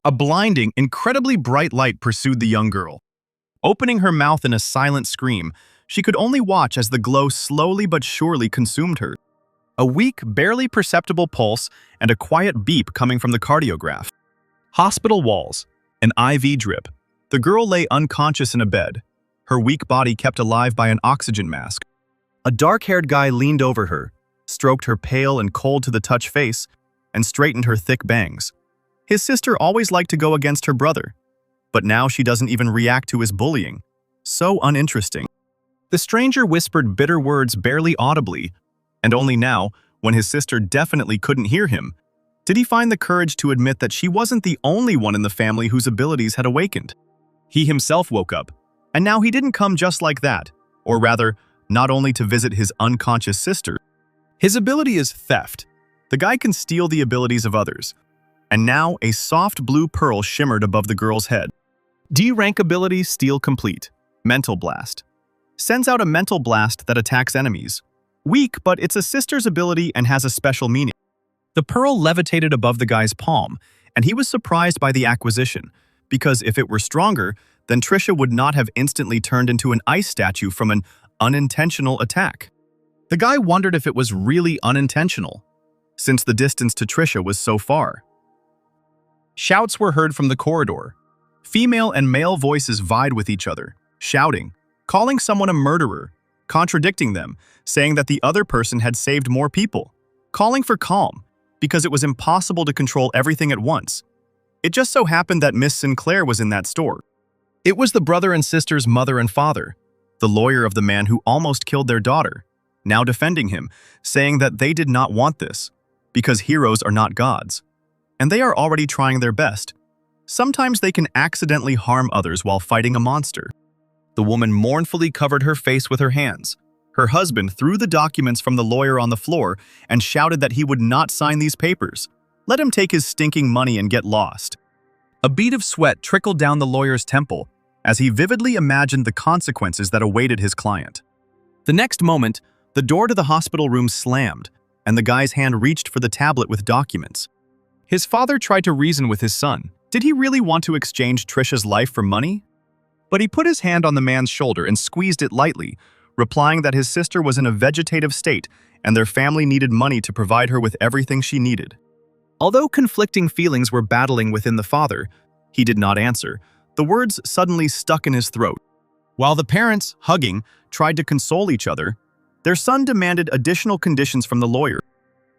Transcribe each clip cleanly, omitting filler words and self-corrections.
A blinding, incredibly bright light pursued the young girl. Opening her mouth in a silent scream, she could only watch as the glow slowly but surely consumed her. A weak, barely perceptible pulse and a quiet beep coming from the cardiograph. Hospital walls, an IV drip. The girl lay unconscious in a bed, her weak body kept alive by an oxygen mask. A dark-haired guy leaned over her, stroked her pale and cold-to-the-touch face, and straightened her thick bangs. His sister always liked to go against her brother, but now she doesn't even react to his bullying. So uninteresting. The stranger whispered bitter words barely audibly, and only now, when his sister definitely couldn't hear him, did he find the courage to admit that she wasn't the only one in the family whose abilities had awakened. He himself woke up, and now he didn't come just like that, or rather, not only to visit his unconscious sister. His ability is theft. The guy can steal the abilities of others. And now a soft blue pearl shimmered above the girl's head. D-rank ability Steal Complete. Mental Blast. Sends out a mental blast that attacks enemies. Weak, but it's a sister's ability and has a special meaning. The pearl levitated above the guy's palm, and he was surprised by the acquisition, because if it were stronger, then Trisha would not have instantly turned into an ice statue from an unintentional attack. The guy wondered if it was really unintentional, since the distance to Trisha was so far. Shouts were heard from the corridor. Female and male voices vied with each other, shouting, calling someone a murderer, contradicting them, saying that the other person had saved more people, calling for calm, because it was impossible to control everything at once. It just so happened that Miss Sinclair was in that store. It was the brother and sister's mother and father, the lawyer of the man who almost killed their daughter, now defending him, saying that they did not want this, because heroes are not gods. And they are already trying their best. Sometimes they can accidentally harm others while fighting a monster. The woman mournfully covered her face with her hands. Her husband threw the documents from the lawyer on the floor and shouted that he would not sign these papers. Let him take his stinking money and get lost. A bead of sweat trickled down the lawyer's temple as he vividly imagined the consequences that awaited his client. The next moment, the door to the hospital room slammed, and the guy's hand reached for the tablet with documents. His father tried to reason with his son. Did he really want to exchange Trisha's life for money? But he put his hand on the man's shoulder and squeezed it lightly, replying that his sister was in a vegetative state and their family needed money to provide her with everything she needed. Although conflicting feelings were battling within the father, he did not answer. The words suddenly stuck in his throat. While the parents, hugging, tried to console each other, their son demanded additional conditions from the lawyer.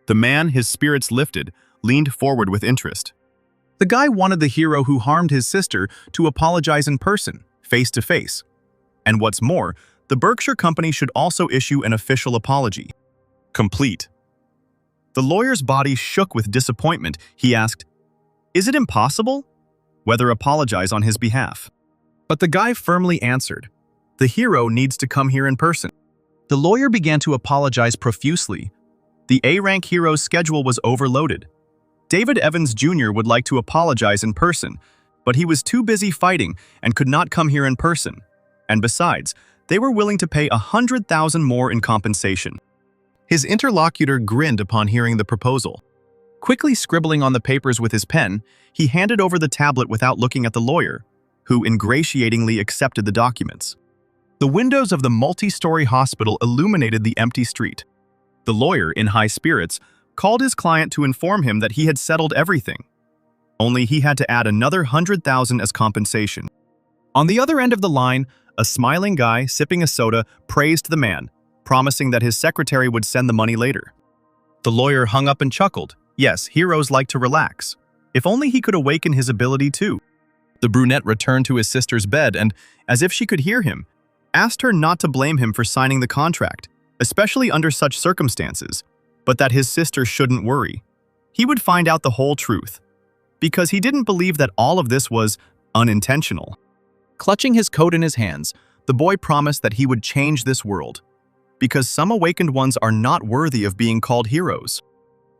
The man, his spirits lifted, leaned forward with interest. The guy wanted the hero who harmed his sister to apologize in person, face to face. And what's more, the Berkshire Company should also issue an official apology. Complete. The lawyer's body shook with disappointment. He asked, "Is it impossible?" Whether apologize on his behalf. But the guy firmly answered, "The hero needs to come here in person." The lawyer began to apologize profusely. The A-rank hero's schedule was overloaded. David Evans Jr. would like to apologize in person, but he was too busy fighting and could not come here in person. And besides, they were willing to pay $100,000 more in compensation. His interlocutor grinned upon hearing the proposal. Quickly scribbling on the papers with his pen, he handed over the tablet without looking at the lawyer, who ingratiatingly accepted the documents. The windows of the multi-story hospital illuminated the empty street. The lawyer, in high spirits, called his client to inform him that he had settled everything. Only he had to add another $100,000 as compensation. On the other end of the line, a smiling guy sipping a soda praised the man, promising that his secretary would send the money later. The lawyer hung up and chuckled. Yes, heroes like to relax. If only he could awaken his ability too. The brunette returned to his sister's bed and, as if she could hear him, asked her not to blame him for signing the contract, especially under such circumstances, but that his sister shouldn't worry. He would find out the whole truth, because he didn't believe that all of this was unintentional. Clutching his coat in his hands, the boy promised that he would change this world, because some awakened ones are not worthy of being called heroes.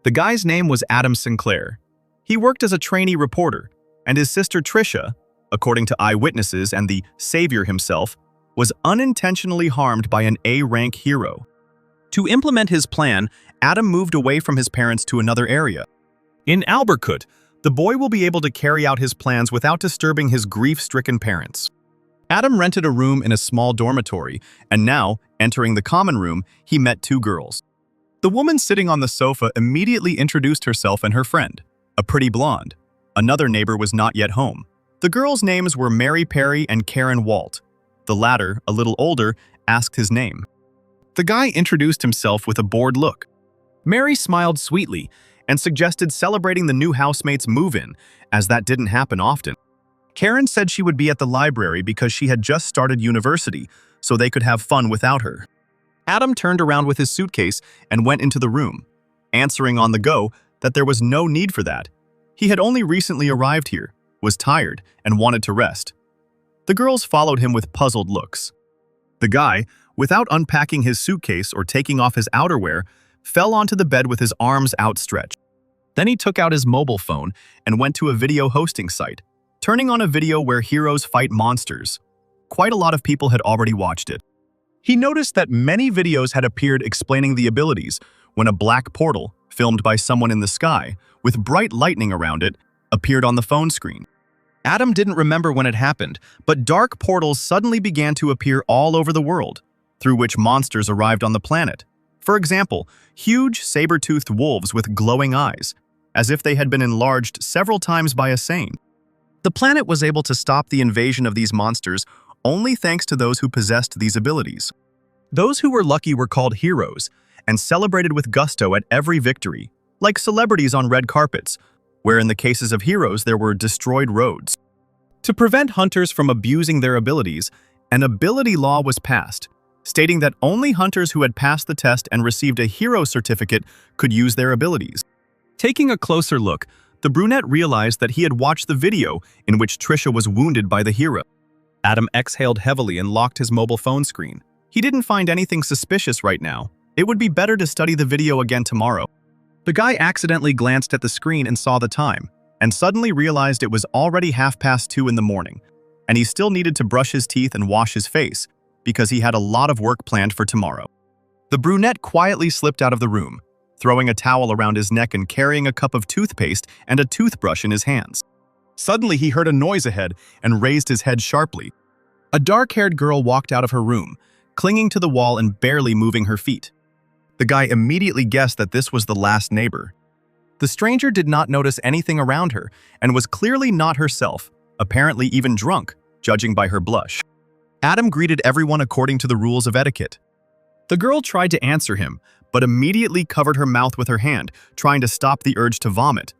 The guy's name was Adam Sinclair. He worked as a trainee reporter, and his sister Trisha, according to eyewitnesses and the savior himself, was unintentionally harmed by an A-rank hero. To implement his plan, Adam moved away from his parents to another area. In Albercourt, The boy will be able to carry out his plans without disturbing his grief-stricken parents. Adam rented a room in a small dormitory, and now, entering the common room, he met two girls. The woman sitting on the sofa immediately introduced herself and her friend, a pretty blonde. Another neighbor was not yet home. The girls' names were Mary Perry and Karen Walt. The latter, a little older, asked his name. The guy introduced himself with a bored look. Mary smiled sweetly and suggested celebrating the new housemate's move-in, as that didn't happen often. Karen said she would be at the library because she had just started university, so they could have fun without her. Adam turned around with his suitcase and went into the room, answering on the go that there was no need for that. He had only recently arrived here, was tired, and wanted to rest. The girls followed him with puzzled looks. The guy, without unpacking his suitcase or taking off his outerwear, fell onto the bed with his arms outstretched. Then he took out his mobile phone and went to a video hosting site, turning on a video where heroes fight monsters. Quite a lot of people had already watched it. He noticed that many videos had appeared explaining the abilities when a black portal, filmed by someone in the sky, with bright lightning around it, appeared on the phone screen. Adam didn't remember when it happened, but dark portals suddenly began to appear all over the world, through which monsters arrived on the planet. For example, huge saber-toothed wolves with glowing eyes, as if they had been enlarged several times by a Sane. The planet was able to stop the invasion of these monsters only thanks to those who possessed these abilities. Those who were lucky were called heroes and celebrated with gusto at every victory, like celebrities on red carpets, where in the cases of heroes there were destroyed roads. To prevent hunters from abusing their abilities, an ability law was passed, stating that only hunters who had passed the test and received a hero certificate could use their abilities. Taking a closer look, the brunette realized that he had watched the video in which Trisha was wounded by the hero. Adam exhaled heavily and locked his mobile phone screen. He didn't find anything suspicious right now. It would be better to study the video again tomorrow. The guy accidentally glanced at the screen and saw the time, and suddenly realized it was already 2:30 in the morning, and he still needed to brush his teeth and wash his face, because he had a lot of work planned for tomorrow. The brunette quietly slipped out of the room, throwing a towel around his neck and carrying a cup of toothpaste and a toothbrush in his hands. Suddenly, he heard a noise ahead and raised his head sharply. A dark-haired girl walked out of her room, clinging to the wall and barely moving her feet. The guy immediately guessed that this was the last neighbor. The stranger did not notice anything around her and was clearly not herself, apparently even drunk, judging by her blush. Adam greeted everyone according to the rules of etiquette. The girl tried to answer him, but immediately covered her mouth with her hand, trying to stop the urge to vomit,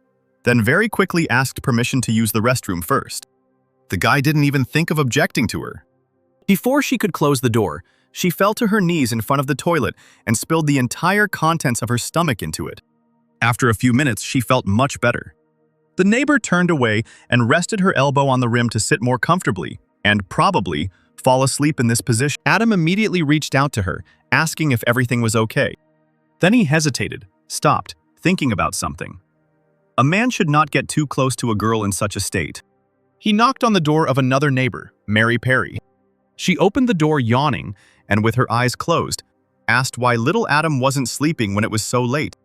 then very quickly asked permission to use the restroom first. The guy didn't even think of objecting to her. Before she could close the door, she fell to her knees in front of the toilet and spilled the entire contents of her stomach into it. After a few minutes, she felt much better. The neighbor turned away and rested her elbow on the rim to sit more comfortably and, probably, fall asleep in this position. Adam immediately reached out to her, asking if everything was okay. Then he hesitated, stopped, thinking about something. A man should not get too close to a girl in such a state. He knocked on the door of another neighbor, Mary Perry. She opened the door yawning and, with her eyes closed, asked why little Adam wasn't sleeping when it was so late.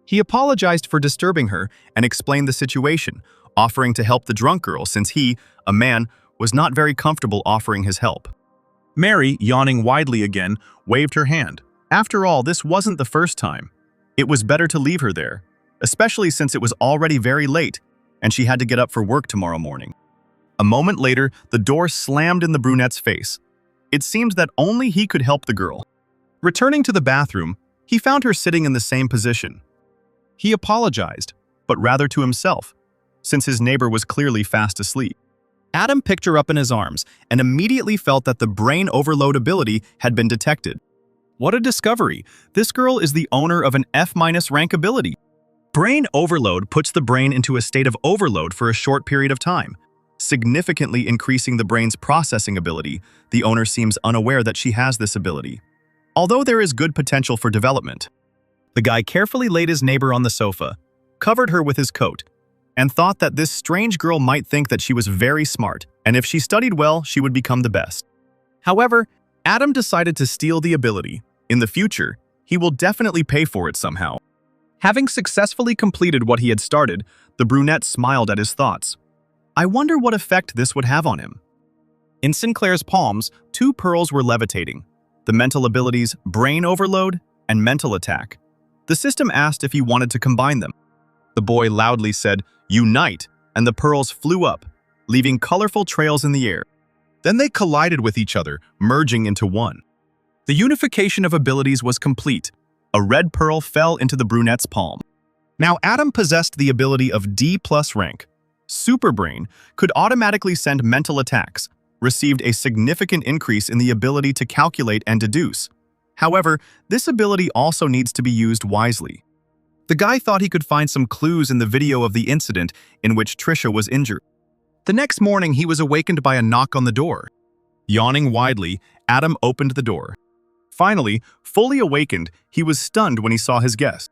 He apologized for disturbing her and explained the situation, offering to help the drunk girl since he, a man, was not very comfortable offering his help. Mary, yawning widely again, waved her hand. After all, this wasn't the first time. It was better to leave her there, especially since it was already very late and she had to get up for work tomorrow morning. A moment later, the door slammed in the brunette's face. It seemed that only he could help the girl. Returning to the bathroom, he found her sitting in the same position. He apologized, but rather to himself, since his neighbor was clearly fast asleep. Adam picked her up in his arms and immediately felt that the brain overload ability had been detected. What a discovery! This girl is the owner of an F- rank ability. Brain overload puts the brain into a state of overload for a short period of time, significantly increasing the brain's processing ability. The owner seems unaware that she has this ability, although there is good potential for development. The guy carefully laid his neighbor on the sofa, covered her with his coat, and thought that this strange girl might think that she was very smart, and if she studied well, she would become the best. However, Adam decided to steal the ability. In the future, he will definitely pay for it somehow. Having successfully completed what he had started, The brunette smiled at his thoughts. I wonder what effect this would have on him. In Sinclair's palms, 2 pearls were levitating. The mental abilities Brain Overload and Mental Attack. The system asked if he wanted to combine them. The boy loudly said, "Unite," and the pearls flew up, leaving colorful trails in the air. Then they collided with each other, merging into one. The unification of abilities was complete. A red pearl fell into the brunette's palm. Now Adam possessed the ability of D+ rank. Superbrain could automatically send mental attacks, received a significant increase in the ability to calculate and deduce. However, this ability also needs to be used wisely. The guy thought he could find some clues in the video of the incident in which Trisha was injured. The next morning, he was awakened by a knock on the door. Yawning widely, Adam opened the door. Finally, fully awakened, he was stunned when he saw his guest.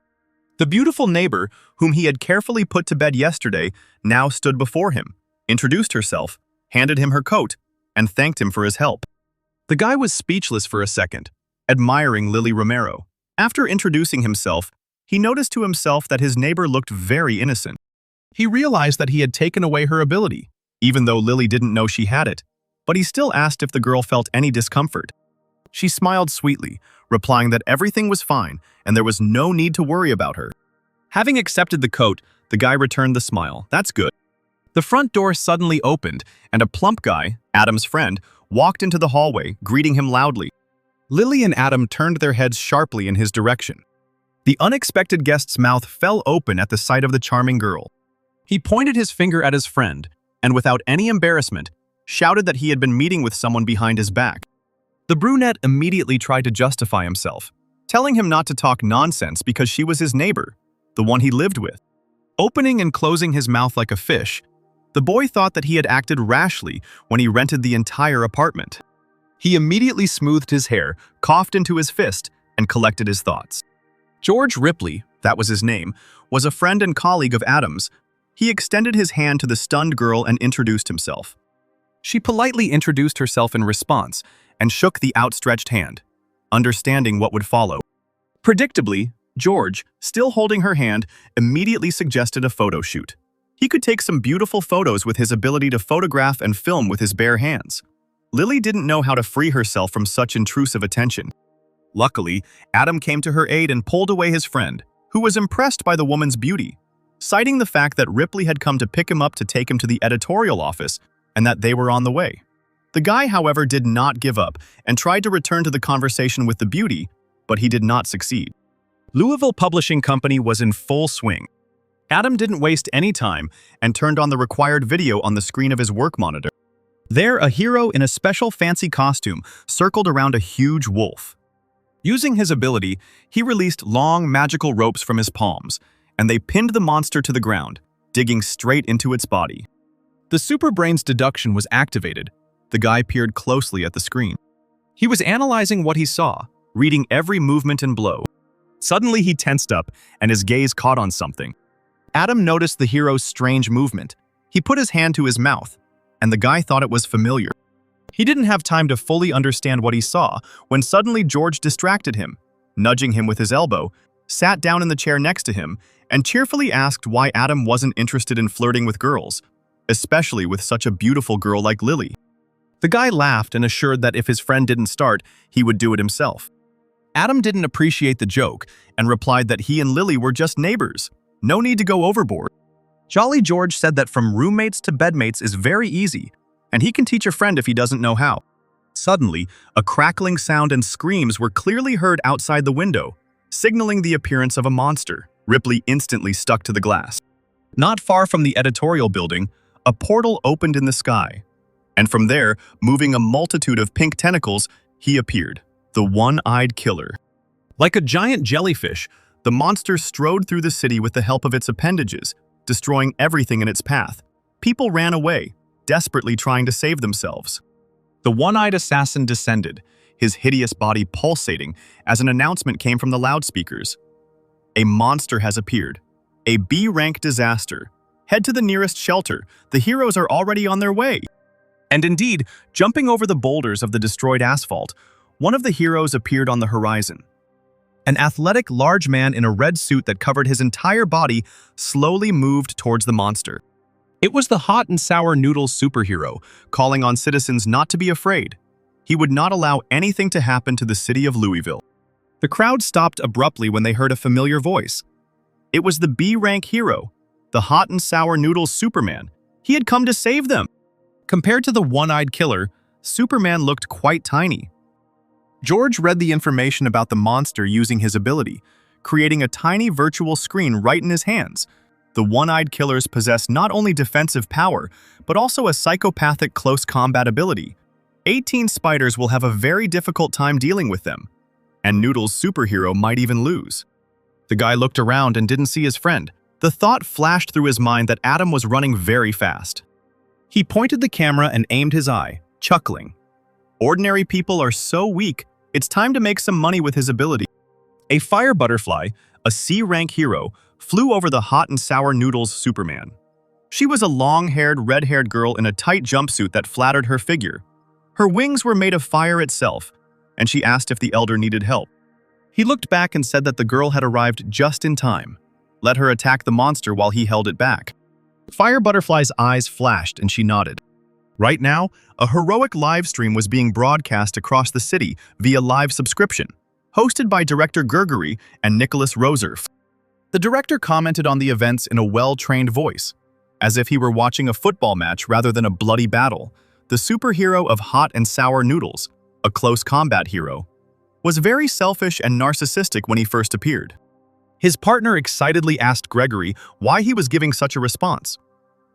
The beautiful neighbor, whom he had carefully put to bed yesterday, now stood before him, introduced herself, handed him her coat, and thanked him for his help. The guy was speechless for a second, admiring Lily Romero. After introducing himself, he noticed to himself that his neighbor looked very innocent. He realized that he had taken away her ability, even though Lily didn't know she had it, but he still asked if the girl felt any discomfort. She smiled sweetly, replying that everything was fine and there was no need to worry about her. Having accepted the coat, the guy returned the smile. That's good. The front door suddenly opened, and a plump guy, Adam's friend, walked into the hallway, greeting him loudly. Lily and Adam turned their heads sharply in his direction. The unexpected guest's mouth fell open at the sight of the charming girl. He pointed his finger at his friend, and without any embarrassment, shouted that he had been meeting with someone behind his back. The brunette immediately tried to justify himself, telling him not to talk nonsense because she was his neighbor, the one he lived with. Opening and closing his mouth like a fish, the boy thought that he had acted rashly when he rented the entire apartment. He immediately smoothed his hair, coughed into his fist, and collected his thoughts. George Ripley, that was his name, was a friend and colleague of Adam's. He extended his hand to the stunned girl and introduced himself. She politely introduced herself in response and shook the outstretched hand, understanding what would follow. Predictably, George, still holding her hand, immediately suggested a photo shoot. He could take some beautiful photos with his ability to photograph and film with his bare hands. Lily didn't know how to free herself from such intrusive attention. Luckily, Adam came to her aid and pulled away his friend, who was impressed by the woman's beauty, citing the fact that Ripley had come to pick him up to take him to the editorial office and that they were on the way. The guy, however, did not give up and tried to return to the conversation with the beauty, but he did not succeed. Louisville Publishing Company was in full swing. Adam didn't waste any time and turned on the required video on the screen of his work monitor. There, a hero in a special fancy costume circled around a huge wolf. Using his ability, he released long magical ropes from his palms, and they pinned the monster to the ground, digging straight into its body. The Superbrain's deduction was activated. The guy peered closely at the screen. He was analyzing what he saw, reading every movement and blow. Suddenly he tensed up, and his gaze caught on something. Adam noticed the hero's strange movement. He put his hand to his mouth, and the guy thought it was familiar. He didn't have time to fully understand what he saw when suddenly George distracted him, nudging him with his elbow, sat down in the chair next to him, and cheerfully asked why Adam wasn't interested in flirting with girls, especially with such a beautiful girl like Lily. The guy laughed and assured that if his friend didn't start, he would do it himself. Adam didn't appreciate the joke and replied that he and Lily were just neighbors. No need to go overboard. Jolly George said that from roommates to bedmates is very easy, and he can teach a friend if he doesn't know how. Suddenly, a crackling sound and screams were clearly heard outside the window, signaling the appearance of a monster. Ripley instantly stuck to the glass. Not far from the editorial building, a portal opened in the sky, and from there, moving a multitude of pink tentacles, he appeared, the one-eyed killer. Like a giant jellyfish, the monster strode through the city with the help of its appendages, destroying everything in its path. People ran away, desperately trying to save themselves. The one-eyed assassin descended, his hideous body pulsating as an announcement came from the loudspeakers. A monster has appeared. A B-rank disaster. Head to the nearest shelter. The heroes are already on their way. And indeed, jumping over the boulders of the destroyed asphalt, one of the heroes appeared on the horizon. An athletic, large man in a red suit that covered his entire body slowly moved towards the monster. It was the hot and sour noodles superhero, calling on citizens not to be afraid. He would not allow anything to happen to the city of Louisville. The crowd stopped abruptly when they heard a familiar voice. It was the B-rank hero, the hot and sour noodles Superman. He had come to save them. Compared to the one-eyed killer, Superman looked quite tiny. George read the information about the monster using his ability, creating a tiny virtual screen right in his hands. The one-eyed killers possess not only defensive power, but also a psychopathic close combat ability. 18 spiders will have a very difficult time dealing with them, and Noodle's superhero might even lose. The guy looked around and didn't see his friend. The thought flashed through his mind that Adam was running very fast. He pointed the camera and aimed his eye, chuckling. Ordinary people are so weak, it's time to make some money with his ability. A fire butterfly, a C-rank hero, flew over the hot and sour noodles Superman. She was a long-haired, red-haired girl in a tight jumpsuit that flattered her figure. Her wings were made of fire itself, and she asked if the elder needed help. He looked back and said that the girl had arrived just in time. Let her attack the monster while he held it back. Fire Butterfly's eyes flashed and she nodded. Right now, a heroic live stream was being broadcast across the city via live subscription, hosted by director Gregory and Nicholas Roserf. The director commented on the events in a well-trained voice, as if he were watching a football match rather than a bloody battle. The superhero of hot and sour noodles, a close combat hero, was very selfish and narcissistic when he first appeared. His partner excitedly asked Gregory why he was giving such a response,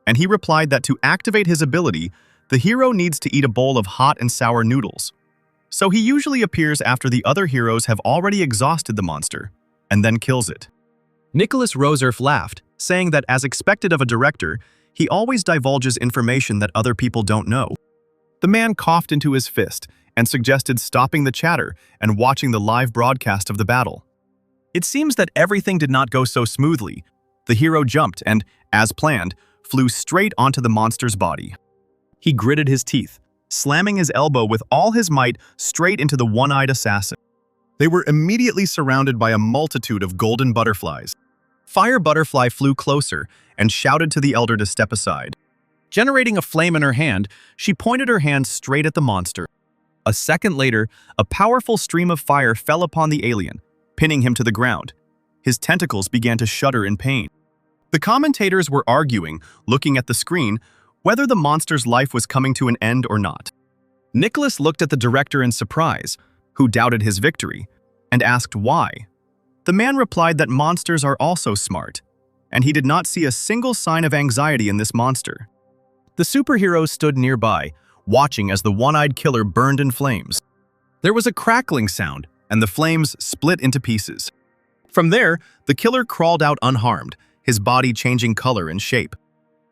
and he replied that to activate his ability, the hero needs to eat a bowl of hot and sour noodles. So he usually appears after the other heroes have already exhausted the monster, and then kills it. Nicholas Roserf laughed, saying that as expected of a director, he always divulges information that other people don't know. The man coughed into his fist and suggested stopping the chatter and watching the live broadcast of the battle. It seems that everything did not go so smoothly. The hero jumped and, as planned, flew straight onto the monster's body. He gritted his teeth, slamming his elbow with all his might straight into the one-eyed assassin. They were immediately surrounded by a multitude of golden butterflies. Fire Butterfly flew closer and shouted to the elder to step aside. Generating a flame in her hand, she pointed her hand straight at the monster. A second later, a powerful stream of fire fell upon the alien, pinning him to the ground. His tentacles began to shudder in pain. The commentators were arguing, looking at the screen, whether the monster's life was coming to an end or not. Nicholas looked at the director in surprise, who doubted his victory, and asked why. The man replied that monsters are also smart, and he did not see a single sign of anxiety in this monster. The superhero stood nearby, watching as the one-eyed killer burned in flames. There was a crackling sound, and the flames split into pieces. From there, the killer crawled out unharmed, his body changing color and shape.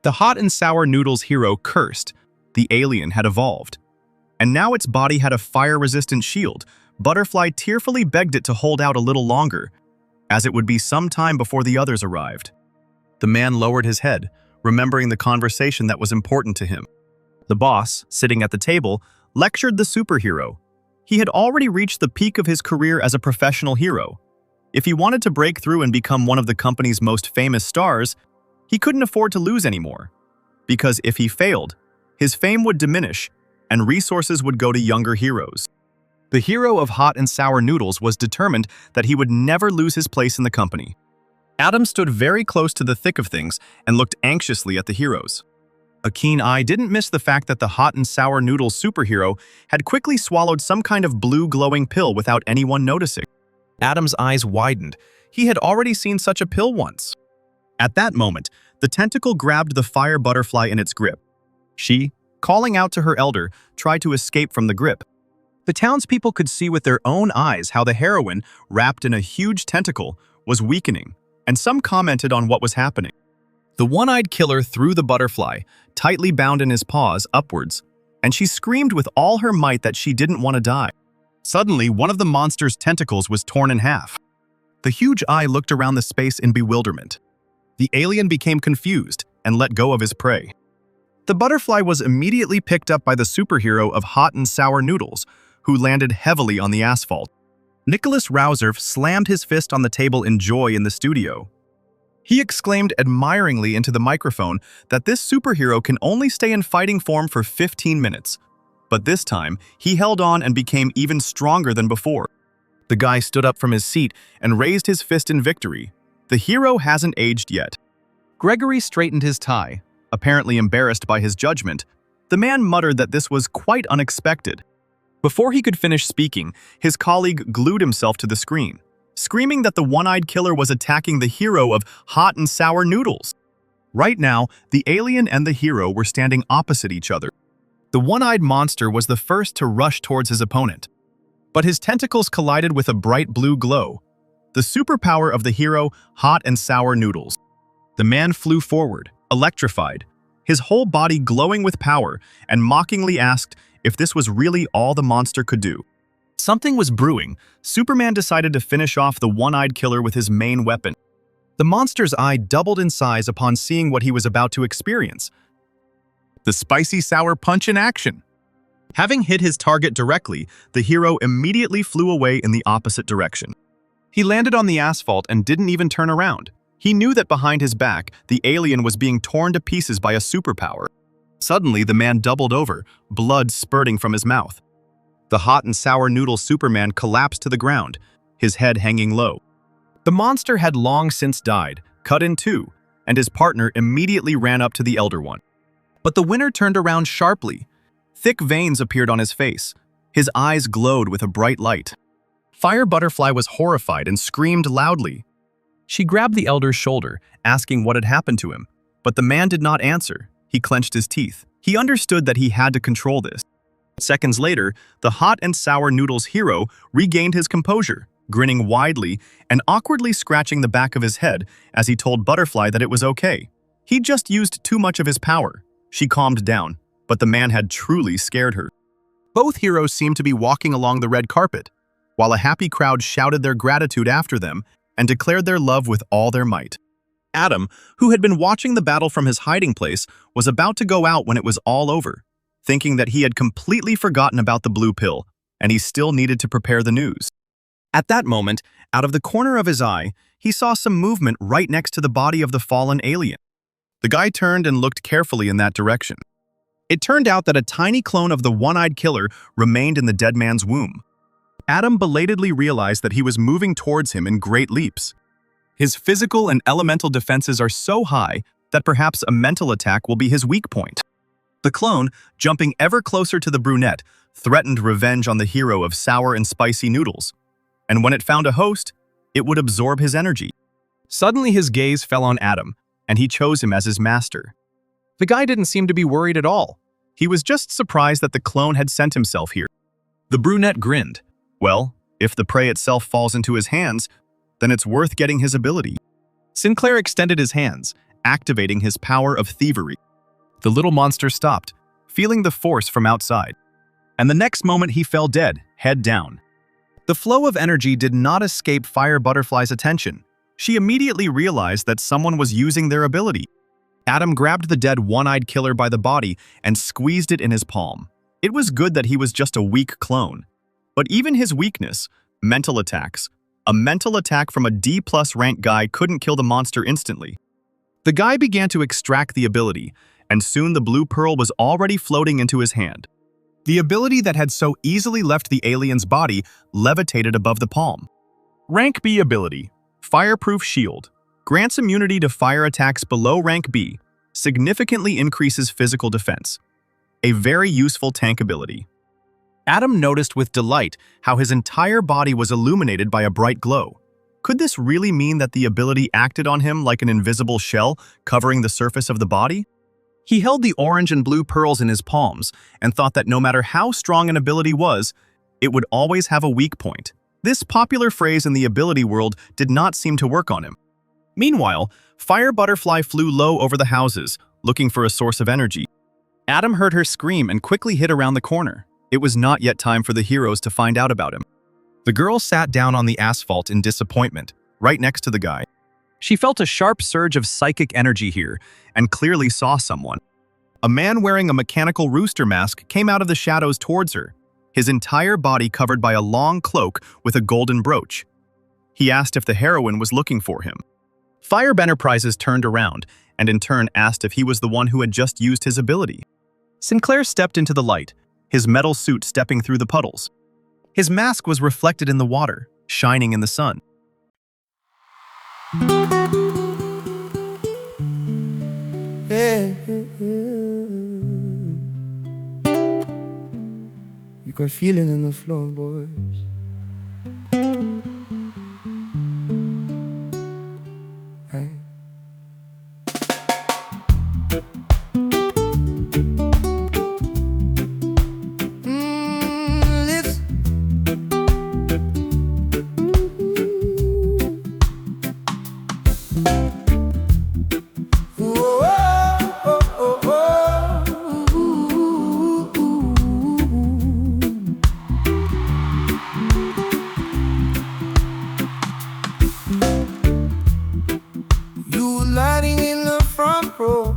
The hot and sour noodles hero cursed. The alien had evolved. And now its body had a fire-resistant shield. Butterfly tearfully begged it to hold out a little longer, as it would be some time before the others arrived. The man lowered his head, remembering the conversation that was important to him. The boss, sitting at the table, lectured the superhero. He had already reached the peak of his career as a professional hero. If he wanted to break through and become one of the company's most famous stars, he couldn't afford to lose anymore. Because if he failed, his fame would diminish, and resources would go to younger heroes. The hero of hot and sour noodles was determined that he would never lose his place in the company. Adam stood very close to the thick of things and looked anxiously at the heroes. A keen eye didn't miss the fact that the hot and sour noodles superhero had quickly swallowed some kind of blue glowing pill without anyone noticing. Adam's eyes widened. He had already seen such a pill once. At that moment, the tentacle grabbed the fire butterfly in its grip. She, calling out to her elder, tried to escape from the grip. The townspeople could see with their own eyes how the heroine, wrapped in a huge tentacle, was weakening, and some commented on what was happening. The one-eyed killer threw the butterfly, tightly bound in his paws, upwards, and she screamed with all her might that she didn't want to die. Suddenly, one of the monster's tentacles was torn in half. The huge eye looked around the space in bewilderment. The alien became confused and let go of his prey. The butterfly was immediately picked up by the superhero of hot and sour noodles, who landed heavily on the asphalt. Nicholas Rouser slammed his fist on the table in joy in the studio. He exclaimed admiringly into the microphone that this superhero can only stay in fighting form for 15 minutes. But this time, he held on and became even stronger than before. The guy stood up from his seat and raised his fist in victory. The hero hasn't aged yet. Gregory straightened his tie, apparently embarrassed by his judgment. The man muttered that this was quite unexpected. Before he could finish speaking, his colleague glued himself to the screen, screaming that the one-eyed killer was attacking the hero of hot and sour noodles. Right now, the alien and the hero were standing opposite each other. The one-eyed monster was the first to rush towards his opponent, but his tentacles collided with a bright blue glow, the superpower of the hero, hot and sour noodles. The man flew forward, electrified, his whole body glowing with power, and mockingly asked if this was really all the monster could do. Something was brewing. Superman decided to finish off the one-eyed killer with his main weapon. The monster's eye doubled in size upon seeing what he was about to experience. The spicy sour punch in action. Having hit his target directly, the hero immediately flew away in the opposite direction. He landed on the asphalt and didn't even turn around. He knew that behind his back, the alien was being torn to pieces by a superpower. Suddenly, the man doubled over, blood spurting from his mouth. The hot and sour noodle Superman collapsed to the ground, his head hanging low. The monster had long since died, cut in two, and his partner immediately ran up to the elder one. But the winner turned around sharply. Thick veins appeared on his face. His eyes glowed with a bright light. Fire Butterfly was horrified and screamed loudly. She grabbed the elder's shoulder, asking what had happened to him, but the man did not answer. He clenched his teeth. He understood that he had to control this. Seconds later, the hot and sour noodles hero regained his composure, grinning widely and awkwardly scratching the back of his head as he told Butterfly that it was okay. He just used too much of his power. She calmed down, but the man had truly scared her. Both heroes seemed to be walking along the red carpet, while a happy crowd shouted their gratitude after them and declared their love with all their might. Adam, who had been watching the battle from his hiding place, was about to go out when it was all over, thinking that he had completely forgotten about the blue pill, and he still needed to prepare the news. At that moment, out of the corner of his eye, he saw some movement right next to the body of the fallen alien. The guy turned and looked carefully in that direction. It turned out that a tiny clone of the one-eyed killer remained in the dead man's womb. Adam belatedly realized that he was moving towards him in great leaps. His physical and elemental defenses are so high that perhaps a mental attack will be his weak point. The clone, jumping ever closer to the brunette, threatened revenge on the hero of sour and spicy noodles. And when it found a host, it would absorb his energy. Suddenly his gaze fell on Adam, and he chose him as his master. The guy didn't seem to be worried at all. He was just surprised that the clone had sent himself here. The brunette grinned. Well, if the prey itself falls into his hands, then it's worth getting his ability. Sinclair extended his hands, activating his power of thievery. The little monster stopped, feeling the force from outside. And the next moment he fell dead, head down. The flow of energy did not escape Fire Butterfly's attention. She immediately realized that someone was using their ability. Adam grabbed the dead one-eyed killer by the body and squeezed it in his palm. It was good that he was just a weak clone. But even his weakness, mental attacks, a mental attack from a D+ rank guy couldn't kill the monster instantly. The guy began to extract the ability, and soon the blue pearl was already floating into his hand. The ability that had so easily left the alien's body levitated above the palm. Rank B ability, Fireproof Shield, grants immunity to fire attacks below rank B, significantly increases physical defense. A very useful tank ability. Adam noticed with delight how his entire body was illuminated by a bright glow. Could this really mean that the ability acted on him like an invisible shell covering the surface of the body? He held the orange and blue pearls in his palms and thought that no matter how strong an ability was, it would always have a weak point. This popular phrase in the ability world did not seem to work on him. Meanwhile, Fire Butterfly flew low over the houses, looking for a source of energy. Adam heard her scream and quickly hid around the corner. It was not yet time for the heroes to find out about him. The girl sat down on the asphalt in disappointment, right next to the guy. She felt a sharp surge of psychic energy here and clearly saw someone. A man wearing a mechanical rooster mask came out of the shadows towards her. his entire body covered by a long cloak with a golden brooch. He asked if the heroine was looking for him. Fire Enterprises turned around and in turn asked if he was the one who had just used his ability. Sinclair stepped into the light, his metal suit stepping through the puddles. His mask was reflected in the water, shining in the sun. You got feeling in the floor, boys. Hey. Listen. You were lying in the front row,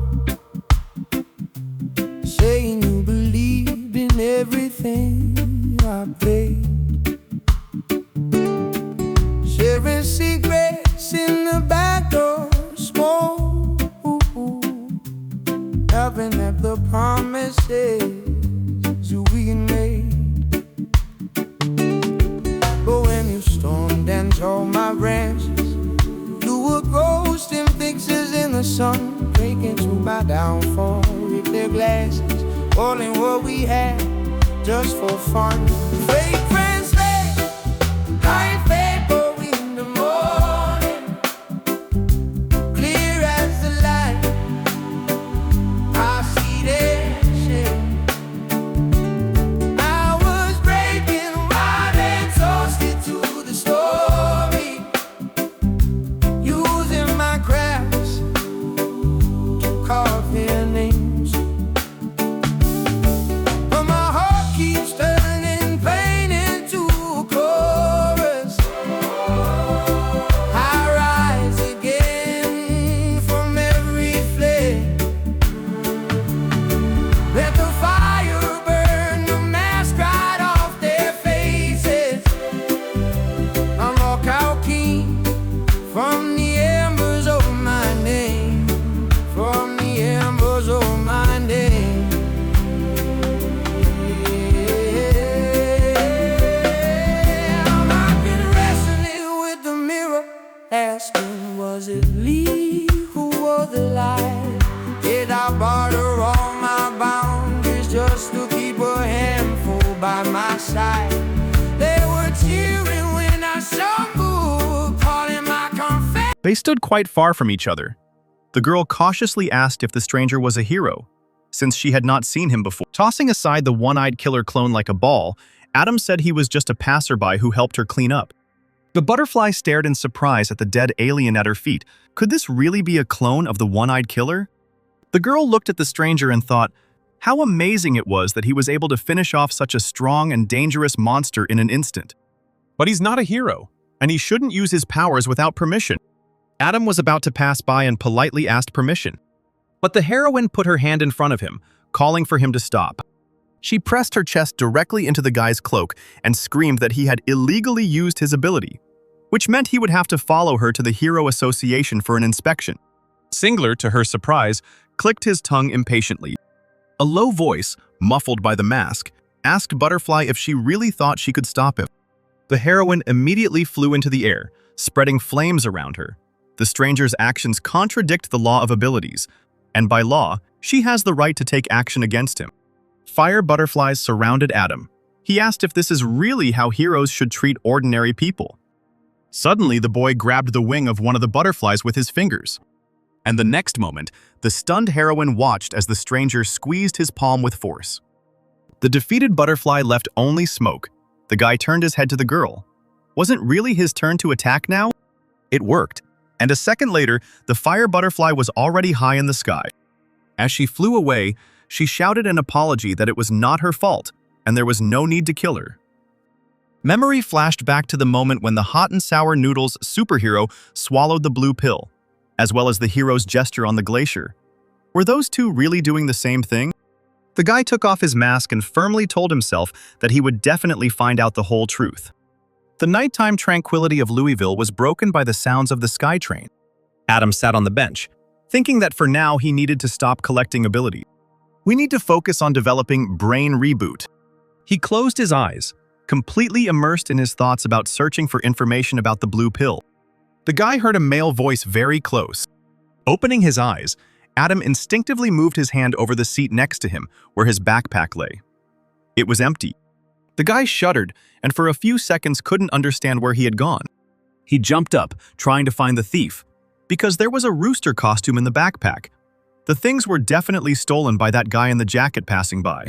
saying you believed in everything I paid, sharing secrets in the back door, smoke, helping at the promises we made. But when you stormed and tore my branches, you were ghosting fixes in the sun, breaking through my downfall with their glasses, calling what we had just for fun. Fake friends say, like vapor in the morning, clear as the light. I see their shame. I was breaking wild and toasted to the story, using my crafts to carve their names. But my heart keeps turning pain into a chorus. I rise again from every flame. Let the fire burn the mask right off their faces. I'm rock out king from the embers of my name, from the embers of my name. I've been wrestling with the mirror, asking, was it Lee who wore the lie? Did I barter all my boundaries just to keep a handful by my side? They were cheering when I stumbled, calling my confession. They stood quite far from each other. The girl cautiously asked if the stranger was a hero, since she had not seen him before. Tossing aside the one-eyed killer clone like a ball, Adam said he was just a passerby who helped her clean up. The butterfly stared in surprise at the dead alien at her feet. Could this really be a clone of the one-eyed killer? The girl looked at the stranger and thought, how amazing it was that he was able to finish off such a strong and dangerous monster in an instant. But he's not a hero, and he shouldn't use his powers without permission. Adam was about to pass by and politely asked permission. But the heroine put her hand in front of him, calling for him to stop. She pressed her chest directly into the guy's cloak and screamed that he had illegally used his ability, which meant he would have to follow her to the Hero Association for an inspection. Singler, to her surprise, clicked his tongue impatiently. A low voice, muffled by the mask, asked Butterfly if she really thought she could stop him. The heroine immediately flew into the air, spreading flames around her. The stranger's actions contradict the law of abilities, and by law, she has the right to take action against him. Fire butterflies surrounded Adam. He asked if this is really how heroes should treat ordinary people. Suddenly, the boy grabbed the wing of one of the butterflies with his fingers. And the next moment, the stunned heroine watched as the stranger squeezed his palm with force. The defeated butterfly left only smoke. The guy turned his head to the girl. Wasn't really his turn to attack now? It worked, and a second later, the fire butterfly was already high in the sky. As she flew away, she shouted an apology that it was not her fault, and there was no need to kill her. Memory flashed back to the moment when the hot and sour noodles superhero swallowed the blue pill, as well as the hero's gesture on the glacier. Were those two really doing the same thing? The guy took off his mask and firmly told himself that he would definitely find out the whole truth. The nighttime tranquility of Louisville was broken by the sounds of the SkyTrain. Adam sat on the bench, thinking that for now he needed to stop collecting abilities. We need to focus on developing brain reboot. He closed his eyes, completely immersed in his thoughts about searching for information about the blue pill. The guy heard a male voice very close. Opening his eyes, Adam instinctively moved his hand over the seat next to him, where his backpack lay. It was empty. The guy shuddered and for a few seconds couldn't understand where he had gone. He jumped up, trying to find the thief, because there was a rooster costume in the backpack. The things were definitely stolen by that guy in the jacket passing by.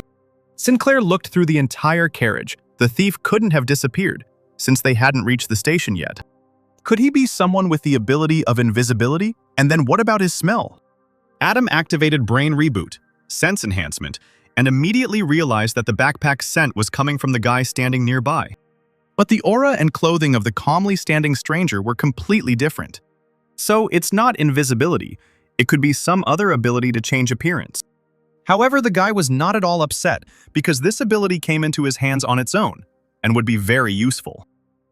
Sinclair looked through the entire carriage. The thief couldn't have disappeared, since they hadn't reached the station yet. Could he be someone with the ability of invisibility? And then what about his smell? Adam activated Brain Reboot, Sense Enhancement, and immediately realized that the backpack's scent was coming from the guy standing nearby. But the aura and clothing of the calmly standing stranger were completely different. So it's not invisibility. It could be some other ability to change appearance. However, the guy was not at all upset because this ability came into his hands on its own and would be very useful.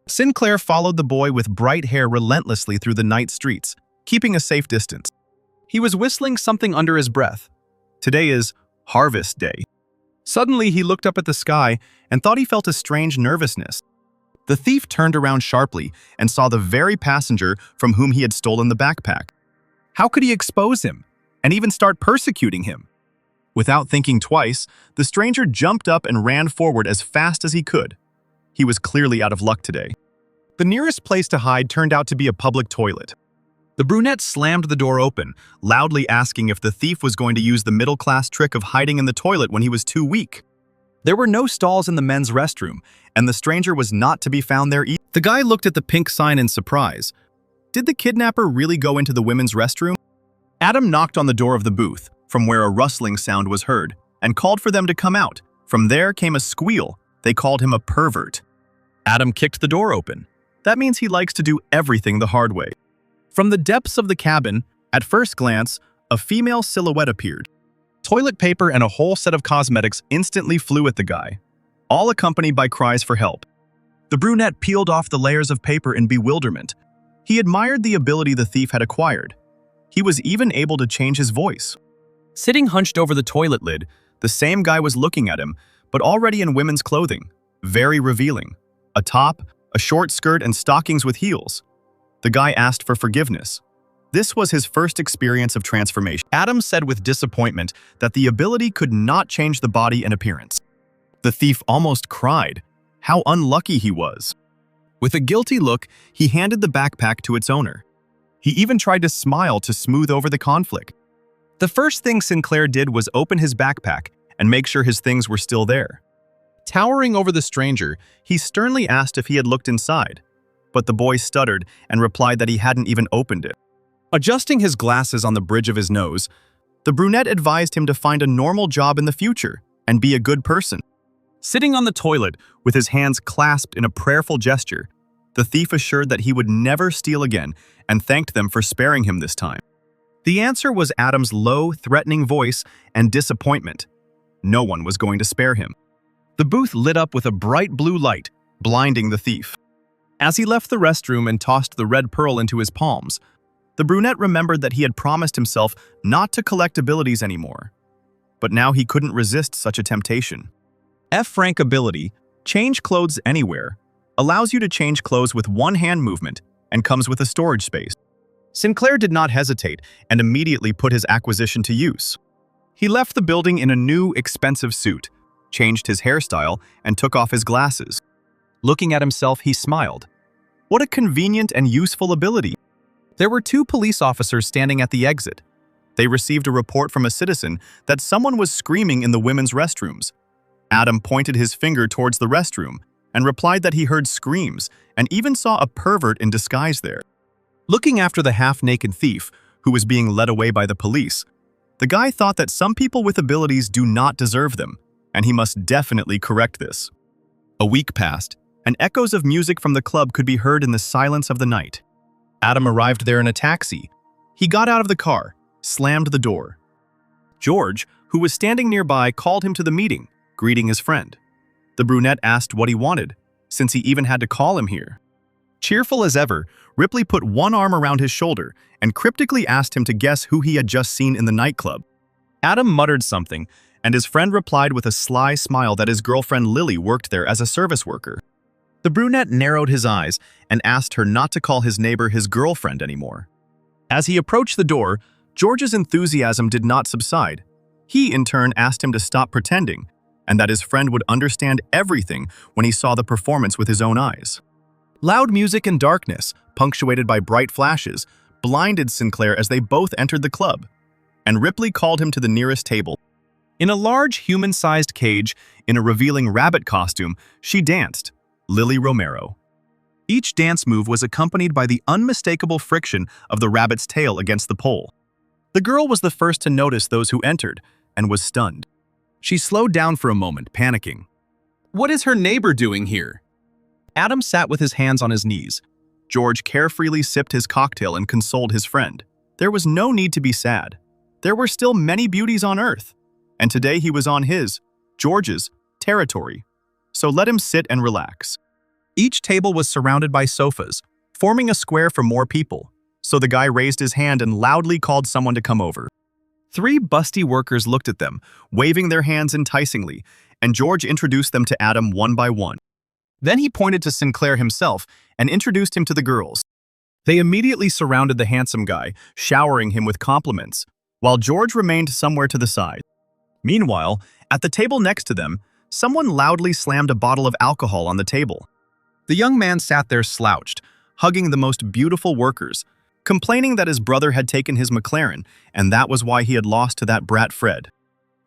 Sinclair followed the boy with bright hair relentlessly through the night streets, keeping a safe distance. He was whistling something under his breath. Today is Harvest Day. Suddenly, he looked up at the sky and thought he felt a strange nervousness. The thief turned around sharply and saw the very passenger from whom he had stolen the backpack. How could he expose him and even start persecuting him? Without thinking twice, the stranger jumped up and ran forward as fast as he could. He was clearly out of luck today. The nearest place to hide turned out to be a public toilet. The brunette slammed the door open, loudly asking if the thief was going to use the middle-class trick of hiding in the toilet when he was too weak. There were no stalls in the men's restroom, and the stranger was not to be found there either. The guy looked at the pink sign in surprise. Did the kidnapper really go into the women's restroom? Adam knocked on the door of the booth, from where a rustling sound was heard, and called for them to come out. From there came a squeal. They called him a pervert. Adam kicked the door open. That means he likes to do everything the hard way. From the depths of the cabin, at first glance, a female silhouette appeared. Toilet paper and a whole set of cosmetics instantly flew at the guy, all accompanied by cries for help. The brunette peeled off the layers of paper in bewilderment. He admired the ability the thief had acquired. He was even able to change his voice. Sitting hunched over the toilet lid, the same guy was looking at him, but already in women's clothing, very revealing. A top, a short skirt, and stockings with heels. The guy asked for forgiveness. This was his first experience of transformation. Adam said with disappointment that the ability could not change the body and appearance. The thief almost cried. How unlucky he was. With a guilty look, he handed the backpack to its owner. He even tried to smile to smooth over the conflict. The first thing Sinclair did was open his backpack and make sure his things were still there. Towering over the stranger, he sternly asked if he had looked inside, but the boy stuttered and replied that he hadn't even opened it. Adjusting his glasses on the bridge of his nose, the brunette advised him to find a normal job in the future and be a good person. Sitting on the toilet with his hands clasped in a prayerful gesture, the thief assured that he would never steal again and thanked them for sparing him this time. The answer was Adam's low, threatening voice and disappointment. No one was going to spare him. The booth lit up with a bright blue light, blinding the thief. As he left the restroom and tossed the red pearl into his palms, the brunette remembered that he had promised himself not to collect abilities anymore. But now he couldn't resist such a temptation. F-rank ability, Change Clothes Anywhere, allows you to change clothes with one hand movement and comes with a storage space. Sinclair did not hesitate and immediately put his acquisition to use. He left the building in a new, expensive suit, changed his hairstyle, and took off his glasses. Looking at himself, he smiled. What a convenient and useful ability. There were 2 police officers standing at the exit. They received a report from a citizen that someone was screaming in the women's restrooms. Adam pointed his finger towards the restroom and replied that he heard screams and even saw a pervert in disguise there. Looking after the half-naked thief, who was being led away by the police, the guy thought that some people with abilities do not deserve them, and he must definitely correct this. A week passed, and echoes of music from the club could be heard in the silence of the night. Adam arrived there in a taxi. He got out of the car, slammed the door. George, who was standing nearby, called him to the meeting, greeting his friend. The brunette asked what he wanted, since he even had to call him here. Cheerful as ever, Ripley put one arm around his shoulder and cryptically asked him to guess who he had just seen in the nightclub. Adam muttered something, and his friend replied with a sly smile that his girlfriend Lily worked there as a service worker. The brunette narrowed his eyes and asked her not to call his neighbor his girlfriend anymore. As he approached the door, George's enthusiasm did not subside. He, in turn, asked him to stop pretending, and that his friend would understand everything when he saw the performance with his own eyes. Loud music and darkness, punctuated by bright flashes, blinded Sinclair as they both entered the club, and Ripley called him to the nearest table. In a large human-sized cage, in a revealing rabbit costume, she danced, Lily Romero. Each dance move was accompanied by the unmistakable friction of the rabbit's tail against the pole. The girl was the first to notice those who entered, and was stunned. She slowed down for a moment, panicking. "What is her neighbor doing here?" Adam sat with his hands on his knees. George carefreely sipped his cocktail and consoled his friend. There was no need to be sad. There were still many beauties on Earth, and today he was on his, George's, territory. So let him sit and relax. Each table was surrounded by sofas, forming a square for more people, so the guy raised his hand and loudly called someone to come over. 3 busty workers looked at them, waving their hands enticingly, and George introduced them to Adam one by one. Then he pointed to Sinclair himself and introduced him to the girls. They immediately surrounded the handsome guy, showering him with compliments, while George remained somewhere to the side. Meanwhile, at the table next to them, someone loudly slammed a bottle of alcohol on the table. The young man sat there slouched, hugging the most beautiful workers, complaining that his brother had taken his McLaren, and that was why he had lost to that brat Fred.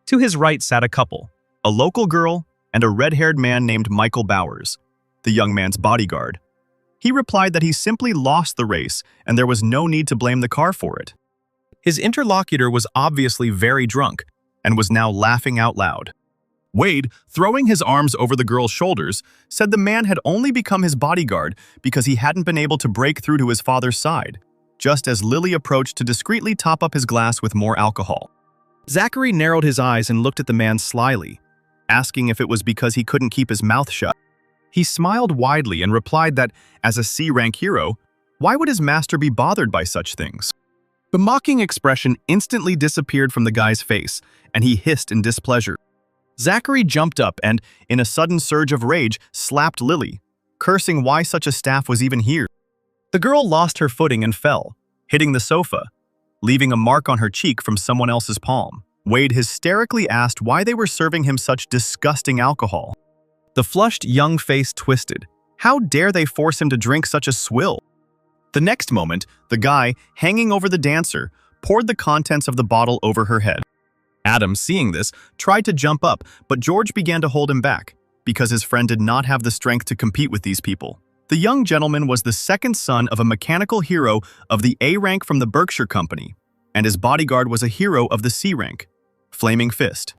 To his right sat a couple, a local girl and a red-haired man named Michael Bowers, the young man's bodyguard. He replied that he simply lost the race and there was no need to blame the car for it. His interlocutor was obviously very drunk and was now laughing out loud. Wade, throwing his arms over the girl's shoulders, said the man had only become his bodyguard because he hadn't been able to break through to his father's side, just as Lily approached to discreetly top up his glass with more alcohol. Zachary narrowed his eyes and looked at the man slyly, asking if it was because he couldn't keep his mouth shut. He smiled widely and replied that, as a C-rank hero, why would his master be bothered by such things? The mocking expression instantly disappeared from the guy's face, and he hissed in displeasure. Zachary jumped up and, in a sudden surge of rage, slapped Lily, cursing why such a staff was even here. The girl lost her footing and fell, hitting the sofa, leaving a mark on her cheek from someone else's palm. Wade hysterically asked why they were serving him such disgusting alcohol. The flushed young face twisted. How dare they force him to drink such a swill? The next moment, the guy, hanging over the dancer, poured the contents of the bottle over her head. Adam, seeing this, tried to jump up, but George began to hold him back, because his friend did not have the strength to compete with these people. The young gentleman was the second son of a mechanical hero of the A rank from the Berkshire Company, and his bodyguard was a hero of the C rank, Flaming Fist.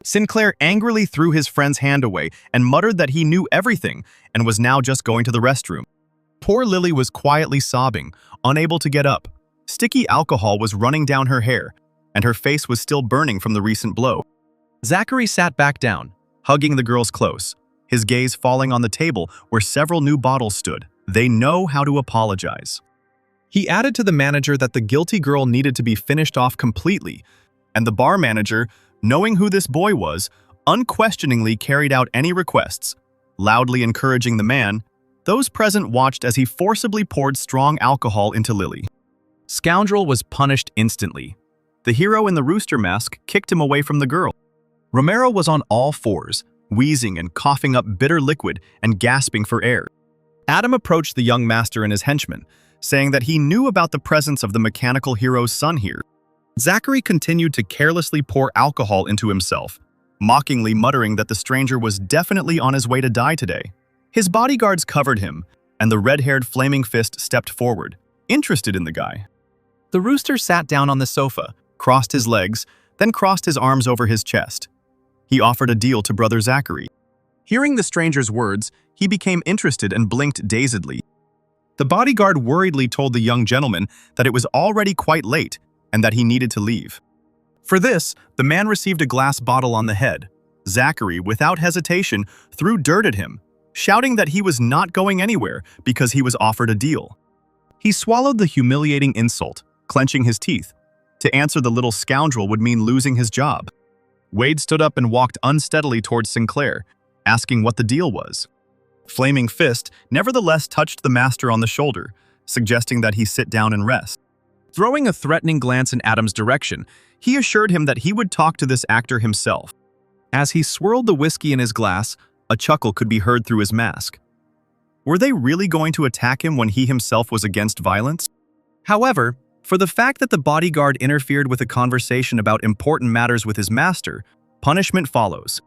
Sinclair angrily threw his friend's hand away and muttered that he knew everything and was now just going to the restroom. Poor Lily was quietly sobbing, unable to get up. Sticky alcohol was running down her hair, and her face was still burning from the recent blow. Zachary sat back down, hugging the girls close, his gaze falling on the table where several new bottles stood. They know how to apologize. He added to the manager that the guilty girl needed to be finished off completely, and the bar manager, knowing who this boy was, unquestioningly carried out any requests, loudly encouraging the man. Those present watched as he forcibly poured strong alcohol into Lily. Scoundrel was punished instantly. The hero in the rooster mask kicked him away from the girl. Romero was on all fours, wheezing and coughing up bitter liquid and gasping for air. Adam approached the young master and his henchmen, saying that he knew about the presence of the mechanical hero's son here. Zachary continued to carelessly pour alcohol into himself, mockingly muttering that the stranger was definitely on his way to die today. His bodyguards covered him, and the red-haired Flaming Fist stepped forward, interested in the guy. The rooster sat down on the sofa, crossed his legs, then crossed his arms over his chest. He offered a deal to Brother Zachary. Hearing the stranger's words, he became interested and blinked dazedly. The bodyguard worriedly told the young gentleman that it was already quite late and that he needed to leave. For this, the man received a glass bottle on the head. Zachary, without hesitation, threw dirt at him, shouting that he was not going anywhere because he was offered a deal. He swallowed the humiliating insult, clenching his teeth. To answer the little scoundrel would mean losing his job. Wade stood up and walked unsteadily towards Sinclair, asking what the deal was. Flaming Fist nevertheless touched the master on the shoulder, suggesting that he sit down and rest. Throwing a threatening glance in Adam's direction, he assured him that he would talk to this actor himself. As he swirled the whiskey in his glass, a chuckle could be heard through his mask. Were they really going to attack him when he himself was against violence? However, for the fact that the bodyguard interfered with a conversation about important matters with his master, punishment follows.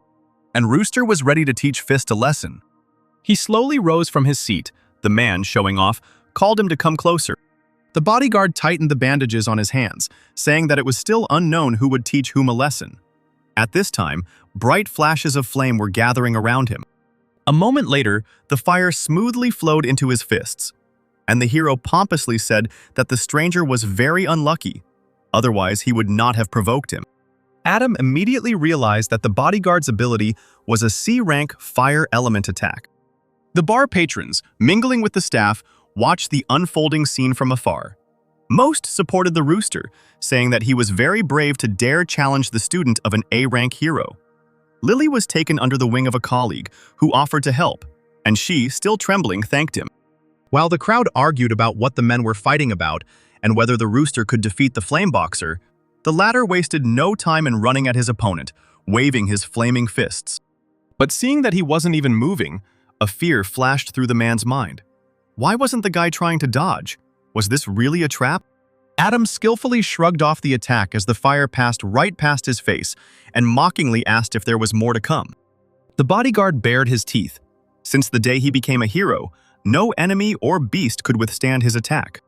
And Rooster was ready to teach Fist a lesson. He slowly rose from his seat. The man, showing off, called him to come closer. The bodyguard tightened the bandages on his hands, saying that it was still unknown who would teach whom a lesson. At this time, bright flashes of flame were gathering around him. A moment later, the fire smoothly flowed into his fists, and the hero pompously said that the stranger was very unlucky, otherwise he would not have provoked him. Adam immediately realized that the bodyguard's ability was a C-rank fire element attack. The bar patrons, mingling with the staff, watched the unfolding scene from afar. Most supported the Rooster, saying that he was very brave to dare challenge the student of an A-rank hero. Lily was taken under the wing of a colleague who offered to help, and she, still trembling, thanked him. While the crowd argued about what the men were fighting about and whether the Rooster could defeat the Flame Boxer, the latter wasted no time in running at his opponent, waving his flaming fists. But seeing that he wasn't even moving, a fear flashed through the man's mind. Why wasn't the guy trying to dodge? Was this really a trap? Adam skillfully shrugged off the attack as the fire passed right past his face and mockingly asked if there was more to come. The bodyguard bared his teeth. Since the day he became a hero, no enemy or beast could withstand his attack.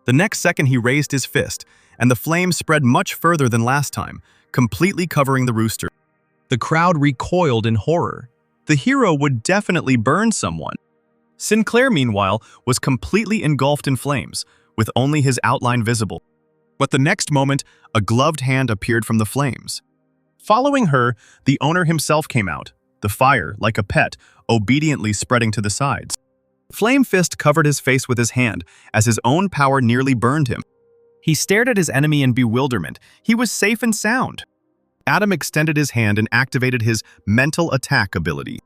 The next second he raised his fist, and the flame spread much further than last time, completely covering the Rooster. The crowd recoiled in horror. The hero would definitely burn someone. Sinclair, meanwhile, was completely engulfed in flames, with only his outline visible. But the next moment, a gloved hand appeared from the flames. Following her, the owner himself came out, the fire, like a pet, obediently spreading to the sides. Flame Fist covered his face with his hand, as his own power nearly burned him. He stared at his enemy in bewilderment. He was safe and sound. Adam extended his hand and activated his mental attack ability.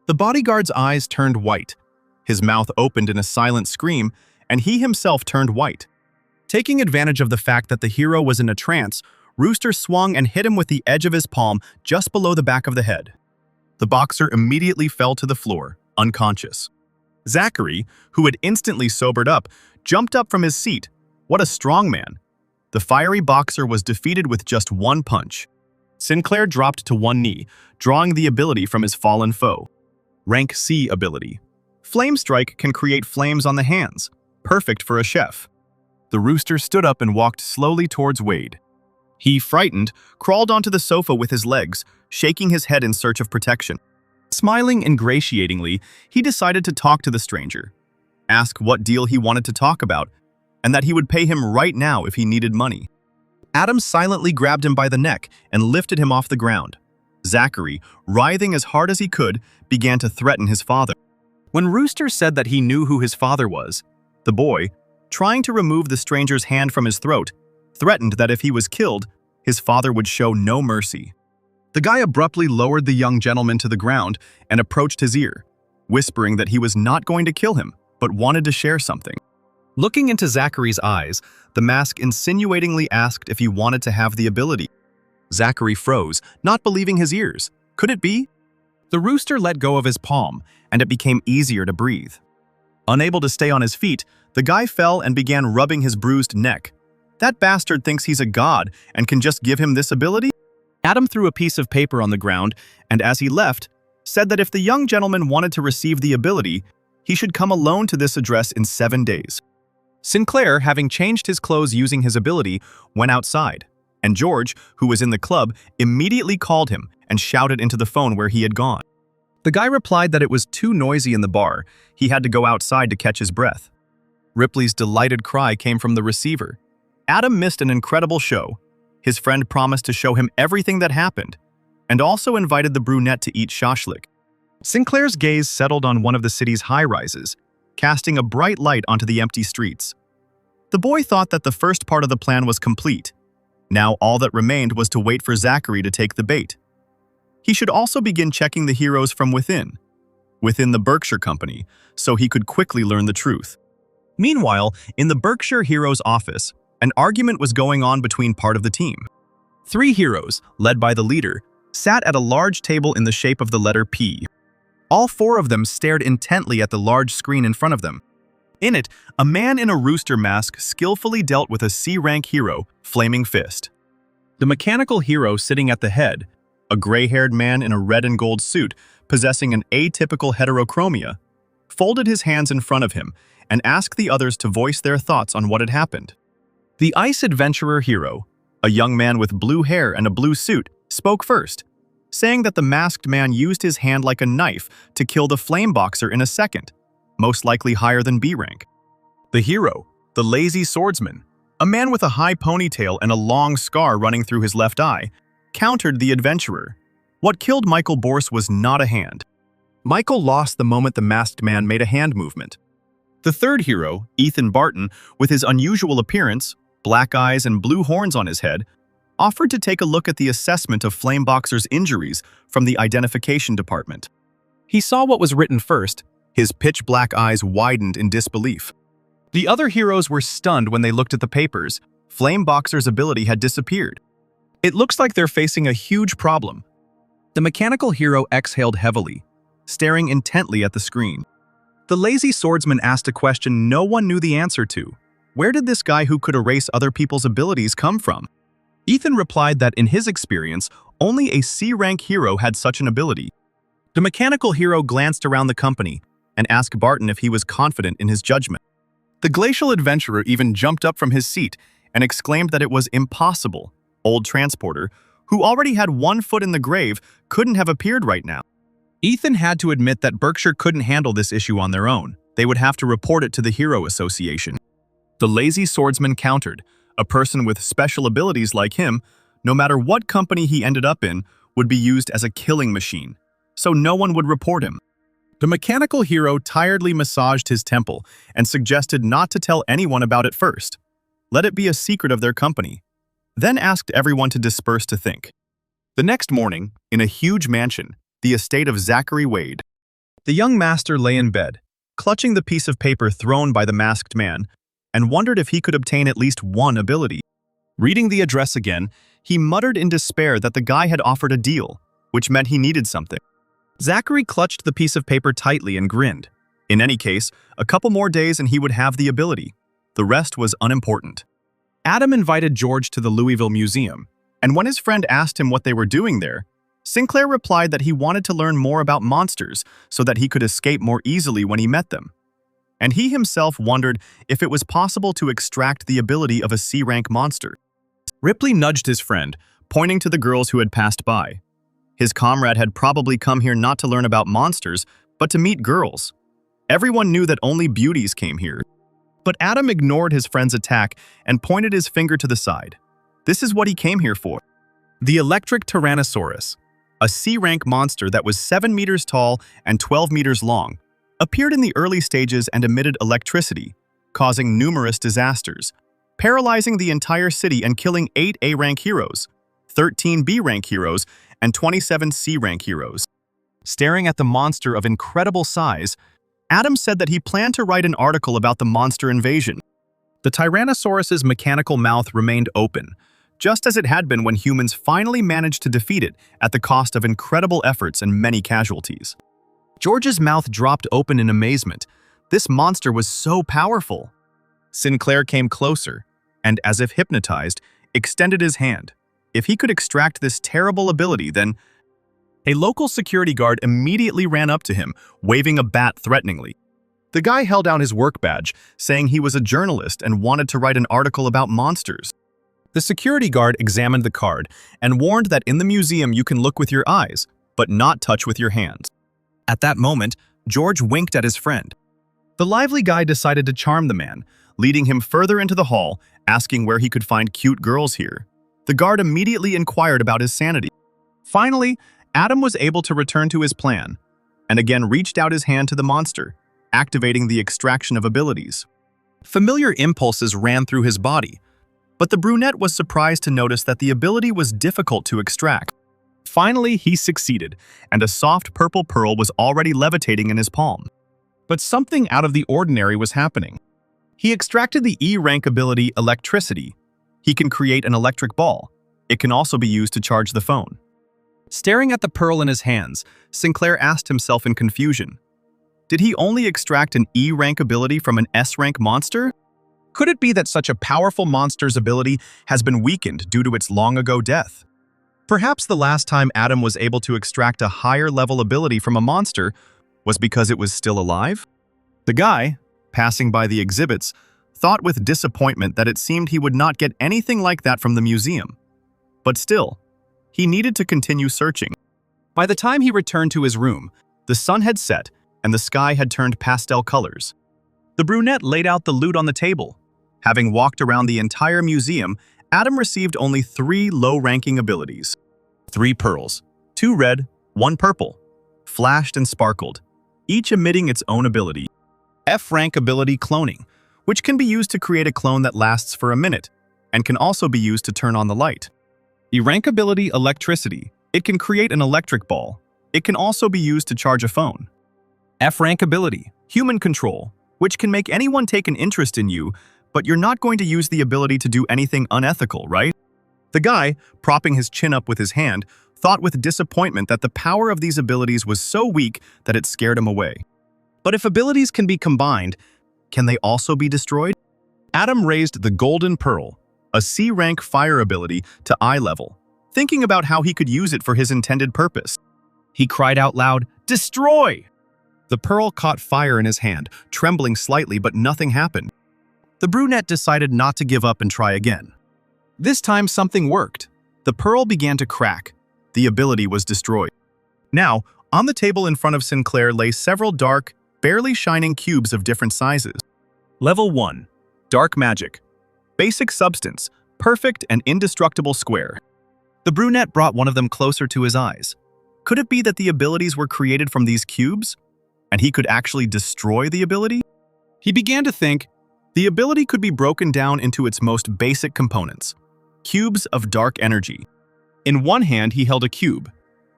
The bodyguard's eyes turned white. His mouth opened in a silent scream, and he himself turned white. Taking advantage of the fact that the hero was in a trance, Rooster swung and hit him with the edge of his palm just below the back of the head. The boxer immediately fell to the floor, unconscious. Zachary, who had instantly sobered up, jumped up from his seat. What a strong man! The fiery boxer was defeated with just one punch. Sinclair dropped to one knee, drawing the ability from his fallen foe. Rank C ability. Flame Strike can create flames on the hands, perfect for a chef. The Rooster stood up and walked slowly towards Wade. He, frightened, crawled onto the sofa with his legs, shaking his head in search of protection. Smiling ingratiatingly, he decided to talk to the stranger, ask what deal he wanted to talk about, and that he would pay him right now if he needed money. Adam silently grabbed him by the neck and lifted him off the ground. Zachary, writhing as hard as he could, began to threaten his father. When Rooster said that he knew who his father was, the boy, trying to remove the stranger's hand from his throat, threatened that if he was killed, his father would show no mercy. The guy abruptly lowered the young gentleman to the ground and approached his ear, whispering that he was not going to kill him, but wanted to share something. Looking into Zachary's eyes, the mask insinuatingly asked if he wanted to have the ability. Zachary froze, not believing his ears. Could it be? The Rooster let go of his palm, and it became easier to breathe. Unable to stay on his feet, the guy fell and began rubbing his bruised neck. That bastard thinks he's a god and can just give him this ability? Adam threw a piece of paper on the ground, and as he left, said that if the young gentleman wanted to receive the ability, he should come alone to this address in 7 days. Sinclair, having changed his clothes using his ability, went outside, and George, who was in the club, immediately called him and shouted into the phone where he had gone. The guy replied that it was too noisy in the bar. He had to go outside to catch his breath. Ripley's delighted cry came from the receiver. Adam missed an incredible show. His friend promised to show him everything that happened, and also invited the brunette to eat shashlik. Sinclair's gaze settled on one of the city's high-rises, casting a bright light onto the empty streets. The boy thought that the first part of the plan was complete. Now all that remained was to wait for Zachary to take the bait. He should also begin checking the heroes from within the Berkshire Company, so he could quickly learn the truth. Meanwhile, in the Berkshire Heroes' office, an argument was going on between part of the team. 3 heroes, led by the leader, sat at a large table in the shape of the letter P. All 4 of them stared intently at the large screen in front of them. In it, a man in a rooster mask skillfully dealt with a C-rank hero, Flaming Fist. The mechanical hero sitting at the head, a gray-haired man in a red and gold suit, possessing an atypical heterochromia, folded his hands in front of him and asked the others to voice their thoughts on what had happened. The ice adventurer hero, a young man with blue hair and a blue suit, spoke first, saying that the masked man used his hand like a knife to kill the flame boxer in a second, most likely higher than B rank. The hero, the lazy swordsman, a man with a high ponytail and a long scar running through his left eye, countered the adventurer. What killed Michael Borse was not a hand. Michael lost the moment the masked man made a hand movement. The third hero, Ethan Barton, with his unusual appearance, black eyes and blue horns on his head, offered to take a look at the assessment of Flameboxer's injuries from the identification department. He saw what was written first. His pitch-black eyes widened in disbelief. The other heroes were stunned when they looked at the papers. Flameboxer's ability had disappeared. It looks like they're facing a huge problem. The mechanical hero exhaled heavily, staring intently at the screen. The lazy swordsman asked a question no one knew the answer to. Where did this guy who could erase other people's abilities come from? Ethan replied that in his experience, only a C-rank hero had such an ability. The mechanical hero glanced around the company and asked Barton if he was confident in his judgment. The glacial adventurer even jumped up from his seat and exclaimed that it was impossible. Old transporter, who already had 1 foot in the grave, couldn't have appeared right now. Ethan had to admit that Berkshire couldn't handle this issue on their own. They would have to report it to the Hero Association. The lazy swordsman countered. A person with special abilities like him, no matter what company he ended up in, would be used as a killing machine, so no one would report him. The mechanical hero tiredly massaged his temple and suggested not to tell anyone about it first. Let it be a secret of their company. Then asked everyone to disperse to think. The next morning, in a huge mansion, the estate of Zachary Wade. The young master lay in bed, clutching the piece of paper thrown by the masked man, and wondered if he could obtain at least one ability. Reading the address again, he muttered in despair that the guy had offered a deal, which meant he needed something. Zachary clutched the piece of paper tightly and grinned. In any case, a couple more days and he would have the ability. The rest was unimportant. Adam invited George to the Louisville Museum, and when his friend asked him what they were doing there, Sinclair replied that he wanted to learn more about monsters so that he could escape more easily when he met them. And he himself wondered if it was possible to extract the ability of a C-rank monster. Ripley nudged his friend, pointing to the girls who had passed by. His comrade had probably come here not to learn about monsters, but to meet girls. Everyone knew that only beauties came here. But Adam ignored his friend's attack and pointed his finger to the side. This is what he came here for. The electric Tyrannosaurus, a C-rank monster that was 7 meters tall and 12 meters long, appeared in the early stages and emitted electricity, causing numerous disasters, paralyzing the entire city and killing 8 A-rank heroes, 13 B-rank heroes, and 27 C-rank heroes. Staring at the monster of incredible size, Adam said that he planned to write an article about the monster invasion. The Tyrannosaurus's mechanical mouth remained open, just as it had been when humans finally managed to defeat it at the cost of incredible efforts and many casualties. George's mouth dropped open in amazement. This monster was so powerful. Sinclair came closer, and as if hypnotized, extended his hand. If he could extract this terrible ability, then... A local security guard immediately ran up to him, waving a bat threateningly. The guy held out his work badge, saying he was a journalist and wanted to write an article about monsters. The security guard examined the card and warned that in the museum you can look with your eyes, but not touch with your hands. At that moment, George winked at his friend. The lively guy decided to charm the man, leading him further into the hall, asking where he could find cute girls here. The guard immediately inquired about his sanity. Finally, Adam was able to return to his plan, and again reached out his hand to the monster, activating the extraction of abilities. Familiar impulses ran through his body, but the brunette was surprised to notice that the ability was difficult to extract. Finally, he succeeded, and a soft purple pearl was already levitating in his palm. But something out of the ordinary was happening. He extracted the E rank ability Electricity. He can create an electric ball. It can also be used to charge the phone. Staring at the pearl in his hands, Sinclair asked himself in confusion, did he only extract an E rank ability from an S rank monster? Could it be that such a powerful monster's ability has been weakened due to its long-ago death? Perhaps the last time Adam was able to extract a higher-level ability from a monster was because it was still alive? The guy, passing by the exhibits, thought with disappointment that it seemed he would not get anything like that from the museum. But still, he needed to continue searching. By the time he returned to his room, the sun had set and the sky had turned pastel colors. The brunette laid out the loot on the table. Having walked around the entire museum, Adam received only 3 low-ranking abilities. 3 pearls, 2 red, 1 purple, flashed and sparkled, each emitting its own ability. F-rank ability Cloning, which can be used to create a clone that lasts for a minute, and can also be used to turn on the light. E-rank ability Electricity, it can create an electric ball. It can also be used to charge a phone. F-rank ability, Human Control, which can make anyone take an interest in you, but you're not going to use the ability to do anything unethical, right? The guy, propping his chin up with his hand, thought with disappointment that the power of these abilities was so weak that it scared him away. But if abilities can be combined, can they also be destroyed? Adam raised the Golden Pearl, a C-rank fire ability, to eye level, thinking about how he could use it for his intended purpose. He cried out loud, "Destroy!" The pearl caught fire in his hand, trembling slightly, but nothing happened. The brunette decided not to give up and try again. This time something worked. The pearl began to crack. The ability was destroyed. Now, on the table in front of Sinclair lay several dark, barely shining cubes of different sizes. Level 1. Dark Magic. Basic Substance. Perfect and indestructible square. The brunette brought one of them closer to his eyes. Could it be that the abilities were created from these cubes? And he could actually destroy the ability? He began to think, the ability could be broken down into its most basic components. Cubes of dark energy. In one hand he held a cube,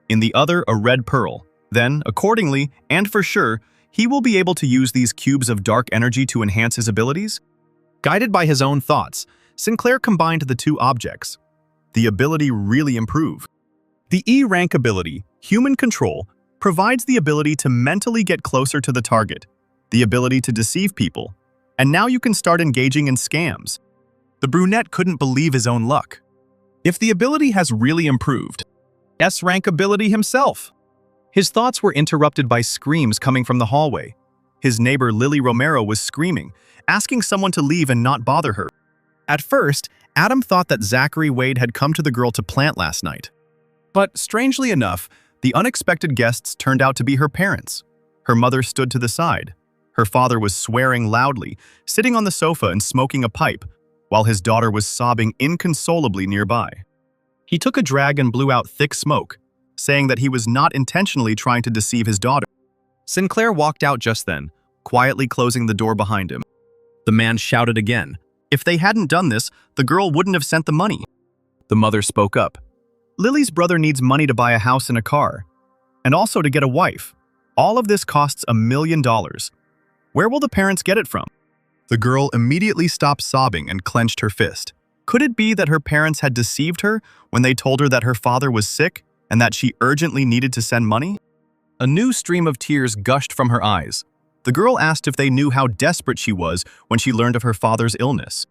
in the other a red pearl. Then, accordingly, and for sure, he will be able to use these cubes of dark energy to enhance his abilities? Guided by his own thoughts, Sinclair combined the 2 objects. The ability really improved. The E-rank ability, Human Control, provides the ability to mentally get closer to the target, the ability to deceive people, and now you can start engaging in scams. The brunette couldn't believe his own luck. If the ability has really improved, S-rank ability himself. His thoughts were interrupted by screams coming from the hallway. His neighbor Lily Romero was screaming, asking someone to leave and not bother her. At first, Adam thought that Zachary Wade had come to the girl to plant last night. But strangely enough, the unexpected guests turned out to be her parents. Her mother stood to the side. Her father was swearing loudly, sitting on the sofa and smoking a pipe, while his daughter was sobbing inconsolably nearby. He took a drag and blew out thick smoke, saying that he was not intentionally trying to deceive his daughter. Sinclair walked out just then, quietly closing the door behind him. The man shouted again. If they hadn't done this, the girl wouldn't have sent the money. The mother spoke up. Lily's brother needs money to buy a house and a car, and also to get a wife. All of this costs $1 million. Where will the parents get it from? The girl immediately stopped sobbing and clenched her fist. Could it be that her parents had deceived her when they told her that her father was sick and that she urgently needed to send money? A new stream of tears gushed from her eyes. The girl asked if they knew how desperate she was when she learned of her father's illness.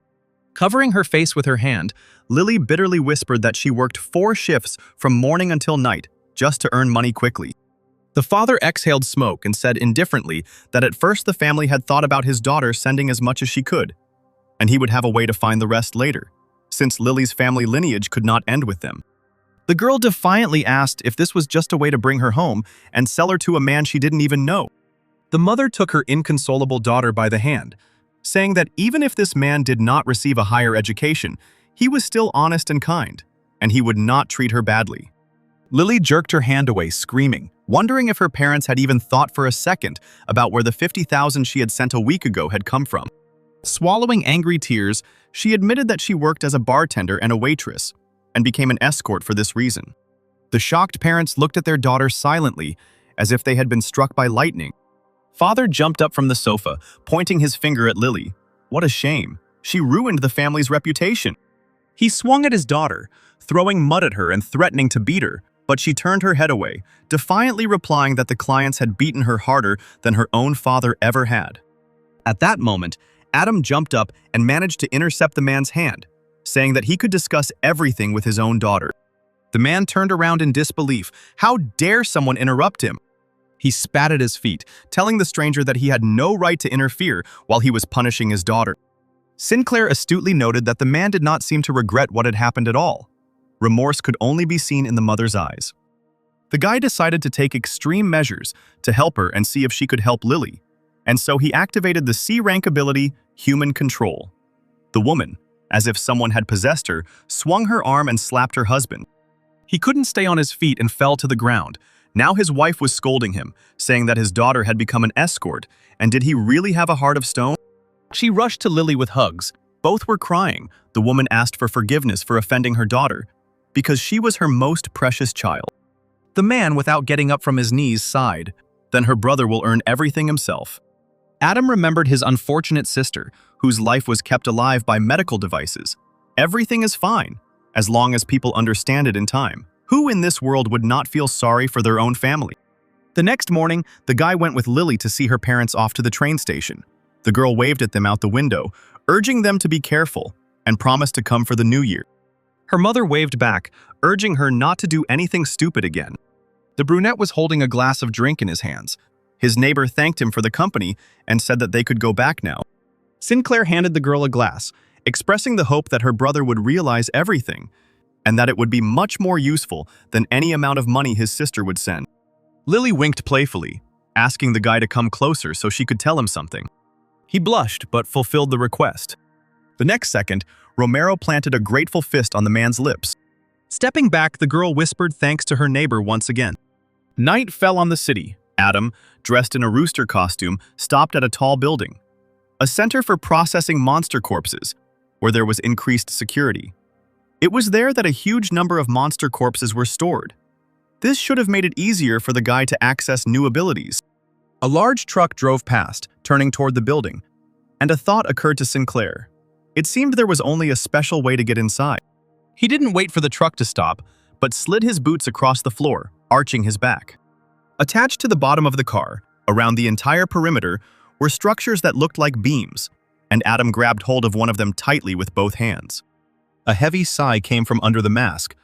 Covering her face with her hand, Lily bitterly whispered that she worked 4 shifts from morning until night just to earn money quickly. The father exhaled smoke and said indifferently that at first the family had thought about his daughter sending as much as she could, and he would have a way to find the rest later, since Lily's family lineage could not end with them. The girl defiantly asked if this was just a way to bring her home and sell her to a man she didn't even know. The mother took her inconsolable daughter by the hand, saying that even if this man did not receive a higher education, he was still honest and kind, and he would not treat her badly. Lily jerked her hand away, screaming, wondering if her parents had even thought for a second about where the 50,000 she had sent a week ago had come from. Swallowing angry tears, she admitted that she worked as a bartender and a waitress, and became an escort for this reason. The shocked parents looked at their daughter silently, as if they had been struck by lightning. Father jumped up from the sofa, pointing his finger at Lily. What a shame. She ruined the family's reputation. He swung at his daughter, throwing mud at her and threatening to beat her, but she turned her head away, defiantly replying that the clients had beaten her harder than her own father ever had. At that moment, Adam jumped up and managed to intercept the man's hand, saying that he could discuss everything with his own daughter. The man turned around in disbelief. How dare someone interrupt him? He spat at his feet, telling the stranger that he had no right to interfere while he was punishing his daughter. Sinclair astutely noted that the man did not seem to regret what had happened at all. Remorse could only be seen in the mother's eyes. The guy decided to take extreme measures to help her and see if she could help Lily, and so he activated the C-rank ability, Human Control. The woman, as if someone had possessed her, swung her arm and slapped her husband. He couldn't stay on his feet and fell to the ground. Now his wife was scolding him, saying that his daughter had become an escort, and did he really have a heart of stone? She rushed to Lily with hugs. Both were crying. The woman asked for forgiveness for offending her daughter, because she was her most precious child. The man, without getting up from his knees, sighed. Then her brother will earn everything himself. Adam remembered his unfortunate sister, whose life was kept alive by medical devices. Everything is fine, as long as people understand it in time. Who in this world would not feel sorry for their own family? The next morning, the guy went with Lily to see her parents off to the train station. The girl waved at them out the window, urging them to be careful, and promised to come for the new year. Her mother waved back, urging her not to do anything stupid again. The brunette was holding a glass of drink in his hands. His neighbor thanked him for the company and said that they could go back now. Sinclair handed the girl a glass, expressing the hope that her brother would realize everything, and that it would be much more useful than any amount of money his sister would send. Lily winked playfully, asking the guy to come closer so she could tell him something. He blushed but fulfilled the request. The next second, Romero planted a grateful fist on the man's lips. Stepping back, the girl whispered thanks to her neighbor once again. Night fell on the city. Adam, dressed in a rooster costume, stopped at a tall building, a center for processing monster corpses, where there was increased security. It was there that a huge number of monster corpses were stored. This should have made it easier for the guy to access new abilities. A large truck drove past, turning toward the building, and a thought occurred to Sinclair. It seemed there was only a special way to get inside. He didn't wait for the truck to stop, but slid his boots across the floor, arching his back. Attached to the bottom of the car, around the entire perimeter, were structures that looked like beams, and Adam grabbed hold of one of them tightly with both hands. A heavy sigh came from under the mask,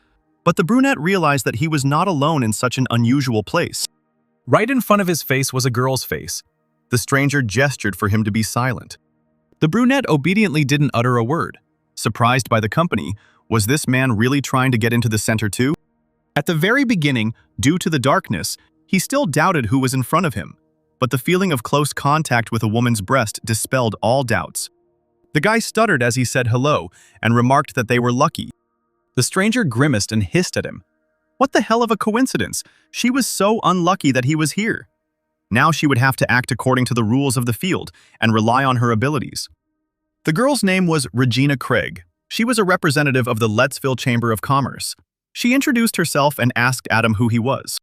but the brunette realized that he was not alone in such an unusual place. Right in front of his face was a girl's face. The stranger gestured for him to be silent. The brunette obediently didn't utter a word. Surprised by the company, was this man really trying to get into the center too? At the very beginning, due to the darkness, he still doubted who was in front of him, but the feeling of close contact with a woman's breast dispelled all doubts. The guy stuttered as he said hello and remarked that they were lucky. The stranger grimaced and hissed at him. What the hell of a coincidence! She was so unlucky that he was here. Now she would have to act according to the rules of the field and rely on her abilities. The girl's name was Regina Craig. She was a representative of the Lettsville Chamber of Commerce. She introduced herself and asked Adam who he was.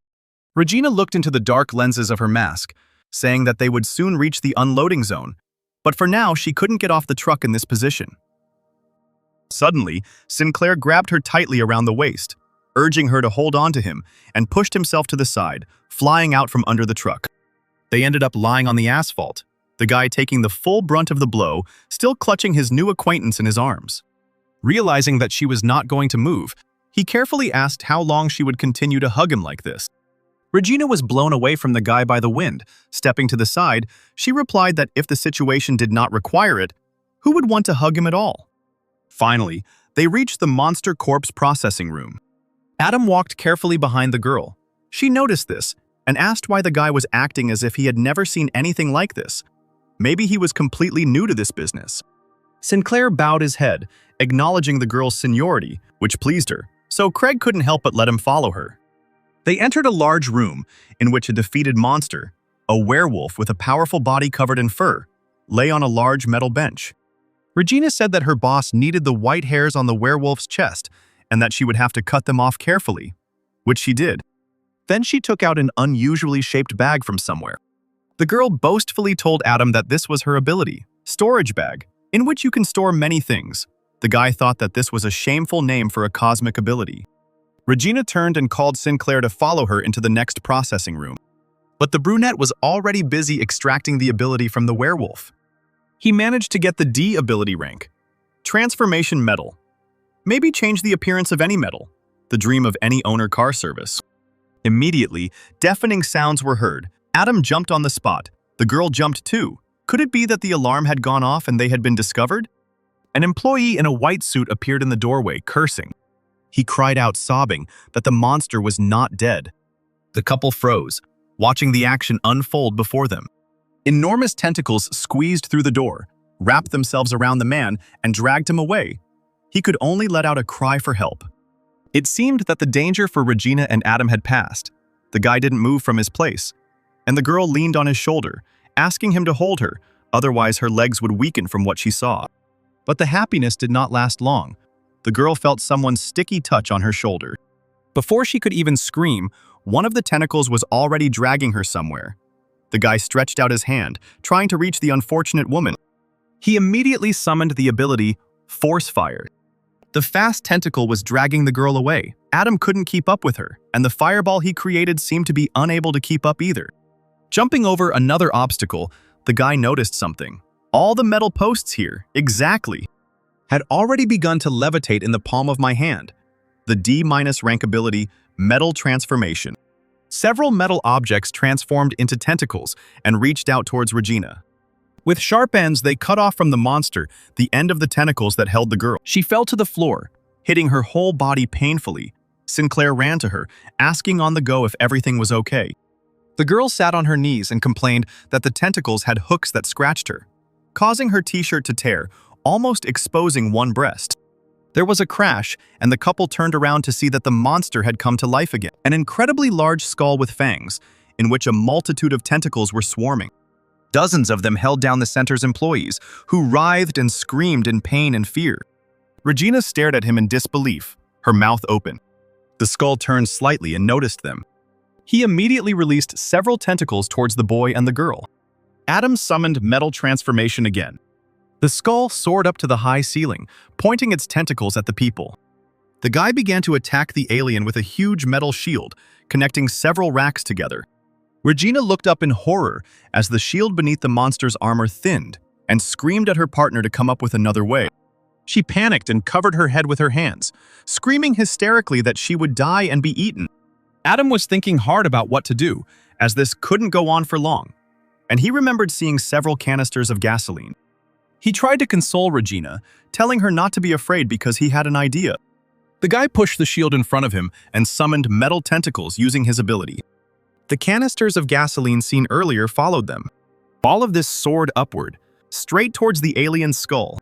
Regina looked into the dark lenses of her mask, saying that they would soon reach the unloading zone, but for now she couldn't get off the truck in this position. Suddenly, Sinclair grabbed her tightly around the waist, urging her to hold on to him, and pushed himself to the side, flying out from under the truck. They ended up lying on the asphalt, the guy taking the full brunt of the blow, still clutching his new acquaintance in his arms. Realizing that she was not going to move, he carefully asked how long she would continue to hug him like this. Regina was blown away from the guy by the wind. Stepping to the side, she replied that if the situation did not require it, who would want to hug him at all? Finally, they reached the monster corpse processing room. Adam walked carefully behind the girl. She noticed this and asked why the guy was acting as if he had never seen anything like this. Maybe he was completely new to this business. Sinclair bowed his head, acknowledging the girl's seniority, which pleased her, so Craig couldn't help but let him follow her. They entered a large room in which a defeated monster, a werewolf with a powerful body covered in fur, lay on a large metal bench. Regina said that her boss needed the white hairs on the werewolf's chest and that she would have to cut them off carefully, which she did. Then she took out an unusually shaped bag from somewhere. The girl boastfully told Adam that this was her ability, storage bag, in which you can store many things. The guy thought that this was a shameful name for a cosmic ability. Regina turned and called Sinclair to follow her into the next processing room. But the brunette was already busy extracting the ability from the werewolf. He managed to get the D ability rank. Transformation metal. Maybe change the appearance of any metal, the dream of any owner car service. Immediately, deafening sounds were heard. Adam jumped on the spot. The girl jumped too. Could it be that the alarm had gone off and they had been discovered? An employee in a white suit appeared in the doorway, cursing. He cried out, sobbing, that the monster was not dead. The couple froze, watching the action unfold before them. Enormous tentacles squeezed through the door, wrapped themselves around the man, and dragged him away. He could only let out a cry for help. It seemed that the danger for Regina and Adam had passed. The guy didn't move from his place, and the girl leaned on his shoulder, asking him to hold her, otherwise her legs would weaken from what she saw. But the happiness did not last long. The girl felt someone's sticky touch on her shoulder. Before she could even scream, one of the tentacles was already dragging her somewhere. The guy stretched out his hand, trying to reach the unfortunate woman. He immediately summoned the ability, Force Fire. The fast tentacle was dragging the girl away. Adam couldn't keep up with her, and the fireball he created seemed to be unable to keep up either. Jumping over another obstacle, the guy noticed something. All the metal posts here, exactly, had already begun to levitate in the palm of my hand. The D- rank ability, Metal Transformation. Several metal objects transformed into tentacles and reached out towards Regina. With sharp ends, they cut off from the monster the end of the tentacles that held the girl. She fell to the floor, hitting her whole body painfully. Sinclair ran to her, asking on the go if everything was okay. The girl sat on her knees and complained that the tentacles had hooks that scratched her, causing her t-shirt to tear, almost exposing one breast. There was a crash, and the couple turned around to see that the monster had come to life again. An incredibly large skull with fangs, in which a multitude of tentacles were swarming. Dozens of them held down the center's employees, who writhed and screamed in pain and fear. Regina stared at him in disbelief, her mouth open. The skull turned slightly and noticed them. He immediately released several tentacles towards the boy and the girl. Adam summoned Metal Transformation again. The skull soared up to the high ceiling, pointing its tentacles at the people. The guy began to attack the alien with a huge metal shield, connecting several racks together. Regina looked up in horror as the shield beneath the monster's armor thinned and screamed at her partner to come up with another way. She panicked and covered her head with her hands, screaming hysterically that she would die and be eaten. Adam was thinking hard about what to do, as this couldn't go on for long, and he remembered seeing several canisters of gasoline. He tried to console Regina, telling her not to be afraid because he had an idea. The guy pushed the shield in front of him and summoned metal tentacles using his ability. The canisters of gasoline seen earlier followed them. All of this soared upward, straight towards the alien's skull.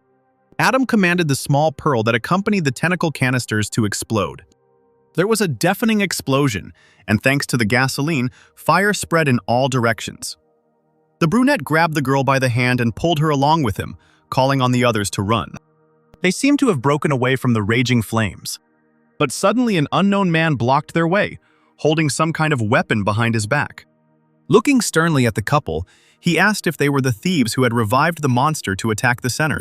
Adam commanded the small pearl that accompanied the tentacle canisters to explode. There was a deafening explosion, and thanks to the gasoline, fire spread in all directions. The brunette grabbed the girl by the hand and pulled her along with him, calling on the others to run. They seemed to have broken away from the raging flames. But suddenly an unknown man blocked their way, holding some kind of weapon behind his back. Looking sternly at the couple, he asked if they were the thieves who had revived the monster to attack the center.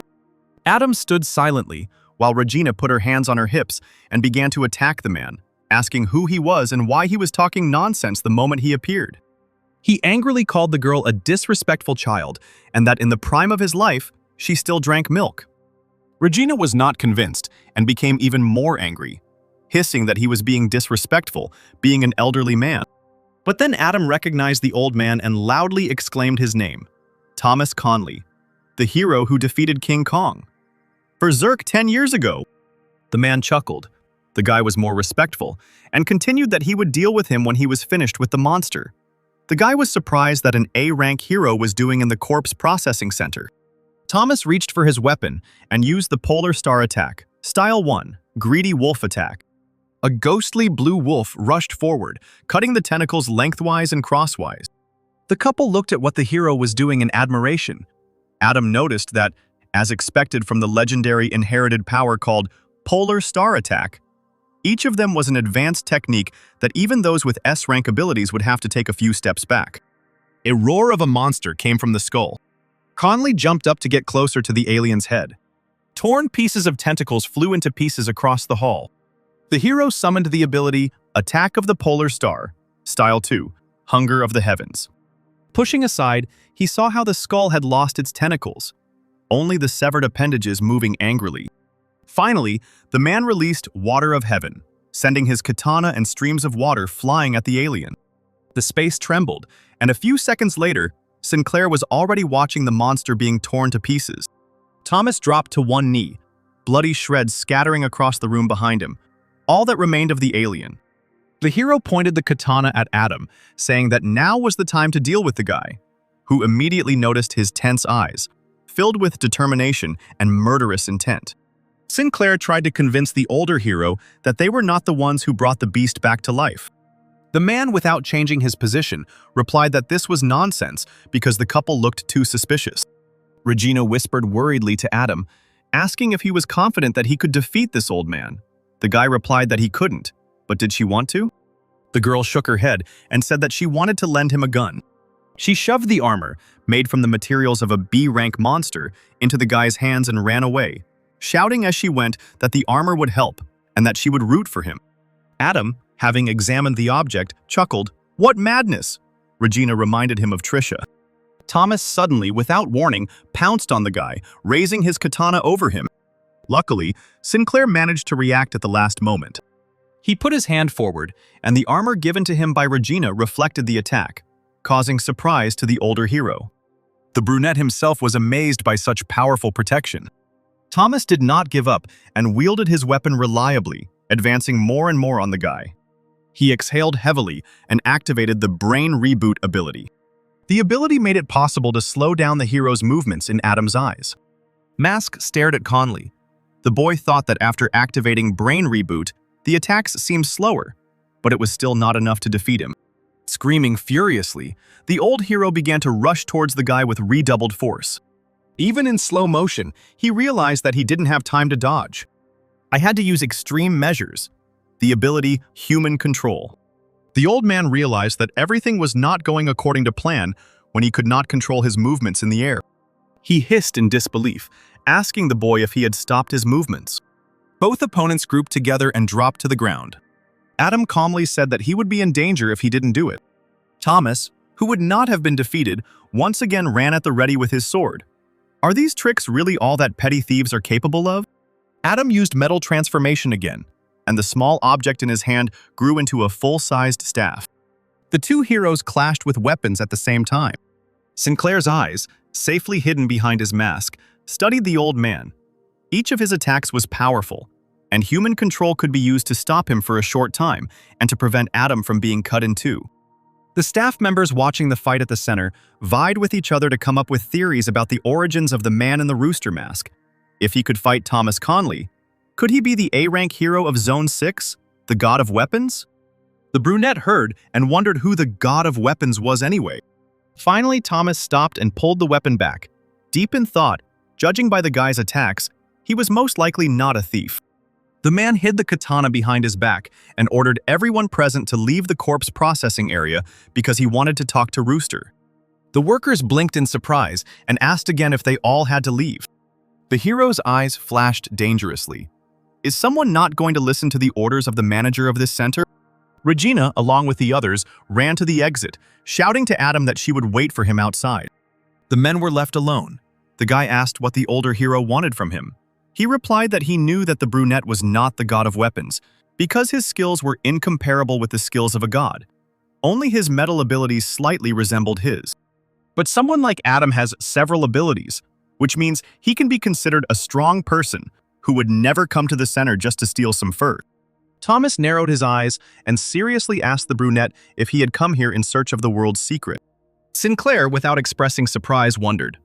Adam stood silently, while Regina put her hands on her hips and began to attack the man, asking who he was and why he was talking nonsense the moment he appeared. He angrily called the girl a disrespectful child and that in the prime of his life, she still drank milk. Regina was not convinced and became even more angry, hissing that he was being disrespectful, being an elderly man. But then Adam recognized the old man and loudly exclaimed his name, Thomas Conley, the hero who defeated King Kong. Berserk 10 years ago. The man chuckled. The guy was more respectful and continued that he would deal with him when he was finished with the monster. The guy was surprised that an A-rank hero was doing in the corpse processing center. Thomas reached for his weapon and used the Polar Star attack, Style 1, Greedy Wolf Attack. A ghostly blue wolf rushed forward, cutting the tentacles lengthwise and crosswise. The couple looked at what the hero was doing in admiration. Adam noticed that, as expected from the legendary inherited power called Polar Star Attack, each of them was an advanced technique that even those with S-rank abilities would have to take a few steps back. A roar of a monster came from the skull. Conley jumped up to get closer to the alien's head. Torn pieces of tentacles flew into pieces across the hall. The hero summoned the ability Attack of the Polar Star, Style 2, Hunger of the Heavens. Pushing aside, he saw how the skull had lost its tentacles, only the severed appendages moving angrily. Finally, the man released Water of Heaven, sending his katana and streams of water flying at the alien. The space trembled, and a few seconds later, Sinclair was already watching the monster being torn to pieces. Thomas dropped to one knee, bloody shreds scattering across the room behind him, all that remained of the alien. The hero pointed the katana at Adam, saying that now was the time to deal with the guy, who immediately noticed his tense eyes, filled with determination and murderous intent. Sinclair tried to convince the older hero that they were not the ones who brought the beast back to life. The man, without changing his position, replied that this was nonsense because the couple looked too suspicious. Regina whispered worriedly to Adam, asking if he was confident that he could defeat this old man. The guy replied that he couldn't, but did she want to? The girl shook her head and said that she wanted to lend him a gun. She shoved the armor, made from the materials of a B-rank monster, into the guy's hands and ran away, shouting as she went that the armor would help and that she would root for him. Adam, having examined the object, chuckled, "What madness!" Regina reminded him of Trisha. Thomas suddenly, without warning, pounced on the guy, raising his katana over him. Luckily, Sinclair managed to react at the last moment. He put his hand forward, and the armor given to him by Regina reflected the attack, causing surprise to the older hero. The brunette himself was amazed by such powerful protection. Thomas did not give up and wielded his weapon reliably, advancing more and more on the guy. He exhaled heavily and activated the Brain Reboot ability. The ability made it possible to slow down the hero's movements in Adam's eyes. Mask stared at Conley. The boy thought that after activating Brain Reboot, the attacks seemed slower, but it was still not enough to defeat him. Screaming furiously, the old hero began to rush towards the guy with redoubled force. Even in slow motion, he realized that he didn't have time to dodge. I had to use extreme measures. The ability Human Control. The old man realized that everything was not going according to plan when he could not control his movements in the air. He hissed in disbelief, asking the boy if he had stopped his movements. Both opponents grouped together and dropped to the ground. Adam calmly said that he would be in danger if he didn't do it. Thomas, who would not have been defeated, once again ran at the ready with his sword. Are these tricks really all that petty thieves are capable of? Adam used metal transformation again, and the small object in his hand grew into a full-sized staff. The two heroes clashed with weapons at the same time. Sinclair's eyes, safely hidden behind his mask, studied the old man. Each of his attacks was powerful, and human control could be used to stop him for a short time and to prevent Adam from being cut in two. The staff members watching the fight at the center vied with each other to come up with theories about the origins of the man in the rooster mask. If he could fight Thomas Conley, could he be the A-rank hero of Zone 6, the god of weapons? The brunette heard and wondered who the god of weapons was anyway. Finally, Thomas stopped and pulled the weapon back. Deep in thought, judging by the guy's attacks, he was most likely not a thief. The man hid the katana behind his back and ordered everyone present to leave the corpse processing area because he wanted to talk to Rooster. The workers blinked in surprise and asked again if they all had to leave. The hero's eyes flashed dangerously. Is someone not going to listen to the orders of the manager of this center? Regina, along with the others, ran to the exit, shouting to Adam that she would wait for him outside. The men were left alone. The guy asked what the older hero wanted from him. He replied that he knew that the brunette was not the god of weapons, because his skills were incomparable with the skills of a god. Only his metal abilities slightly resembled his. But someone like Adam has several abilities, which means he can be considered a strong person who would never come to the center just to steal some fur. Thomas narrowed his eyes and seriously asked the brunette if he had come here in search of the world's secret. Sinclair, without expressing surprise, wondered,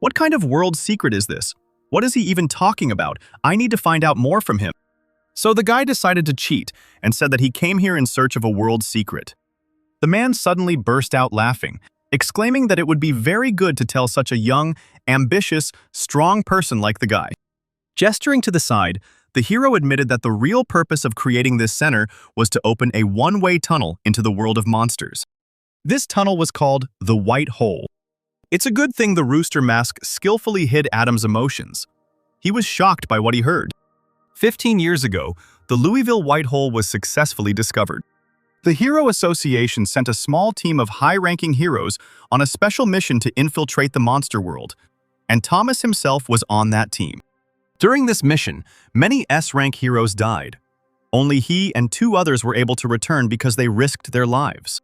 "What kind of world secret is this? What is he even talking about? I need to find out more from him." So the guy decided to cheat and said that he came here in search of a world secret. The man suddenly burst out laughing, exclaiming that it would be very good to tell such a young, ambitious, strong person like the guy. Gesturing to the side, the hero admitted that the real purpose of creating this center was to open a one-way tunnel into the world of monsters. This tunnel was called the White Hole. It's a good thing the rooster mask skillfully hid Adam's emotions. He was shocked by what he heard. 15 years ago, the Louisville White Hole was successfully discovered. The Hero Association sent a small team of high-ranking heroes on a special mission to infiltrate the monster world, and Thomas himself was on that team. During this mission, many S-rank heroes died. Only he and 2 others were able to return because they risked their lives.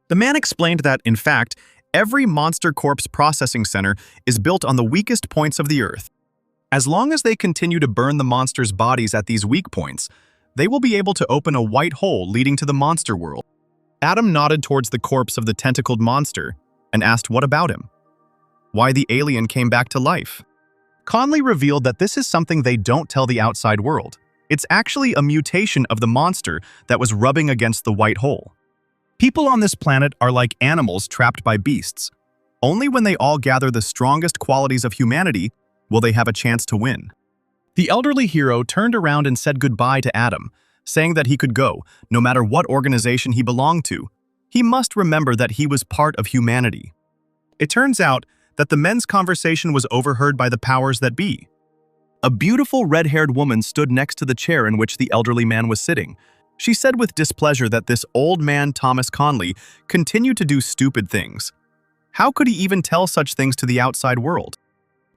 The man explained that, in fact, every monster corpse processing center is built on the weakest points of the earth. As long as they continue to burn the monsters' bodies at these weak points, they will be able to open a white hole leading to the monster world. Adam nodded towards the corpse of the tentacled monster and asked what about him. Why the alien came back to life. Conley revealed that this is something they don't tell the outside world. It's actually a mutation of the monster that was rubbing against the white hole. People on this planet are like animals trapped by beasts. Only when they all gather the strongest qualities of humanity will they have a chance to win. The elderly hero turned around and said goodbye to Adam, saying that he could go, no matter what organization he belonged to. He must remember that he was part of humanity. It turns out that the men's conversation was overheard by the powers that be. A beautiful red-haired woman stood next to the chair in which the elderly man was sitting. She said with displeasure that this old man, Thomas Conley, continued to do stupid things. How could he even tell such things to the outside world?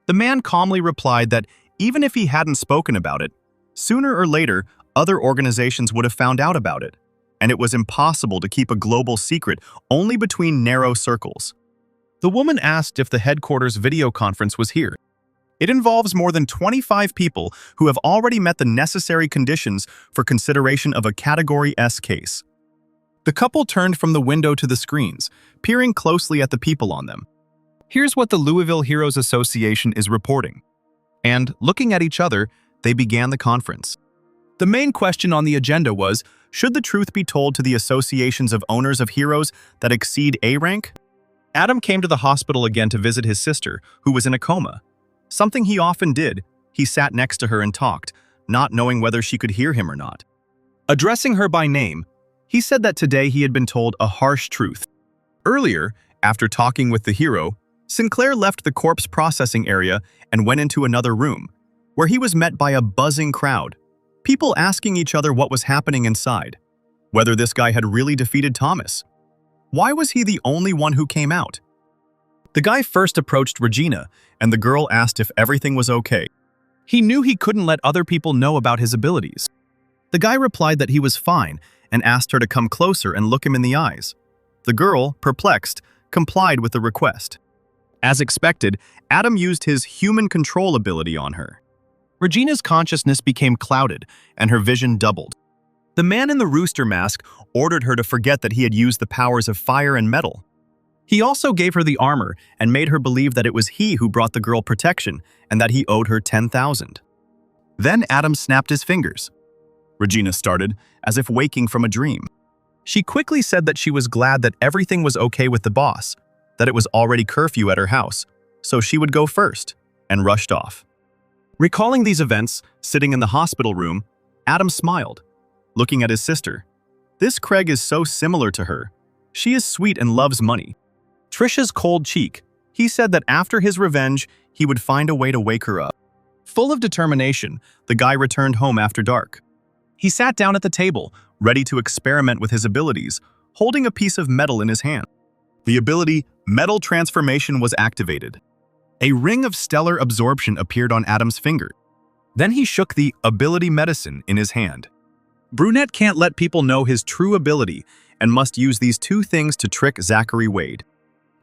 The man calmly replied that even if he hadn't spoken about it, sooner or later, other organizations would have found out about it, and it was impossible to keep a global secret only between narrow circles. The woman asked if the headquarters video conference was here. It involves more than 25 people who have already met the necessary conditions for consideration of a Category S case. The couple turned from the window to the screens, peering closely at the people on them. Here's what the Louisville Heroes Association is reporting. And, looking at each other, they began the conference. The main question on the agenda was, should the truth be told to the associations of owners of heroes that exceed A rank? Adam came to the hospital again to visit his sister, who was in a coma. Something he often did, he sat next to her and talked, not knowing whether she could hear him or not. Addressing her by name, he said that today he had been told a harsh truth. Earlier, after talking with the hero, Sinclair left the corpse processing area and went into another room, where he was met by a buzzing crowd, people asking each other what was happening inside, whether this guy had really defeated Thomas. Why was he the only one who came out? The guy first approached Regina, and the girl asked if everything was okay. He knew he couldn't let other people know about his abilities. The guy replied that he was fine and asked her to come closer and look him in the eyes. The girl, perplexed, complied with the request. As expected, Adam used his human control ability on her. Regina's consciousness became clouded, and her vision doubled. The man in the rooster mask ordered her to forget that he had used the powers of fire and metal. He also gave her the armor and made her believe that it was he who brought the girl protection and that he owed her 10,000. Then Adam snapped his fingers. Regina started, as if waking from a dream. She quickly said that she was glad that everything was okay with the boss, that it was already curfew at her house, so she would go first, and rushed off. Recalling these events, sitting in the hospital room, Adam smiled, looking at his sister. This Craig is so similar to her. She is sweet and loves money. Trisha's cold cheek. He said that after his revenge, he would find a way to wake her up. Full of determination, the guy returned home after dark. He sat down at the table, ready to experiment with his abilities, holding a piece of metal in his hand. The ability Metal Transformation was activated. A ring of stellar absorption appeared on Adam's finger. Then he shook the ability medicine in his hand. Brunette can't let people know his true ability and must use these 2 things to trick Zachary Wade.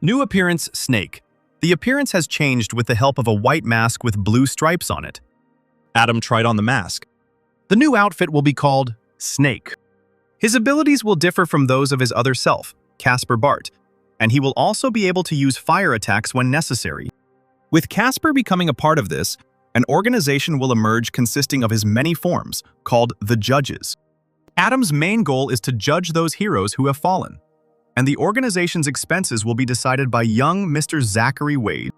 New appearance, Snake. The appearance has changed with the help of a white mask with blue stripes on it. Adam tried on the mask. The new outfit will be called Snake. His abilities will differ from those of his other self, Casper Bart, and he will also be able to use fire attacks when necessary. With Casper becoming a part of this, An organization will emerge consisting of his many forms, called the Judges. Adam's main goal is to judge those heroes who have fallen, and the organization's expenses will be decided by young Mr. Zachary Wade.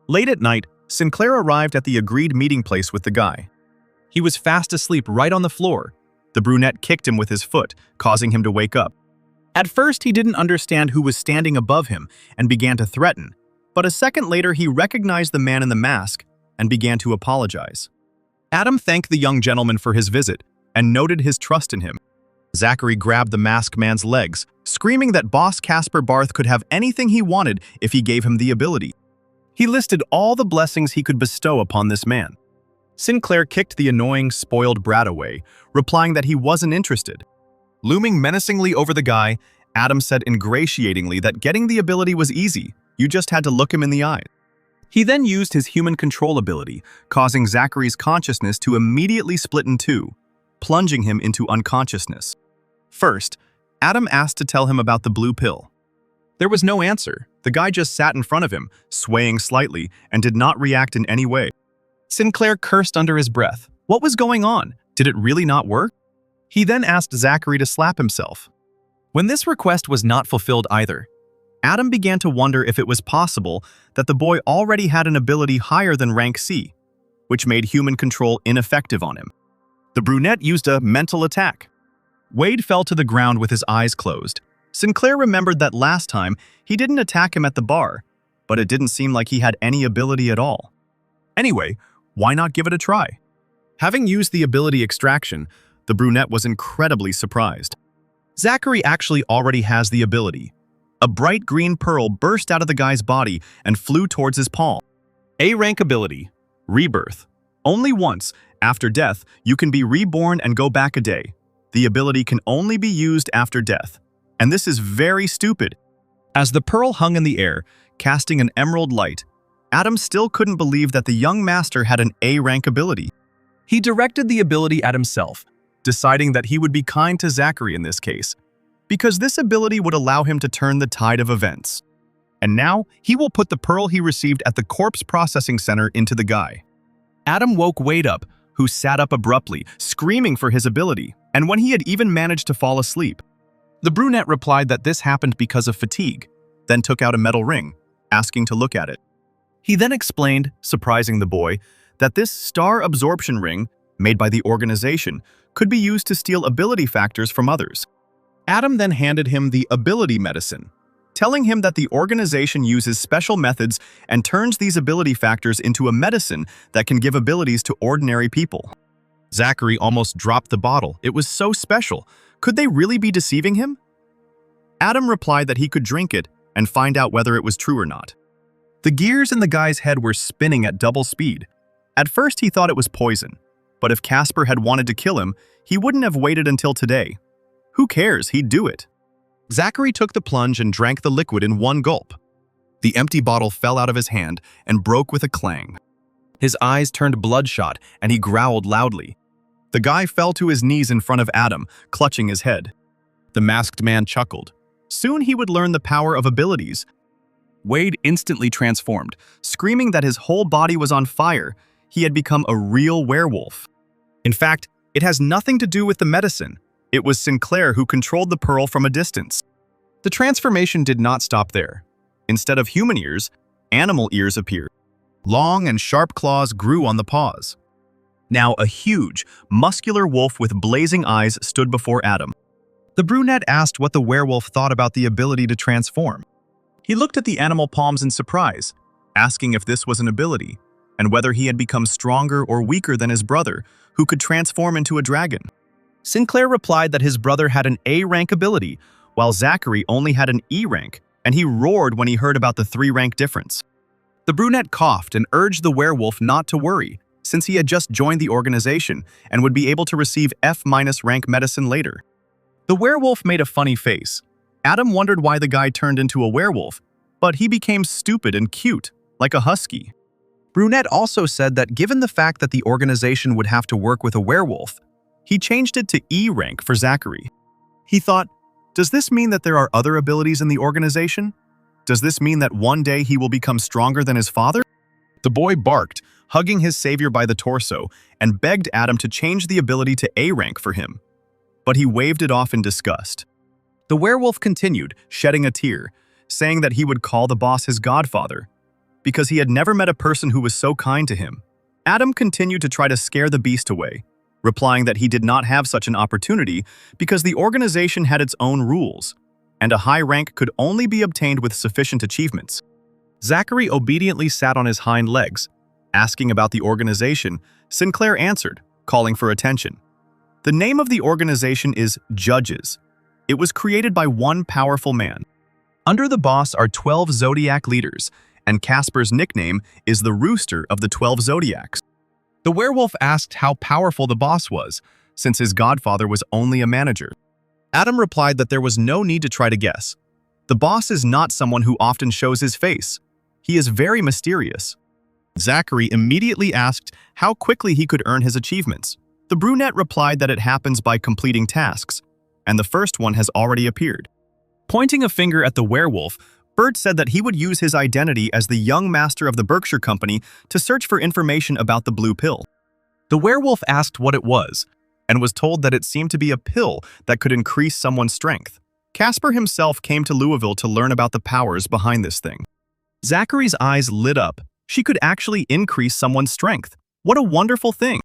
Late at night, Sinclair arrived at the agreed meeting place with the guy. He was fast asleep right on the floor. The brunette kicked him with his foot, causing him to wake up. At first, he didn't understand who was standing above him and began to threaten, but a second later he recognized the man in the mask and began to apologize. Adam thanked the young gentleman for his visit and noted his trust in him. Zachary grabbed the masked man's legs, screaming that Boss Casper Barth could have anything he wanted if he gave him the ability. He listed all the blessings he could bestow upon this man. Sinclair kicked the annoying, spoiled brat away, replying that he wasn't interested. Looming menacingly over the guy, Adam said ingratiatingly that getting the ability was easy, you just had to look him in the eye. He then used his human control ability, causing Zachary's consciousness to immediately split in two, plunging him into unconsciousness. First, Adam asked to tell him about the blue pill. There was no answer. The guy just sat in front of him, swaying slightly, and did not react in any way. Sinclair cursed under his breath. What was going on? Did it really not work? He then asked Zachary to slap himself. When this request was not fulfilled either, Adam began to wonder if it was possible that the boy already had an ability higher than rank C, which made human control ineffective on him. The brunette used a mental attack. Wade fell to the ground with his eyes closed. Sinclair remembered that last time he didn't attack him at the bar, but it didn't seem like he had any ability at all. Anyway, why not give it a try? Having used the ability extraction, the brunette was incredibly surprised. Zachary actually already has the ability. A bright green pearl burst out of the guy's body and flew towards his palm. A-rank ability, Rebirth. Only once, after death, you can be reborn and go back a day. The ability can only be used after death. And this is very stupid. As the pearl hung in the air, casting an emerald light, Adam still couldn't believe that the young master had an A-rank ability. He directed the ability at himself, deciding that he would be kind to Zachary in this case, because this ability would allow him to turn the tide of events. And now, he will put the pearl he received at the corpse processing center into the guy. Adam woke Wade up, who sat up abruptly, screaming for his ability, and when he had even managed to fall asleep. The brunette replied that this happened because of fatigue, then took out a metal ring, asking to look at it. He then explained, surprising the boy, that this star absorption ring, made by the organization, could be used to steal ability factors from others. Adam then handed him the ability medicine, telling him that the organization uses special methods and turns these ability factors into a medicine that can give abilities to ordinary people. Zachary almost dropped the bottle. It was so special. Could they really be deceiving him? Adam replied that he could drink it and find out whether it was true or not. The gears in the guy's head were spinning at double speed. At first he thought it was poison, but if Casper had wanted to kill him, he wouldn't have waited until today. Who cares? He'd do it. Zachary took the plunge and drank the liquid in one gulp. The empty bottle fell out of his hand and broke with a clang. His eyes turned bloodshot and he growled loudly. The guy fell to his knees in front of Adam, clutching his head. The masked man chuckled. Soon he would learn the power of abilities. Wade instantly transformed, screaming that his whole body was on fire. He had become a real werewolf. In fact, it has nothing to do with the medicine. It was Sinclair who controlled the pearl from a distance. The transformation did not stop there. Instead of human ears, animal ears appeared. Long and sharp claws grew on the paws. Now a huge, muscular wolf with blazing eyes stood before Adam. The brunette asked what the werewolf thought about the ability to transform. He looked at the animal palms in surprise, asking if this was an ability, and whether he had become stronger or weaker than his brother, who could transform into a dragon. Sinclair replied that his brother had an A-rank ability, while Zachary only had an E-rank, and he roared when he heard about the 3-rank difference. The brunette coughed and urged the werewolf not to worry, since he had just joined the organization and would be able to receive F-rank medicine later. The werewolf made a funny face. Adam wondered why the guy turned into a werewolf, but he became stupid and cute, like a husky. Brunette also said that given the fact that the organization would have to work with a werewolf, he changed it to E-rank for Zachary. He thought, does this mean that there are other abilities in the organization? Does this mean that one day he will become stronger than his father? The boy barked, hugging his savior by the torso, and begged Adam to change the ability to A rank for him. But he waved it off in disgust. The werewolf continued, shedding a tear, saying that he would call the boss his godfather, because he had never met a person who was so kind to him. Adam continued to try to scare the beast away, replying that he did not have such an opportunity because the organization had its own rules, and a high rank could only be obtained with sufficient achievements. Zachary obediently sat on his hind legs. Asking about the organization, Sinclair answered, calling for attention. The name of the organization is Judges. It was created by one powerful man. Under the boss are 12 Zodiac leaders, and Casper's nickname is the Rooster of the 12 Zodiacs. The werewolf asked how powerful the boss was, since his godfather was only a manager. Adam replied that there was no need to try to guess. The boss is not someone who often shows his face. He is very mysterious. Zachary immediately asked how quickly he could earn his achievements. The brunette replied that it happens by completing tasks, and the first one has already appeared. Pointing a finger at the werewolf, Bert said that he would use his identity as the young master of the Berkshire Company to search for information about the blue pill. The werewolf asked what it was, and was told that it seemed to be a pill that could increase someone's strength. Casper himself came to Louisville to learn about the powers behind this thing. Zachary's eyes lit up. She could actually increase someone's strength. What a wonderful thing!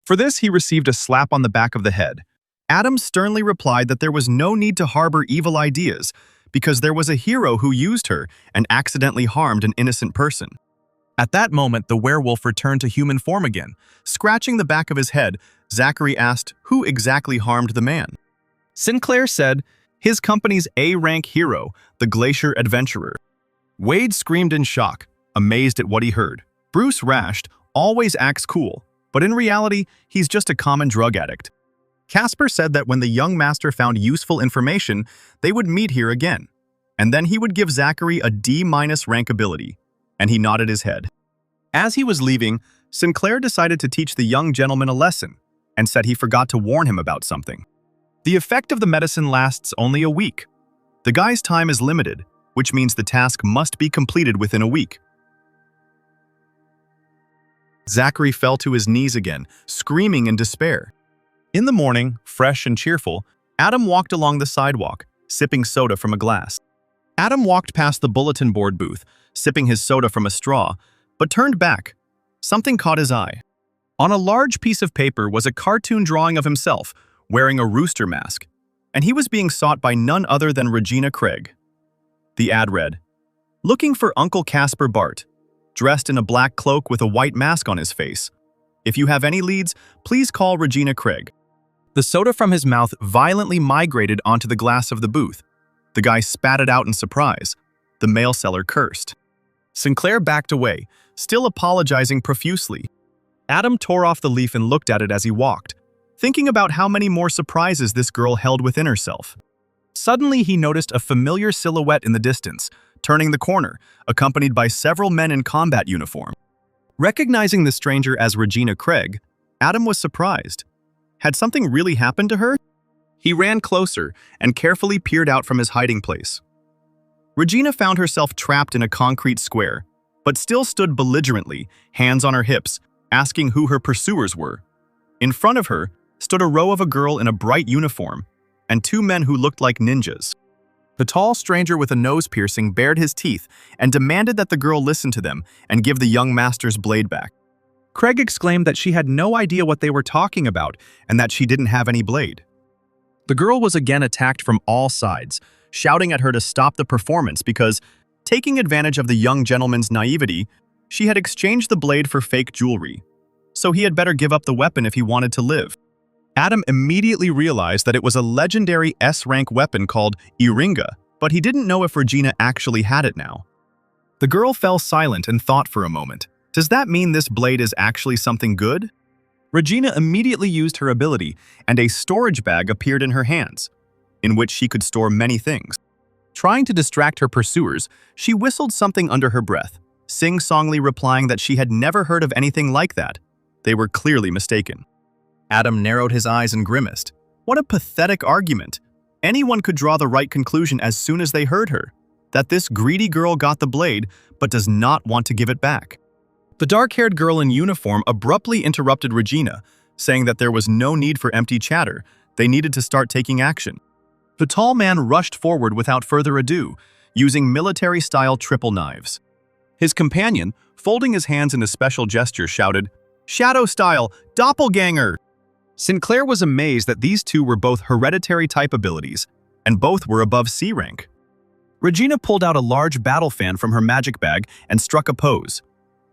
For this, he received a slap on the back of the head. Adam sternly replied that there was no need to harbor evil ideas, because there was a hero who used her and accidentally harmed an innocent person. At that moment, the werewolf returned to human form again. Scratching the back of his head, Zachary asked who exactly harmed the man. Sinclair said, his company's A-rank hero, the Glacier Adventurer. Wade screamed in shock, amazed at what he heard. Bruce Rashed always acts cool, but in reality, he's just a common drug addict. Casper said that when the young master found useful information, they would meet here again, and then he would give Zachary a D- rank ability, and he nodded his head. As he was leaving, Sinclair decided to teach the young gentleman a lesson, and said he forgot to warn him about something. The effect of the medicine lasts only a week. The guy's time is limited, which means the task must be completed within a week. Zachary fell to his knees again, screaming in despair. In the morning, fresh and cheerful, Adam walked along the sidewalk, sipping soda from a glass. Adam walked past the bulletin board booth, sipping his soda from a straw, but turned back. Something caught his eye. On a large piece of paper was a cartoon drawing of himself, wearing a rooster mask, and he was being sought by none other than Regina Craig. The ad read, "Looking for Uncle Casper Bart, dressed in a black cloak with a white mask on his face. If you have any leads, please call Regina Craig." The soda from his mouth violently migrated onto the glass of the booth. The guy spat it out in surprise. The mail seller cursed. Sinclair backed away, still apologizing profusely. Adam tore off the leaf and looked at it as he walked, thinking about how many more surprises this girl held within herself. Suddenly, he noticed a familiar silhouette in the distance, turning the corner, accompanied by several men in combat uniform. Recognizing the stranger as Regina Craig, Adam was surprised. Had something really happened to her? He ran closer and carefully peered out from his hiding place. Regina found herself trapped in a concrete square, but still stood belligerently, hands on her hips, asking who her pursuers were. In front of her stood a row of a girl in a bright uniform and two men who looked like ninjas. The tall stranger with a nose piercing bared his teeth and demanded that the girl listen to them and give the young master's blade back. Craig exclaimed that she had no idea what they were talking about and that she didn't have any blade. The girl was again attacked from all sides, shouting at her to stop the performance because, taking advantage of the young gentleman's naivety, she had exchanged the blade for fake jewelry, so he had better give up the weapon if he wanted to live. Adam immediately realized that it was a legendary S-rank weapon called Iringa, but he didn't know if Regina actually had it now. The girl fell silent and thought for a moment. Does that mean this blade is actually something good? Regina immediately used her ability, and a storage bag appeared in her hands, in which she could store many things. Trying to distract her pursuers, she whistled something under her breath, sing-songly replying that she had never heard of anything like that. They were clearly mistaken. Adam narrowed his eyes and grimaced. What a pathetic argument. Anyone could draw the right conclusion as soon as they heard her, that this greedy girl got the blade but does not want to give it back. The dark-haired girl in uniform abruptly interrupted Regina, saying that there was no need for empty chatter, they needed to start taking action. The tall man rushed forward without further ado, using military-style triple knives. His companion, folding his hands in a special gesture, shouted, "Shadow style, doppelganger!" Sinclair was amazed that these two were both hereditary type abilities, and both were above C rank. Regina pulled out a large battle fan from her magic bag and struck a pose.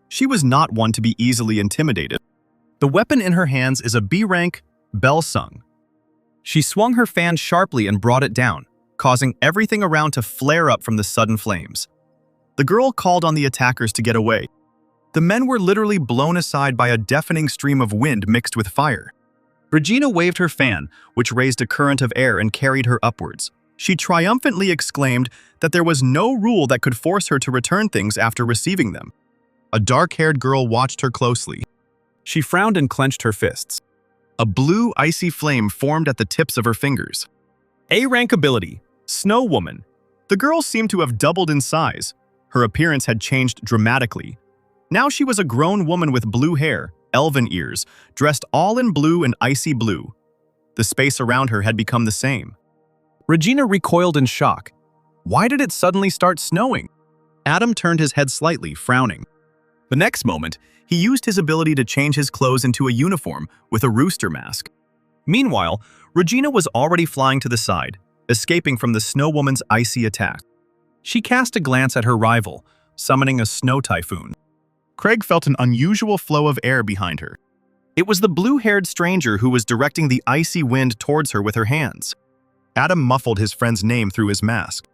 She was not one to be easily intimidated. The weapon in her hands is a B rank, bell sung. She swung her fan sharply and brought it down, causing everything around to flare up from the sudden flames. The girl called on the attackers to get away. The men were literally blown aside by a deafening stream of wind mixed with fire. Regina waved her fan, which raised a current of air and carried her upwards. She triumphantly exclaimed that there was no rule that could force her to return things after receiving them. A dark-haired girl watched her closely. She frowned and clenched her fists. A blue, icy flame formed at the tips of her fingers. A-rank ability, Snow Woman. The girl seemed to have doubled in size. Her appearance had changed dramatically. Now she was a grown woman with blue hair, elven ears, dressed all in blue and icy blue. The space around her had become the same. Regina recoiled in shock. Why did it suddenly start snowing? Adam turned his head slightly, frowning. The next moment, he used his ability to change his clothes into a uniform with a rooster mask. Meanwhile, Regina was already flying to the side, escaping from the Snow Woman's icy attack. She cast a glance at her rival, summoning a snow typhoon. Craig felt an unusual flow of air behind her. It was the blue-haired stranger who was directing the icy wind towards her with her hands. Adam muffled his friend's name through his mask.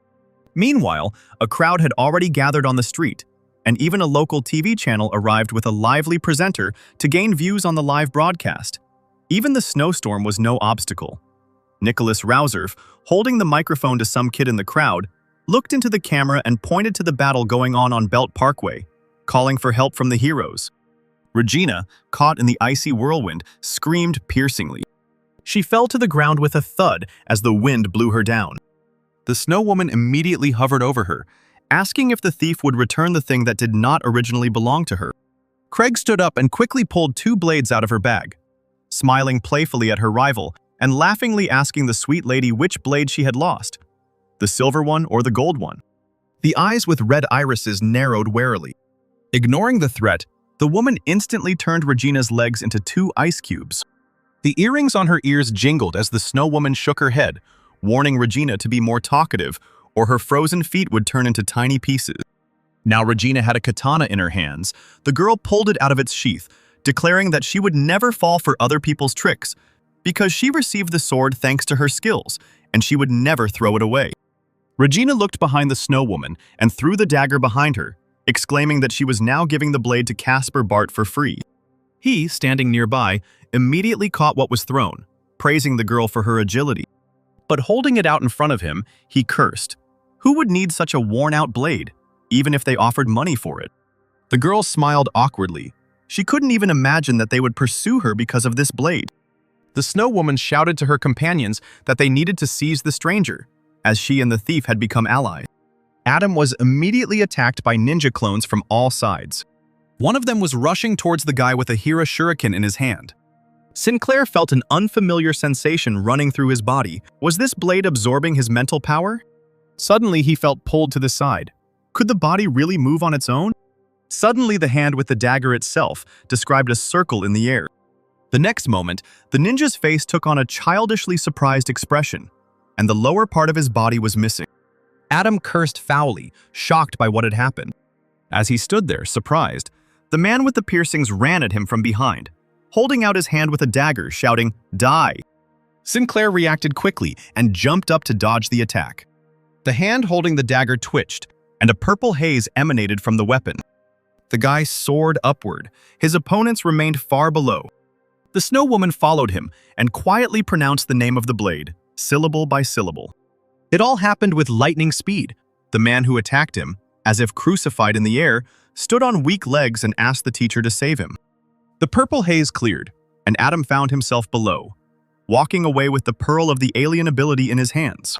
Meanwhile, a crowd had already gathered on the street, and even a local TV channel arrived with a lively presenter to gain views on the live broadcast. Even the snowstorm was no obstacle. Nicholas Rauserf, holding the microphone to some kid in the crowd, looked into the camera and pointed to the battle going on Belt Parkway, calling for help from the heroes. Regina, caught in the icy whirlwind, screamed piercingly. She fell to the ground with a thud as the wind blew her down. The Snow Woman immediately hovered over her, asking if the thief would return the thing that did not originally belong to her. Craig stood up and quickly pulled 2 blades out of her bag, smiling playfully at her rival and laughingly asking the sweet lady which blade she had lost, the silver one or the gold one. The eyes with red irises narrowed warily. Ignoring the threat, the woman instantly turned Regina's legs into 2 ice cubes. The earrings on her ears jingled as the Snow Woman shook her head, warning Regina to be more talkative or her frozen feet would turn into tiny pieces. Now Regina had a katana in her hands. The girl pulled it out of its sheath, declaring that she would never fall for other people's tricks because she received the sword thanks to her skills, and she would never throw it away. Regina looked behind the Snow Woman and threw the dagger behind her, exclaiming that she was now giving the blade to Caspar Bart for free. He, standing nearby, immediately caught what was thrown, praising the girl for her agility. But holding it out in front of him, he cursed. Who would need such a worn-out blade, even if they offered money for it? The girl smiled awkwardly. She couldn't even imagine that they would pursue her because of this blade. The Snow Woman shouted to her companions that they needed to seize the stranger, as she and the thief had become allies. Adam was immediately attacked by ninja clones from all sides. One of them was rushing towards the guy with a Hira shuriken in his hand. Sinclair felt an unfamiliar sensation running through his body. Was this blade absorbing his mental power? Suddenly, he felt pulled to the side. Could the body really move on its own? Suddenly, the hand with the dagger itself described a circle in the air. The next moment, the ninja's face took on a childishly surprised expression, and the lower part of his body was missing. Adam cursed foully, shocked by what had happened. As he stood there, surprised, the man with the piercings ran at him from behind, holding out his hand with a dagger, shouting, "Die!" Sinclair reacted quickly and jumped up to dodge the attack. The hand holding the dagger twitched, and a purple haze emanated from the weapon. The guy soared upward. His opponents remained far below. The Snow Woman followed him and quietly pronounced the name of the blade, syllable by syllable. It all happened with lightning speed. The man who attacked him, as if crucified in the air, stood on weak legs and asked the teacher to save him. The purple haze cleared, and Adam found himself below, walking away with the pearl of the alien ability in his hands.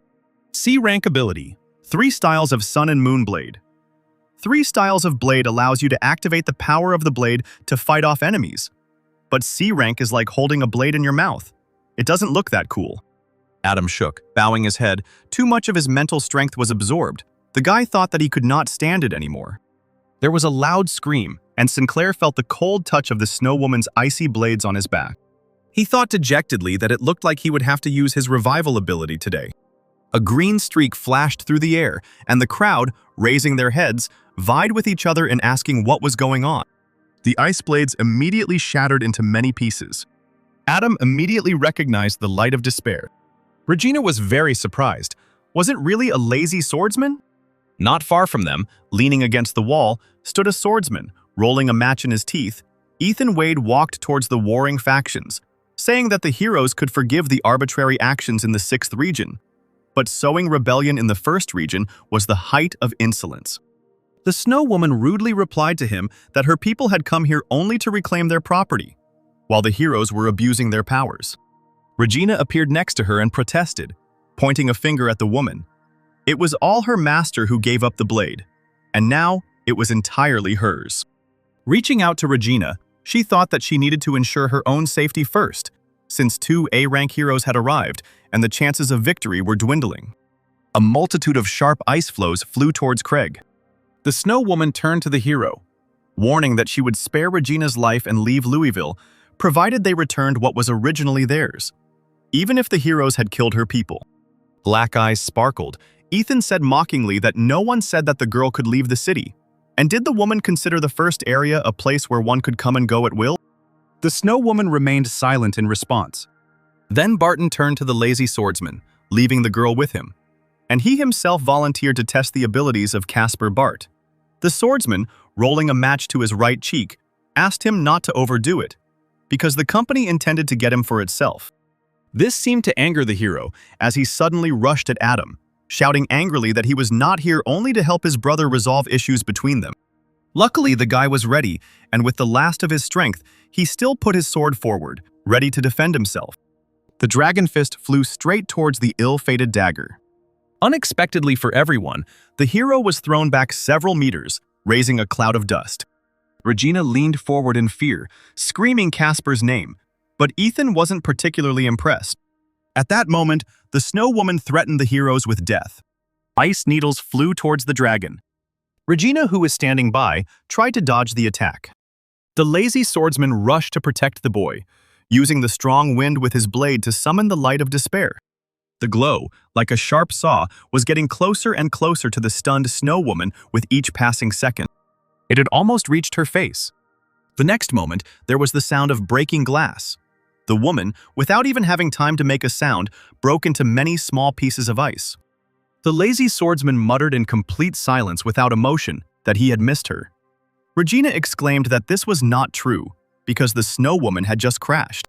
C rank ability, 3 styles of Sun and Moon Blade. 3 styles of blade allows you to activate the power of the blade to fight off enemies. But C rank is like holding a blade in your mouth. It doesn't look that cool. Adam shook, bowing his head. Too much of his mental strength was absorbed. The guy thought that he could not stand it anymore. There was a loud scream, and Sinclair felt the cold touch of the Snow Woman's icy blades on his back. He thought dejectedly that it looked like he would have to use his revival ability today. A green streak flashed through the air, and the crowd, raising their heads, vied with each other in asking what was going on. The ice blades immediately shattered into many pieces. Adam immediately recognized the light of despair. Regina was very surprised. Was it really a lazy swordsman? Not far from them, leaning against the wall, stood a swordsman, rolling a match in his teeth. Ethan Wade walked towards the warring factions, saying that the heroes could forgive the arbitrary actions in the 6th region. But sowing rebellion in the 1st region was the height of insolence. The Snow Woman rudely replied to him that her people had come here only to reclaim their property, while the heroes were abusing their powers. Regina appeared next to her and protested, pointing a finger at the woman. It was all her master who gave up the blade, and now it was entirely hers. Reaching out to Regina, she thought that she needed to ensure her own safety first, since 2 A-rank heroes had arrived and the chances of victory were dwindling. A multitude of sharp ice flows flew towards Craig. The Snow Woman turned to the hero, warning that she would spare Regina's life and leave Louisville, provided they returned what was originally theirs, even if the heroes had killed her people. Black eyes sparkled. Ethan said mockingly that no one said that the girl could leave the city. And did the woman consider the 1st area a place where one could come and go at will? The Snow Woman remained silent in response. Then Barton turned to the lazy swordsman, leaving the girl with him, and he himself volunteered to test the abilities of Caspar Bart. The swordsman, rolling a match to his right cheek, asked him not to overdo it, because the company intended to get him for itself. This seemed to anger the hero, as he suddenly rushed at Adam, shouting angrily that he was not here only to help his brother resolve issues between them. Luckily, the guy was ready, and with the last of his strength, he still put his sword forward, ready to defend himself. The dragon fist flew straight towards the ill-fated dagger. Unexpectedly for everyone, the hero was thrown back several meters, raising a cloud of dust. Regina leaned forward in fear, screaming Caspar's name, but Ethan wasn't particularly impressed. At that moment, the Snow Woman threatened the heroes with death. Ice needles flew towards the dragon. Regina, who was standing by, tried to dodge the attack. The lazy swordsman rushed to protect the boy, using the strong wind with his blade to summon the light of despair. The glow, like a sharp saw, was getting closer and closer to the stunned Snow Woman with each passing second. It had almost reached her face. The next moment, there was the sound of breaking glass. The woman, without even having time to make a sound, broke into many small pieces of ice. The lazy swordsman muttered in complete silence without emotion that he had missed her. Regina exclaimed that this was not true, because the Snow Woman had just crashed.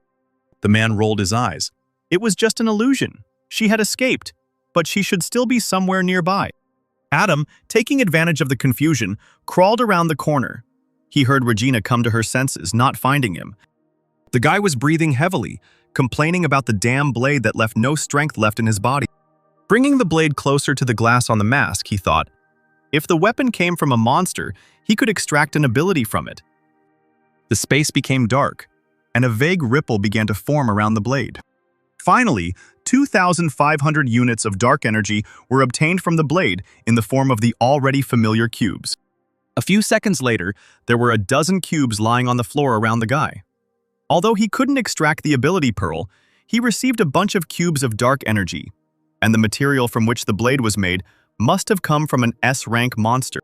The man rolled his eyes. It was just an illusion. She had escaped, but she should still be somewhere nearby. Adam, taking advantage of the confusion, crawled around the corner. He heard Regina come to her senses, not finding him. The guy was breathing heavily, complaining about the damn blade that left no strength left in his body. Bringing the blade closer to the glass on the mask, he thought, if the weapon came from a monster, he could extract an ability from it. The space became dark, and a vague ripple began to form around the blade. Finally, 2,500 units of dark energy were obtained from the blade in the form of the already familiar cubes. A few seconds later, there were a dozen cubes lying on the floor around the guy. Although he couldn't extract the ability pearl, he received a bunch of cubes of dark energy, and the material from which the blade was made must have come from an S-rank monster.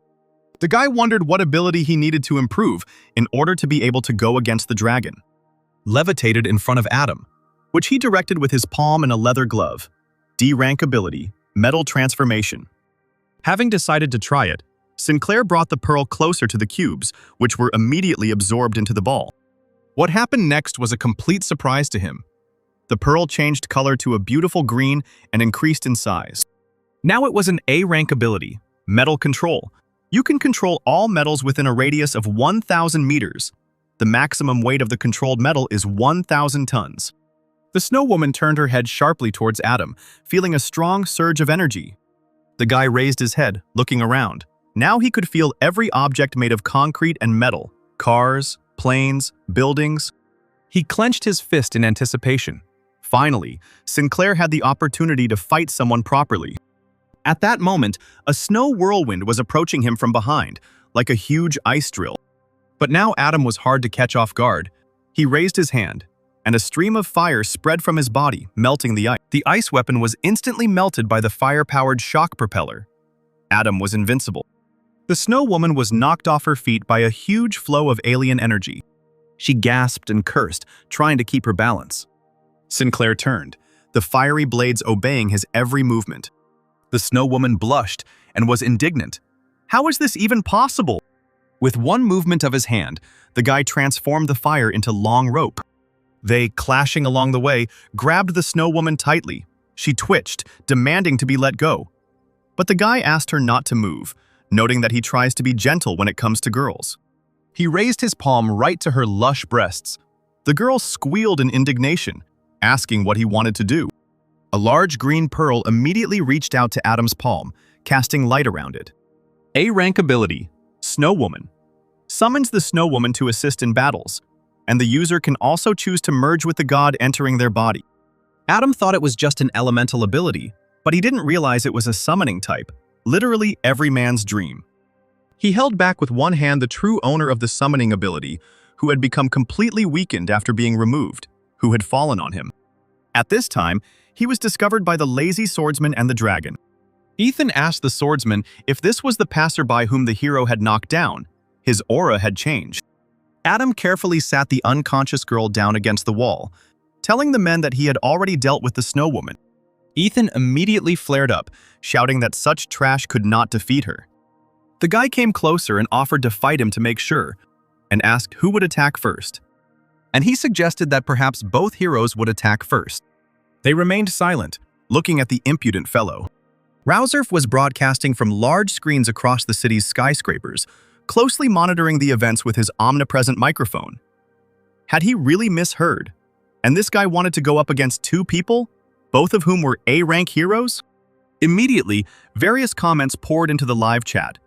The guy wondered what ability he needed to improve in order to be able to go against the dragon. Levitated in front of Adam, which he directed with his palm in a leather glove. D-rank ability, metal transformation. Having decided to try it, Sinclair brought the pearl closer to the cubes, which were immediately absorbed into the ball. What happened next was a complete surprise to him. The pearl changed color to a beautiful green and increased in size. Now it was an A-rank ability, metal control. You can control all metals within a radius of 1,000 meters. The maximum weight of the controlled metal is 1,000 tons. The Snow Woman turned her head sharply towards Adam, feeling a strong surge of energy. The guy raised his head, looking around. Now he could feel every object made of concrete and metal, cars, planes, buildings. He clenched his fist in anticipation. Finally, Sinclair had the opportunity to fight someone properly. At that moment, a snow whirlwind was approaching him from behind, like a huge ice drill. But now Adam was hard to catch off guard. He raised his hand, and a stream of fire spread from his body, melting the ice. The ice weapon was instantly melted by the fire-powered shock propeller. Adam was invincible. The snow woman was knocked off her feet by a huge flow of alien energy. She gasped and cursed, trying to keep her balance. Sinclair turned, the fiery blades obeying his every movement. The snow woman blushed and was indignant. How is this even possible? With one movement of his hand, the guy transformed the fire into long rope. They, clashing along the way, grabbed the snow woman tightly. She twitched, demanding to be let go. But the guy asked her not to move, noting that he tries to be gentle when it comes to girls. He raised his palm right to her lush breasts. The girl squealed in indignation, asking what he wanted to do. A large green pearl immediately reached out to Adam's palm, casting light around it. A-rank ability, Snow Woman. Summons the Snow Woman to assist in battles, and the user can also choose to merge with the god entering their body. Adam thought it was just an elemental ability, but he didn't realize it was a summoning type, literally every man's dream. He held back with one hand the true owner of the summoning ability, who had become completely weakened after being removed, who had fallen on him. At this time, he was discovered by the lazy swordsman and the dragon. Ethan asked the swordsman if this was the passerby whom the hero had knocked down. His aura had changed. Adam carefully sat the unconscious girl down against the wall, telling the men that he had already dealt with the snow woman. Ethan immediately flared up, shouting that such trash could not defeat her. The guy came closer and offered to fight him to make sure, and asked who would attack first. And he suggested that perhaps both heroes would attack first. They remained silent, looking at the impudent fellow. Rouserf was broadcasting from large screens across the city's skyscrapers, closely monitoring the events with his omnipresent microphone. Had he really misheard? And this guy wanted to go up against two people, both of whom were A-rank heroes? Immediately, various comments poured into the live chat.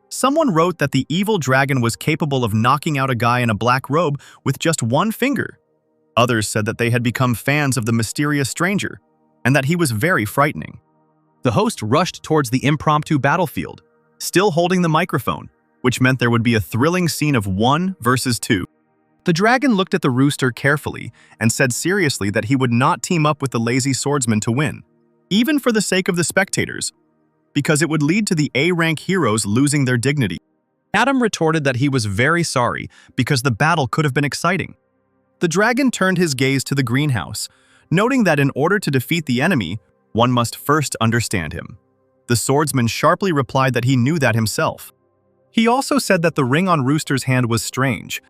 Someone wrote that the evil dragon was capable of knocking out a guy in a black robe with just one finger. Others said that they had become fans of the mysterious stranger, and that he was very frightening. The host rushed towards the impromptu battlefield, still holding the microphone, which meant there would be a thrilling scene of 1 versus 2. The dragon looked at the rooster carefully and said seriously that he would not team up with the lazy swordsman to win, even for the sake of the spectators, because it would lead to the A-rank heroes losing their dignity. Adam retorted that he was very sorry because the battle could have been exciting. The dragon turned his gaze to the greenhouse, noting that in order to defeat the enemy, one must first understand him. The swordsman sharply replied that he knew that himself. He also said that the ring on Rooster's hand was strange.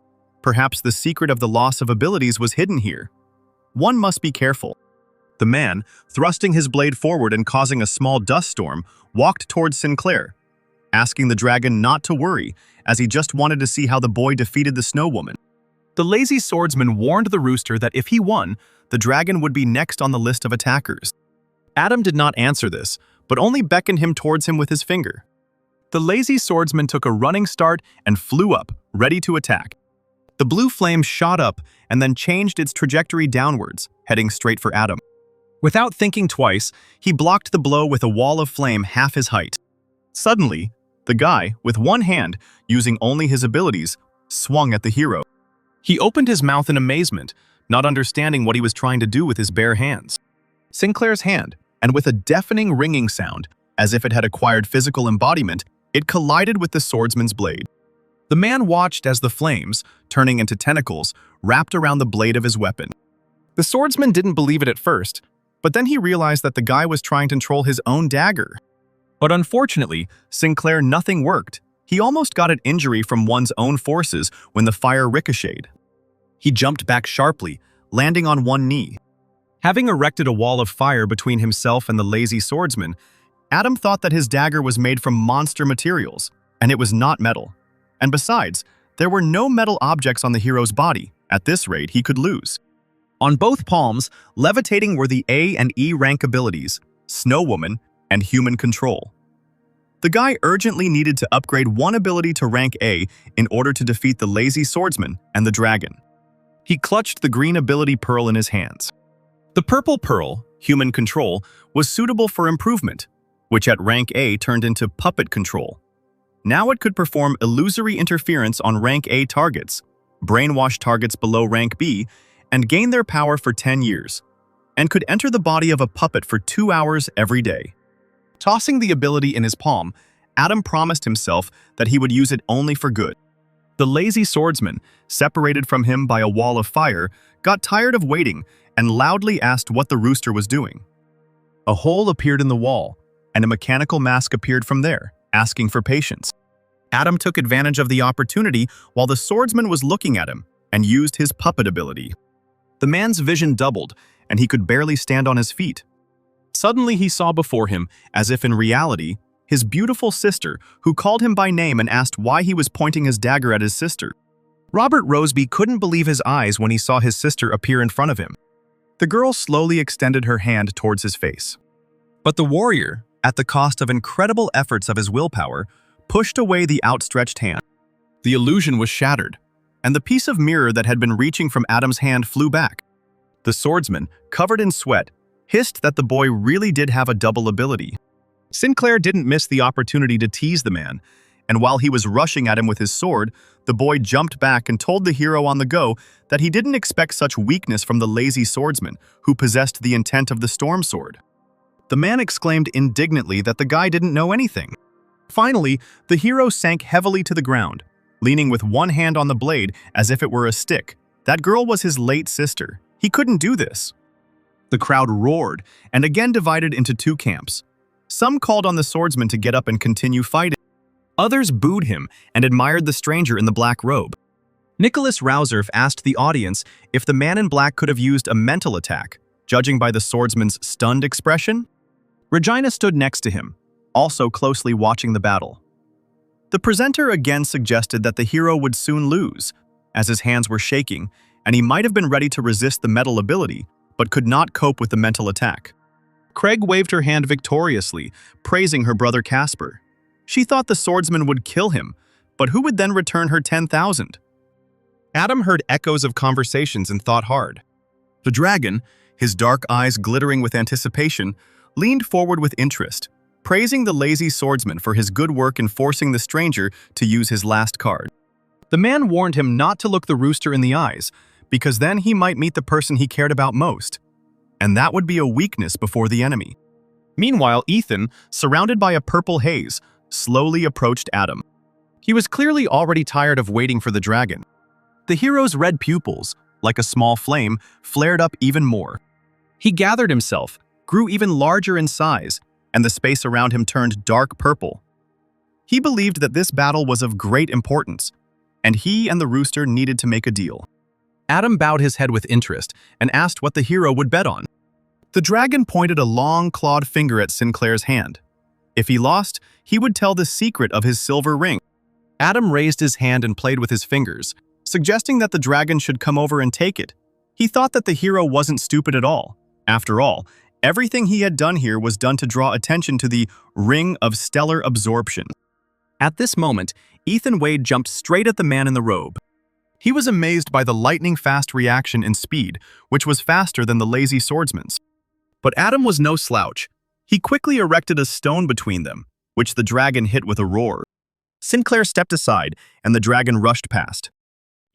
Perhaps the secret of the loss of abilities was hidden here. One must be careful. The man, thrusting his blade forward and causing a small dust storm, walked towards Sinclair, asking the dragon not to worry, as he just wanted to see how the boy defeated the snow woman. The lazy swordsman warned the rooster that if he won, the dragon would be next on the list of attackers. Adam did not answer this, but only beckoned him towards him with his finger. The lazy swordsman took a running start and flew up, ready to attack. The blue flame shot up and then changed its trajectory downwards, heading straight for Adam. Without thinking twice, he blocked the blow with a wall of flame half his height. Suddenly, the guy, with one hand, using only his abilities, swung at the hero. He opened his mouth in amazement, not understanding what he was trying to do with his bare hands. Sinclair's hand, and with a deafening ringing sound, as if it had acquired physical embodiment, it collided with the swordsman's blade. The man watched as the flames, turning into tentacles, wrapped around the blade of his weapon. The swordsman didn't believe it at first, but then he realized that the guy was trying to control his own dagger. But unfortunately, Sinclair nothing worked. He almost got an injury from one's own forces when the fire ricocheted. He jumped back sharply, landing on one knee. Having erected a wall of fire between himself and the lazy swordsman, Adam thought that his dagger was made from monster materials, and it was not metal. And besides, there were no metal objects on the hero's body. At this rate, he could lose. On both palms, levitating were the A and E rank abilities, Snow Woman and Human Control. The guy urgently needed to upgrade one ability to rank A in order to defeat the lazy swordsman and the dragon. He clutched the green ability pearl in his hands. The purple pearl, human control, was suitable for improvement, which at rank A turned into puppet control. Now it could perform illusory interference on rank A targets, brainwash targets below rank B, and gain their power for 10 years, and could enter the body of a puppet for 2 hours every day. Tossing the ability in his palm, Adam promised himself that he would use it only for good. The lazy swordsman, separated from him by a wall of fire, got tired of waiting and loudly asked what the rooster was doing. A hole appeared in the wall, and a mechanical mask appeared from there, asking for patience. Adam took advantage of the opportunity while the swordsman was looking at him and used his puppet ability. The man's vision doubled, and he could barely stand on his feet. Suddenly he saw before him, as if in reality, his beautiful sister, who called him by name and asked why he was pointing his dagger at his sister. Robert Roseby couldn't believe his eyes when he saw his sister appear in front of him. The girl slowly extended her hand towards his face. But the warrior, at the cost of incredible efforts of his willpower, pushed away the outstretched hand. The illusion was shattered, and the piece of mirror that had been reaching from Adam's hand flew back. The swordsman, covered in sweat, hissed that the boy really did have a double ability. Sinclair didn't miss the opportunity to tease the man, and while he was rushing at him with his sword, the boy jumped back and told the hero on the go that he didn't expect such weakness from the lazy swordsman who possessed the intent of the storm sword. The man exclaimed indignantly that the guy didn't know anything. Finally, the hero sank heavily to the ground, leaning with one hand on the blade as if it were a stick. That girl was his late sister. He couldn't do this. The crowd roared and again divided into two camps. Some called on the swordsman to get up and continue fighting. Others booed him and admired the stranger in the black robe. Nicholas Rauserf asked the audience if the man in black could have used a mental attack, judging by the swordsman's stunned expression. Regina stood next to him, also closely watching the battle. The presenter again suggested that the hero would soon lose, as his hands were shaking, and he might have been ready to resist the metal ability, but could not cope with the mental attack. Craig waved her hand victoriously, praising her brother Casper. She thought the swordsman would kill him, but who would then return her 10,000? Adam heard echoes of conversations and thought hard. The dragon, his dark eyes glittering with anticipation, leaned forward with interest, praising the lazy swordsman for his good work in forcing the stranger to use his last card. The man warned him not to look the rooster in the eyes, because then he might meet the person he cared about most, and that would be a weakness before the enemy. Meanwhile, Ethan, surrounded by a purple haze, slowly approached Adam. He was clearly already tired of waiting for the dragon. The hero's red pupils, like a small flame, flared up even more. He gathered himself, grew even larger in size, and the space around him turned dark purple. He believed that this battle was of great importance, and he and the rooster needed to make a deal. Adam bowed his head with interest and asked what the hero would bet on. The dragon pointed a long, clawed finger at Sinclair's hand. If he lost, he would tell the secret of his silver ring. Adam raised his hand and played with his fingers, suggesting that the dragon should come over and take it. He thought that the hero wasn't stupid at all. After all, everything he had done here was done to draw attention to the Ring of Stellar Absorption. At this moment, Ethan Wade jumped straight at the man in the robe. He was amazed by the lightning-fast reaction and speed, which was faster than the lazy swordsman's. But Adam was no slouch. He quickly erected a stone between them, which the dragon hit with a roar. Sinclair stepped aside, and the dragon rushed past.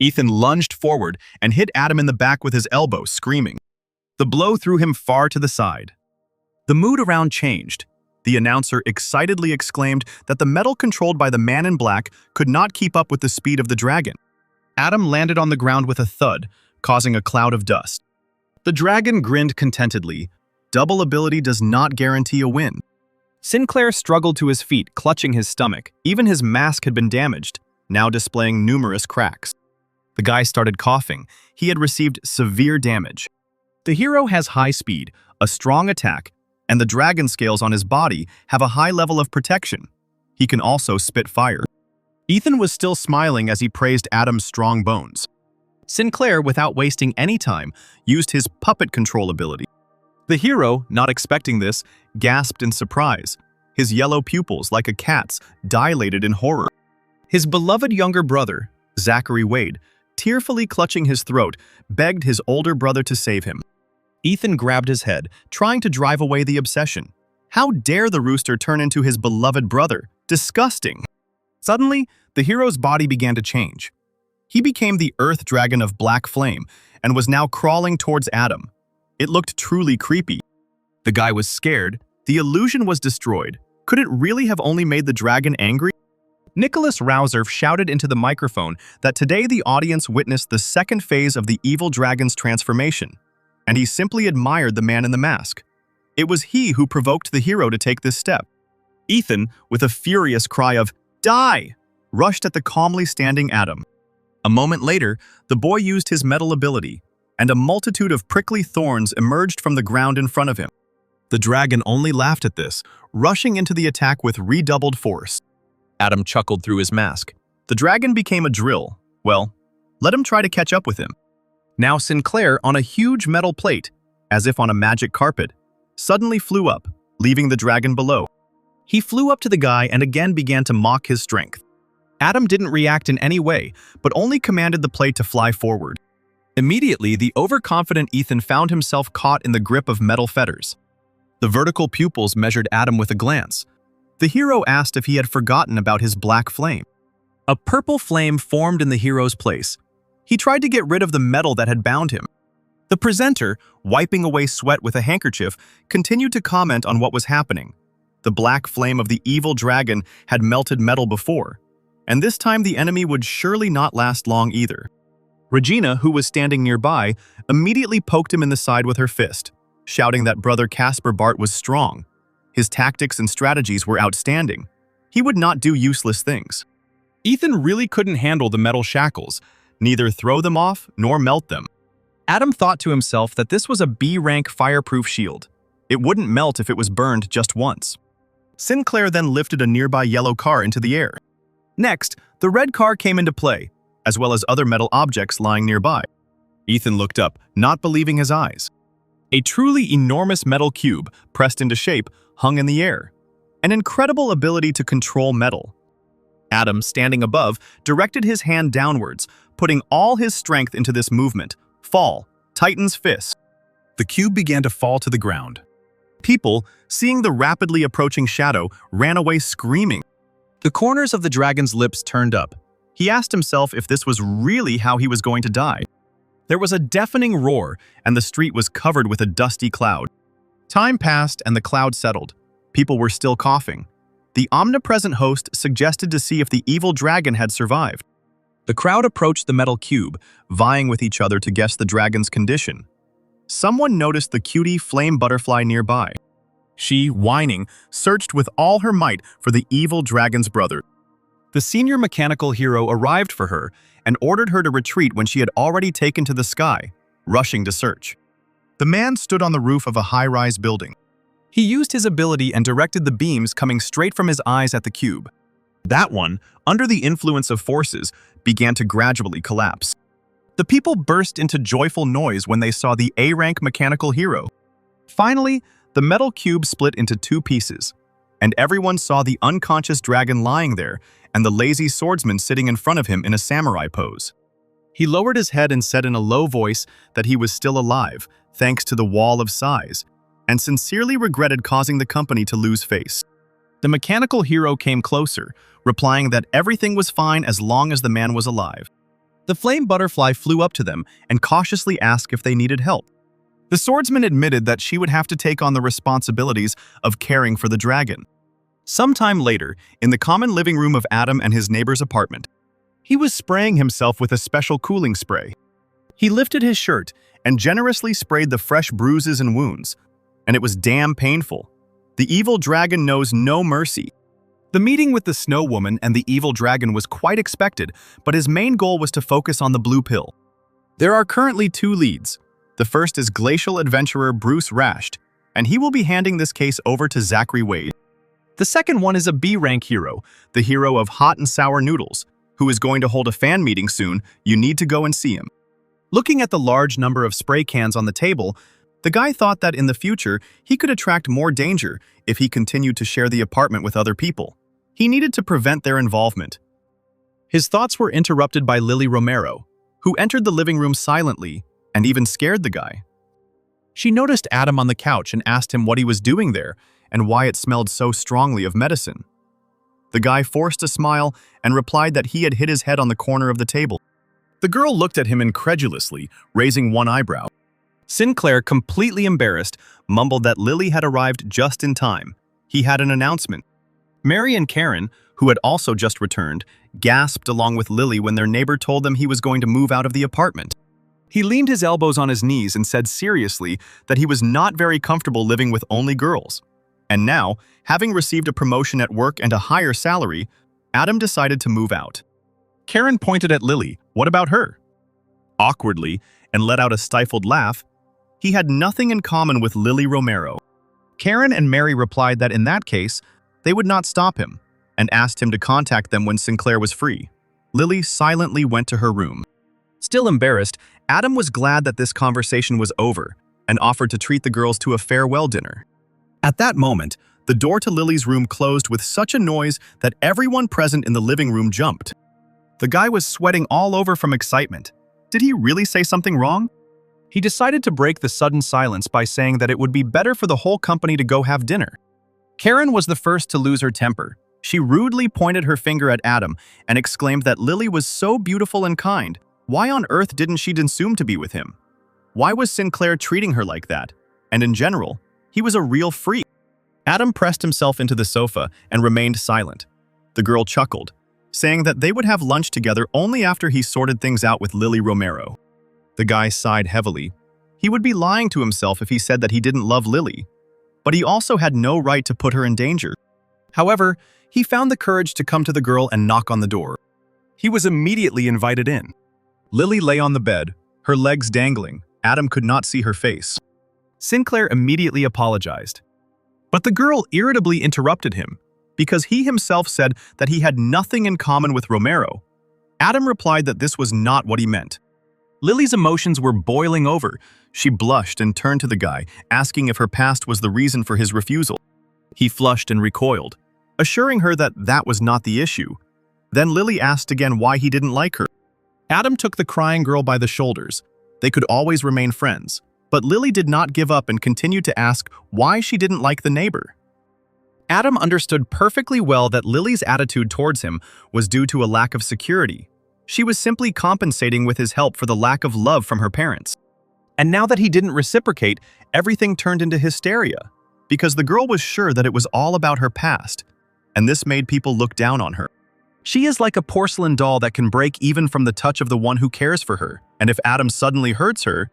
Ethan lunged forward and hit Adam in the back with his elbow, screaming. The blow threw him far to the side. The mood around changed. The announcer excitedly exclaimed that the metal controlled by the man in black could not keep up with the speed of the dragon. Adam landed on the ground with a thud, causing a cloud of dust. The dragon grinned contentedly. Double ability does not guarantee a win. Sinclair struggled to his feet, clutching his stomach. Even his mask had been damaged, now displaying numerous cracks. The guy started coughing. He had received severe damage. The hero has high speed, a strong attack, and the dragon scales on his body have a high level of protection. He can also spit fire. Ethan was still smiling as he praised Adam's strong bones. Sinclair, without wasting any time, used his puppet control ability. The hero, not expecting this, gasped in surprise. his yellow pupils, like a cat's, dilated in horror. His beloved younger brother, Zachary Wade, tearfully clutching his throat, begged his older brother to save him. Ethan grabbed his head, trying to drive away the obsession. How dare the rooster turn into his beloved brother? Disgusting! Suddenly, the hero's body began to change. He became the earth dragon of black flame and was now crawling towards Adam. It looked truly creepy. The guy was scared. The illusion was destroyed. Could it really have only made the dragon angry? Nicholas Rouser shouted into the microphone that today the audience witnessed the second phase of the evil dragon's transformation, and he simply admired the man in the mask. It was he who provoked the hero to take this step. Ethan, with a furious cry of "Die!" rushed at the calmly standing Adam. A moment later, the boy used his metal ability, and a multitude of prickly thorns emerged from the ground in front of him. The dragon only laughed at this, rushing into the attack with redoubled force. Adam chuckled through his mask. The dragon became a drill. Well, let him try to catch up with him. Now Sinclair, on a huge metal plate, as if on a magic carpet, suddenly flew up, leaving the dragon below. He flew up to the guy and again began to mock his strength. Adam didn't react in any way, but only commanded the plate to fly forward. Immediately, the overconfident Ethan found himself caught in the grip of metal fetters. The vertical pupils measured Adam with a glance. The hero asked if he had forgotten about his black flame. A purple flame formed in the hero's place. He tried to get rid of the metal that had bound him. The presenter, wiping away sweat with a handkerchief, continued to comment on what was happening. The black flame of the evil dragon had melted metal before, and this time the enemy would surely not last long either. Regina, who was standing nearby, immediately poked him in the side with her fist, shouting that brother Caspar Bart was strong. His tactics and strategies were outstanding. He would not do useless things. Ethan really couldn't handle the metal shackles, neither throw them off nor melt them. Adam thought to himself that this was a B-rank fireproof shield. It wouldn't melt if it was burned just once. Sinclair then lifted a nearby yellow car into the air. Next, the red car came into play, as well as other metal objects lying nearby. Ethan looked up, not believing his eyes. A truly enormous metal cube, pressed into shape, hung in the air. An incredible ability to control metal. Adam, standing above, directed his hand downwards, putting all his strength into this movement. Fall, Titan's fist. The cube began to fall to the ground. People, seeing the rapidly approaching shadow, ran away screaming. The corners of the dragon's lips turned up. He asked himself if this was really how he was going to die. There was a deafening roar, and the street was covered with a dusty cloud. Time passed and the cloud settled. People were still coughing. The omnipresent host suggested to see if the evil dragon had survived. The crowd approached the metal cube, vying with each other to guess the dragon's condition. Someone noticed the cutie flame butterfly nearby. She, whining, searched with all her might for the evil dragon's brother. The senior mechanical hero arrived for her and ordered her to retreat when she had already taken to the sky, rushing to search. The man stood on the roof of a high-rise building. He used his ability and directed the beams coming straight from his eyes at the cube. That one, under the influence of forces, began to gradually collapse. The people burst into joyful noise when they saw the A-rank mechanical hero. Finally, the metal cube split into two pieces, and everyone saw the unconscious dragon lying there and the lazy swordsman sitting in front of him in a samurai pose. He lowered his head and said in a low voice that he was still alive, thanks to the wall of sighs, and sincerely regretted causing the company to lose face. The mechanical hero came closer, replying that everything was fine as long as the man was alive. The flame butterfly flew up to them and cautiously asked if they needed help. The swordsman admitted that she would have to take on the responsibilities of caring for the dragon. Sometime later, in the common living room of Adam and his neighbor's apartment, he was spraying himself with a special cooling spray. He lifted his shirt and generously sprayed the fresh bruises and wounds, and it was damn painful. The evil dragon knows no mercy. The meeting with the Snow Woman and the evil dragon was quite expected, but his main goal was to focus on the blue pill. There are currently two leads. The first is glacial adventurer Bruce Rashed, and he will be handing this case over to Zachary Wade. The second one is a B-rank hero, the hero of Hot and Sour Noodles, who is going to hold a fan meeting soon. You need to go and see him. Looking at the large number of spray cans on the table, The guy thought that in the future, he could attract more danger if he continued to share the apartment with other people. He needed to prevent their involvement. His thoughts were interrupted by Lily Romero, who entered the living room silently and even scared the guy. She noticed Adam on the couch and asked him what he was doing there and why it smelled so strongly of medicine. The guy forced a smile and replied that he had hit his head on the corner of the table. The girl looked at him incredulously, raising one eyebrow. Sinclair, completely embarrassed, mumbled that Lily had arrived just in time. He had an announcement. Mary and Karen, who had also just returned, gasped along with Lily when their neighbor told them he was going to move out of the apartment. He leaned his elbows on his knees and said seriously that he was not very comfortable living with only girls. And now, having received a promotion at work and a higher salary, Adam decided to move out. Karen pointed at Lily. What about her? Awkwardly, and let out a stifled laugh, he had nothing in common with Lily Romero. Karen and Mary replied that in that case, they would not stop him, and asked him to contact them when Sinclair was free. Lily silently went to her room. Still embarrassed, Adam was glad that this conversation was over and offered to treat the girls to a farewell dinner. At that moment, the door to Lily's room closed with such a noise that everyone present in the living room jumped. The guy was sweating all over from excitement. Did he really say something wrong? He decided to break the sudden silence by saying that it would be better for the whole company to go have dinner. Karen was the first to lose her temper. She rudely pointed her finger at Adam and exclaimed that Lily was so beautiful and kind. Why on earth didn't she assume to be with him? Why was Sinclair treating her like that? And in general, he was a real freak. Adam pressed himself into the sofa and remained silent. The girl chuckled, saying that they would have lunch together only after he sorted things out with Lily Romero. The guy sighed heavily. He would be lying to himself if he said that he didn't love Lily, but he also had no right to put her in danger. However, he found the courage to come to the girl and knock on the door. He was immediately invited in. Lily lay on the bed, her legs dangling. Adam could not see her face. Sinclair immediately apologized. But the girl irritably interrupted him, because he himself said that he had nothing in common with Romero. Adam replied that this was not what he meant. Lily's emotions were boiling over. She blushed and turned to the guy, asking if her past was the reason for his refusal. He flushed and recoiled, assuring her that that was not the issue. Then Lily asked again why he didn't like her. Adam took the crying girl by the shoulders. They could always remain friends, but Lily did not give up and continued to ask why she didn't like the neighbor. Adam understood perfectly well that Lily's attitude towards him was due to a lack of security. She was simply compensating with his help for the lack of love from her parents. And now that he didn't reciprocate, everything turned into hysteria, because the girl was sure that it was all about her past, and this made people look down on her. She is like a porcelain doll that can break even from the touch of the one who cares for her, and if Adam suddenly hurts her...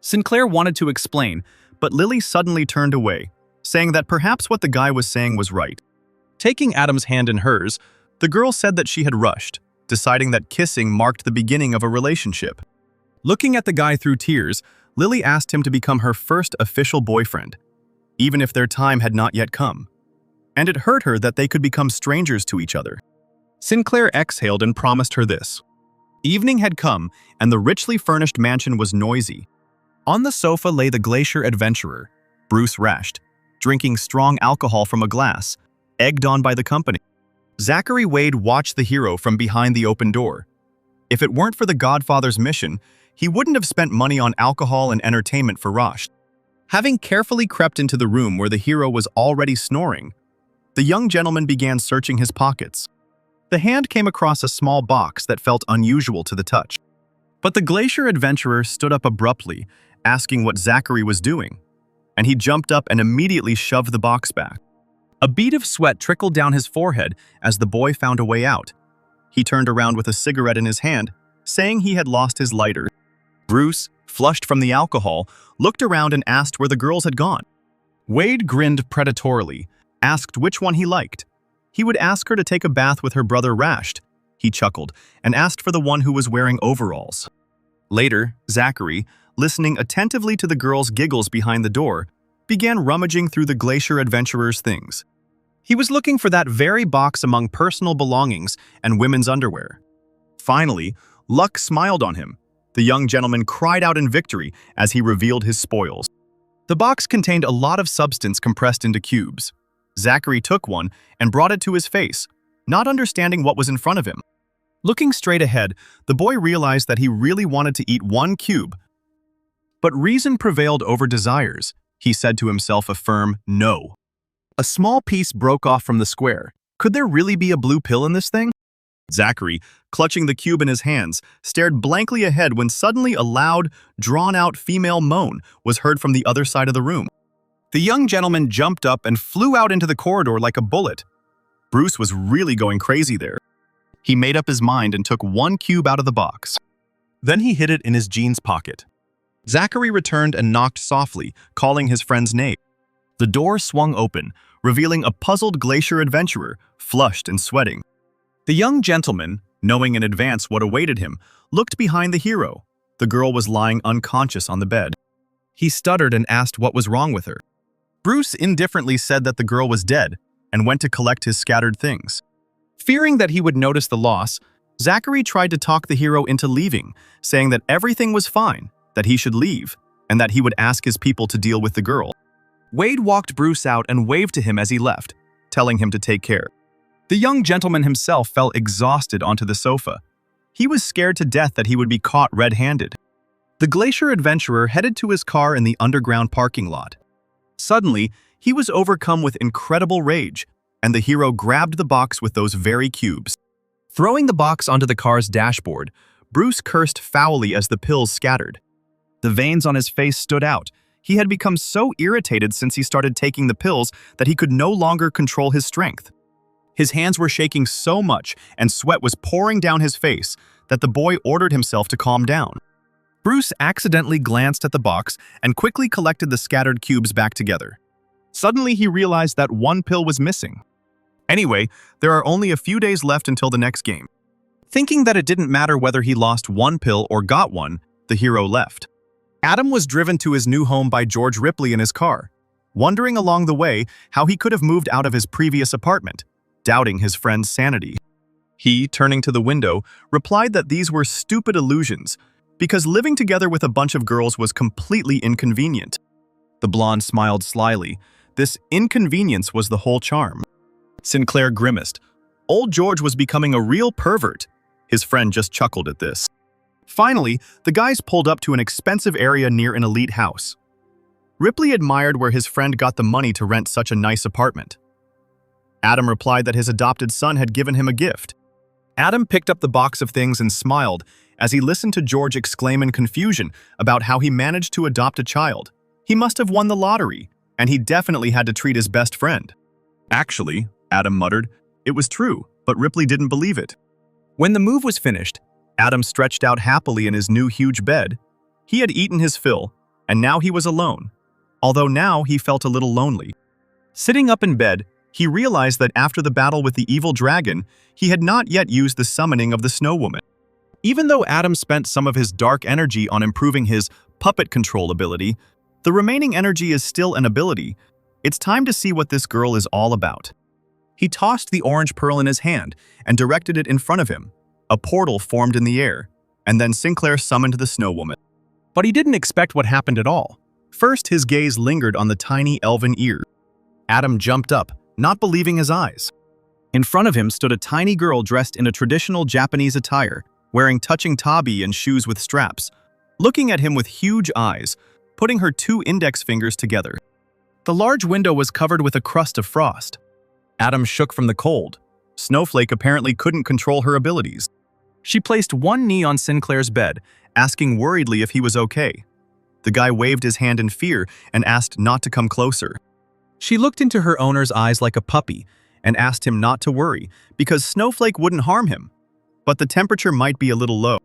Sinclair wanted to explain, but Lily suddenly turned away, saying that perhaps what the guy was saying was right. Taking Adam's hand in hers, the girl said that she had rushed, deciding that kissing marked the beginning of a relationship. Looking at the guy through tears, Lily asked him to become her first official boyfriend, even if their time had not yet come. And it hurt her that they could become strangers to each other. Sinclair exhaled and promised her this. Evening had come, and the richly furnished mansion was noisy. On the sofa lay the glacier adventurer, Bruce Rashed, drinking strong alcohol from a glass, egged on by the company. Zachary Wade watched the hero from behind the open door. If it weren't for the Godfather's mission, he wouldn't have spent money on alcohol and entertainment for Rashed. Having carefully crept into the room where the hero was already snoring, the young gentleman began searching his pockets. The hand came across a small box that felt unusual to the touch. But the glacier adventurer stood up abruptly, asking what Zachary was doing, and he jumped up and immediately shoved the box back. A bead of sweat trickled down his forehead as the boy found a way out. He turned around with a cigarette in his hand, saying he had lost his lighter. Bruce, flushed from the alcohol, looked around and asked where the girls had gone. Wade grinned predatorily, asked which one he liked. He would ask her to take a bath with her brother Rashed. He chuckled and asked for the one who was wearing overalls. Later, Zachary, listening attentively to the girls' giggles behind the door, began rummaging through the glacier adventurer's things. He was looking for that very box among personal belongings and women's underwear. Finally, luck smiled on him. The young gentleman cried out in victory as he revealed his spoils. The box contained a lot of substance compressed into cubes. Zachary took one and brought it to his face, not understanding what was in front of him. Looking straight ahead, the boy realized that he really wanted to eat one cube. But reason prevailed over desires. He said to himself a firm no. A small piece broke off from the square. Could there really be a blue pill in this thing? Zachary, clutching the cube in his hands, stared blankly ahead when suddenly a loud, drawn-out female moan was heard from the other side of the room. The young gentleman jumped up and flew out into the corridor like a bullet. Bruce was really going crazy there. He made up his mind and took one cube out of the box. Then he hid it in his jeans pocket. Zachary returned and knocked softly, calling his friend's name. The door swung open, revealing a puzzled glacier adventurer, flushed and sweating. The young gentleman, knowing in advance what awaited him, looked behind the hero. The girl was lying unconscious on the bed. He stuttered and asked what was wrong with her. Bruce indifferently said that the girl was dead and went to collect his scattered things. Fearing that he would notice the loss, Zachary tried to talk the hero into leaving, saying that everything was fine, that he should leave, and that he would ask his people to deal with the girl. Wade walked Bruce out and waved to him as he left, telling him to take care. The young gentleman himself fell exhausted onto the sofa. He was scared to death that he would be caught red-handed. The glacier adventurer headed to his car in the underground parking lot. Suddenly, he was overcome with incredible rage, and the hero grabbed the box with those very cubes. Throwing the box onto the car's dashboard, Bruce cursed foully as the pills scattered. The veins on his face stood out. He had become so irritated since he started taking the pills that he could no longer control his strength. His hands were shaking so much and sweat was pouring down his face that the boy ordered himself to calm down. Bruce accidentally glanced at the box and quickly collected the scattered cubes back together. Suddenly, he realized that one pill was missing. Anyway, there are only a few days left until the next game. Thinking that it didn't matter whether he lost one pill or got one, the hero left. Adam was driven to his new home by George Ripley in his car, wondering along the way how he could have moved out of his previous apartment, doubting his friend's sanity. He, turning to the window, replied that these were stupid illusions, because living together with a bunch of girls was completely inconvenient. The blonde smiled slyly. This inconvenience was the whole charm. Sinclair grimaced. Old George was becoming a real pervert. His friend just chuckled at this. Finally, the guys pulled up to an expensive area near an elite house. Ripley admired where his friend got the money to rent such a nice apartment. Adam replied that his adopted son had given him a gift. Adam picked up the box of things and smiled as he listened to George exclaim in confusion about how he managed to adopt a child. He must have won the lottery, and he definitely had to treat his best friend. Actually, Adam muttered, it was true, but Ripley didn't believe it. When the move was finished, Adam stretched out happily in his new huge bed. He had eaten his fill, and now he was alone, although now he felt a little lonely. Sitting up in bed, he realized that after the battle with the evil dragon, he had not yet used the summoning of the Snow Woman. Even though Adam spent some of his dark energy on improving his puppet control ability, the remaining energy is still an ability. It's time to see what this girl is all about. He tossed the orange pearl in his hand and directed it in front of him. A portal formed in the air, and then Sinclair summoned the Snow Woman. But he didn't expect what happened at all. First, his gaze lingered on the tiny elven ear. Adam jumped up, not believing his eyes. In front of him stood a tiny girl dressed in a traditional Japanese attire, wearing touching tabi and shoes with straps, looking at him with huge eyes, putting her 2 index fingers together. The large window was covered with a crust of frost. Adam shook from the cold. Snowflake apparently couldn't control her abilities. She placed one knee on Sinclair's bed, asking worriedly if he was okay. The guy waved his hand in fear and asked not to come closer. She looked into her owner's eyes like a puppy and asked him not to worry because Snowflake wouldn't harm him, but the temperature might be a little low.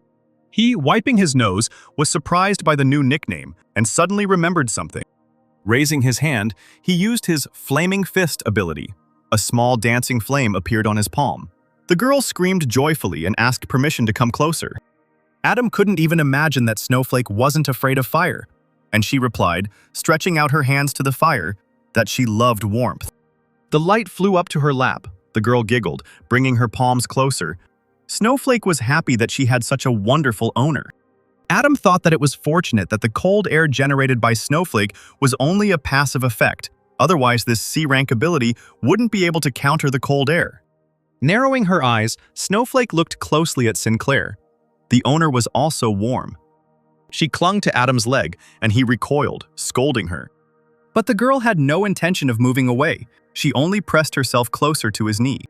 He, wiping his nose, was surprised by the new nickname and suddenly remembered something. Raising his hand, he used his Flaming Fist ability. A small dancing flame appeared on his palm. The girl screamed joyfully and asked permission to come closer. Adam couldn't even imagine that Snowflake wasn't afraid of fire, and she replied, stretching out her hands to the fire, that she loved warmth. The light flew up to her lap. The girl giggled, bringing her palms closer. Snowflake was happy that she had such a wonderful owner. Adam thought that it was fortunate that the cold air generated by Snowflake was only a passive effect. Otherwise, this C-rank ability wouldn't be able to counter the cold air. Narrowing her eyes, Snowflake looked closely at Sinclair. The owner was also warm. She clung to Adam's leg, and he recoiled, scolding her. But the girl had no intention of moving away. She only pressed herself closer to his knee.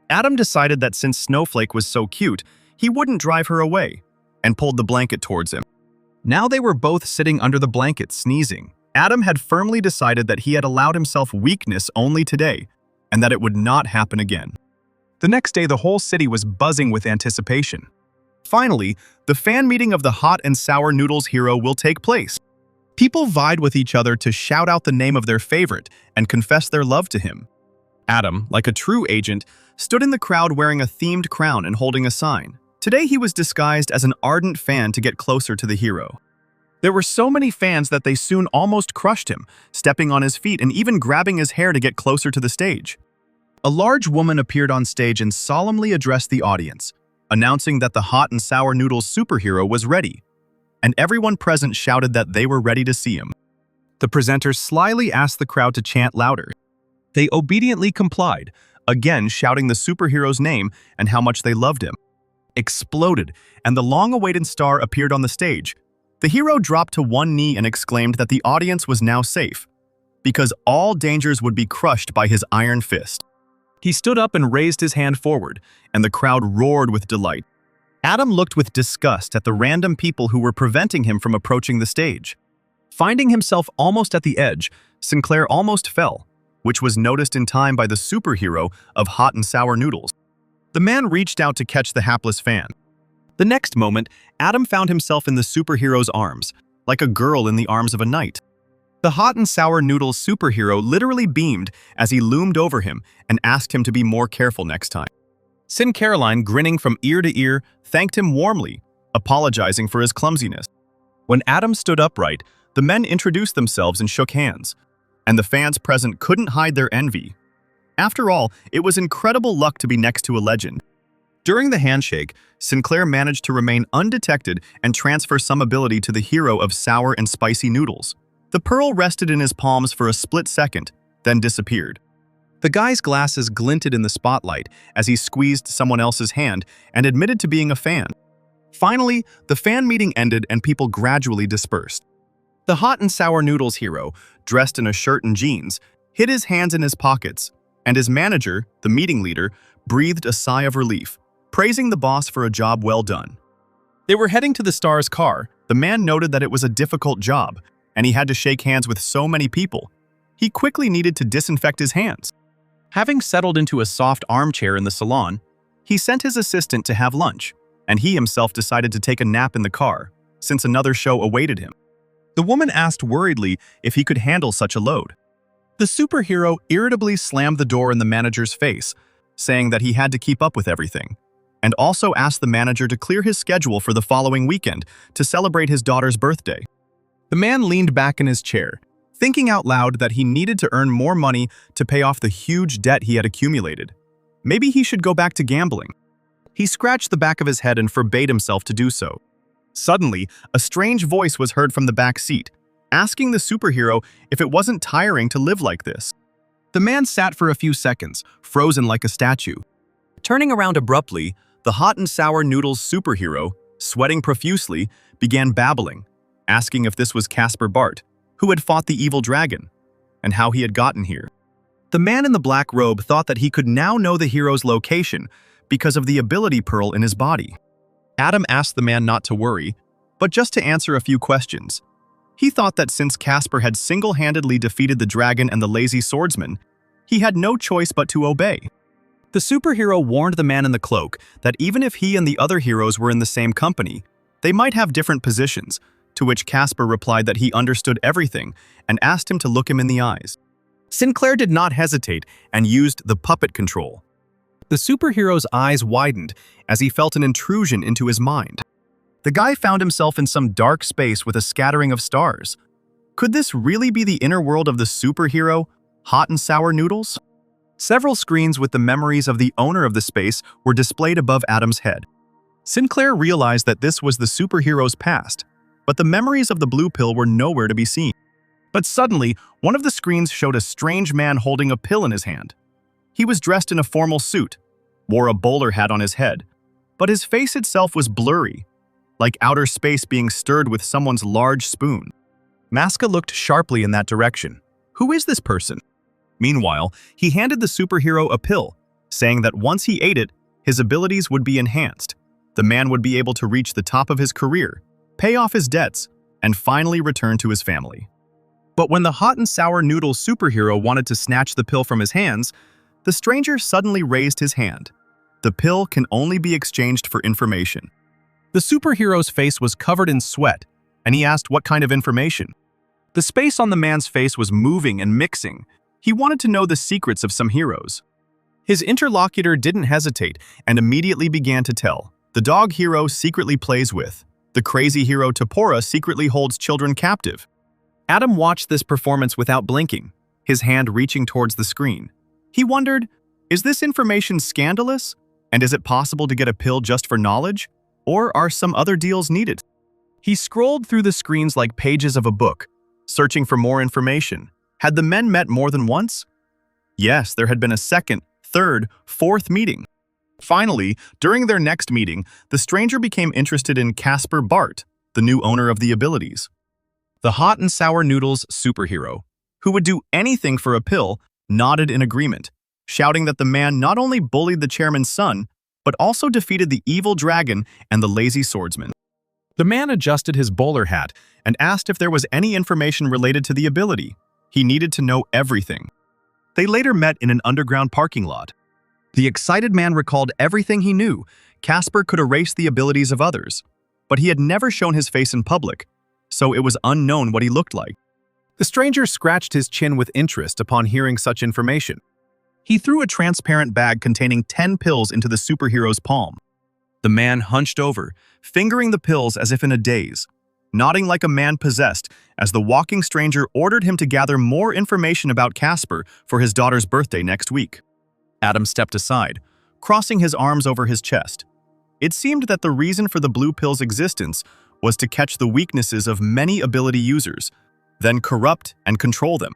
Adam decided that since Snowflake was so cute, he wouldn't drive her away, and pulled the blanket towards him. Now they were both sitting under the blanket, sneezing. Adam had firmly decided that he had allowed himself weakness only today, and that it would not happen again. The next day, the whole city was buzzing with anticipation. Finally, the fan meeting of the hot and sour noodles hero will take place. People vied with each other to shout out the name of their favorite and confess their love to him. Adam, like a true agent, stood in the crowd wearing a themed crown and holding a sign. Today he was disguised as an ardent fan to get closer to the hero. There were so many fans that they soon almost crushed him, stepping on his feet and even grabbing his hair to get closer to the stage. A large woman appeared on stage and solemnly addressed the audience, announcing that the hot and sour noodles superhero was ready, and everyone present shouted that they were ready to see him. The presenter slyly asked the crowd to chant louder. They obediently complied, again shouting the superhero's name and how much they loved him. Exploded, and the long-awaited star appeared on the stage. The hero dropped to one knee and exclaimed that the audience was now safe, because all dangers would be crushed by his iron fist. He stood up and raised his hand forward, and the crowd roared with delight. Adam looked with disgust at the random people who were preventing him from approaching the stage. Finding himself almost at the edge, Sinclair almost fell, which was noticed in time by the superhero of hot and sour noodles. The man reached out to catch the hapless fan. The next moment, Adam found himself in the superhero's arms, like a girl in the arms of a knight. The hot and sour noodles superhero literally beamed as he loomed over him and asked him to be more careful next time. Sin Caroline, grinning from ear to ear, thanked him warmly, apologizing for his clumsiness. When Adam stood upright, the men introduced themselves and shook hands, and the fans present couldn't hide their envy. After all, it was incredible luck to be next to a legend. During the handshake, Sinclair managed to remain undetected and transfer some ability to the hero of sour and spicy noodles. The pearl rested in his palms for a split second, then disappeared. The guy's glasses glinted in the spotlight as he squeezed someone else's hand and admitted to being a fan. Finally, the fan meeting ended and people gradually dispersed. The hot and sour noodles hero, dressed in a shirt and jeans, hid his hands in his pockets, and his manager, the meeting leader, breathed a sigh of relief, praising the boss for a job well done. They were heading to the star's car. The man noted that it was a difficult job, and he had to shake hands with so many people. He quickly needed to disinfect his hands. Having settled into a soft armchair in the salon, he sent his assistant to have lunch, and he himself decided to take a nap in the car, since another show awaited him. The woman asked worriedly if he could handle such a load. The superhero irritably slammed the door in the manager's face, saying that he had to keep up with everything, and also asked the manager to clear his schedule for the following weekend to celebrate his daughter's birthday. The man leaned back in his chair, thinking out loud that he needed to earn more money to pay off the huge debt he had accumulated. Maybe he should go back to gambling. He scratched the back of his head and forbade himself to do so. Suddenly, a strange voice was heard from the back seat, asking the superhero if it wasn't tiring to live like this. The man sat for a few seconds, frozen like a statue. Turning around abruptly, the hot and sour noodles superhero, sweating profusely, began babbling, asking if this was Casper Bart, who had fought the evil dragon, and how he had gotten here. The man in the black robe thought that he could now know the hero's location because of the ability pearl in his body. Adam asked the man not to worry, but just to answer a few questions. He thought that since Casper had single-handedly defeated the dragon and the lazy swordsman, he had no choice but to obey. The superhero warned the man in the cloak that even if he and the other heroes were in the same company, they might have different positions, to which Casper replied that he understood everything and asked him to look him in the eyes. Sinclair did not hesitate and used the puppet control. The superhero's eyes widened as he felt an intrusion into his mind. The guy found himself in some dark space with a scattering of stars. Could this really be the inner world of the superhero, hot and sour noodles? Several screens with the memories of the owner of the space were displayed above Adam's head. Sinclair realized that this was the superhero's past, but the memories of the blue pill were nowhere to be seen. But suddenly, one of the screens showed a strange man holding a pill in his hand. He was dressed in a formal suit, wore a bowler hat on his head, but his face itself was blurry, like outer space being stirred with someone's large spoon. Maska looked sharply in that direction. Who is this person? Meanwhile, he handed the superhero a pill, saying that once he ate it, his abilities would be enhanced. The man would be able to reach the top of his career, pay off his debts, and finally return to his family. But when the hot and sour noodle superhero wanted to snatch the pill from his hands, the stranger suddenly raised his hand. The pill can only be exchanged for information. The superhero's face was covered in sweat, and he asked what kind of information. The space on the man's face was moving and mixing. He wanted to know the secrets of some heroes. His interlocutor didn't hesitate and immediately began to tell. The dog hero secretly plays with. The crazy hero Topora secretly holds children captive. Adam watched this performance without blinking, his hand reaching towards the screen. He wondered, is this information scandalous? And is it possible to get a pill just for knowledge? Or are some other deals needed? He scrolled through the screens like pages of a book, searching for more information. Had the men met more than once? Yes, there had been a second, third, fourth meeting. Finally, during their next meeting, the stranger became interested in Casper Bart, the new owner of the abilities. The hot and sour noodles superhero, who would do anything for a pill, nodded in agreement, shouting that the man not only bullied the chairman's son, but also defeated the evil dragon and the lazy swordsman. The man adjusted his bowler hat and asked if there was any information related to the ability. He needed to know everything. They later met in an underground parking lot. The excited man recalled everything he knew. Casper could erase the abilities of others, but he had never shown his face in public, so it was unknown what he looked like. The stranger scratched his chin with interest upon hearing such information. He threw a transparent bag containing 10 pills into the superhero's palm. The man hunched over, fingering the pills as if in a daze, nodding like a man possessed as the walking stranger ordered him to gather more information about Casper for his daughter's birthday next week. Adam stepped aside, crossing his arms over his chest. It seemed that the reason for the blue pill's existence was to catch the weaknesses of many ability users, then corrupt and control them.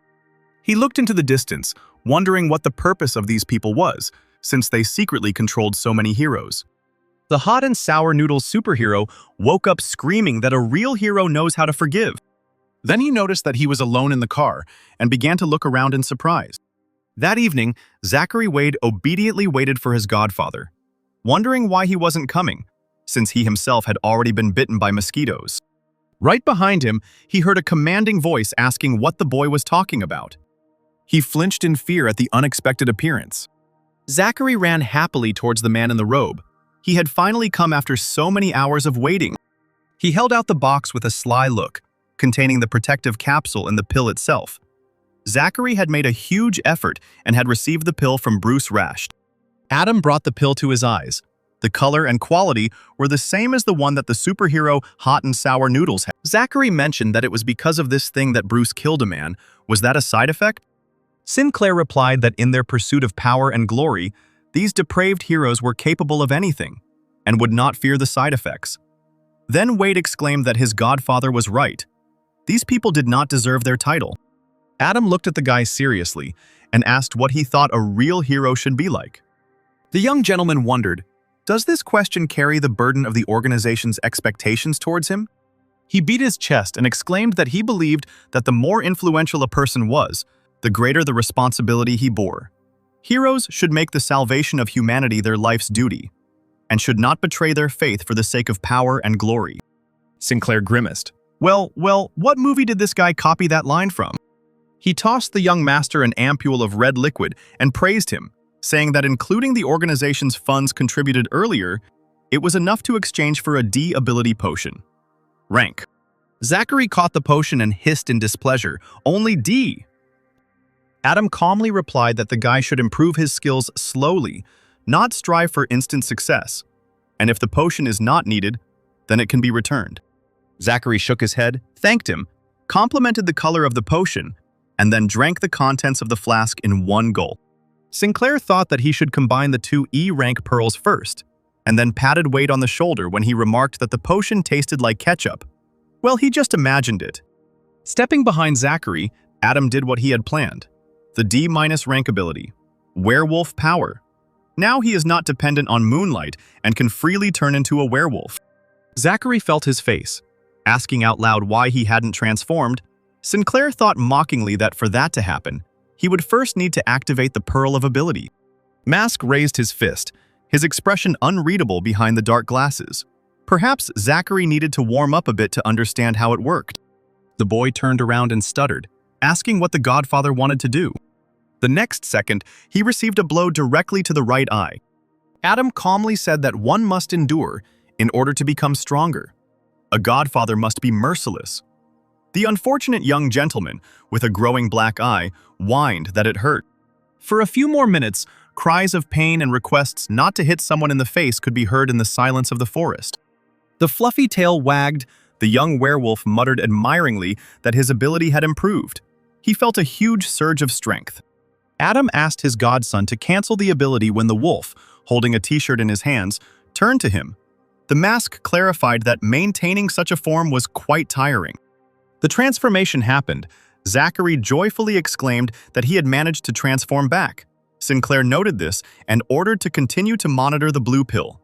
He looked into the distance, wondering what the purpose of these people was, since they secretly controlled so many heroes. The hot and sour noodle superhero woke up screaming that a real hero knows how to forgive. Then he noticed that he was alone in the car and began to look around in surprise. That evening, Zachary Wade obediently waited for his godfather, wondering why he wasn't coming, since he himself had already been bitten by mosquitoes. Right behind him, he heard a commanding voice asking what the boy was talking about. He flinched in fear at the unexpected appearance. Zachary ran happily towards the man in the robe. He had finally come after so many hours of waiting. He held out the box with a sly look, containing the protective capsule and the pill itself. Zachary had made a huge effort and had received the pill from Bruce Rash. Adam brought the pill to his eyes. The color and quality were the same as the one that the superhero hot and sour noodles had. Zachary mentioned that it was because of this thing that Bruce killed a man. Was that a side effect? Sinclair replied that in their pursuit of power and glory, these depraved heroes were capable of anything and would not fear the side effects. Then Wade exclaimed that his godfather was right. These people did not deserve their title. Adam looked at the guy seriously and asked what he thought a real hero should be like. The young gentleman wondered, does this question carry the burden of the organization's expectations towards him? He beat his chest and exclaimed that he believed that the more influential a person was, the greater the responsibility he bore. Heroes should make the salvation of humanity their life's duty, and should not betray their faith for the sake of power and glory. Sinclair grimaced. Well, what movie did this guy copy that line from? He tossed the young master an ampule of red liquid and praised him, saying that including the organization's funds contributed earlier, it was enough to exchange for a D ability potion. Rank. Zachary caught the potion and hissed in displeasure. Only D. Adam calmly replied that the guy should improve his skills slowly, not strive for instant success. And if the potion is not needed, then it can be returned. Zachary shook his head, thanked him, complimented the color of the potion, and then drank the contents of the flask in one gulp. Sinclair thought that he should combine the two E-rank pearls first. and then patted Wade on the shoulder when he remarked that the potion tasted like ketchup. Well, he just imagined it. Stepping behind Zachary, Adam did what he had planned. The D- rank ability. Werewolf power. Now he is not dependent on moonlight and can freely turn into a werewolf. Zachary felt his face. Asking out loud why he hadn't transformed, Sinclair thought mockingly that for that to happen, he would first need to activate the Pearl of Ability. Mask raised his fist, his expression unreadable behind the dark glasses. Perhaps Zachary needed to warm up a bit to understand how it worked. The boy turned around and stuttered, asking what the Godfather wanted to do. The next second, he received a blow directly to the right eye. Adam calmly said that one must endure in order to become stronger. A Godfather must be merciless. The unfortunate young gentleman, with a growing black eye, whined that it hurt. For a few more minutes, cries of pain and requests not to hit someone in the face could be heard in the silence of the forest. The fluffy tail wagged. The young werewolf muttered admiringly that his ability had improved. He felt a huge surge of strength. Adam asked his godson to cancel the ability when the wolf, holding a t-shirt in his hands, turned to him. The mask clarified that maintaining such a form was quite tiring. The transformation happened. Zachary joyfully exclaimed that he had managed to transform back. Sinclair noted this and ordered to continue to monitor the blue pill.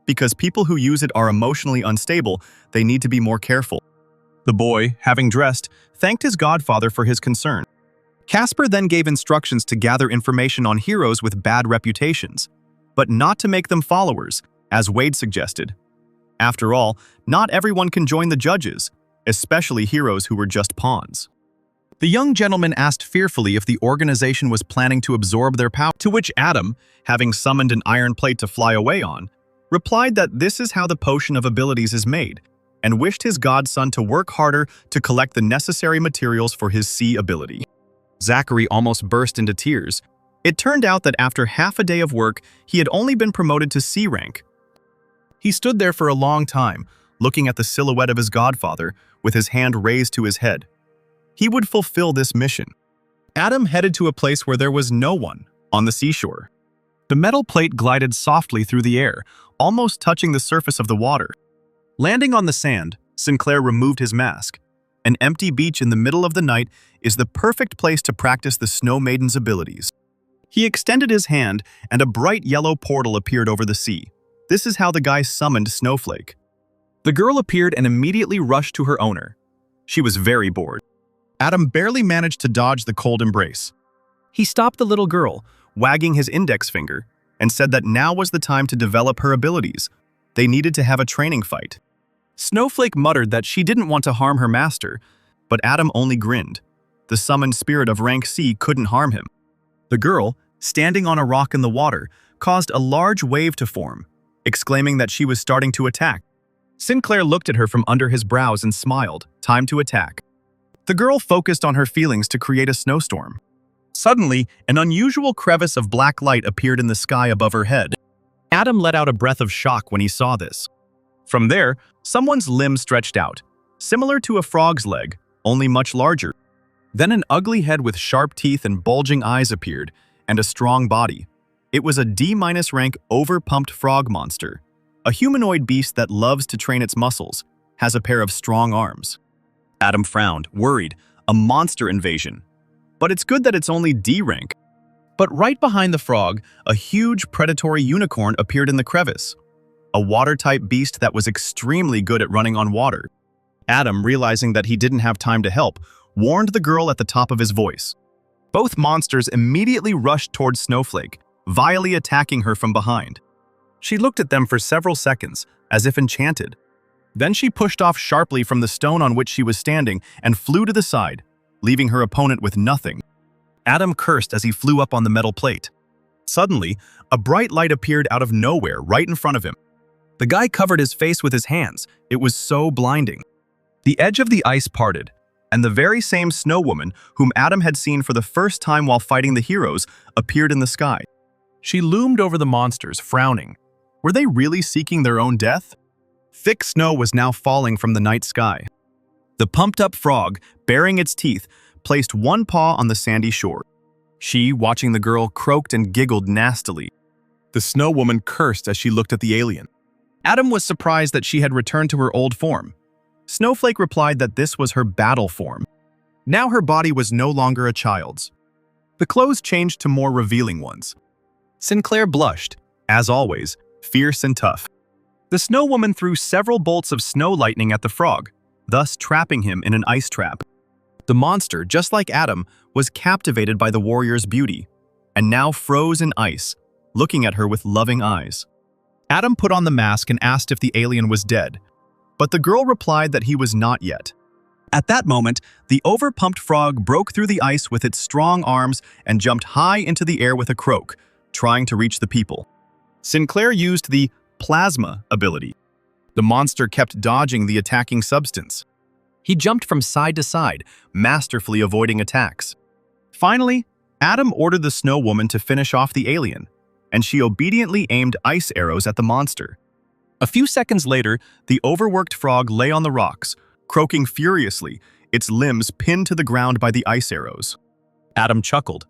Because people who use it are emotionally unstable, they need to be more careful. The boy, having dressed, thanked his godfather for his concern. Casper then gave instructions to gather information on heroes with bad reputations, but not to make them followers, as Wade suggested. After all, not everyone can join the judges, especially heroes who were just pawns. The young gentleman asked fearfully if the organization was planning to absorb their power, to which Adam, having summoned an iron plate to fly away on, replied that this is how the potion of abilities is made, and wished his godson to work harder to collect the necessary materials for his C ability. Zachary almost burst into tears. It turned out that after half a day of work, he had only been promoted to C rank. He stood there for a long time, looking at the silhouette of his godfather, with his hand raised to his head. He would fulfill this mission. Adam headed to a place where there was no one, on the seashore. The metal plate glided softly through the air, almost touching the surface of the water. Landing on the sand, Sinclair removed his mask. An empty beach in the middle of the night is the perfect place to practice the Snow Maiden's abilities. He extended his hand, and a bright yellow portal appeared over the sea. This is how the guy summoned Snowflake. The girl appeared and immediately rushed to her owner. She was very bored. Adam barely managed to dodge the cold embrace. He stopped the little girl, wagging his index finger, and said that now was the time to develop her abilities. They needed to have a training fight. Snowflake muttered that she didn't want to harm her master, but Adam only grinned. The summoned spirit of rank C couldn't harm him. The girl, standing on a rock in the water, caused a large wave to form, exclaiming that she was starting to attack. Sinclair looked at her from under his brows and smiled. Time to attack. The girl focused on her feelings to create a snowstorm. Suddenly, an unusual crevice of black light appeared in the sky above her head. Adam let out a breath of shock when he saw this. From there, someone's limb stretched out, similar to a frog's leg, only much larger. Then an ugly head with sharp teeth and bulging eyes appeared, and a strong body. It was a D- rank overpumped frog monster, a humanoid beast that loves to train its muscles, has a pair of strong arms. Adam frowned, worried, a monster invasion. But it's good that it's only D rank. But right behind the frog, a huge predatory unicorn appeared in the crevice. A water-type beast that was extremely good at running on water. Adam, realizing that he didn't have time to help, warned the girl at the top of his voice. Both monsters immediately rushed towards Snowflake, vilely attacking her from behind. She looked at them for several seconds, as if enchanted. Then she pushed off sharply from the stone on which she was standing and flew to the side, leaving her opponent with nothing. Adam cursed as he flew up on the metal plate. Suddenly, a bright light appeared out of nowhere right in front of him. The guy covered his face with his hands. It was so blinding. The edge of the ice parted, and the very same snow woman whom Adam had seen for the first time while fighting the heroes appeared in the sky. She loomed over the monsters, frowning. Were they really seeking their own death? Thick snow was now falling from the night sky. The pumped-up frog, baring its teeth, placed one paw on the sandy shore. She, watching the girl, croaked and giggled nastily. The snow woman cursed as she looked at the alien. Adam was surprised that she had returned to her old form. Snowflake replied that this was her battle form. Now her body was no longer a child's. The clothes changed to more revealing ones. Sinclair blushed, as always, fierce and tough. The snow woman threw several bolts of snow lightning at the frog, thus trapping him in an ice trap. The monster, just like Adam, was captivated by the warrior's beauty, and now froze in ice, looking at her with loving eyes. Adam put on the mask and asked if the alien was dead, but the girl replied that he was not yet. At that moment, the overpumped frog broke through the ice with its strong arms and jumped high into the air with a croak, trying to reach the people. Sinclair used the plasma ability. The monster kept dodging the attacking substance. He jumped from side to side, masterfully avoiding attacks. Finally, Adam ordered the snow woman to finish off the alien, and she obediently aimed ice arrows at the monster. A few seconds later, the overworked frog lay on the rocks, croaking furiously, its limbs pinned to the ground by the ice arrows. Adam chuckled.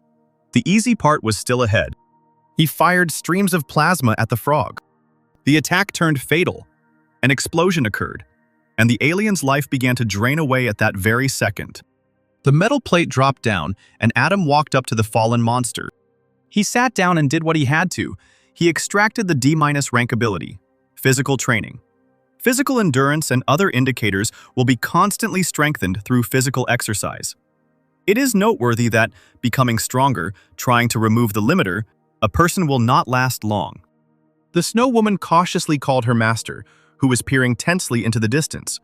The easy part was still ahead. He fired streams of plasma at the frog. The attack turned fatal. An explosion occurred, and the alien's life began to drain away at that very second. The metal plate dropped down, and Adam walked up to the fallen monster. He sat down and did what he had to. He extracted the D- rank ability, physical training. Physical endurance and other indicators will be constantly strengthened through physical exercise. It is noteworthy that, becoming stronger, trying to remove the limiter, a person will not last long. The snow woman cautiously called her master, who was peering tensely into the distance.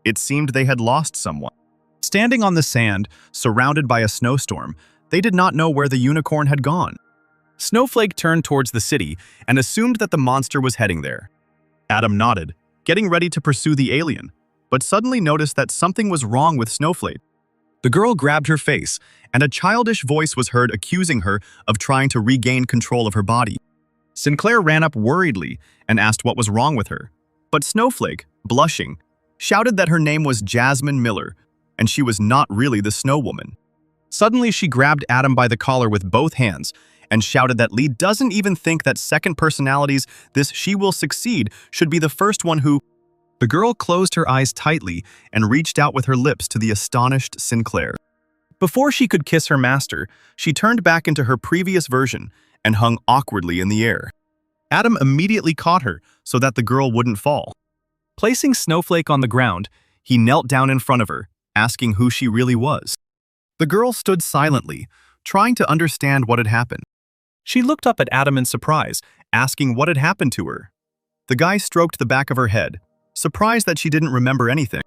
It seemed they had lost someone. Standing on the sand, surrounded by a snowstorm, they did not know where the unicorn had gone. Snowflake turned towards the city and assumed that the monster was heading there. Adam nodded, getting ready to pursue the alien, but suddenly noticed that something was wrong with Snowflake. The girl grabbed her face, and a childish voice was heard accusing her of trying to regain control of her body. Sinclair ran up worriedly and asked what was wrong with her, but Snowflake, blushing, shouted that her name was Jasmine Miller, and she was not really the snow woman. Suddenly she grabbed Adam by the collar with both hands and shouted that Lee doesn't even think that second personalities, this she will succeed, should be the first one who... The girl closed her eyes tightly and reached out with her lips to the astonished Sinclair. Before she could kiss her master, she turned back into her previous version and hung awkwardly in the air. Adam immediately caught her so that the girl wouldn't fall. Placing Snowflake on the ground, he knelt down in front of her, asking who she really was. The girl stood silently, trying to understand what had happened. She looked up at Adam in surprise, asking what had happened to her. The guy stroked the back of her head, surprised that she didn't remember anything.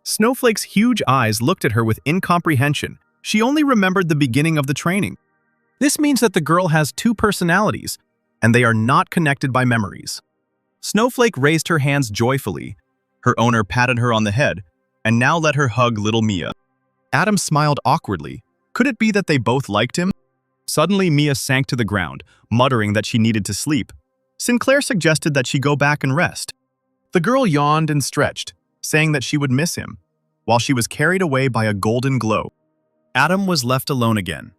Snowflake's huge eyes looked at her with incomprehension. She only remembered the beginning of the training. This means that the girl has two personalities, and they are not connected by memories. Snowflake raised her hands joyfully. Her owner patted her on the head, and now let her hug little Mia. Adam smiled awkwardly. Could it be that they both liked him? Suddenly, Mia sank to the ground, muttering that she needed to sleep. Sinclair suggested that she go back and rest. The girl yawned and stretched, saying that she would miss him, while she was carried away by a golden glow. Adam was left alone again.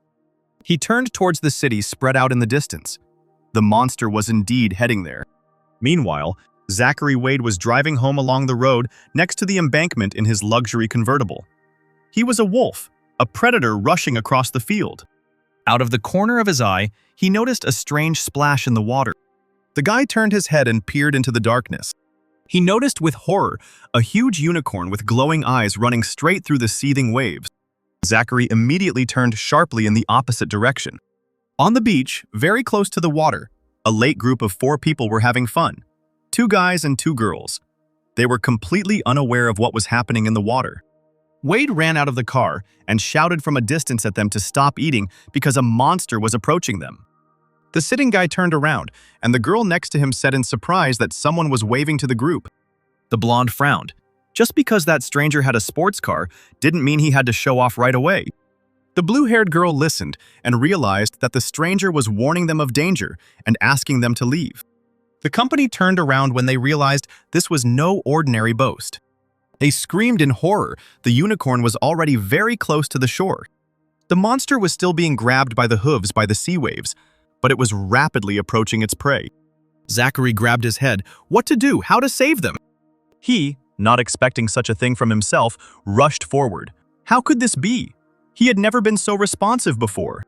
He turned towards the city spread out in the distance. The monster was indeed heading there. Meanwhile, Zachary Wade was driving home along the road next to the embankment in his luxury convertible. He was a wolf, a predator rushing across the field. Out of the corner of his eye, he noticed a strange splash in the water. The guy turned his head and peered into the darkness. He noticed with horror a huge unicorn with glowing eyes running straight through the seething waves. Zachary immediately turned sharply in the opposite direction. On the beach, very close to the water, a late group of 4 people were having fun. 2 guys and 2 girls. They were completely unaware of what was happening in the water. Wade ran out of the car and shouted from a distance at them to stop eating because a monster was approaching them. The sitting guy turned around, and the girl next to him said in surprise that someone was waving to the group. The blonde frowned. Just because that stranger had a sports car didn't mean he had to show off right away. The blue-haired girl listened and realized that the stranger was warning them of danger and asking them to leave. The company turned around when they realized this was no ordinary boast. They screamed in horror. The unicorn was already very close to the shore. The monster was still being grabbed by the hooves by the sea waves, but it was rapidly approaching its prey. Zachary grabbed his head. What to do? How to save them? He, not expecting such a thing from himself, rushed forward. How could this be? He had never been so responsive before.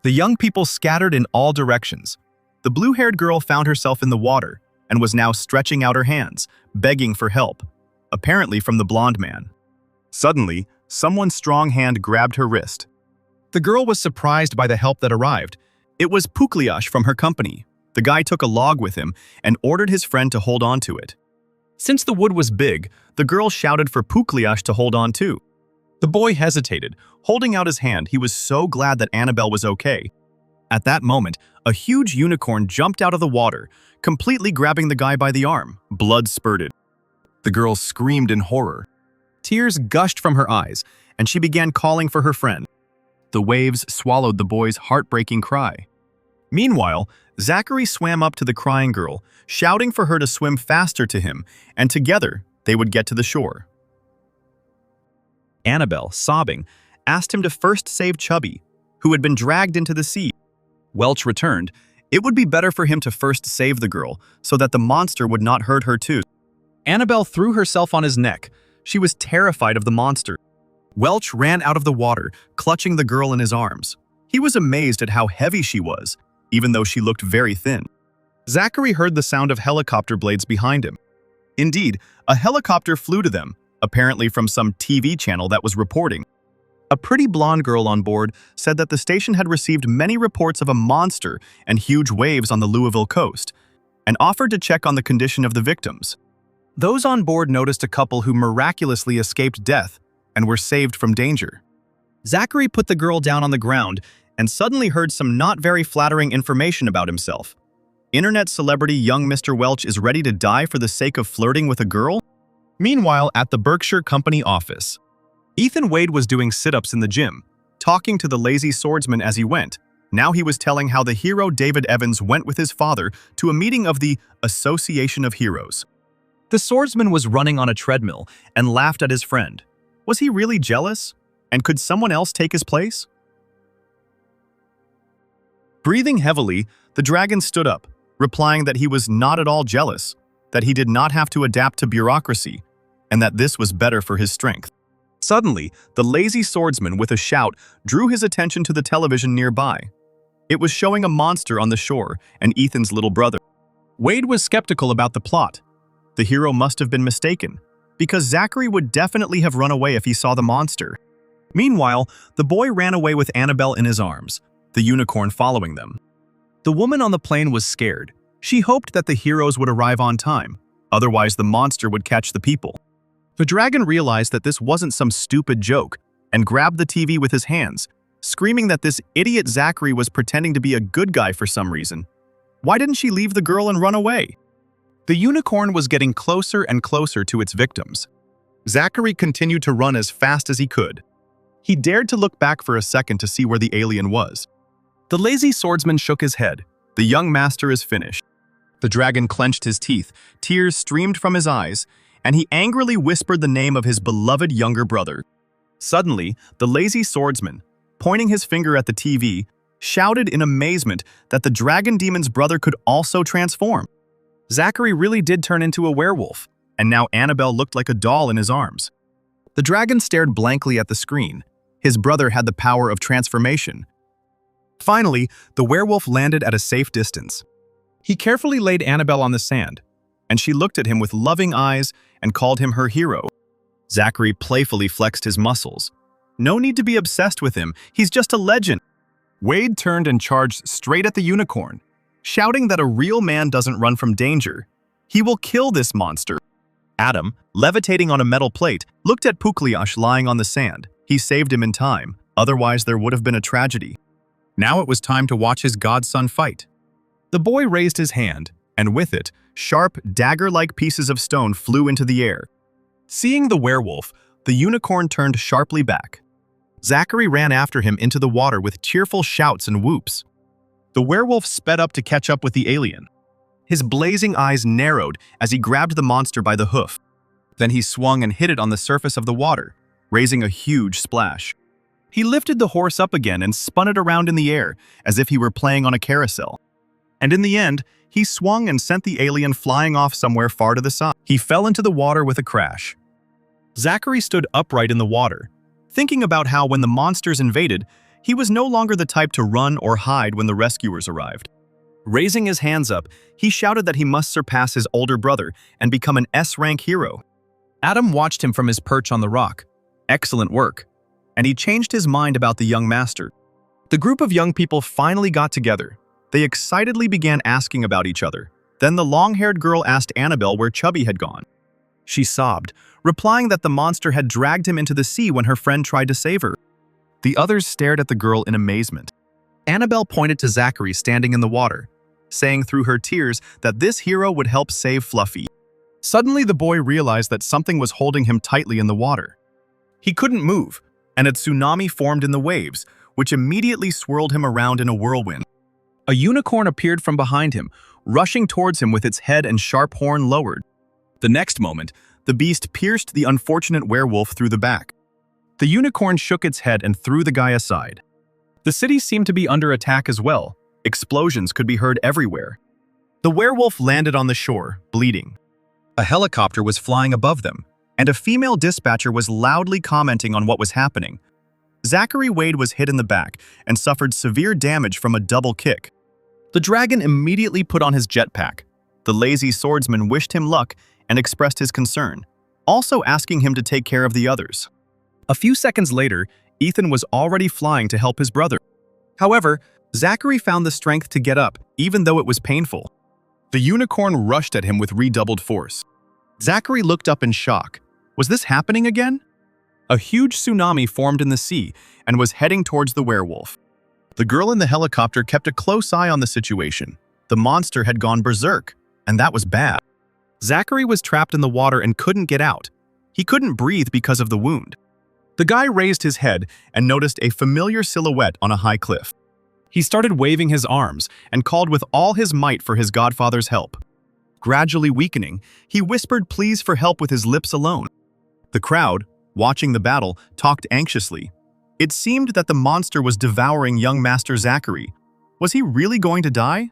The young people scattered in all directions. The blue-haired girl found herself in the water and was now stretching out her hands, begging for help, apparently from the blonde man. Suddenly, someone's strong hand grabbed her wrist. The girl was surprised by the help that arrived. It was Pukliash from her company. The guy took a log with him and ordered his friend to hold on to it. Since the wood was big, the girl shouted for Pukliash to hold on too. The boy hesitated, holding out his hand. He was so glad that Annabelle was okay. At that moment, a huge unicorn jumped out of the water, completely grabbing the guy by the arm. Blood spurted. The girl screamed in horror. Tears gushed from her eyes, and she began calling for her friend. The waves swallowed the boy's heartbreaking cry. Meanwhile, Zachary swam up to the crying girl, shouting for her to swim faster to him, and together they would get to the shore. Annabelle, sobbing, asked him to first save Chubby, who had been dragged into the sea. Welch returned. It would be better for him to first save the girl, so that the monster would not hurt her too. Annabelle threw herself on his neck. She was terrified of the monster. Welch ran out of the water, clutching the girl in his arms. He was amazed at how heavy she was, even though she looked very thin. Zachary heard the sound of helicopter blades behind him. Indeed, a helicopter flew to them, apparently from some TV channel that was reporting. A pretty blonde girl on board said that the station had received many reports of a monster and huge waves on the Louisville coast, and offered to check on the condition of the victims. Those on board noticed a couple who miraculously escaped death and were saved from danger. Zachary put the girl down on the ground and suddenly heard some not very flattering information about himself. Internet celebrity young Mr. Welch is ready to die for the sake of flirting with a girl? Meanwhile, at the Berkshire Company office, Ethan Wade was doing sit-ups in the gym, talking to the lazy swordsman as he went. Now he was telling how the hero David Evans went with his father to a meeting of the Association of Heroes. The swordsman was running on a treadmill and laughed at his friend. Was he really jealous? And could someone else take his place? Breathing heavily, the dragon stood up, replying that he was not at all jealous, that he did not have to adapt to bureaucracy, and that this was better for his strength. Suddenly, the lazy swordsman, with a shout, drew his attention to the television nearby. It was showing a monster on the shore and Ethan's little brother. Wade was skeptical about the plot. The hero must have been mistaken, because Zachary would definitely have run away if he saw the monster. Meanwhile, the boy ran away with Annabelle in his arms, the unicorn following them. The woman on the plane was scared. She hoped that the heroes would arrive on time, otherwise the monster would catch the people. The dragon realized that this wasn't some stupid joke and grabbed the TV with his hands, screaming that this idiot Zachary was pretending to be a good guy for some reason. Why didn't she leave the girl and run away? The unicorn was getting closer and closer to its victims. Zachary continued to run as fast as he could. He dared to look back for a second to see where the alien was. The lazy swordsman shook his head. The young master is finished. The dragon clenched his teeth, tears streamed from his eyes, and he angrily whispered the name of his beloved younger brother. Suddenly, the lazy swordsman, pointing his finger at the TV, shouted in amazement that the dragon demon's brother could also transform. Zachary really did turn into a werewolf, and now Annabelle looked like a doll in his arms. The dragon stared blankly at the screen. His brother had the power of transformation. Finally, the werewolf landed at a safe distance. He carefully laid Annabelle on the sand, and she looked at him with loving eyes and called him her hero. Zachary playfully flexed his muscles. No need to be obsessed with him, he's just a legend. Wade turned and charged straight at the unicorn, shouting that a real man doesn't run from danger. He will kill this monster. Adam, levitating on a metal plate, looked at Pukliash lying on the sand. He saved him in time, otherwise there would have been a tragedy. Now it was time to watch his godson fight. The boy raised his hand, and with it, sharp, dagger-like pieces of stone flew into the air. Seeing the werewolf, the unicorn turned sharply back. Zachary ran after him into the water with cheerful shouts and whoops. The werewolf sped up to catch up with the alien. His blazing eyes narrowed as he grabbed the monster by the hoof. Then he swung and hit it on the surface of the water, raising a huge splash. He lifted the horse up again and spun it around in the air, as if he were playing on a carousel. And in the end, he swung and sent the alien flying off somewhere far to the side. He fell into the water with a crash. Zachary stood upright in the water, thinking about how when the monsters invaded, he was no longer the type to run or hide when the rescuers arrived. Raising his hands up, he shouted that he must surpass his older brother and become an S-rank hero. Adam watched him from his perch on the rock. Excellent work. And he changed his mind about the young master. The group of young people finally got together. They excitedly began asking about each other. Then the long-haired girl asked Annabelle where Chubby had gone. She sobbed, replying that the monster had dragged him into the sea when her friend tried to save her. The others stared at the girl in amazement. Annabelle pointed to Zachary standing in the water, saying through her tears that this hero would help save Fluffy. Suddenly, the boy realized that something was holding him tightly in the water. He couldn't move, and a tsunami formed in the waves, which immediately swirled him around in a whirlwind. A unicorn appeared from behind him, rushing towards him with its head and sharp horn lowered. The next moment, the beast pierced the unfortunate werewolf through the back. The unicorn shook its head and threw the guy aside. The city seemed to be under attack as well. Explosions could be heard everywhere. The werewolf landed on the shore, bleeding. A helicopter was flying above them, and a female dispatcher was loudly commenting on what was happening. Zachary Wade was hit in the back and suffered severe damage from a double kick. The dragon immediately put on his jetpack. The lazy swordsman wished him luck and expressed his concern, also asking him to take care of the others. A few seconds later, Ethan was already flying to help his brother. However, Zachary found the strength to get up, even though it was painful. The unicorn rushed at him with redoubled force. Zachary looked up in shock. Was this happening again? A huge tsunami formed in the sea and was heading towards the werewolf. The girl in the helicopter kept a close eye on the situation. The monster had gone berserk, and that was bad. Zachary was trapped in the water and couldn't get out. He couldn't breathe because of the wound. The guy raised his head and noticed a familiar silhouette on a high cliff. He started waving his arms and called with all his might for his godfather's help. Gradually weakening, he whispered pleas for help with his lips alone. The crowd, watching the battle, talked anxiously. It seemed that the monster was devouring young Master Zachary. Was he really going to die?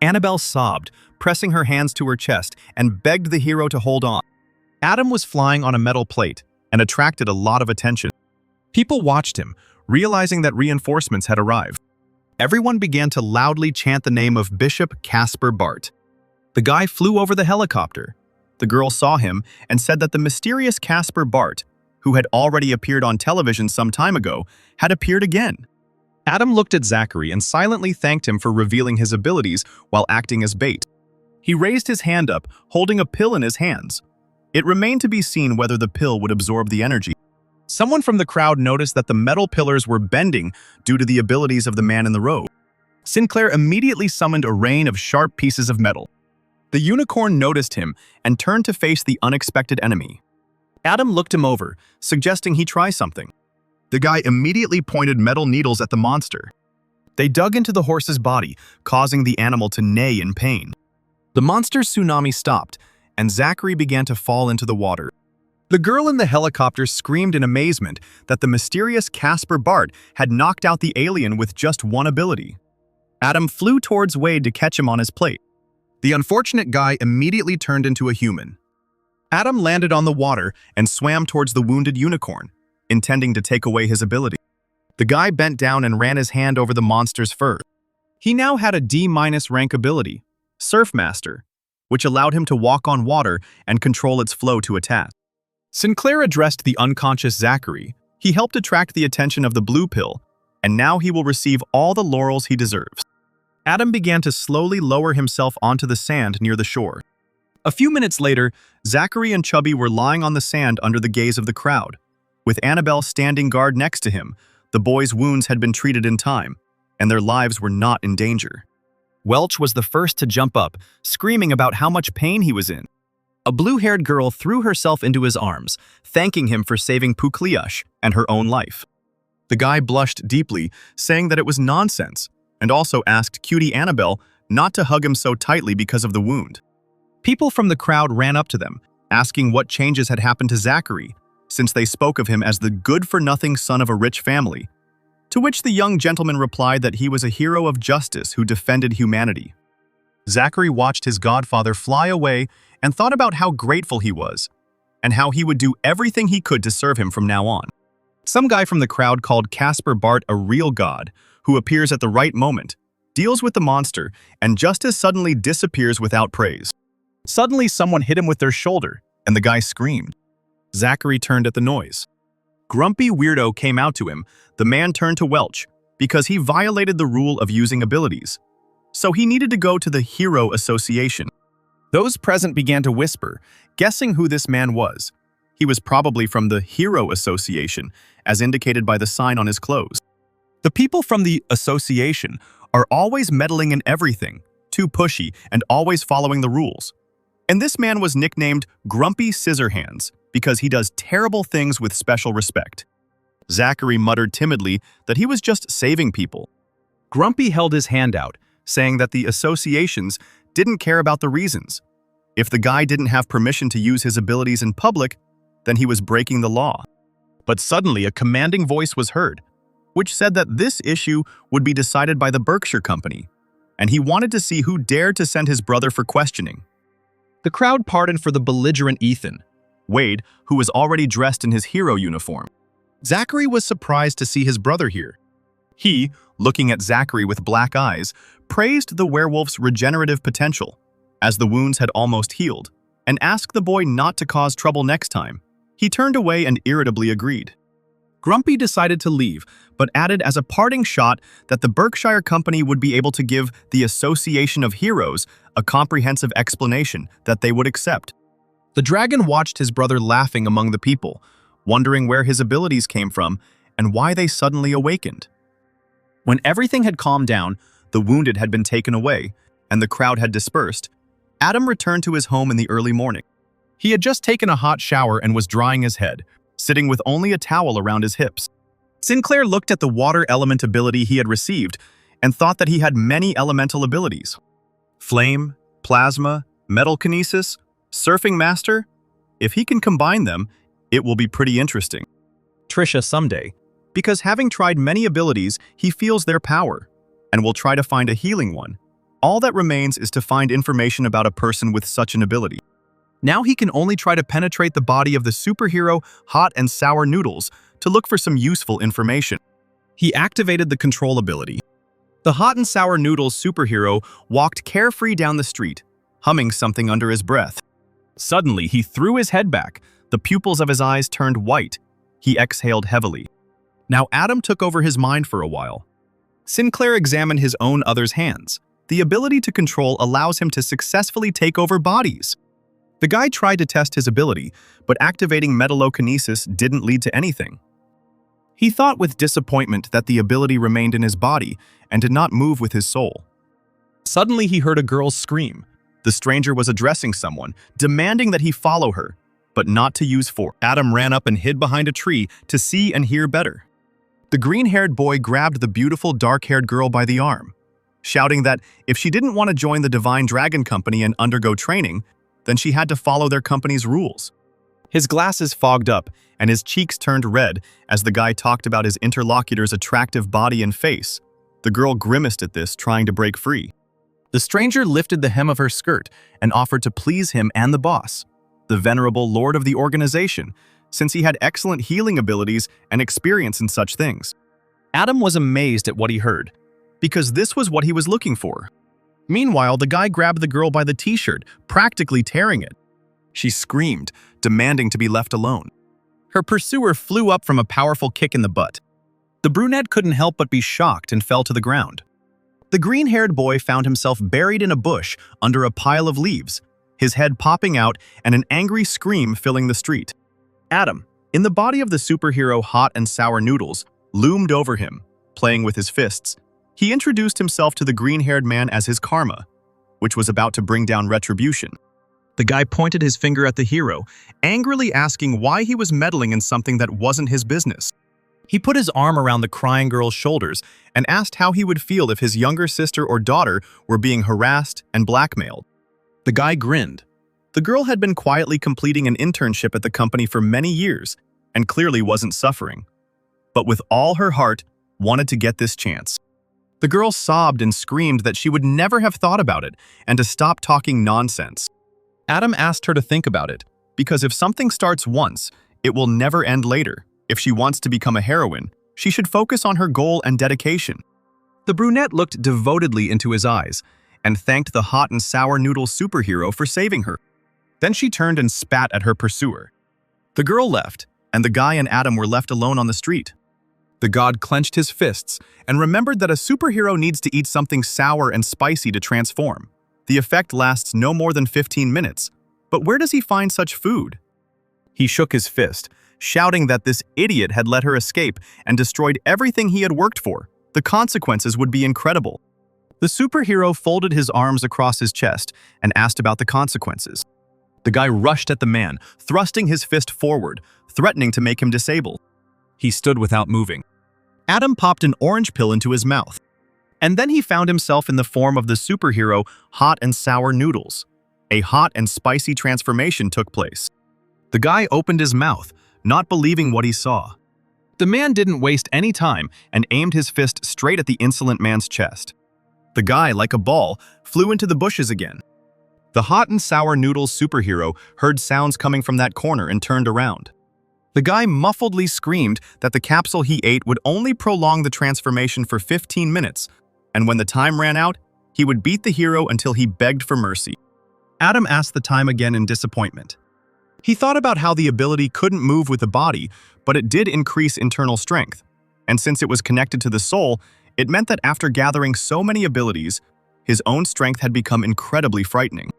Annabelle sobbed, pressing her hands to her chest, and begged the hero to hold on. Adam was flying on a metal plate and attracted a lot of attention. People watched him, realizing that reinforcements had arrived. Everyone began to loudly chant the name of Bishop Caspar Bart. The guy flew over the helicopter. The girl saw him and said that the mysterious Caspar Bart, who had already appeared on television some time ago, had appeared again. Adam looked at Zachary and silently thanked him for revealing his abilities while acting as bait. He raised his hand up, holding a pill in his hands. It remained to be seen whether the pill would absorb the energy. Someone from the crowd noticed that the metal pillars were bending due to the abilities of the man in the robe. Sinclair immediately summoned a rain of sharp pieces of metal. The unicorn noticed him and turned to face the unexpected enemy. Adam looked him over, suggesting he try something. The guy immediately pointed metal needles at the monster. They dug into the horse's body, causing the animal to neigh in pain. The monster's tsunami stopped, and Zachary began to fall into the water. The girl in the helicopter screamed in amazement that the mysterious Caspar Bart had knocked out the alien with just one ability. Adam flew towards Wade to catch him on his plate. The unfortunate guy immediately turned into a human. Adam landed on the water and swam towards the wounded unicorn, intending to take away his ability. The guy bent down and ran his hand over the monster's fur. He now had a D- rank ability, Surf Master, which allowed him to walk on water and control its flow to a task. Sinclair addressed the unconscious Zachary. He helped attract the attention of the blue pill, and now he will receive all the laurels he deserves. Adam began to slowly lower himself onto the sand near the shore. A few minutes later, Zachary and Chubby were lying on the sand under the gaze of the crowd. With Annabelle standing guard next to him, the boys' wounds had been treated in time, and their lives were not in danger. Welch was the first to jump up, screaming about how much pain he was in. A blue-haired girl threw herself into his arms, thanking him for saving Pukliush and her own life. The guy blushed deeply, saying that it was nonsense, and also asked cutie Annabelle not to hug him so tightly because of the wound. People from the crowd ran up to them, asking what changes had happened to Zachary, since they spoke of him as the good-for-nothing son of a rich family, to which the young gentleman replied that he was a hero of justice who defended humanity. Zachary watched his godfather fly away and thought about how grateful he was, and how he would do everything he could to serve him from now on. Some guy from the crowd called Casper Bart a real god, who appears at the right moment, deals with the monster, and just as suddenly disappears without praise. Suddenly someone hit him with their shoulder, and the guy screamed. Zachary turned at the noise. Grumpy Weirdo came out to him. The man turned to Welch, because he violated the rule of using abilities. So he needed to go to the Hero Association. Those present began to whisper, guessing who this man was. He was probably from the Hero Association, as indicated by the sign on his clothes. The people from the association are always meddling in everything, too pushy, and always following the rules. And this man was nicknamed Grumpy Scissorhands because he does terrible things with special respect. Zachary muttered timidly that he was just saving people. Grumpy held his hand out, saying that the associations didn't care about the reasons. If the guy didn't have permission to use his abilities in public, then he was breaking the law. But suddenly a commanding voice was heard, which said that this issue would be decided by the Berkshire Company, and he wanted to see who dared to send his brother for questioning. The crowd pardoned for the belligerent Ethan, Wade, who was already dressed in his hero uniform. Zachary was surprised to see his brother here. He, looking at Zachary with black eyes, praised the werewolf's regenerative potential, as the wounds had almost healed, and asked the boy not to cause trouble next time. He turned away and irritably agreed. Grumpy decided to leave, but added as a parting shot that the Berkshire Company would be able to give the Association of Heroes a comprehensive explanation that they would accept. The dragon watched his brother laughing among the people, wondering where his abilities came from and why they suddenly awakened. When everything had calmed down, the wounded had been taken away, and the crowd had dispersed, Adam returned to his home in the early morning. He had just taken a hot shower and was drying his head, sitting with only a towel around his hips. Sinclair looked at the water element ability he had received and thought that he had many elemental abilities. Flame, plasma, metal kinesis, surfing master. If he can combine them, it will be pretty interesting. Trisha someday, because having tried many abilities, he feels their power, and will try to find a healing one. All that remains is to find information about a person with such an ability. Now he can only try to penetrate the body of the superhero Hot and Sour Noodles to look for some useful information. He activated the control ability. The Hot and Sour Noodles superhero walked carefree down the street, humming something under his breath. Suddenly, he threw his head back. The pupils of his eyes turned white. He exhaled heavily. Now Adam took over his mind for a while. Sinclair examined his own other's hands. The ability to control allows him to successfully take over bodies. The guy tried to test his ability, but activating metallokinesis didn't lead to anything. He thought with disappointment that the ability remained in his body and did not move with his soul. Suddenly he heard a girl's scream. The stranger was addressing someone, demanding that he follow her, but not to use force. Adam ran up and hid behind a tree to see and hear better. The green-haired boy grabbed the beautiful dark-haired girl by the arm, shouting that if she didn't want to join the Divine Dragon Company and undergo training, then she had to follow their company's rules. His glasses fogged up, and his cheeks turned red as the guy talked about his interlocutor's attractive body and face. The girl grimaced at this, trying to break free. The stranger lifted the hem of her skirt and offered to please him and the boss, the venerable lord of the organization, since he had excellent healing abilities and experience in such things. Adam was amazed at what he heard, because this was what he was looking for. Meanwhile, the guy grabbed the girl by the t-shirt, practically tearing it. She screamed, demanding to be left alone. Her pursuer flew up from a powerful kick in the butt. The brunette couldn't help but be shocked and fell to the ground. The green-haired boy found himself buried in a bush under a pile of leaves, his head popping out and an angry scream filling the street. Adam, in the body of the superhero Hot and Sour Noodles, loomed over him, playing with his fists. He introduced himself to the green-haired man as his karma, which was about to bring down retribution. The guy pointed his finger at the hero, angrily asking why he was meddling in something that wasn't his business. He put his arm around the crying girl's shoulders and asked how he would feel if his younger sister or daughter were being harassed and blackmailed. The guy grinned. The girl had been quietly completing an internship at the company for many years, and clearly wasn't suffering, but with all her heart wanted to get this chance. The girl sobbed and screamed that she would never have thought about it and to stop talking nonsense. Adam asked her to think about it, because if something starts once, it will never end later. If she wants to become a heroine, she should focus on her goal and dedication. The brunette looked devotedly into his eyes and thanked the hot and sour noodle superhero for saving her. Then she turned and spat at her pursuer. The girl left, and the guy and Adam were left alone on the street. The god clenched his fists and remembered that a superhero needs to eat something sour and spicy to transform. The effect lasts no more than 15 minutes, but where does he find such food? He shook his fist, shouting that this idiot had let her escape and destroyed everything he had worked for. The consequences would be incredible. The superhero folded his arms across his chest and asked about the consequences. The guy rushed at the man, thrusting his fist forward, threatening to make him disabled. He stood without moving. Adam popped an orange pill into his mouth, and then he found himself in the form of the superhero Hot and Sour Noodles. A hot and spicy transformation took place. The guy opened his mouth, not believing what he saw. The man didn't waste any time and aimed his fist straight at the insolent man's chest. The guy, like a ball, flew into the bushes again. The Hot and Sour Noodles superhero heard sounds coming from that corner and turned around. The guy muffledly screamed that the capsule he ate would only prolong the transformation for 15 minutes, and when the time ran out, he would beat the hero until he begged for mercy. Adam asked the time again in disappointment. He thought about how the ability couldn't move with the body, but it did increase internal strength. And since it was connected to the soul, it meant that after gathering so many abilities, his own strength had become incredibly frightening.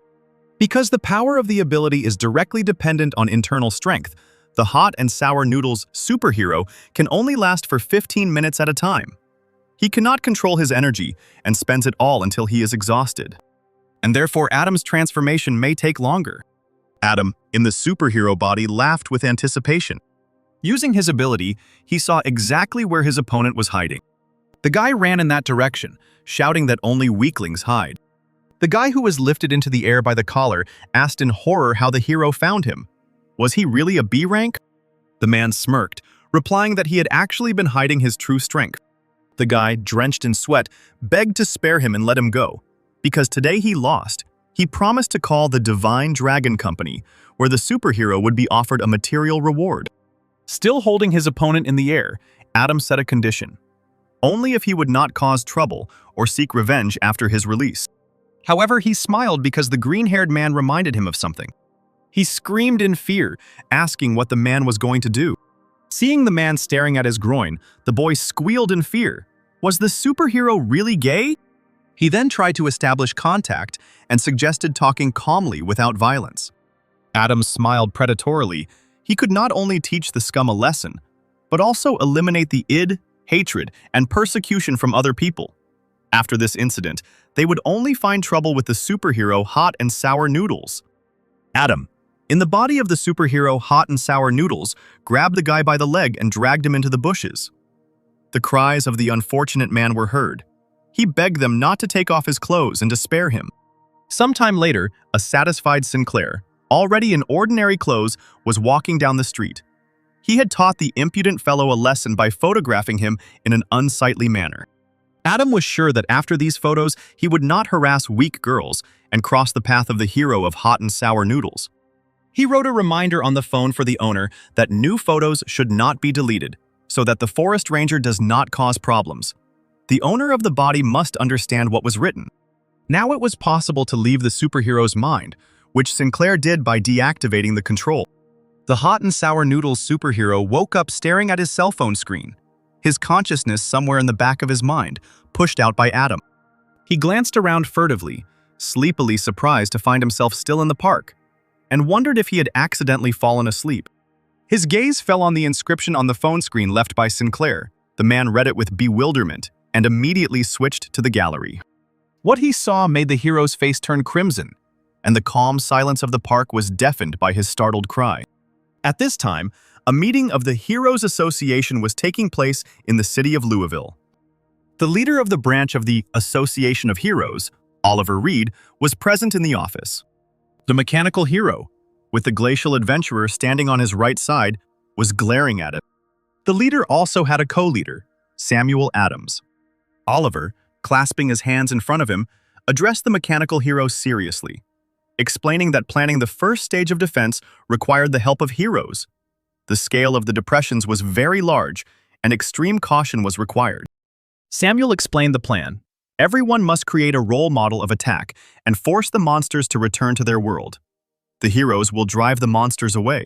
Because the power of the ability is directly dependent on internal strength, the Hot and Sour Noodles superhero can only last for 15 minutes at a time. He cannot control his energy and spends it all until he is exhausted. And therefore Adam's transformation may take longer. Adam, in the superhero body, laughed with anticipation. Using his ability, he saw exactly where his opponent was hiding. The guy ran in that direction, shouting that only weaklings hide. The guy who was lifted into the air by the collar asked in horror how the hero found him. Was he really a B rank? The man smirked, replying that he had actually been hiding his true strength. The guy, drenched in sweat, begged to spare him and let him go. Because today he lost, he promised to call the Divine Dragon Company, where the superhero would be offered a material reward. Still holding his opponent in the air, Adam set a condition. Only if he would not cause trouble or seek revenge after his release. However, he smiled because the green-haired man reminded him of something. He screamed in fear, asking what the man was going to do. Seeing the man staring at his groin, the boy squealed in fear. Was the superhero really gay? He then tried to establish contact and suggested talking calmly without violence. Adam smiled predatorily. He could not only teach the scum a lesson, but also eliminate the id, hatred, and persecution from other people. After this incident, they would only find trouble with the superhero Hot and Sour Noodles. Adam, in the body of the superhero Hot and Sour Noodles, grabbed the guy by the leg and dragged him into the bushes. The cries of the unfortunate man were heard. He begged them not to take off his clothes and to spare him. Sometime later, a satisfied Sinclair, already in ordinary clothes, was walking down the street. He had taught the impudent fellow a lesson by photographing him in an unsightly manner. Adam was sure that after these photos, he would not harass weak girls and cross the path of the hero of Hot and Sour Noodles. He wrote a reminder on the phone for the owner that new photos should not be deleted, so that the forest ranger does not cause problems. The owner of the body must understand what was written. Now it was possible to leave the superhero's mind, which Sinclair did by deactivating the control. The Hot and Sour Noodles superhero woke up staring at his cell phone screen, his consciousness somewhere in the back of his mind, pushed out by Adam. He glanced around furtively, sleepily surprised to find himself still in the park, and wondered if he had accidentally fallen asleep. His gaze fell on the inscription on the phone screen left by Sinclair. The man read it with bewilderment and immediately switched to the gallery. What he saw made the hero's face turn crimson, and the calm silence of the park was deafened by his startled cry. At this time, a meeting of the Heroes Association was taking place in the city of Louisville. The leader of the branch of the Association of Heroes, Oliver Reed, was present in the office. The mechanical hero, with the glacial adventurer standing on his right side, was glaring at it. The leader also had a co-leader, Samuel Adams. Oliver, clasping his hands in front of him, addressed the mechanical hero seriously, explaining that planning the first stage of defense required the help of heroes. The scale of the depressions was very large, and extreme caution was required. Samuel explained the plan. Everyone must create a role model of attack and force the monsters to return to their world. The heroes will drive the monsters away.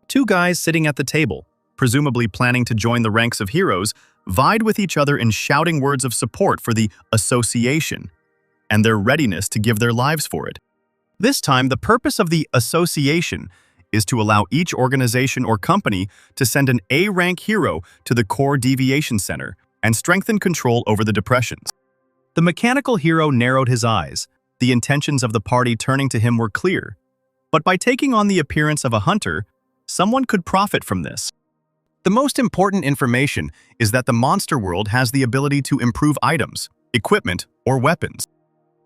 Two guys sitting at the table, presumably planning to join the ranks of heroes, vied with each other in shouting words of support for the association and their readiness to give their lives for it. This time, the purpose of the association is to allow each organization or company to send an A-rank hero to the core deviation center and strengthen control over the depressions. The mechanical hero narrowed his eyes. The intentions of the party turning to him were clear. But by taking on the appearance of a hunter, someone could profit from this. The most important information is that the monster world has the ability to improve items, equipment, or weapons.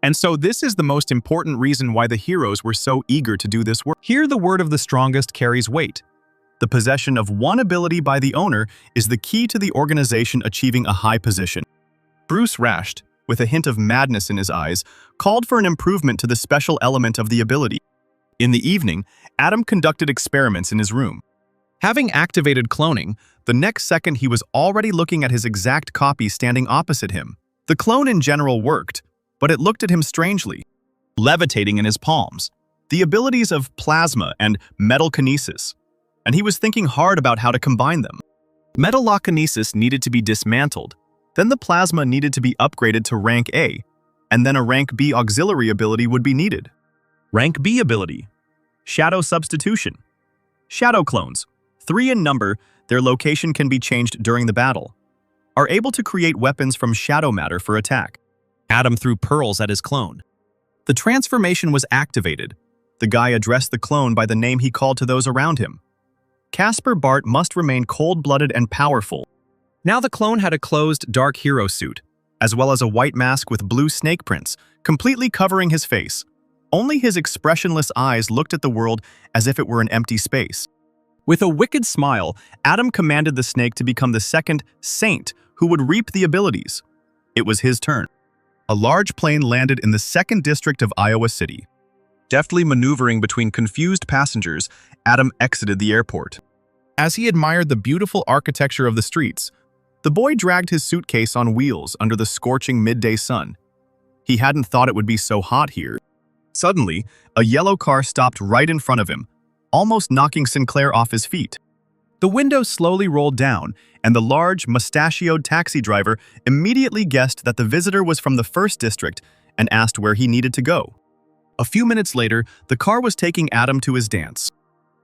And so this is the most important reason why the heroes were so eager to do this work. Here the word of the strongest carries weight. The possession of one ability by the owner is the key to the organization achieving a high position. Bruce Rashed, with a hint of madness in his eyes, called for an improvement to the special element of the ability. In the evening, Adam conducted experiments in his room. Having activated cloning, the next second he was already looking at his exact copy standing opposite him. The clone in general worked, but it looked at him strangely, levitating in his palms. The abilities of plasma and metalkinesis, and he was thinking hard about how to combine them. Metalkinesis needed to be dismantled, then the plasma needed to be upgraded to rank A, and then a rank B auxiliary ability would be needed. Rank B ability: Shadow Substitution. Shadow clones, 3 in number, their location can be changed during the battle, are able to create weapons from shadow matter for attack. Adam threw pearls at his clone. The transformation was activated. The guy addressed the clone by the name he called to those around him. Casper Bart must remain cold-blooded and powerful. Now the clone had a closed, dark hero suit, as well as a white mask with blue snake prints, completely covering his face. Only his expressionless eyes looked at the world as if it were an empty space. With a wicked smile, Adam commanded the snake to become the second saint who would reap the abilities. It was his turn. A large plane landed in the 2nd district of Iowa City. Deftly maneuvering between confused passengers, Adam exited the airport. As he admired the beautiful architecture of the streets, the boy dragged his suitcase on wheels under the scorching midday sun. He hadn't thought it would be so hot here. Suddenly, a yellow car stopped right in front of him, almost knocking Sinclair off his feet. The window slowly rolled down, and the large, mustachioed taxi driver immediately guessed that the visitor was from the 1st district and asked where he needed to go. A few minutes later, the car was taking Adam to his dance.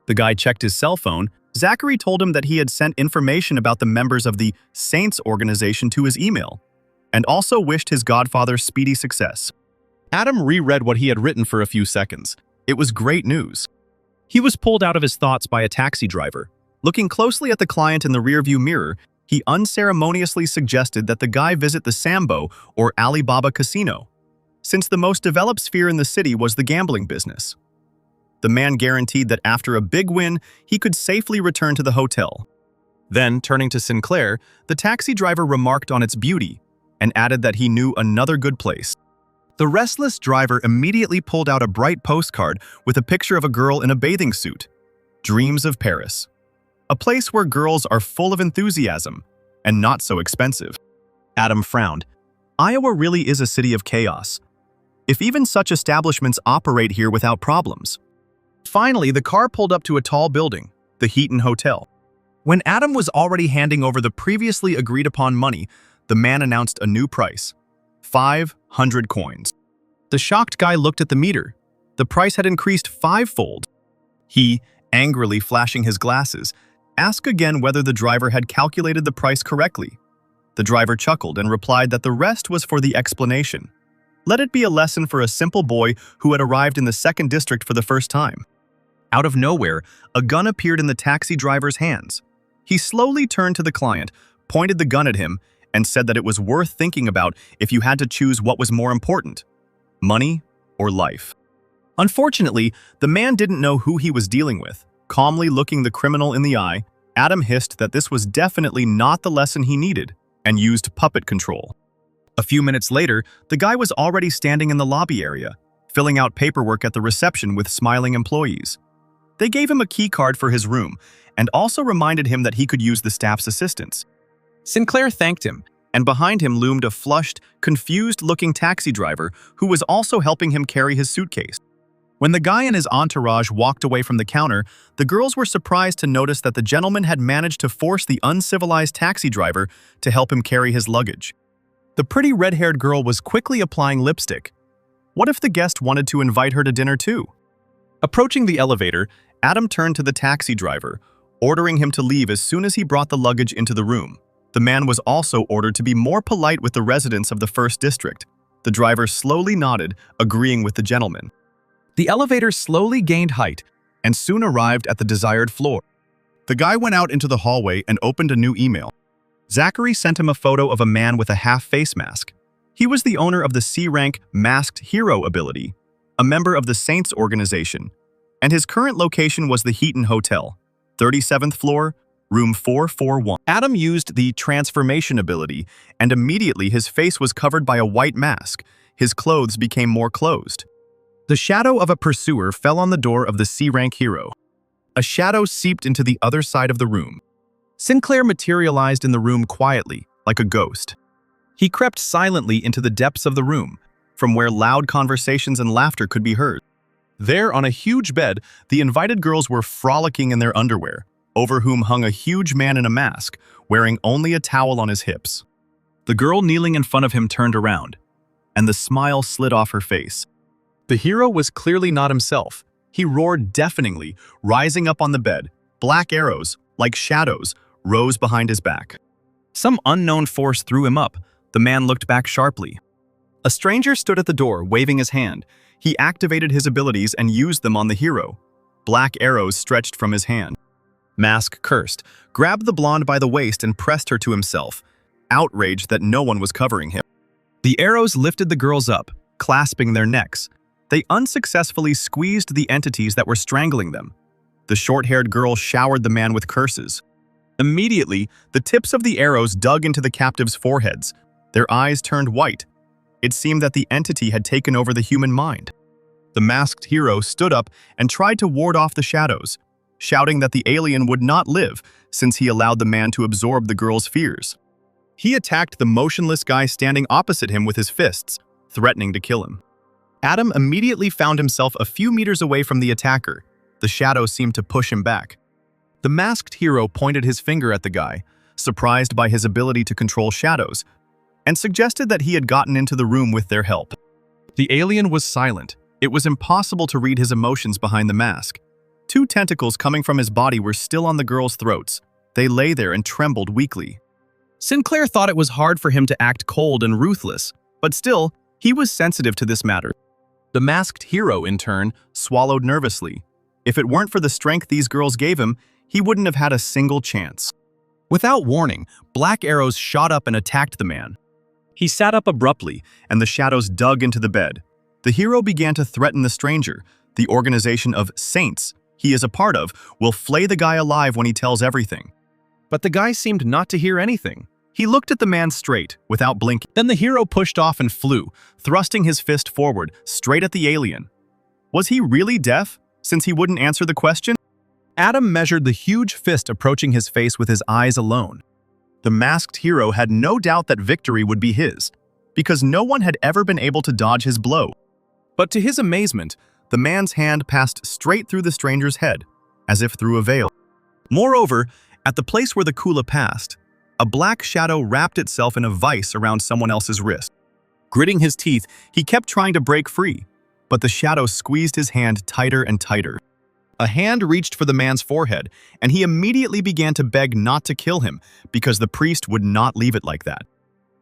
The guy checked his cell phone. Zachary told him that he had sent information about the members of the Saints organization to his email, and also wished his godfather speedy success. Adam reread what he had written for a few seconds. It was great news. He was pulled out of his thoughts by a taxi driver. Looking closely at the client in the rearview mirror, he unceremoniously suggested that the guy visit the Sambo or Alibaba casino, since the most developed sphere in the city was the gambling business. The man guaranteed that after a big win, he could safely return to the hotel. Then, turning to Sinclair, the taxi driver remarked on its beauty and added that he knew another good place. The restless driver immediately pulled out a bright postcard with a picture of a girl in a bathing suit. Dreams of Paris. A place where girls are full of enthusiasm and not so expensive. Adam frowned. Iowa really is a city of chaos. If even such establishments operate here without problems. Finally, the car pulled up to a tall building, the Heaton Hotel. When Adam was already handing over the previously agreed-upon money, the man announced a new price: 500 coins. The shocked guy looked at the meter. The price had increased 5-fold. He, angrily flashing his glasses, asked again whether the driver had calculated the price correctly. The driver chuckled and replied that the rest was for the explanation. Let it be a lesson for a simple boy who had arrived in the 2nd district for the first time. Out of nowhere, a gun appeared in the taxi driver's hands. He slowly turned to the client, pointed the gun at him, and said that it was worth thinking about if you had to choose what was more important: money or life. Unfortunately, the man didn't know who he was dealing with. Calmly looking the criminal in the eye, Adam hissed that this was definitely not the lesson he needed and used puppet control. A few minutes later, the guy was already standing in the lobby area, filling out paperwork at the reception with smiling employees. They gave him a key card for his room and also reminded him that he could use the staff's assistance. Sinclair thanked him, and behind him loomed a flushed, confused-looking taxi driver who was also helping him carry his suitcase. When the guy and his entourage walked away from the counter, the girls were surprised to notice that the gentleman had managed to force the uncivilized taxi driver to help him carry his luggage. The pretty red-haired girl was quickly applying lipstick. What if the guest wanted to invite her to dinner too? Approaching the elevator, Adam turned to the taxi driver, ordering him to leave as soon as he brought the luggage into the room. The man was also ordered to be more polite with the residents of the first district. The driver slowly nodded, agreeing with the gentleman. The elevator slowly gained height and soon arrived at the desired floor. The guy went out into the hallway and opened a new email. Zachary sent him a photo of a man with a half-face mask. He was the owner of the C-rank Masked Hero ability, a member of the Saints organization, and his current location was the Heaton Hotel, 37th floor, room 441. Adam used the transformation ability, and immediately his face was covered by a white mask. His clothes became more closed. The shadow of a pursuer fell on the door of the C-rank hero. A shadow seeped into the other side of the room. Sinclair materialized in the room quietly, like a ghost. He crept silently into the depths of the room, from where loud conversations and laughter could be heard. There, on a huge bed, the invited girls were frolicking in their underwear, over whom hung a huge man in a mask, wearing only a towel on his hips. The girl kneeling in front of him turned around, and the smile slid off her face. The hero was clearly not himself. He roared deafeningly, rising up on the bed. Black arrows, like shadows, rose behind his back. Some unknown force threw him up. The man looked back sharply. A stranger stood at the door, waving his hand. He activated his abilities and used them on the hero. Black arrows stretched from his hand. Mask cursed, grabbed the blonde by the waist and pressed her to himself, outraged that no one was covering him. The arrows lifted the girls up, clasping their necks. They unsuccessfully squeezed the entities that were strangling them. The short-haired girl showered the man with curses. Immediately, the tips of the arrows dug into the captives' foreheads. Their eyes turned white. It seemed that the entity had taken over the human mind. The masked hero stood up and tried to ward off the shadows, shouting that the alien would not live since he allowed the man to absorb the girl's fears. He attacked the motionless guy standing opposite him with his fists, threatening to kill him. Adam immediately found himself a few meters away from the attacker. The shadow seemed to push him back. The masked hero pointed his finger at the guy, surprised by his ability to control shadows, and suggested that he had gotten into the room with their help. The alien was silent. It was impossible to read his emotions behind the mask. Two tentacles coming from his body were still on the girls' throats. They lay there and trembled weakly. Sinclair thought it was hard for him to act cold and ruthless, but still, he was sensitive to this matter. The masked hero, in turn, swallowed nervously. If it weren't for the strength these girls gave him, he wouldn't have had a single chance. Without warning, black arrows shot up and attacked the man. He sat up abruptly, and the shadows dug into the bed. The hero began to threaten the stranger. The organization of Saints he is a part of will flay the guy alive when he tells everything. But the guy seemed not to hear anything. He looked at the man straight, without blinking. Then the hero pushed off and flew, thrusting his fist forward, straight at the alien. Was he really deaf, since he wouldn't answer the question? Adam measured the huge fist approaching his face with his eyes alone. The masked hero had no doubt that victory would be his, because no one had ever been able to dodge his blow. But to his amazement, the man's hand passed straight through the stranger's head, as if through a veil. Moreover, at the place where the kula passed, a black shadow wrapped itself in a vice around someone else's wrist. Gritting his teeth, he kept trying to break free, but the shadow squeezed his hand tighter and tighter. A hand reached for the man's forehead, and he immediately began to beg not to kill him because the priest would not leave it like that.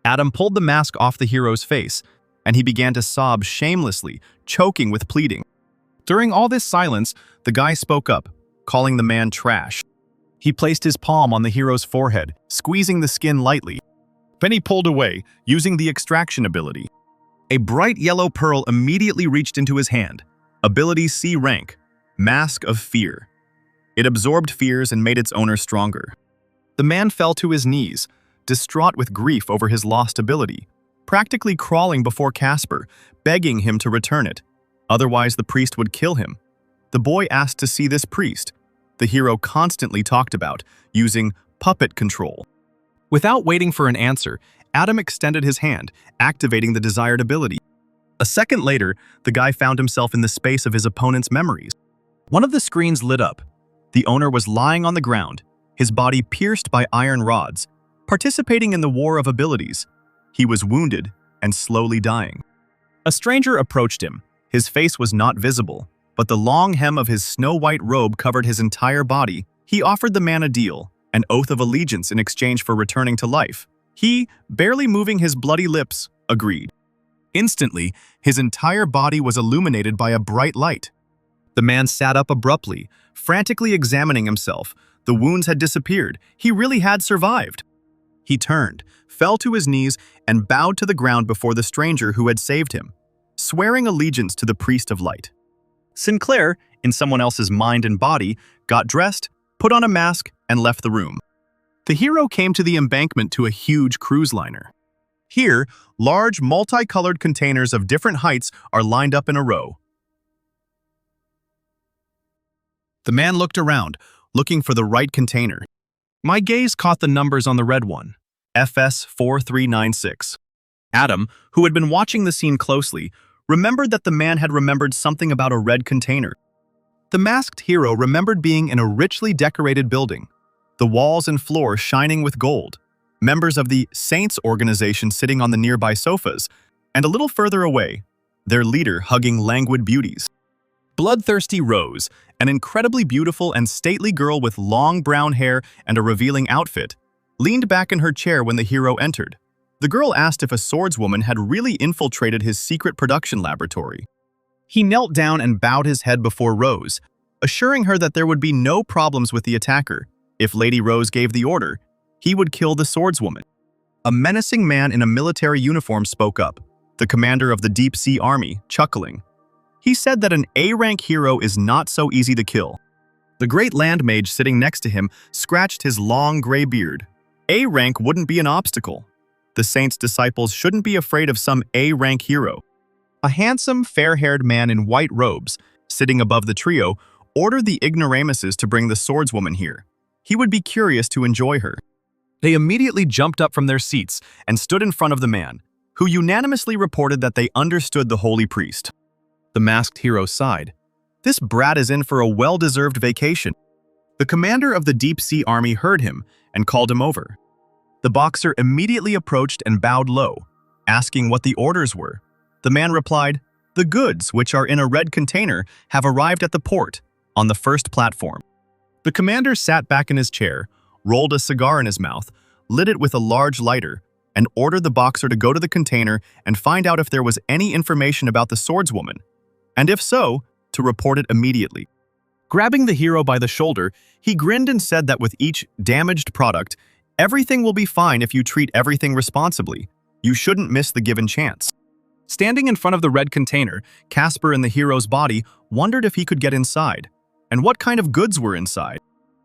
Adam pulled the mask off the hero's face, and he began to sob shamelessly, choking with pleading. During all this silence, the guy spoke up, calling the man trash. He placed his palm on the hero's forehead, squeezing the skin lightly. Then he pulled away, using the extraction ability. A bright yellow pearl immediately reached into his hand. Ability C rank, Mask of Fear. It absorbed fears and made its owner stronger. The man fell to his knees, distraught with grief over his lost ability, practically crawling before Casper, begging him to return it. Otherwise, the priest would kill him. The boy asked to see this priest, the hero constantly talked about, using puppet control. Without waiting for an answer, Adam extended his hand, activating the desired ability. A second later, the guy found himself in the space of his opponent's memories. One of the screens lit up. The owner was lying on the ground, his body pierced by iron rods, participating in the war of abilities. He was wounded and slowly dying. A stranger approached him. His face was not visible, but the long hem of his snow-white robe covered his entire body. He offered the man a deal, an oath of allegiance in exchange for returning to life. He, barely moving his bloody lips, agreed. Instantly, his entire body was illuminated by a bright light. The man sat up abruptly, frantically examining himself. The wounds had disappeared. He really had survived. He turned, fell to his knees, and bowed to the ground before the stranger who had saved him, swearing allegiance to the priest of light. Sinclair, in someone else's mind and body, got dressed, put on a mask, and left the room. The hero came to the embankment to a huge cruise liner. Here, large, multicolored containers of different heights are lined up in a row. The man looked around, looking for the right container. My gaze caught the numbers on the red one, FS4396. Adam, who had been watching the scene closely, remembered that the man had remembered something about a red container. The masked hero remembered being in a richly decorated building, the walls and floor shining with gold, members of the Saints organization sitting on the nearby sofas, and a little further away, their leader hugging languid beauties. Bloodthirsty Rose, an incredibly beautiful and stately girl with long brown hair and a revealing outfit, leaned back in her chair when the hero entered. The girl asked if a swordswoman had really infiltrated his secret production laboratory. He knelt down and bowed his head before Rose, assuring her that there would be no problems with the attacker. If Lady Rose gave the order, he would kill the swordswoman. A menacing man in a military uniform spoke up, the commander of the Deep Sea Army, chuckling. He said that an A-rank hero is not so easy to kill. The great land mage sitting next to him scratched his long gray beard. A-rank wouldn't be an obstacle. The Saints' disciples shouldn't be afraid of some A-rank hero. A handsome, fair-haired man in white robes, sitting above the trio, ordered the ignoramuses to bring the swordswoman here. He would be curious to enjoy her. They immediately jumped up from their seats and stood in front of the man, who unanimously reported that they understood the holy priest. The masked hero sighed. This brat is in for a well-deserved vacation. The commander of the Deep Sea Army heard him and called him over. The boxer immediately approached and bowed low, asking what the orders were. The man replied, "The goods, which are in a red container, have arrived at the port, on the first platform." The commander sat back in his chair, rolled a cigar in his mouth, lit it with a large lighter, and ordered the boxer to go to the container and find out if there was any information about the swordswoman, and if so, to report it immediately. Grabbing the hero by the shoulder, he grinned and said that with each damaged product, everything will be fine if you treat everything responsibly. You shouldn't miss the given chance. Standing in front of the red container, Casper in the hero's body wondered if he could get inside, and what kind of goods were inside.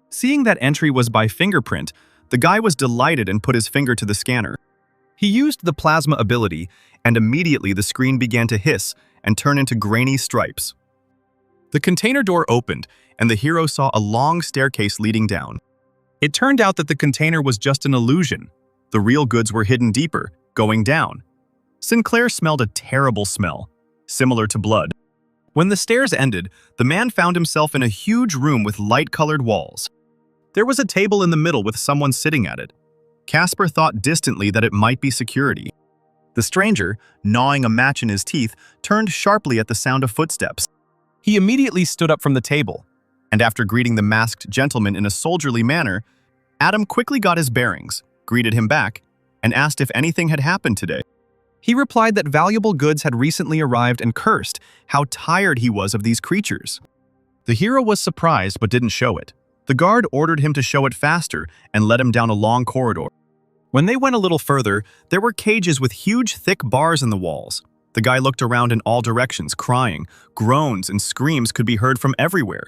Seeing that entry was by fingerprint, the guy was delighted and put his finger to the scanner. He used the plasma ability, and immediately the screen began to hiss and turn into grainy stripes. The container door opened, and the hero saw a long staircase leading down. It turned out that the container was just an illusion. The real goods were hidden deeper, going down. Sinclair smelled a terrible smell, similar to blood. When the stairs ended, the man found himself in a huge room with light-colored walls. There was a table in the middle with someone sitting at it. Casper thought distantly that it might be security. The stranger, gnawing a match in his teeth, turned sharply at the sound of footsteps. He immediately stood up from the table, and after greeting the masked gentleman in a soldierly manner, Adam quickly got his bearings, greeted him back, and asked if anything had happened today. He replied that valuable goods had recently arrived and cursed how tired he was of these creatures. The hero was surprised but didn't show it. The guard ordered him to show it faster and led him down a long corridor. When they went a little further, there were cages with huge, thick bars in the walls. The guy looked around in all directions, crying. Groans and screams could be heard from everywhere.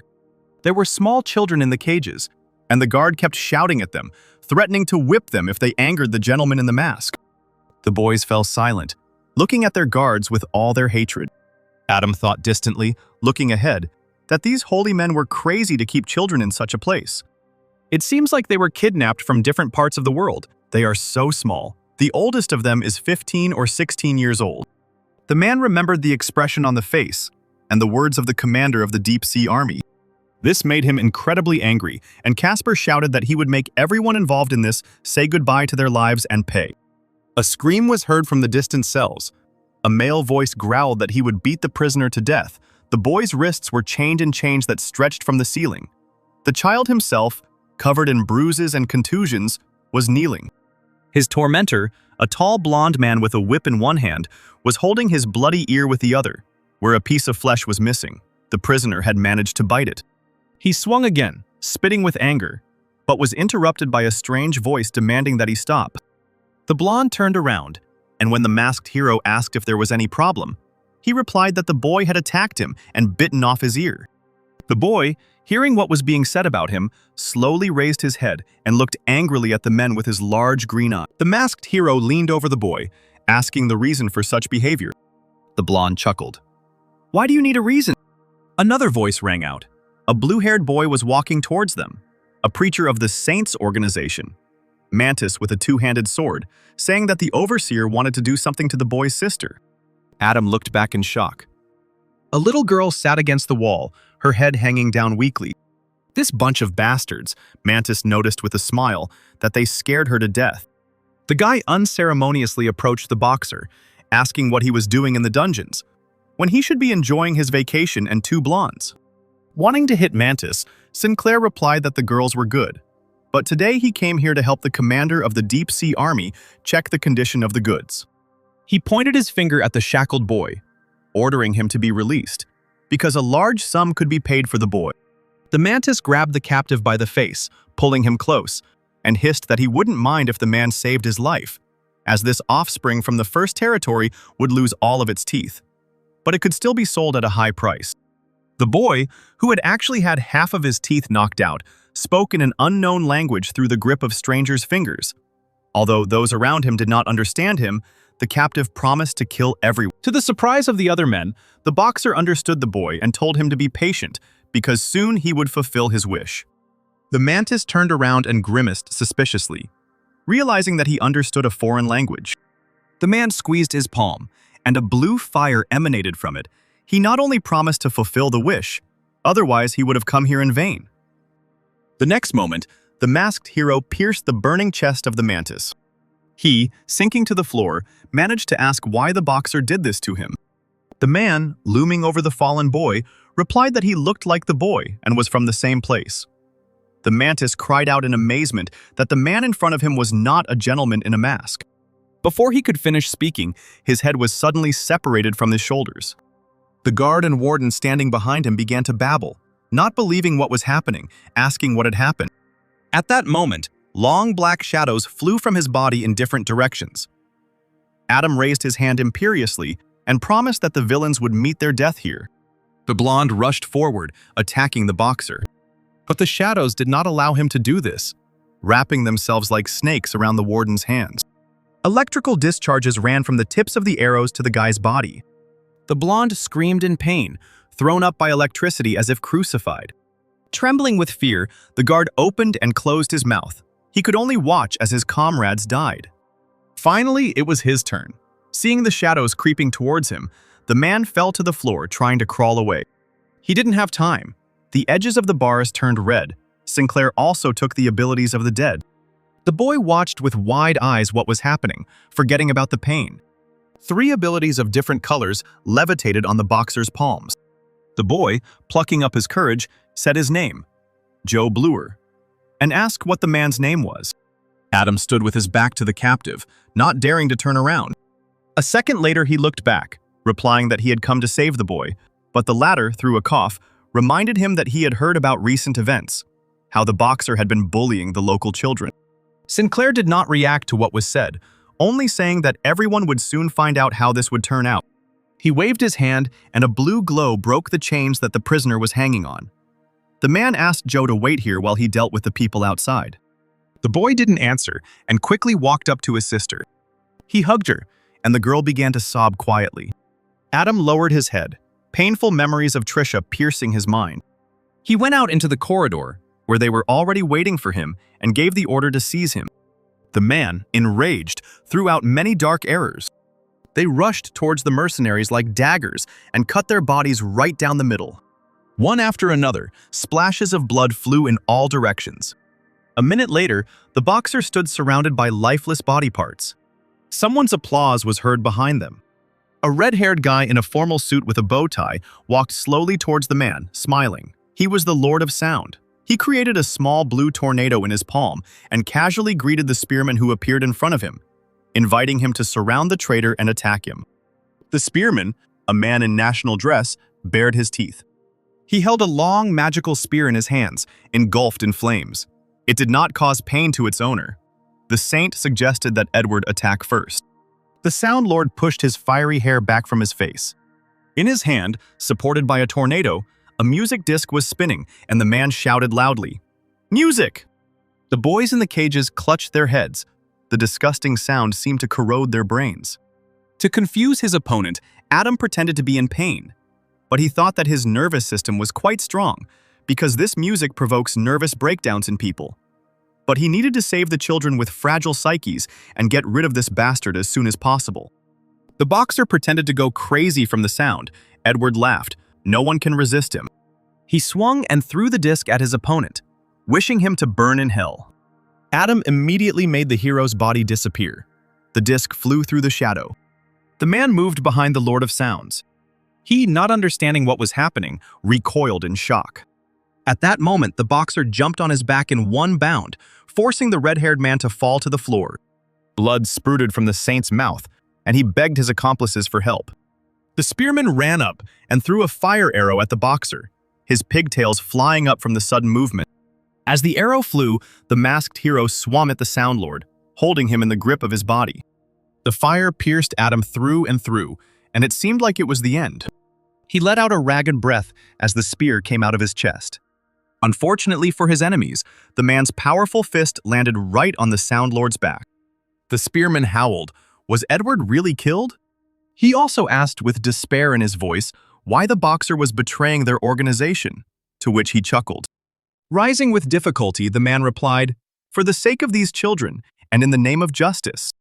There were small children in the cages, and the guard kept shouting at them, threatening to whip them if they angered the gentleman in the mask. The boys fell silent, looking at their guards with all their hatred. Adam thought distantly, looking ahead, that these holy men were crazy to keep children in such a place. It seems like they were kidnapped from different parts of the world. They are so small. The oldest of them is 15 or 16 years old. The man remembered the expression on the face and the words of the commander of the Deep Sea Army. This made him incredibly angry, and Casper shouted that he would make everyone involved in this say goodbye to their lives and pay. A scream was heard from the distant cells. A male voice growled that he would beat the prisoner to death. The boy's wrists were chained in chains that stretched from the ceiling. The child himself, covered in bruises and contusions, was kneeling. His tormentor, a tall blonde man with a whip in one hand, was holding his bloody ear with the other, where a piece of flesh was missing. The prisoner had managed to bite it. He swung again, spitting with anger, but was interrupted by a strange voice demanding that he stop. The blonde turned around, and when the masked hero asked if there was any problem, he replied that the boy had attacked him and bitten off his ear. The boy, hearing what was being said about him, slowly raised his head and looked angrily at the men with his large green eye. The masked hero leaned over the boy, asking the reason for such behavior. The blonde chuckled. "Why do you need a reason?" Another voice rang out. A blue-haired boy was walking towards them, a preacher of the Saints organization, Mantis with a two-handed sword, saying that the overseer wanted to do something to the boy's sister. Adam looked back in shock. A little girl sat against the wall, her head hanging down weakly. This bunch of bastards, Mantis noticed with a smile, that they scared her to death. The guy unceremoniously approached the boxer, asking what he was doing in the dungeons, when he should be enjoying his vacation and two blondes. Wanting to hit Mantis, Sinclair replied that the girls were good, but today he came here to help the commander of the Deep Sea Army check the condition of the goods. He pointed his finger at the shackled boy, ordering him to be released, because a large sum could be paid for the boy. The Mantis grabbed the captive by the face, pulling him close, and hissed that he wouldn't mind if the man saved his life, as this offspring from the first territory would lose all of its teeth. But it could still be sold at a high price. The boy, who had actually had half of his teeth knocked out, spoke in an unknown language through the grip of strangers' fingers. Although those around him did not understand him, the captive promised to kill everyone. To the surprise of the other men, the boxer understood the boy and told him to be patient, because soon he would fulfill his wish. The Mantis turned around and grimaced suspiciously, realizing that he understood a foreign language. The man squeezed his palm, and a blue fire emanated from it. He not only promised to fulfill the wish, otherwise he would have come here in vain. The next moment, the masked hero pierced the burning chest of the Mantis. He, sinking to the floor, managed to ask why the boxer did this to him. The man, looming over the fallen boy, replied that he looked like the boy and was from the same place. The Mantis cried out in amazement that the man in front of him was not a gentleman in a mask. Before he could finish speaking, his head was suddenly separated from his shoulders. The guard and warden standing behind him began to babble, not believing what was happening, asking what had happened. At that moment, long black shadows flew from his body in different directions. Adam raised his hand imperiously and promised that the villains would meet their death here. The blonde rushed forward, attacking the boxer. But the shadows did not allow him to do this, wrapping themselves like snakes around the warden's hands. Electrical discharges ran from the tips of the arrows to the guy's body. The blonde screamed in pain, thrown up by electricity as if crucified. Trembling with fear, the guard opened and closed his mouth. He could only watch as his comrades died. Finally, it was his turn. Seeing the shadows creeping towards him, the man fell to the floor trying to crawl away. He didn't have time. The edges of the bars turned red. Sinclair also took the abilities of the dead. The boy watched with wide eyes what was happening, forgetting about the pain. 3 abilities of different colors levitated on the boxer's palms. The boy, plucking up his courage, said his name, Joe Bluer, and asked what the man's name was. Adam stood with his back to the captive, not daring to turn around. A second later he looked back, replying that he had come to save the boy, but the latter, through a cough, reminded him that he had heard about recent events, how the boxer had been bullying the local children. Sinclair did not react to what was said, only saying that everyone would soon find out how this would turn out. He waved his hand, and a blue glow broke the chains that the prisoner was hanging on. The The man asked Joe to wait here while he dealt with the people outside. The boy didn't answer and quickly walked up to his sister. He hugged her, and the girl began to sob quietly. Adam lowered his head, painful memories of Trisha piercing his mind. He went out into the corridor, where they were already waiting for him, and gave the order to seize him. The man, enraged, threw out many dark arrows. They rushed towards the mercenaries like daggers and cut their bodies right down the middle. One after another, splashes of blood flew in all directions. A minute later, the boxer stood surrounded by lifeless body parts. Someone's applause was heard behind them. A red-haired guy in a formal suit with a bow tie walked slowly towards the man, smiling. He was the Lord of Sound. He created a small blue tornado in his palm and casually greeted the spearman who appeared in front of him, inviting him to surround the traitor and attack him. The spearman, a man in national dress, bared his teeth. He held a long, magical spear in his hands, engulfed in flames. It did not cause pain to its owner. The saint suggested that Edward attack first. The Sound Lord pushed his fiery hair back from his face. In his hand, supported by a tornado, a music disc was spinning, and the man shouted loudly, "Music!" The boys in the cages clutched their heads. The disgusting sound seemed to corrode their brains. To confuse his opponent, Adam pretended to be in pain. But he thought that his nervous system was quite strong, because this music provokes nervous breakdowns in people. But he needed to save the children with fragile psyches and get rid of this bastard as soon as possible. The boxer pretended to go crazy from the sound. Edward laughed. No one can resist him. He swung and threw the disc at his opponent, wishing him to burn in hell. Adam immediately made the hero's body disappear. The disc flew through the shadow. The man moved behind the Lord of Sounds. He, not understanding what was happening, recoiled in shock. At that moment, the boxer jumped on his back in one bound, forcing the red-haired man to fall to the floor. Blood spurted from the saint's mouth, and he begged his accomplices for help. The spearman ran up and threw a fire arrow at the boxer, his pigtails flying up from the sudden movement. As the arrow flew, the masked hero swung at the Sound Lord, holding him in the grip of his body. The fire pierced Adam through and through, and it seemed like it was the end. He let out a ragged breath as the spear came out of his chest. Unfortunately for his enemies, the man's powerful fist landed right on the Sound Lord's back. The spearman howled. Was Edward really killed? He also asked with despair in his voice why the boxer was betraying their organization, to which he chuckled. Rising with difficulty, the man replied, "For the sake of these children, and in the name of justice."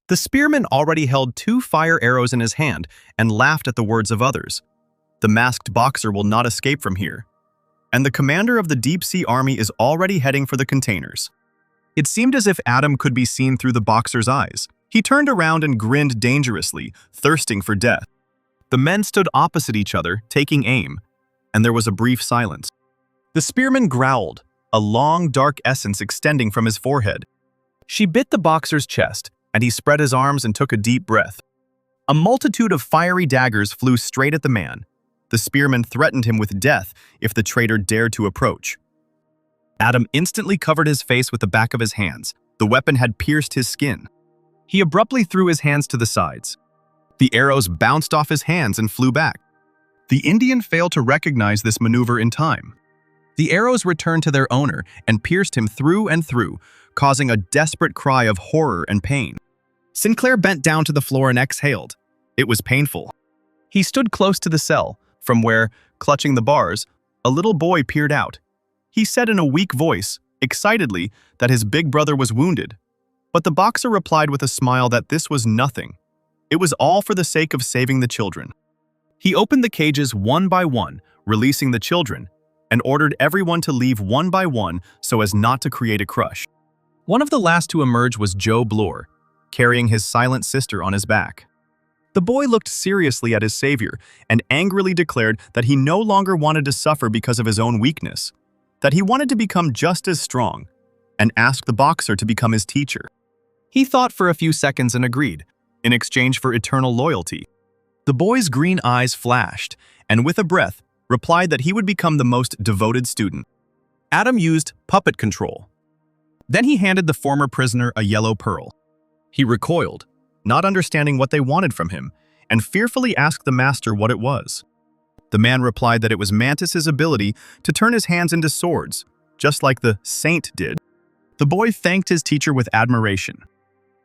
The spearman already held 2 fire arrows in his hand and laughed at the words of others. The masked boxer will not escape from here. And the commander of the deep-sea army is already heading for the containers. It seemed as if Adam could be seen through the boxer's eyes. He turned around and grinned dangerously, thirsting for death. The men stood opposite each other, taking aim, and there was a brief silence. The spearman growled, a long, dark essence extending from his forehead. She bit the boxer's chest, and he spread his arms and took a deep breath. A multitude of fiery daggers flew straight at the man. The spearman threatened him with death if the traitor dared to approach. Adam instantly covered his face with the back of his hands. The weapon had pierced his skin. He abruptly threw his hands to the sides. The arrows bounced off his hands and flew back. The Indian failed to recognize this maneuver in time. The arrows returned to their owner and pierced him through and through, causing a desperate cry of horror and pain. Sinclair bent down to the floor and exhaled. It was painful. He stood close to the cell, from where, clutching the bars, a little boy peered out. He said in a weak voice, excitedly, that his big brother was wounded. But the boxer replied with a smile that this was nothing. It was all for the sake of saving the children. He opened the cages one by one, releasing the children, and ordered everyone to leave one by one so as not to create a crush. One of the last to emerge was Joe Bloor, carrying his silent sister on his back. The boy looked seriously at his savior and angrily declared that he no longer wanted to suffer because of his own weakness, that he wanted to become just as strong, and asked the boxer to become his teacher. He thought for a few seconds and agreed, in exchange for eternal loyalty. The boy's green eyes flashed, and with a breath, replied that he would become the most devoted student. Adam used puppet control. Then he handed the former prisoner a yellow pearl. He recoiled, not understanding what they wanted from him, and fearfully asked the master what it was. The man replied that it was Mantis's ability to turn his hands into swords, just like the saint did. The boy thanked his teacher with admiration.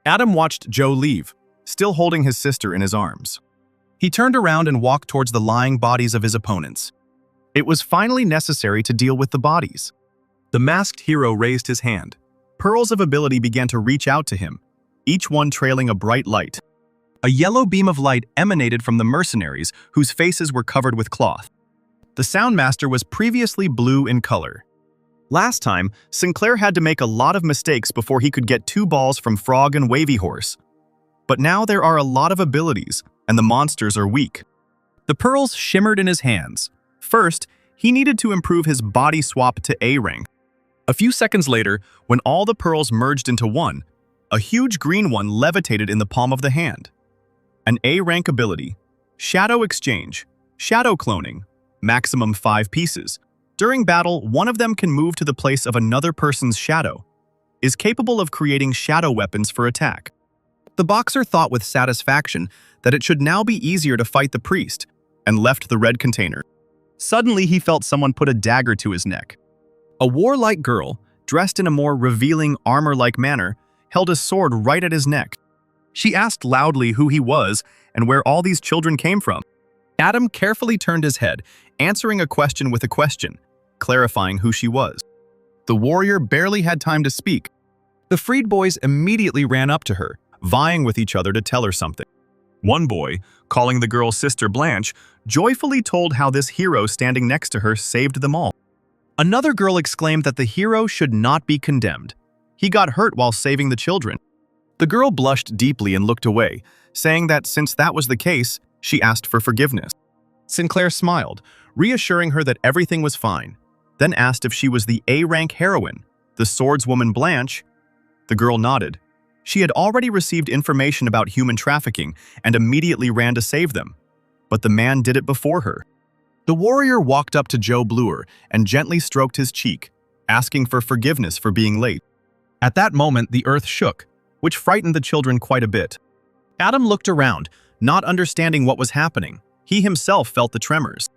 Adam watched Joe leave, still holding his sister in his arms. He turned around and walked towards the lying bodies of his opponents. It was finally necessary to deal with the bodies. The masked hero raised his hand. Pearls of ability began to reach out to him, each one trailing a bright light. A yellow beam of light emanated from the mercenaries, whose faces were covered with cloth. The Soundmaster was previously blue in color. Last time, Sinclair had to make a lot of mistakes before he could get 2 balls from Frog and Wavy Horse. But now there are a lot of abilities, and the monsters are weak. The pearls shimmered in his hands. First, he needed to improve his body swap to A rank. A few seconds later, when all the pearls merged into one, a huge green one levitated in the palm of the hand. An A rank ability, Shadow Exchange, Shadow Cloning, maximum 5 pieces. During battle, one of them can move to the place of another person's shadow, is capable of creating shadow weapons for attack. The boxer thought with satisfaction that it should now be easier to fight the priest, and left the red container. Suddenly, he felt someone put a dagger to his neck. A warlike girl, dressed in a more revealing armor-like manner, held a sword right at his neck. She asked loudly who he was and where all these children came from. Adam carefully turned his head, answering a question with a question, clarifying who she was. The warrior barely had time to speak. The freed boys immediately ran up to her, vying with each other to tell her something. One boy, calling the girl's sister Blanche, joyfully told how this hero standing next to her saved them all. Another girl exclaimed that the hero should not be condemned. He got hurt while saving the children. The girl blushed deeply and looked away, saying that since that was the case, she asked for forgiveness. Sinclair smiled, reassuring her that everything was fine, then asked if she was the A-rank heroine, the swordswoman Blanche. The girl nodded. She had already received information about human trafficking and immediately ran to save them. But the man did it before her. The warrior walked up to Joe Bluer and gently stroked his cheek, asking for forgiveness for being late. At that moment, the earth shook, which frightened the children quite a bit. Adam looked around, not understanding what was happening. He himself felt the tremors.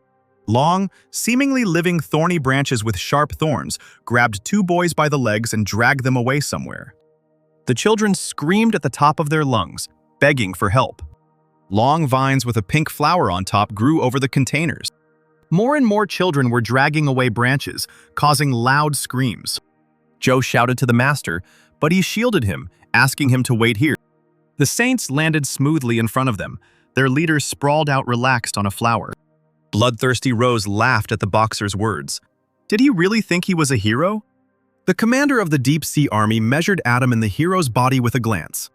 Long, seemingly living thorny branches with sharp thorns grabbed 2 boys by the legs and dragged them away somewhere. The children screamed at the top of their lungs, begging for help. Long vines with a pink flower on top grew over the containers. More and more children were dragging away branches, causing loud screams. Joe shouted to the master, but he shielded him, asking him to wait here. The saints landed smoothly in front of them. Their leaders sprawled out relaxed on a flower. Bloodthirsty Rose laughed at the boxer's words. Did he really think he was a hero? The commander of the Deep Sea Army measured Adam in the hero's body with a glance.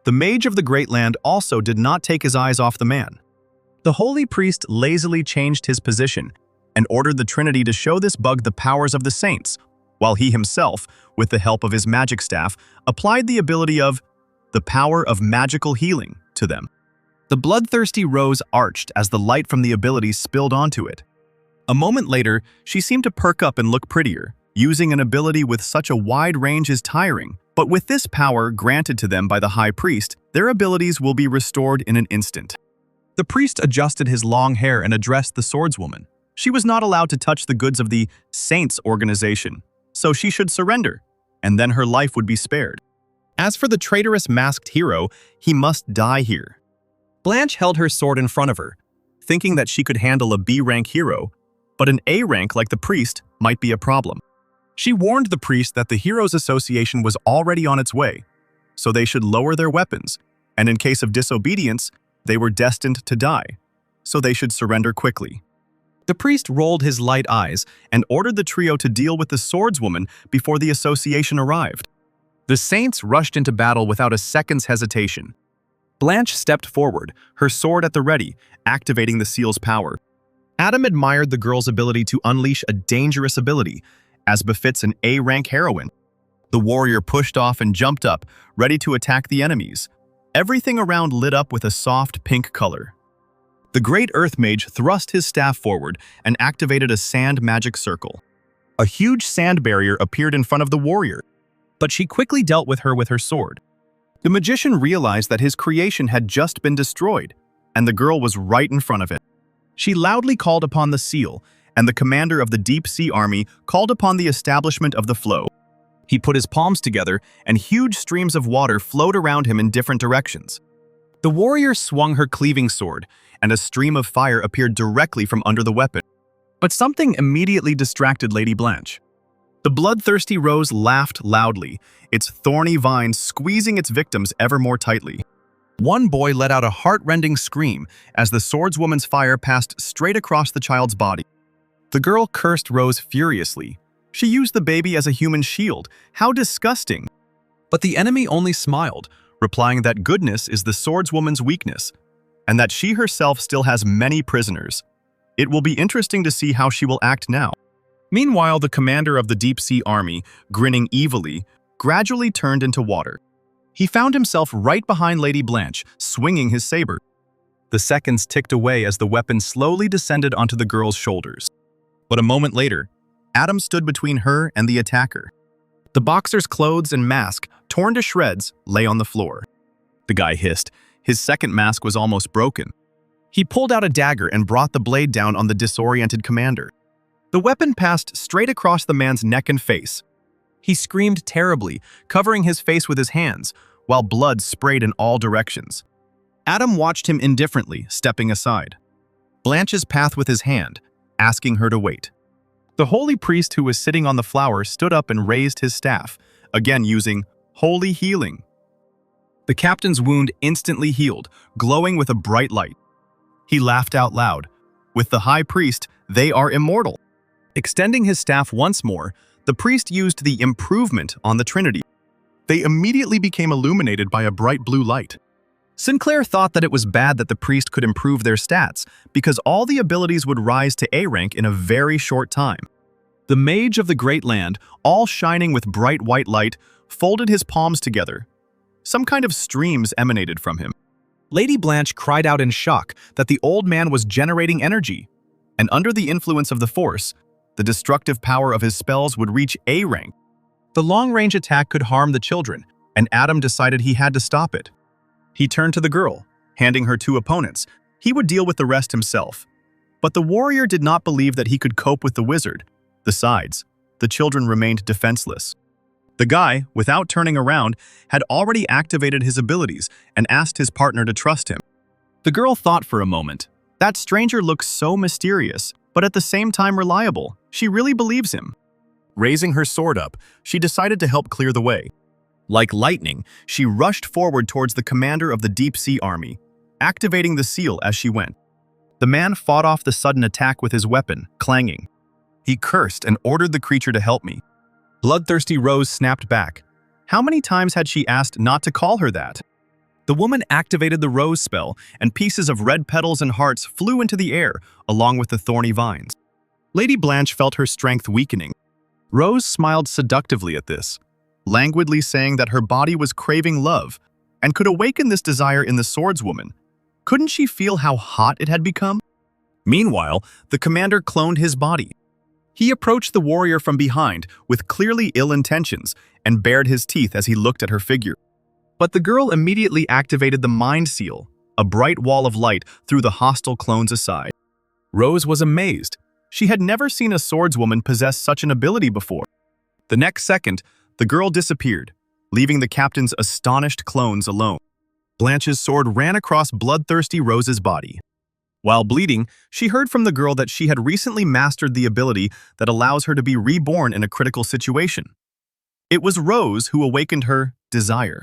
The mage of the Great Land also did not take his eyes off the man. The holy priest lazily changed his position and ordered the Trinity to show this bug the powers of the saints, while he himself, with the help of his magic staff, applied the ability of the power of magical healing to them. The bloodthirsty Rose arched as the light from the ability spilled onto it. A moment later, she seemed to perk up and look prettier. Using an ability with such a wide range is tiring, but with this power granted to them by the High Priest, their abilities will be restored in an instant. The priest adjusted his long hair and addressed the swordswoman. She was not allowed to touch the goods of the Saints organization, so she should surrender, and then her life would be spared. As for the traitorous masked hero, he must die here. Blanche held her sword in front of her, thinking that she could handle a B-rank hero, but an A-rank like the priest might be a problem. She warned the priest that the Heroes Association was already on its way, so they should lower their weapons, and in case of disobedience, they were destined to die, so they should surrender quickly. The priest rolled his light eyes and ordered the trio to deal with the swordswoman before the association arrived. The saints rushed into battle without a second's hesitation. Blanche stepped forward, her sword at the ready, activating the seal's power. Adam admired the girl's ability to unleash a dangerous ability, as befits an A-rank heroine. The warrior pushed off and jumped up, ready to attack the enemies. Everything around lit up with a soft pink color. The great earth mage thrust his staff forward and activated a sand magic circle. A huge sand barrier appeared in front of the warrior, but she quickly dealt with her sword. The magician realized that his creation had just been destroyed, and the girl was right in front of it. She loudly called upon the seal, and the commander of the deep sea army called upon the establishment of the flow. He put his palms together, and huge streams of water flowed around him in different directions. The warrior swung her cleaving sword, and a stream of fire appeared directly from under the weapon. But something immediately distracted Lady Blanche. The bloodthirsty rose laughed loudly, its thorny vines squeezing its victims ever more tightly. One boy let out a heart-rending scream as the swordswoman's fire passed straight across the child's body. The girl cursed Rose furiously. She used the baby as a human shield. How disgusting! But the enemy only smiled, replying that goodness is the swordswoman's weakness, and that she herself still has many prisoners. It will be interesting to see how she will act now. Meanwhile, the commander of the deep sea army, grinning evilly, gradually turned into water. He found himself right behind Lady Blanche, swinging his saber. The seconds ticked away as the weapon slowly descended onto the girl's shoulders. But a moment later, Adam stood between her and the attacker. The boxer's clothes and mask, torn to shreds, lay on the floor. The guy hissed. His second mask was almost broken. He pulled out a dagger and brought the blade down on the disoriented commander. The weapon passed straight across the man's neck and face. He screamed terribly, covering his face with his hands, while blood sprayed in all directions. Adam watched him indifferently, stepping aside. Blanche's path with his hand, asking her to wait. The holy priest who was sitting on the flower stood up and raised his staff, again using holy healing. The captain's wound instantly healed, glowing with a bright light. He laughed out loud. With the high priest, they are immortal. Extending his staff once more, the priest used the improvement on the Trinity. They immediately became illuminated by a bright blue light. Sinclair thought that it was bad that the priest could improve their stats, because all the abilities would rise to A rank in a very short time. The mage of the Great Land, all shining with bright white light, folded his palms together. Some kind of streams emanated from him. Lady Blanche cried out in shock that the old man was generating energy, and under the influence of the Force, the destructive power of his spells would reach A rank. The long-range attack could harm the children, and Adam decided he had to stop it. He turned to the girl, handing her two opponents. He would deal with the rest himself. But the warrior did not believe that he could cope with the wizard. Besides, the children remained defenseless. The guy, without turning around, had already activated his abilities and asked his partner to trust him. The girl thought for a moment. That stranger looks so mysterious, but at the same time reliable. She really believes him. Raising her sword up, she decided to help clear the way. Like lightning, she rushed forward towards the commander of the deep sea army, activating the seal as she went. The man fought off the sudden attack with his weapon, clanging. He cursed and ordered the creature to help me. Bloodthirsty Rose snapped back. How many times had she asked not to call her that? The woman activated the rose spell, and pieces of red petals and hearts flew into the air, along with the thorny vines. Lady Blanche felt her strength weakening. Rose smiled seductively at this, languidly saying that her body was craving love, and could awaken this desire in the swordswoman. Couldn't she feel how hot it had become? Meanwhile, the commander cloned his body. He approached the warrior from behind with clearly ill intentions and bared his teeth as he looked at her figure. But the girl immediately activated the mind seal, a bright wall of light threw the hostile clones aside. Rose was amazed. She had never seen a swordswoman possess such an ability before. The next second, the girl disappeared, leaving the captain's astonished clones alone. Blanche's sword ran across bloodthirsty Rose's body. While bleeding, she heard from the girl that she had recently mastered the ability that allows her to be reborn in a critical situation. It was Rose who awakened her desire.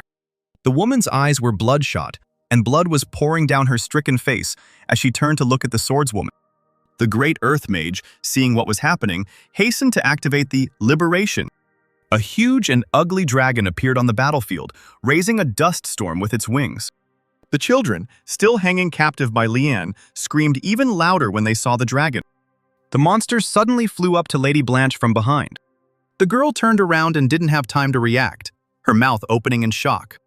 The woman's eyes were bloodshot, and blood was pouring down her stricken face as she turned to look at the swordswoman. The great earth mage, seeing what was happening, hastened to activate the liberation. A huge and ugly dragon appeared on the battlefield, raising a dust storm with its wings. The children, still hanging captive by Leanne, screamed even louder when they saw the dragon. The monster suddenly flew up to Lady Blanche from behind. The girl turned around and didn't have time to react, her mouth opening in shock.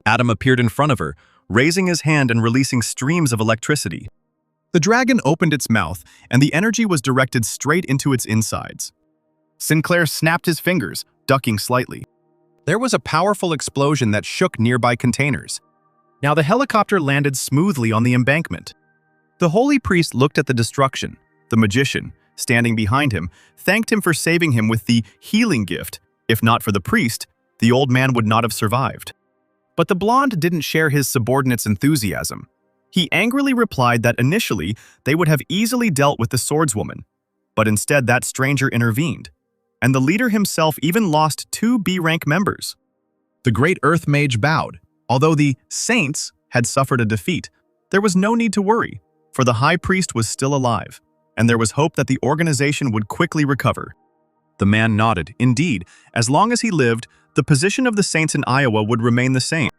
Adam appeared in front of her, raising his hand and releasing streams of electricity. The dragon opened its mouth, and the energy was directed straight into its insides. Sinclair snapped his fingers, ducking slightly. There was a powerful explosion that shook nearby containers. Now the helicopter landed smoothly on the embankment. The holy priest looked at the destruction. The magician, standing behind him, thanked him for saving him with the healing gift. If not for the priest, the old man would not have survived. But the blonde didn't share his subordinate's enthusiasm. He angrily replied that initially they would have easily dealt with the swordswoman, but instead that stranger intervened, and the leader himself even lost 2 B-rank members. The great earth mage bowed. Although the saints had suffered a defeat, there was no need to worry, for the high priest was still alive, and there was hope that the organization would quickly recover. The man nodded. Indeed, as long as he lived, the position of the saints in Iowa would remain the same.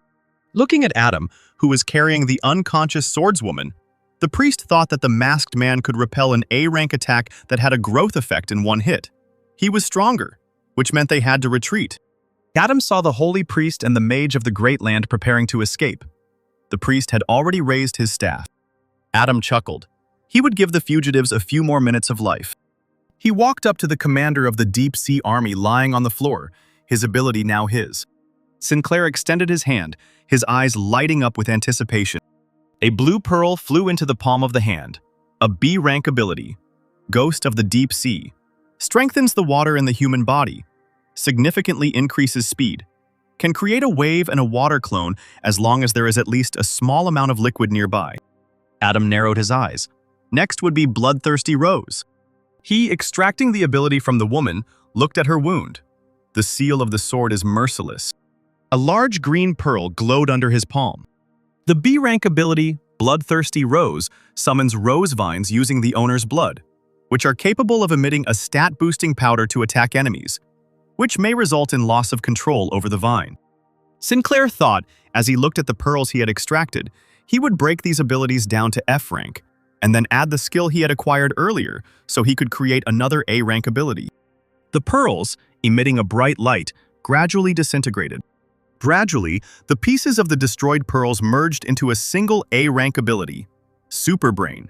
Looking at Adam, who was carrying the unconscious swordswoman, the priest thought that the masked man could repel an A-rank attack that had a growth effect in one hit. He was stronger, which meant they had to retreat. Adam saw the holy priest and the mage of the Great Land preparing to escape. The priest had already raised his staff. Adam chuckled. He would give the fugitives a few more minutes of life. He walked up to the commander of the Deep Sea Army lying on the floor, his ability now his. Sinclair extended his hand, his eyes lighting up with anticipation. A blue pearl flew into the palm of the hand. A B-rank ability. Ghost of the Deep Sea. Strengthens the water in the human body. Significantly increases speed. Can create a wave and a water clone as long as there is at least a small amount of liquid nearby. Adam narrowed his eyes. Next would be Bloodthirsty Rose. He, extracting the ability from the woman, looked at her wound. The seal of the sword is merciless. A large green pearl glowed under his palm. The B-rank ability, Bloodthirsty Rose, summons rose vines using the owner's blood, which are capable of emitting a stat-boosting powder to attack enemies, which may result in loss of control over the vine. Sinclair thought, as he looked at the pearls he had extracted, he would break these abilities down to F rank, and then add the skill he had acquired earlier so he could create another A-rank ability. The pearls, emitting a bright light, gradually disintegrated. Gradually, the pieces of the destroyed pearls merged into a single A-rank ability, Super Brain,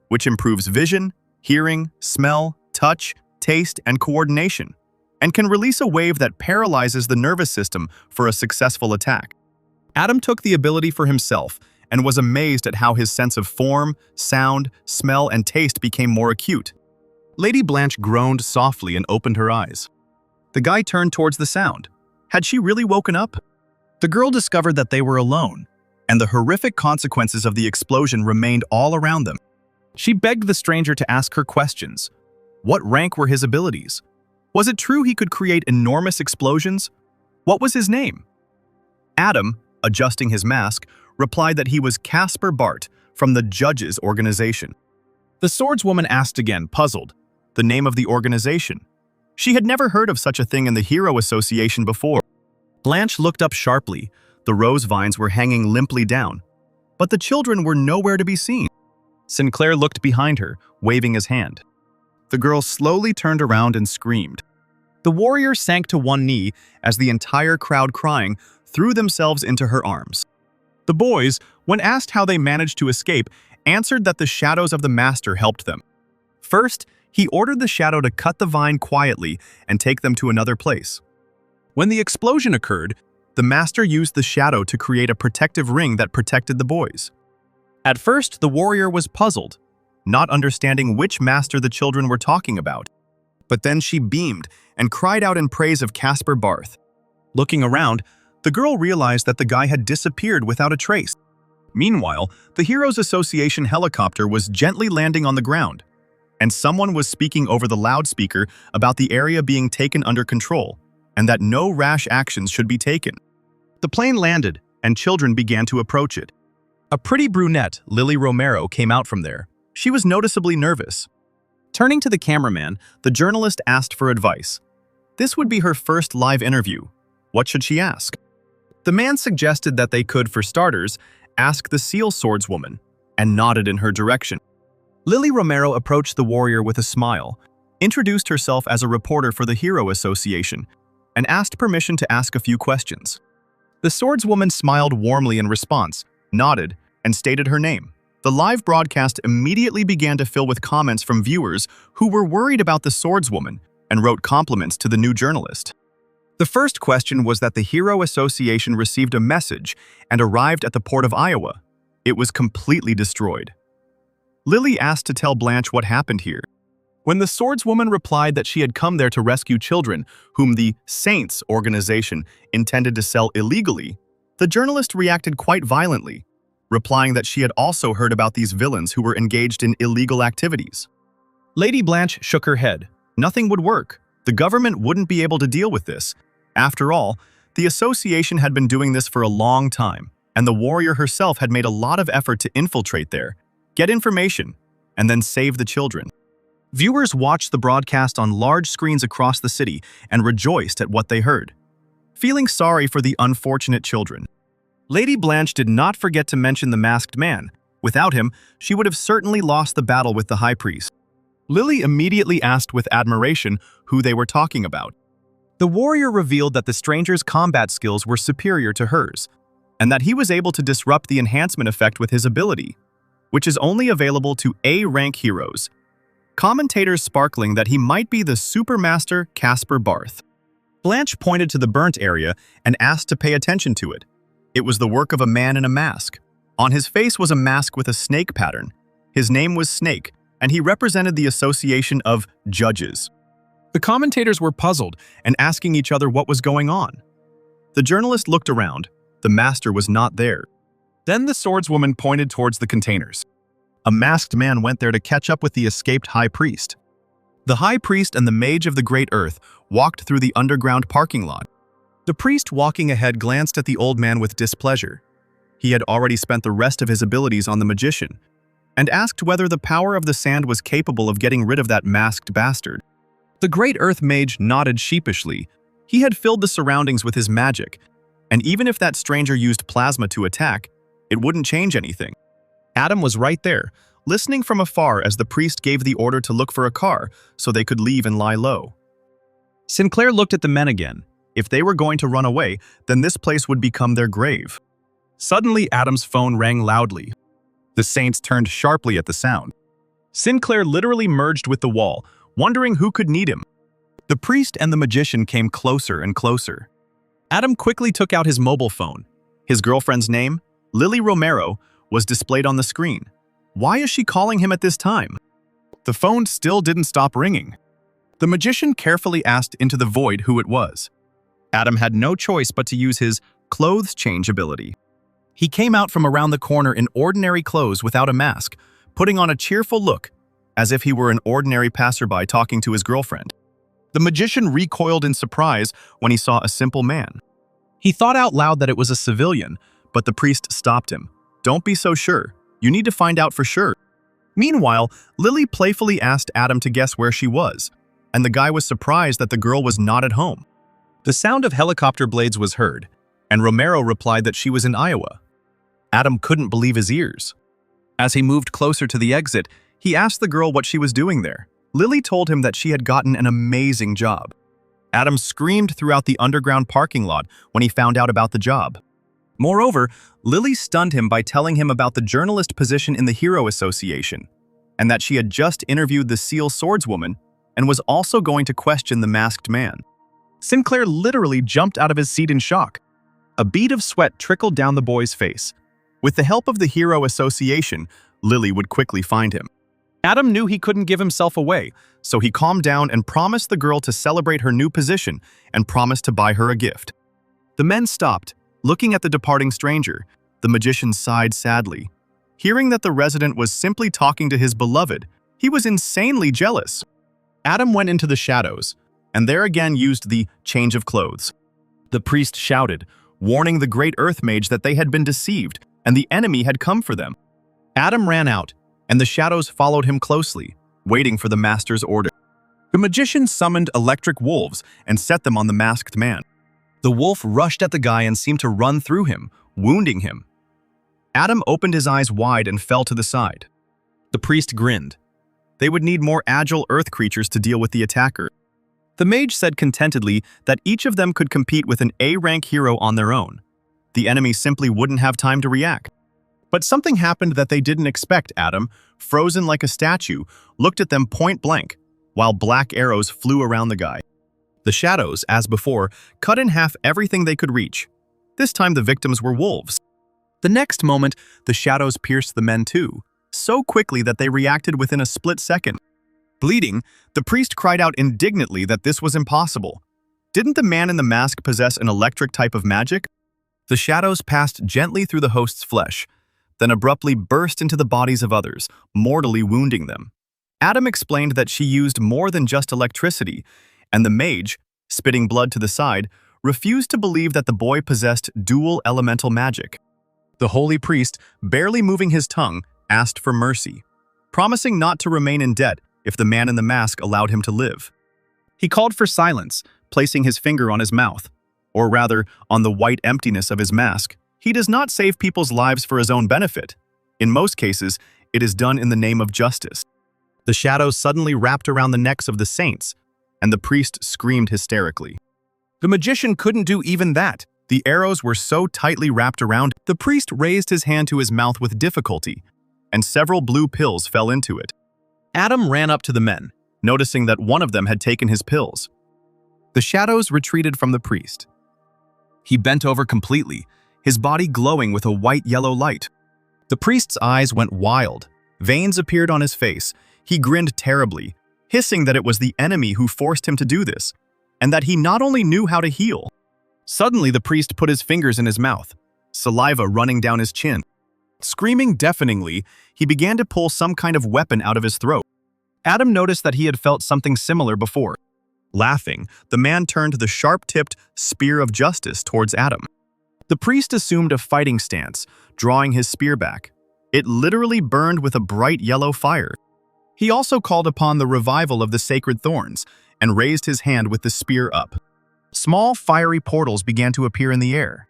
which improves vision, hearing, smell, touch, taste, and coordination, and can release a wave that paralyzes the nervous system for a successful attack. Adam took the ability for himself and was amazed at how his sense of form, sound, smell, and taste became more acute. Lady Blanche groaned softly and opened her eyes. The guy turned towards the sound. Had she really woken up? The girl discovered that they were alone, and the horrific consequences of the explosion remained all around them. She begged the stranger to ask her questions. What rank were his abilities? Was it true he could create enormous explosions? What was his name? Adam, adjusting his mask, replied that he was Casper Bart from the Judges Organization. The swordswoman asked again, puzzled, the name of the organization. She had never heard of such a thing in the Hero Association before. Blanche looked up sharply. The rose vines were hanging limply down, but the children were nowhere to be seen. Sinclair looked behind her, waving his hand. The girl slowly turned around and screamed. The warrior sank to one knee as the entire crowd, crying, threw themselves into her arms. The boys, when asked how they managed to escape, answered that the shadows of the master helped them. First, he ordered the shadow to cut the vine quietly and take them to another place. When the explosion occurred, the master used the shadow to create a protective ring that protected the boys. At first, the warrior was puzzled, not understanding which master the children were talking about. But then she beamed and cried out in praise of Casper Barth. Looking around, the girl realized that the guy had disappeared without a trace. Meanwhile, the Heroes Association helicopter was gently landing on the ground, and someone was speaking over the loudspeaker about the area being taken under control, and that no rash actions should be taken. The plane landed, and children began to approach it. A pretty brunette, Lily Romero, came out from there. She was noticeably nervous. Turning to the cameraman, the journalist asked for advice. This would be her first live interview. What should she ask? The man suggested that they could, for starters, ask the seal swordswoman, and nodded in her direction. Lily Romero approached the warrior with a smile, introduced herself as a reporter for the Hero Association, and asked permission to ask a few questions. The swordswoman smiled warmly in response, nodded, and stated her name. The live broadcast immediately began to fill with comments from viewers who were worried about the swordswoman and wrote compliments to the new journalist. The first question was that the Hero Association received a message and arrived at the port of Iowa. It was completely destroyed. Lily asked to tell Blanche what happened here. When the swordswoman replied that she had come there to rescue children whom the Saints organization intended to sell illegally, the journalist reacted quite violently, replying that she had also heard about these villains who were engaged in illegal activities. Lady Blanche shook her head. Nothing would work. The government wouldn't be able to deal with this. After all, the association had been doing this for a long time, and the warrior herself had made a lot of effort to infiltrate there, get information, and then save the children. Viewers watched the broadcast on large screens across the city and rejoiced at what they heard, feeling sorry for the unfortunate children. Lady Blanche did not forget to mention the masked man. Without him, she would have certainly lost the battle with the high priest. Lily immediately asked with admiration who they were talking about. The warrior revealed that the stranger's combat skills were superior to hers, and that he was able to disrupt the enhancement effect with his ability, which is only available to A-rank heroes. Commentators sparkling that he might be the Supermaster Caspar Barth. Blanche pointed to the burnt area and asked to pay attention to it. It was the work of a man in a mask. On his face was a mask with a snake pattern. His name was Snake, and he represented the Association of Judges. The commentators were puzzled and asking each other what was going on. The journalist looked around. The master was not there. Then the swordswoman pointed towards the containers. A masked man went there to catch up with the escaped high priest. The high priest and the mage of the great earth walked through the underground parking lot. The priest walking ahead glanced at the old man with displeasure. He had already spent the rest of his abilities on the magician, and asked whether the power of the sand was capable of getting rid of that masked bastard. The great earth mage nodded sheepishly. He had filled the surroundings with his magic, and even if that stranger used plasma to attack, it wouldn't change anything. Adam was right there, listening from afar as the priest gave the order to look for a car so they could leave and lie low. Sinclair looked at the men again. If they were going to run away, then this place would become their grave. Suddenly, Adam's phone rang loudly. The Saints turned sharply at the sound. Sinclair literally merged with the wall, wondering who could need him. The priest and the magician came closer and closer. Adam quickly took out his mobile phone. His girlfriend's name, Lily Romero, was displayed on the screen. Why is she calling him at this time? The phone still didn't stop ringing. The magician carefully asked into the void who it was. Adam had no choice but to use his clothes change ability. He came out from around the corner in ordinary clothes without a mask, putting on a cheerful look, as if he were an ordinary passerby talking to his girlfriend. The magician recoiled in surprise when he saw a simple man. He thought out loud that it was a civilian, but the priest stopped him. Don't be so sure. You need to find out for sure. Meanwhile, Lily playfully asked Adam to guess where she was, and the guy was surprised that the girl was not at home. The sound of helicopter blades was heard, and Romero replied that she was in Iowa. Adam couldn't believe his ears. As he moved closer to the exit, he asked the girl what she was doing there. Lily told him that she had gotten an amazing job. Adam screamed throughout the underground parking lot when he found out about the job. Moreover, Lily stunned him by telling him about the journalist position in the Hero Association, and that she had just interviewed the Seal Swordswoman and was also going to question the masked man. Sinclair literally jumped out of his seat in shock. A bead of sweat trickled down the boy's face. With the help of the Hero Association, Lily would quickly find him. Adam knew he couldn't give himself away, so he calmed down and promised the girl to celebrate her new position and promised to buy her a gift. The men stopped. Looking at the departing stranger, the magician sighed sadly. Hearing that the resident was simply talking to his beloved, he was insanely jealous. Adam went into the shadows, and there again used the change of clothes. The priest shouted, warning the great earth mage that they had been deceived and the enemy had come for them. Adam ran out, and the shadows followed him closely, waiting for the master's order. The magician summoned electric wolves and set them on the masked man. The wolf rushed at the guy and seemed to run through him, wounding him. Adam opened his eyes wide and fell to the side. The priest grinned. They would need more agile earth creatures to deal with the attacker. The mage said contentedly that each of them could compete with an A-rank hero on their own. The enemy simply wouldn't have time to react. But something happened that they didn't expect. Adam, frozen like a statue, looked at them point blank, while black arrows flew around the guy. The shadows, as before, cut in half everything they could reach. This time the victims were wolves. The next moment, the shadows pierced the men too, so quickly that they reacted within a split second. Bleeding, the priest cried out indignantly that this was impossible. Didn't the man in the mask possess an electric type of magic? The shadows passed gently through the host's flesh, then abruptly burst into the bodies of others, mortally wounding them. Adam explained that she used more than just electricity, and the mage, spitting blood to the side, refused to believe that the boy possessed dual elemental magic. The holy priest, barely moving his tongue, asked for mercy, promising not to remain in debt if the man in the mask allowed him to live. He called for silence, placing his finger on his mouth, or rather, on the white emptiness of his mask. He does not save people's lives for his own benefit. In most cases, it is done in the name of justice. The shadows suddenly wrapped around the necks of the saints, and the priest screamed hysterically. The magician couldn't do even that. The arrows were so tightly wrapped around. The priest raised his hand to his mouth with difficulty, and several blue pills fell into it. Adam ran up to the men, noticing that one of them had taken his pills. The shadows retreated from the priest. He bent over completely, his body glowing with a white-yellow light. The priest's eyes went wild. Veins appeared on his face. He grinned terribly, hissing that it was the enemy who forced him to do this, and that he not only knew how to heal. Suddenly, the priest put his fingers in his mouth, saliva running down his chin. Screaming deafeningly, he began to pull some kind of weapon out of his throat. Adam noticed that he had felt something similar before. Laughing, the man turned the sharp-tipped spear of justice towards Adam. The priest assumed a fighting stance, drawing his spear back. It literally burned with a bright yellow fire. He also called upon the revival of the sacred thorns and raised his hand with the spear up. Small fiery portals began to appear in the air.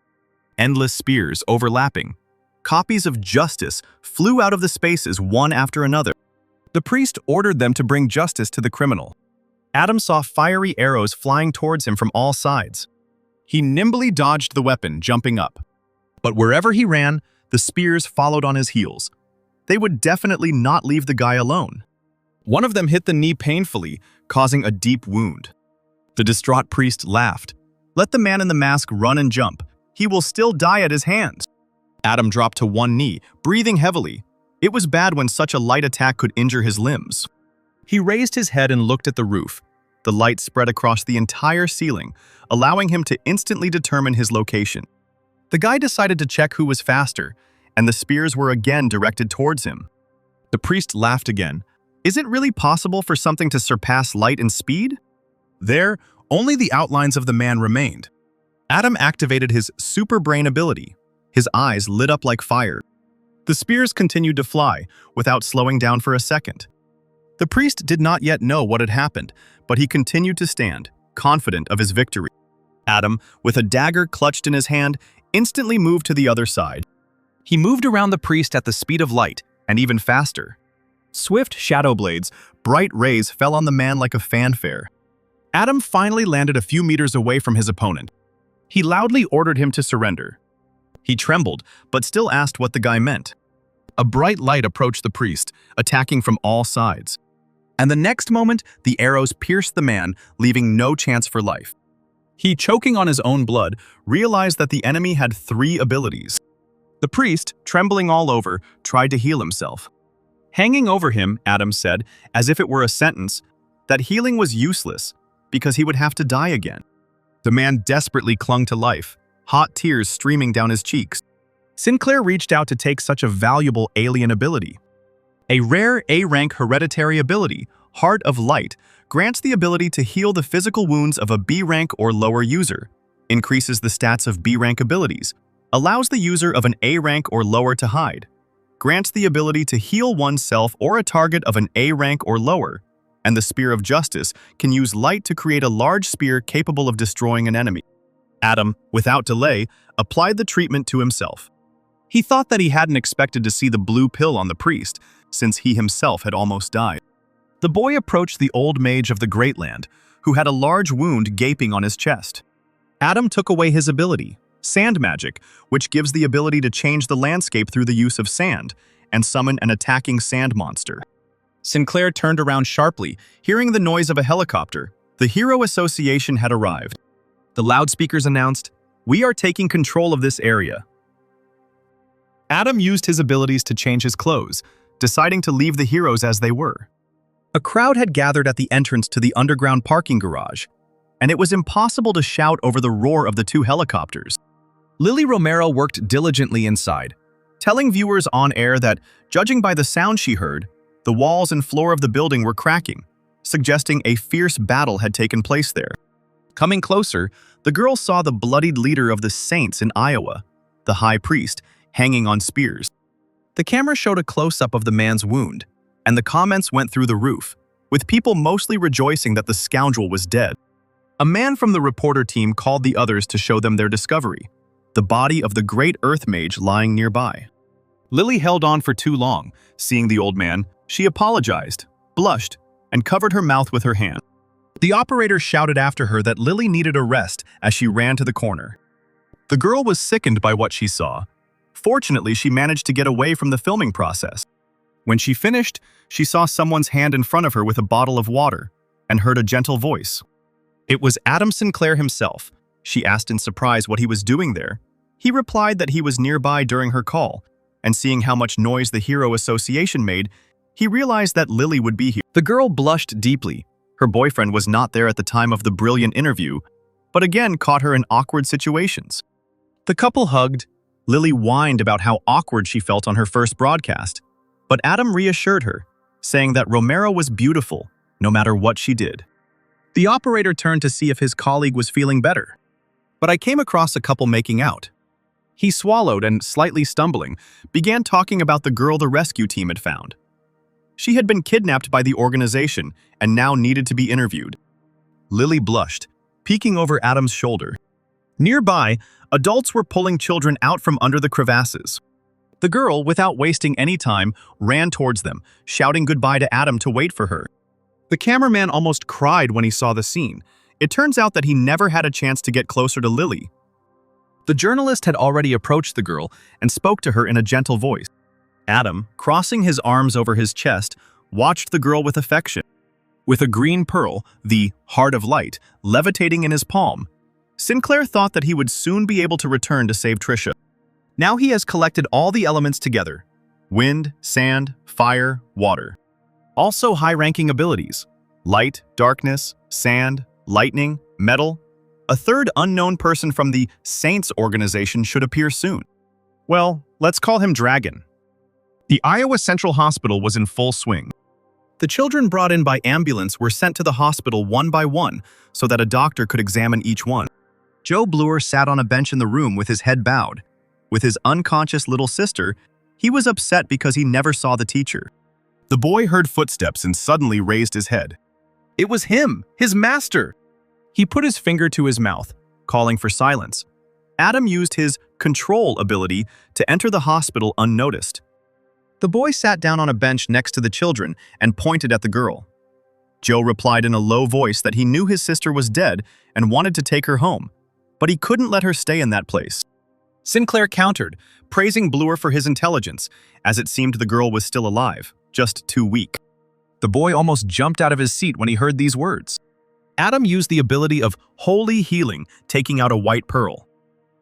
Endless spears overlapping. Copies of justice flew out of the spaces one after another. The priest ordered them to bring justice to the criminal. Adam saw fiery arrows flying towards him from all sides. He nimbly dodged the weapon, jumping up. But wherever he ran, the spears followed on his heels. They would definitely not leave the guy alone. One of them hit the knee painfully, causing a deep wound. The distraught priest laughed. Let the man in the mask run and jump. He will still die at his hands. Adam dropped to one knee, breathing heavily. It was bad when such a light attack could injure his limbs. He raised his head and looked at the roof. The light spread across the entire ceiling, allowing him to instantly determine his location. The guy decided to check who was faster, and the spears were again directed towards him. The priest laughed again. Is it really possible for something to surpass light in speed? There, only the outlines of the man remained. Adam activated his super brain ability. His eyes lit up like fire. The spears continued to fly, without slowing down for a second. The priest did not yet know what had happened, but he continued to stand, confident of his victory. Adam, with a dagger clutched in his hand, instantly moved to the other side. He moved around the priest at the speed of light, and even faster. Swift shadow blades, bright rays fell on the man like a fanfare. Adam finally landed a few meters away from his opponent. He loudly ordered him to surrender. He trembled, but still asked what the guy meant. A bright light approached the priest, attacking from all sides. And the next moment, the arrows pierced the man, leaving no chance for life. He, choking on his own blood, realized that the enemy had 3 abilities. The priest, trembling all over, tried to heal himself. Hanging over him, Adam said, as if it were a sentence, that healing was useless because he would have to die again. The man desperately clung to life, hot tears streaming down his cheeks. Sinclair reached out to take such a valuable alien ability. A rare A-rank hereditary ability, Heart of Light, grants the ability to heal the physical wounds of a B-rank or lower user, increases the stats of B-rank abilities, allows the user of an A-rank or lower to hide, grants the ability to heal oneself or a target of an A-rank or lower, and the Spear of Justice can use light to create a large spear capable of destroying an enemy. Adam, without delay, applied the treatment to himself. He thought that he hadn't expected to see the blue pill on the priest, since he himself had almost died. The boy approached the old mage of the Great Land, who had a large wound gaping on his chest. Adam took away his ability, Sand Magic, which gives the ability to change the landscape through the use of sand, and summon an attacking sand monster. Sinclair turned around sharply, hearing the noise of a helicopter. The Hero Association had arrived. The loudspeakers announced, "We are taking control of this area." Adam used his abilities to change his clothes, deciding to leave the heroes as they were. A crowd had gathered at the entrance to the underground parking garage, and it was impossible to shout over the roar of the two helicopters. Lily Romero worked diligently inside, telling viewers on air that, judging by the sound she heard, the walls and floor of the building were cracking, suggesting a fierce battle had taken place there. Coming closer, the girl saw the bloodied leader of the Saints in Iowa, the high priest, hanging on spears. The camera showed a close-up of the man's wound, and the comments went through the roof, with people mostly rejoicing that the scoundrel was dead. A man from the reporter team called the others to show them their discovery, the body of the great earth mage lying nearby. Lily held on for too long. Seeing the old man, she apologized, blushed, and covered her mouth with her hand. The operator shouted after her that Lily needed a rest as she ran to the corner. The girl was sickened by what she saw. Fortunately, she managed to get away from the filming process. When she finished, she saw someone's hand in front of her with a bottle of water and heard a gentle voice. It was Adam Sinclair himself. She asked in surprise what he was doing there. He replied that he was nearby during her call, and seeing how much noise the Hero Association made, he realized that Lily would be here. The girl blushed deeply. Her boyfriend was not there at the time of the brilliant interview, but again caught her in awkward situations. The couple hugged. Lily whined about how awkward she felt on her first broadcast, but Adam reassured her, saying that Romero was beautiful, no matter what she did. The operator turned to see if his colleague was feeling better. But I came across a couple making out. He swallowed and, slightly stumbling, began talking about the girl the rescue team had found. She had been kidnapped by the organization and now needed to be interviewed. Lily blushed, peeking over Adam's shoulder. Nearby, adults were pulling children out from under the crevasses. The girl, without wasting any time, ran towards them, shouting goodbye to Adam to wait for her. The cameraman almost cried when he saw the scene. It turns out that he never had a chance to get closer to Lily. The journalist had already approached the girl and spoke to her in a gentle voice. Adam, crossing his arms over his chest, watched the girl with affection. With a green pearl, the heart of light, levitating in his palm, Sinclair thought that he would soon be able to return to save Trisha. Now he has collected all the elements together: wind, sand, fire, water. Also high-ranking abilities: light, darkness, sand, lightning, metal. A third unknown person from the Saints organization should appear soon. Well, let's call him Dragon. The Iowa Central Hospital was in full swing. The children brought in by ambulance were sent to the hospital one by one so that a doctor could examine each one. Joe Bluer sat on a bench in the room with his head bowed. With his unconscious little sister, he was upset because he never saw the teacher. The boy heard footsteps and suddenly raised his head. It was him, his master! He put his finger to his mouth, calling for silence. Adam used his control ability to enter the hospital unnoticed. The boy sat down on a bench next to the children and pointed at the girl. Joe replied in a low voice that he knew his sister was dead and wanted to take her home, but he couldn't let her stay in that place. Sinclair countered, praising Bluer for his intelligence, as it seemed the girl was still alive, just too weak. The boy almost jumped out of his seat when he heard these words. Adam used the ability of holy healing, taking out a white pearl.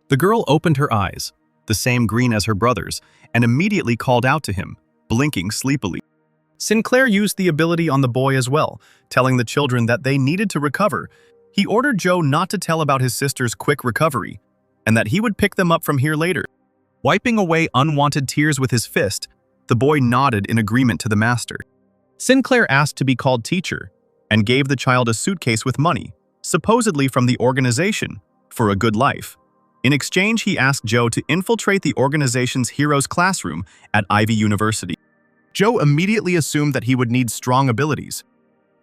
The girl opened her eyes, the same green as her brother's, and immediately called out to him, blinking sleepily. Sinclair used the ability on the boy as well, telling the children that they needed to recover. He ordered Joe not to tell about his sister's quick recovery, and that he would pick them up from here later. Wiping away unwanted tears with his fist, the boy nodded in agreement to the master. Sinclair asked to be called teacher, and gave the child a suitcase with money, supposedly from the organization, for a good life. In exchange, he asked Joe to infiltrate the organization's heroes classroom at Ivy University. Joe immediately assumed that he would need strong abilities.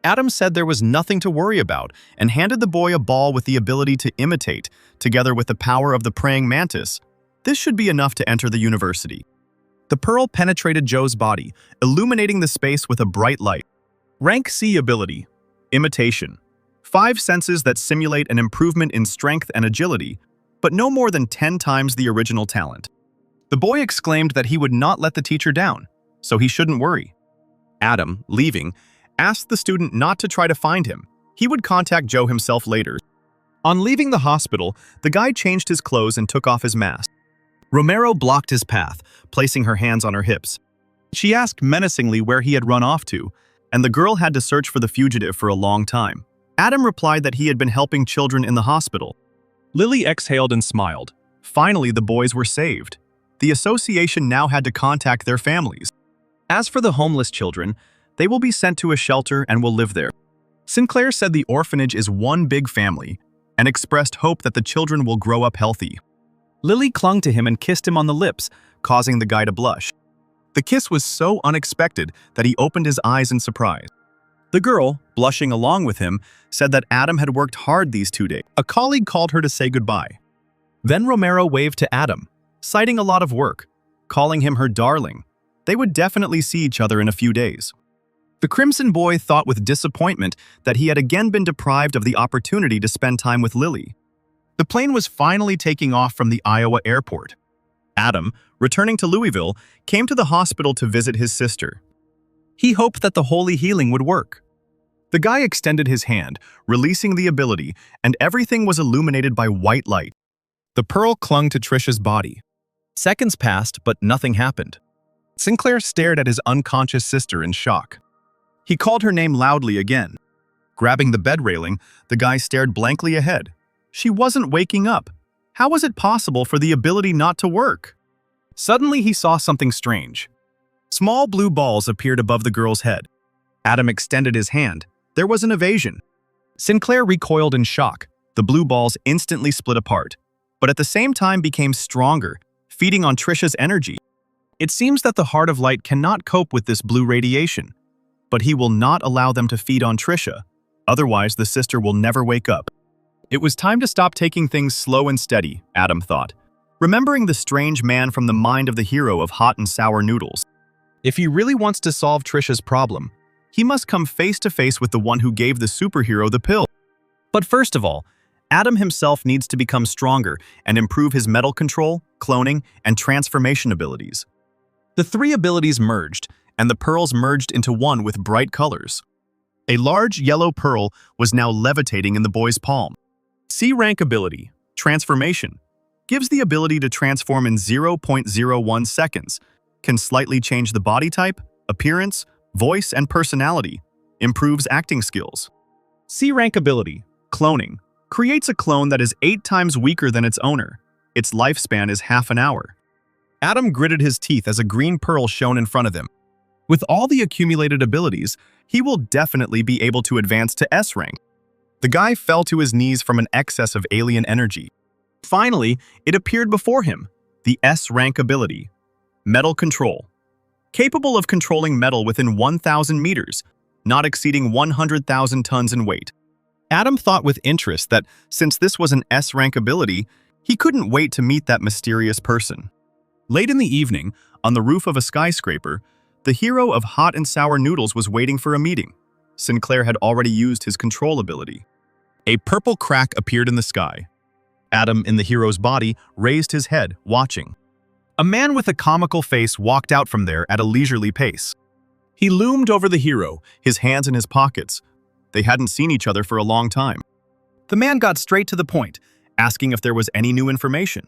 Adam said there was nothing to worry about and handed the boy a ball with the ability to imitate, together with the power of the praying mantis. This should be enough to enter the university. The pearl penetrated Joe's body, illuminating the space with a bright light. Rank C ability: imitation. 5 senses that simulate an improvement in strength and agility, but no more than 10 times the original talent. The boy exclaimed that he would not let the teacher down, so he shouldn't worry. Adam, leaving, asked the student not to try to find him. He would contact Joe himself later. On leaving the hospital, the guy changed his clothes and took off his mask. Romero blocked his path, placing her hands on her hips. She asked menacingly where he had run off to, and the girl had to search for the fugitive for a long time. Adam replied that he had been helping children in the hospital. Lily exhaled and smiled. Finally, the boys were saved. The association now had to contact their families. As for the homeless children, they will be sent to a shelter and will live there. Sinclair said the orphanage is one big family and expressed hope that the children will grow up healthy. Lily clung to him and kissed him on the lips, causing the guy to blush. The kiss was so unexpected that he opened his eyes in surprise. The girl, blushing along with him, said that Adam had worked hard these 2 days. A colleague called her to say goodbye. Then Romero waved to Adam, citing a lot of work, calling him her darling. They would definitely see each other in a few days. The Crimson Boy thought with disappointment that he had again been deprived of the opportunity to spend time with Lily. The plane was finally taking off from the Iowa airport. Adam, returning to Louisville, came to the hospital to visit his sister. He hoped that the holy healing would work. The guy extended his hand, releasing the ability, and everything was illuminated by white light. The pearl clung to Trisha's body. Seconds passed, but nothing happened. Sinclair stared at his unconscious sister in shock. He called her name loudly again. Grabbing the bed railing, the guy stared blankly ahead. She wasn't waking up. How was it possible for the ability not to work? Suddenly, he saw something strange. Small blue balls appeared above the girl's head. Adam extended his hand. There was an evasion. Sinclair recoiled in shock. The blue balls instantly split apart, but at the same time became stronger, feeding on Trisha's energy. It seems that the Heart of Light cannot cope with this blue radiation, but he will not allow them to feed on Trisha. Otherwise, the sister will never wake up. It was time to stop taking things slow and steady, Adam thought, remembering the strange man from the mind of the hero of Hot and Sour Noodles. If he really wants to solve Trisha's problem, he must come face to face with the one who gave the superhero the pill. But first of all, Adam himself needs to become stronger and improve his metal control, cloning, and transformation abilities. The 3 abilities merged, and the pearls merged into one with bright colors. A large yellow pearl was now levitating in the boy's palm. C-rank ability, Transformation, gives the ability to transform in 0.01 seconds, can slightly change the body type, appearance, voice, and personality, improves acting skills. C-rank ability, Cloning, creates a clone that is 8 times weaker than its owner. Its lifespan is half an hour. Adam gritted his teeth as a green pearl shone in front of him. With all the accumulated abilities, he will definitely be able to advance to S-rank. The guy fell to his knees from an excess of alien energy. Finally, it appeared before him, the S-rank ability, Metal Control. Capable of controlling metal within 1,000 meters, not exceeding 100,000 tons in weight. Adam thought with interest that since this was an S-rank ability, he couldn't wait to meet that mysterious person. Late in the evening, on the roof of a skyscraper, the hero of Hot and Sour Noodles was waiting for a meeting. Sinclair had already used his control ability. A purple crack appeared in the sky. Adam, in the hero's body, raised his head, watching. A man with a comical face walked out from there at a leisurely pace. He loomed over the hero, his hands in his pockets. They hadn't seen each other for a long time. The man got straight to the point, asking if there was any new information.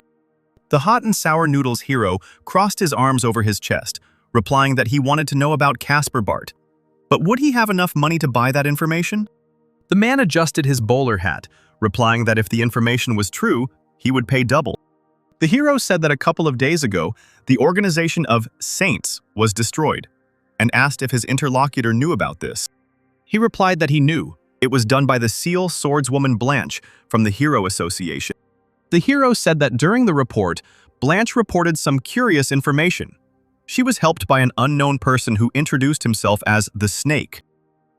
The Hot and Sour Noodles hero crossed his arms over his chest, replying that he wanted to know about Casper Bart. But would he have enough money to buy that information? The man adjusted his bowler hat, replying that if the information was true, he would pay double. The hero said that a couple of days ago, the organization of Saints was destroyed, and asked if his interlocutor knew about this. He replied that he knew. It was done by the SEAL swordswoman Blanche from the Hero Association. The hero said that during the report, Blanche reported some curious information. She was helped by an unknown person who introduced himself as the Snake.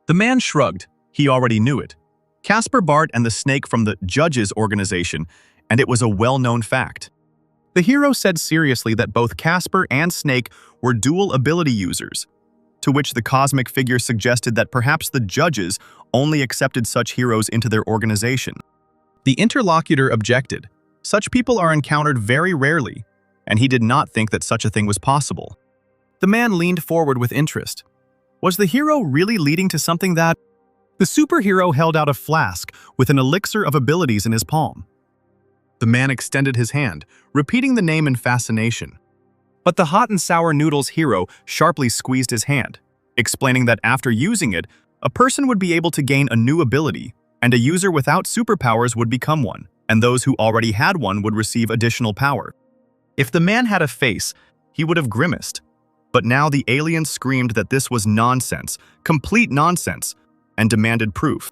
The man shrugged. He already knew it. Casper Bart and the Snake from the Judges organization, and it was a well-known fact. The hero said seriously that both Casper and Snake were dual ability users, to which the cosmic figure suggested that perhaps the Judges only accepted such heroes into their organization. The interlocutor objected. Such people are encountered very rarely, and he did not think that such a thing was possible. The man leaned forward with interest. Was the hero really leading to something that... The superhero held out a flask with an elixir of abilities in his palm. The man extended his hand, repeating the name in fascination. But the hot and sour noodles hero sharply squeezed his hand, explaining that after using it, a person would be able to gain a new ability, and a user without superpowers would become one, and those who already had one would receive additional power. If the man had a face, he would have grimaced. But now the alien screamed that this was nonsense, complete nonsense, and demanded proof.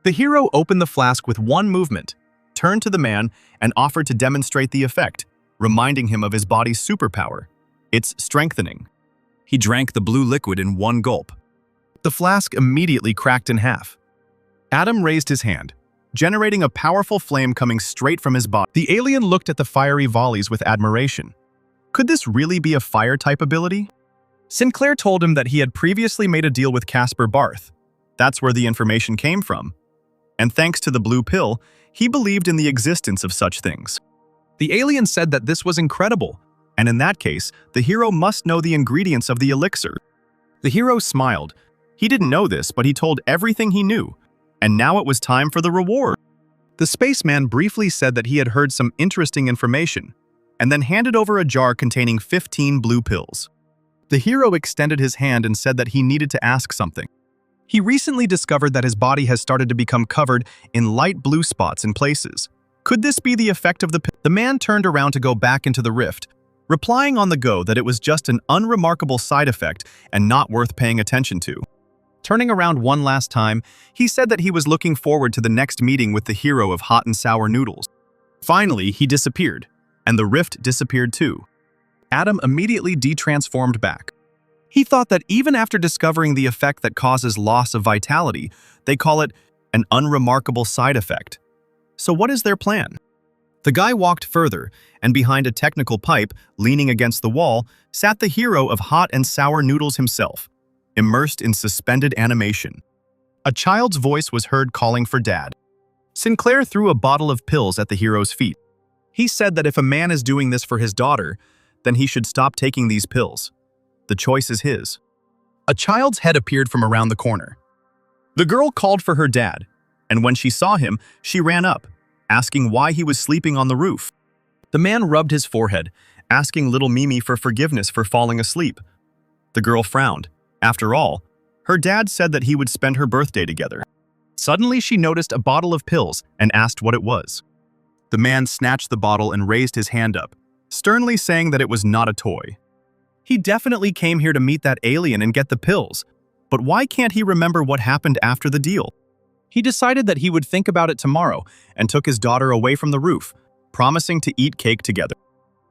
The hero opened the flask with one movement, turned to the man, and offered to demonstrate the effect, reminding him of his body's superpower. It's strengthening. He drank the blue liquid in one gulp. The flask immediately cracked in half. Adam raised his hand, generating a powerful flame coming straight from his body. The alien looked at the fiery volleys with admiration. Could this really be a fire-type ability? Sinclair told him that he had previously made a deal with Casper Barth. That's where the information came from. And thanks to the blue pill, he believed in the existence of such things. The alien said that this was incredible, and in that case, the hero must know the ingredients of the elixir. The hero smiled. He didn't know this, but he told everything he knew, and now it was time for the reward. The spaceman briefly said that he had heard some interesting information, and then handed over a jar containing 15 blue pills. The hero extended his hand and said that he needed to ask something. He recently discovered that his body has started to become covered in light blue spots in places. Could this be the effect of the pill? The man turned around to go back into the rift, replying on the go that it was just an unremarkable side effect and not worth paying attention to. Turning around one last time, he said that he was looking forward to the next meeting with the hero of hot and sour noodles. Finally, he disappeared, and the rift disappeared too. Adam immediately detransformed back. He thought that even after discovering the effect that causes loss of vitality, they call it an unremarkable side effect. So what is their plan? The guy walked further, and behind a technical pipe, leaning against the wall, sat the hero of hot and sour noodles himself, immersed in suspended animation. A child's voice was heard calling for Dad. Sinclair threw a bottle of pills at the hero's feet. He said that if a man is doing this for his daughter, then he should stop taking these pills. The choice is his. A child's head appeared from around the corner. The girl called for her dad, and when she saw him, she ran up, asking why he was sleeping on the roof. The man rubbed his forehead, asking little Mimi for forgiveness for falling asleep. The girl frowned. After all, her dad said that he would spend her birthday together. Suddenly, she noticed a bottle of pills and asked what it was. The man snatched the bottle and raised his hand up, sternly saying that it was not a toy. He definitely came here to meet that alien and get the pills, but why can't he remember what happened after the deal? He decided that he would think about it tomorrow and took his daughter away from the roof, promising to eat cake together.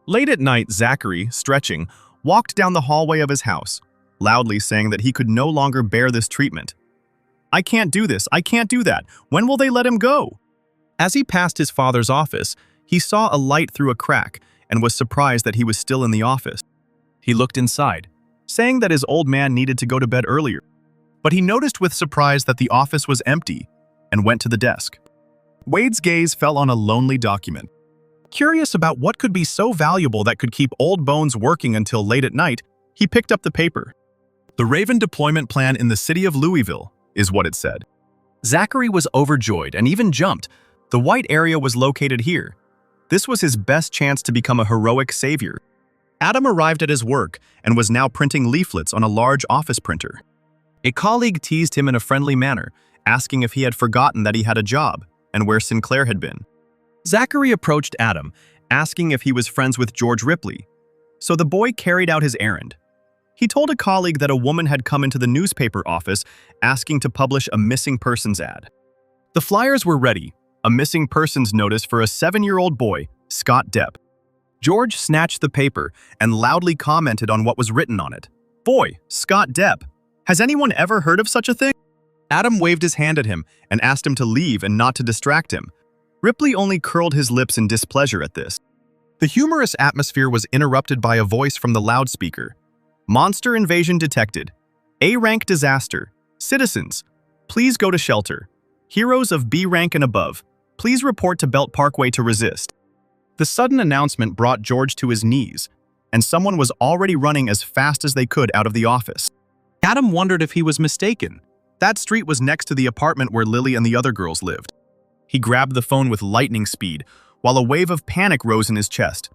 Late at night, Zachary, stretching, walked down the hallway of his house, loudly saying that he could no longer bear this treatment. "I can't do this, I can't do that. When will they let him go?" As he passed his father's office, he saw a light through a crack and was surprised that he was still in the office. He looked inside, saying that his old man needed to go to bed earlier. But he noticed with surprise that the office was empty and went to the desk. Wade's gaze fell on a lonely document. Curious about what could be so valuable that could keep old bones working until late at night, he picked up the paper. "The Raven deployment plan in the city of Louisville," is what it said. Zachary was overjoyed and even jumped. The white area was located here. This was his best chance to become a heroic savior. Adam arrived at his work and was now printing leaflets on a large office printer. A colleague teased him in a friendly manner, asking if he had forgotten that he had a job and where Sinclair had been. Zachary approached Adam, asking if he was friends with George Ripley. So the boy carried out his errand. He told a colleague that a woman had come into the newspaper office asking to publish a missing persons ad. The flyers were ready, a missing persons notice for a 7-year-old boy, Scott Depp. George snatched the paper and loudly commented on what was written on it. "Boy, Scott Depp. Has anyone ever heard of such a thing?" Adam waved his hand at him and asked him to leave and not to distract him. Ripley only curled his lips in displeasure at this. The humorous atmosphere was interrupted by a voice from the loudspeaker. "Monster invasion detected. A-rank disaster. Citizens, please go to shelter. Heroes of B rank and above, please report to Belt Parkway to resist." The sudden announcement brought George to his knees, and someone was already running as fast as they could out of the office. Adam wondered if he was mistaken. That street was next to the apartment where Lily and the other girls lived. He grabbed the phone with lightning speed, while a wave of panic rose in his chest.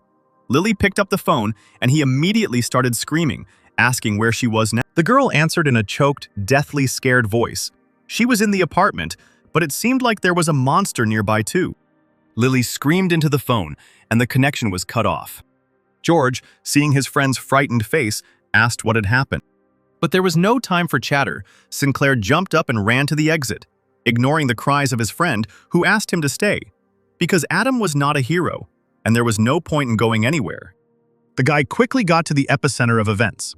Lily picked up the phone and he immediately started screaming, asking where she was now. The girl answered in a choked, deathly scared voice. She was in the apartment, but it seemed like there was a monster nearby too. Lily screamed into the phone and the connection was cut off. George, seeing his friend's frightened face, asked what had happened. But there was no time for chatter. Sinclair jumped up and ran to the exit, ignoring the cries of his friend, who asked him to stay, because Adam was not a hero, and there was no point in going anywhere. The guy quickly got to the epicenter of events.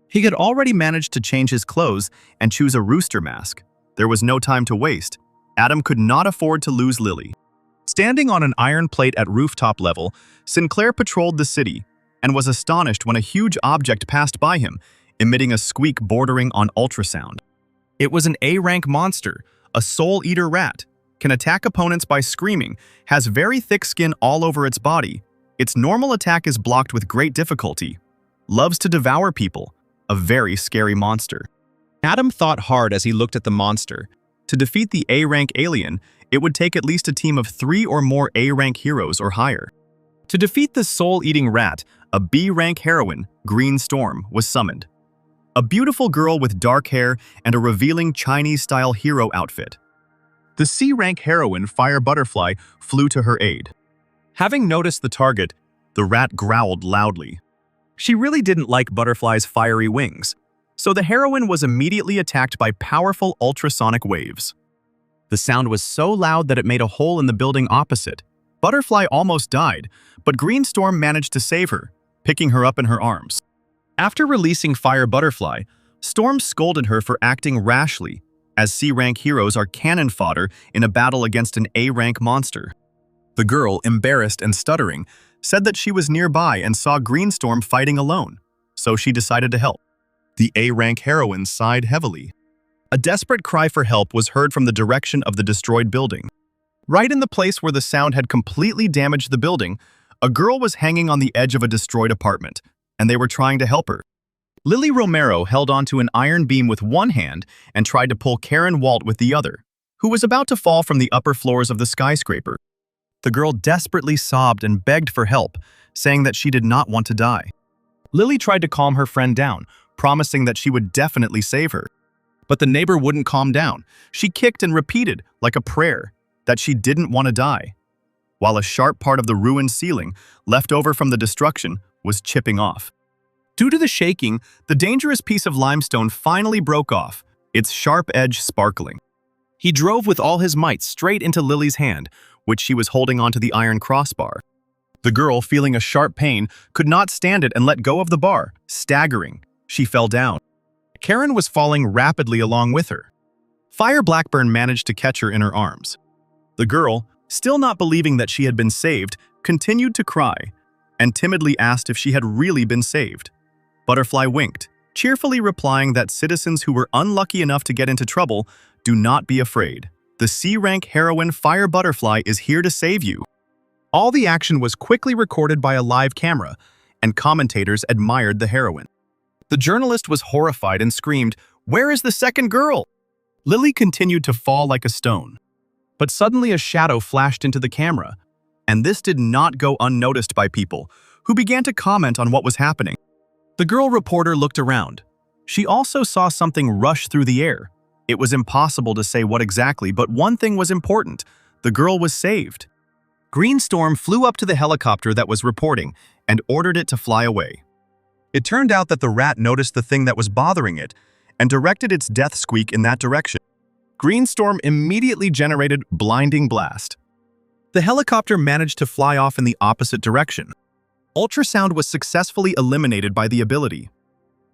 He had already managed to change his clothes and choose a rooster mask. There was no time to waste. Adam could not afford to lose Lily. Standing on an iron plate at rooftop level, Sinclair patrolled the city and was astonished when a huge object passed by him, emitting a squeak bordering on ultrasound. It was an A-rank monster, a soul-eater rat, can attack opponents by screaming, has very thick skin all over its body. Its normal attack is blocked with great difficulty. Loves to devour people, a very scary monster. Adam thought hard as he looked at the monster. To defeat the A-rank alien, it would take at least a team of 3 or more A-rank heroes or higher. To defeat the soul-eating rat, a B-rank heroine, Green Storm, was summoned. A beautiful girl with dark hair and a revealing Chinese-style hero outfit. The C-rank heroine, Fire Butterfly, flew to her aid. Having noticed the target, the rat growled loudly. She really didn't like Butterfly's fiery wings, so the heroine was immediately attacked by powerful ultrasonic waves. The sound was so loud that it made a hole in the building opposite. Butterfly almost died, but Green Storm managed to save her, picking her up in her arms. After releasing Fire Butterfly, Storm scolded her for acting rashly, as C-rank heroes are cannon fodder in a battle against an A-rank monster. The girl, embarrassed and stuttering, said that she was nearby and saw Green Storm fighting alone, so she decided to help. The A-rank heroine sighed heavily. A desperate cry for help was heard from the direction of the destroyed building. Right in the place where the sound had completely damaged the building, a girl was hanging on the edge of a destroyed apartment, and they were trying to help her. Lily Romero held onto an iron beam with one hand and tried to pull Karen Walt with the other, who was about to fall from the upper floors of the skyscraper. The girl desperately sobbed and begged for help, saying that she did not want to die. Lily tried to calm her friend down, promising that she would definitely save her. But the neighbor wouldn't calm down. She kicked and repeated, like a prayer, that she didn't want to die, while a sharp part of the ruined ceiling, left over from the destruction, was chipping off. Due to the shaking, the dangerous piece of limestone finally broke off, its sharp edge sparkling. He drove with all his might straight into Lily's hand, which she was holding onto the iron crossbar. The girl, feeling a sharp pain, could not stand it and let go of the bar. Staggering, she fell down. Karen was falling rapidly along with her. Fire Blackburn managed to catch her in her arms. The girl, still not believing that she had been saved, continued to cry and timidly asked if she had really been saved. Butterfly winked, cheerfully replying that citizens who were unlucky enough to get into trouble, do not be afraid. The C-rank heroine Fire Butterfly is here to save you. All the action was quickly recorded by a live camera, and commentators admired the heroine. The journalist was horrified and screamed, "Where is the second girl?" Lily continued to fall like a stone. But suddenly a shadow flashed into the camera, and this did not go unnoticed by people, who began to comment on what was happening. The girl reporter looked around. She also saw something rush through the air. It was impossible to say what exactly, but one thing was important. The girl was saved. Green Storm flew up to the helicopter that was reporting and ordered it to fly away. It turned out that the rat noticed the thing that was bothering it and directed its death squeak in that direction. Green Storm immediately generated Blinding Blast. The helicopter managed to fly off in the opposite direction. Ultrasound was successfully eliminated by the ability.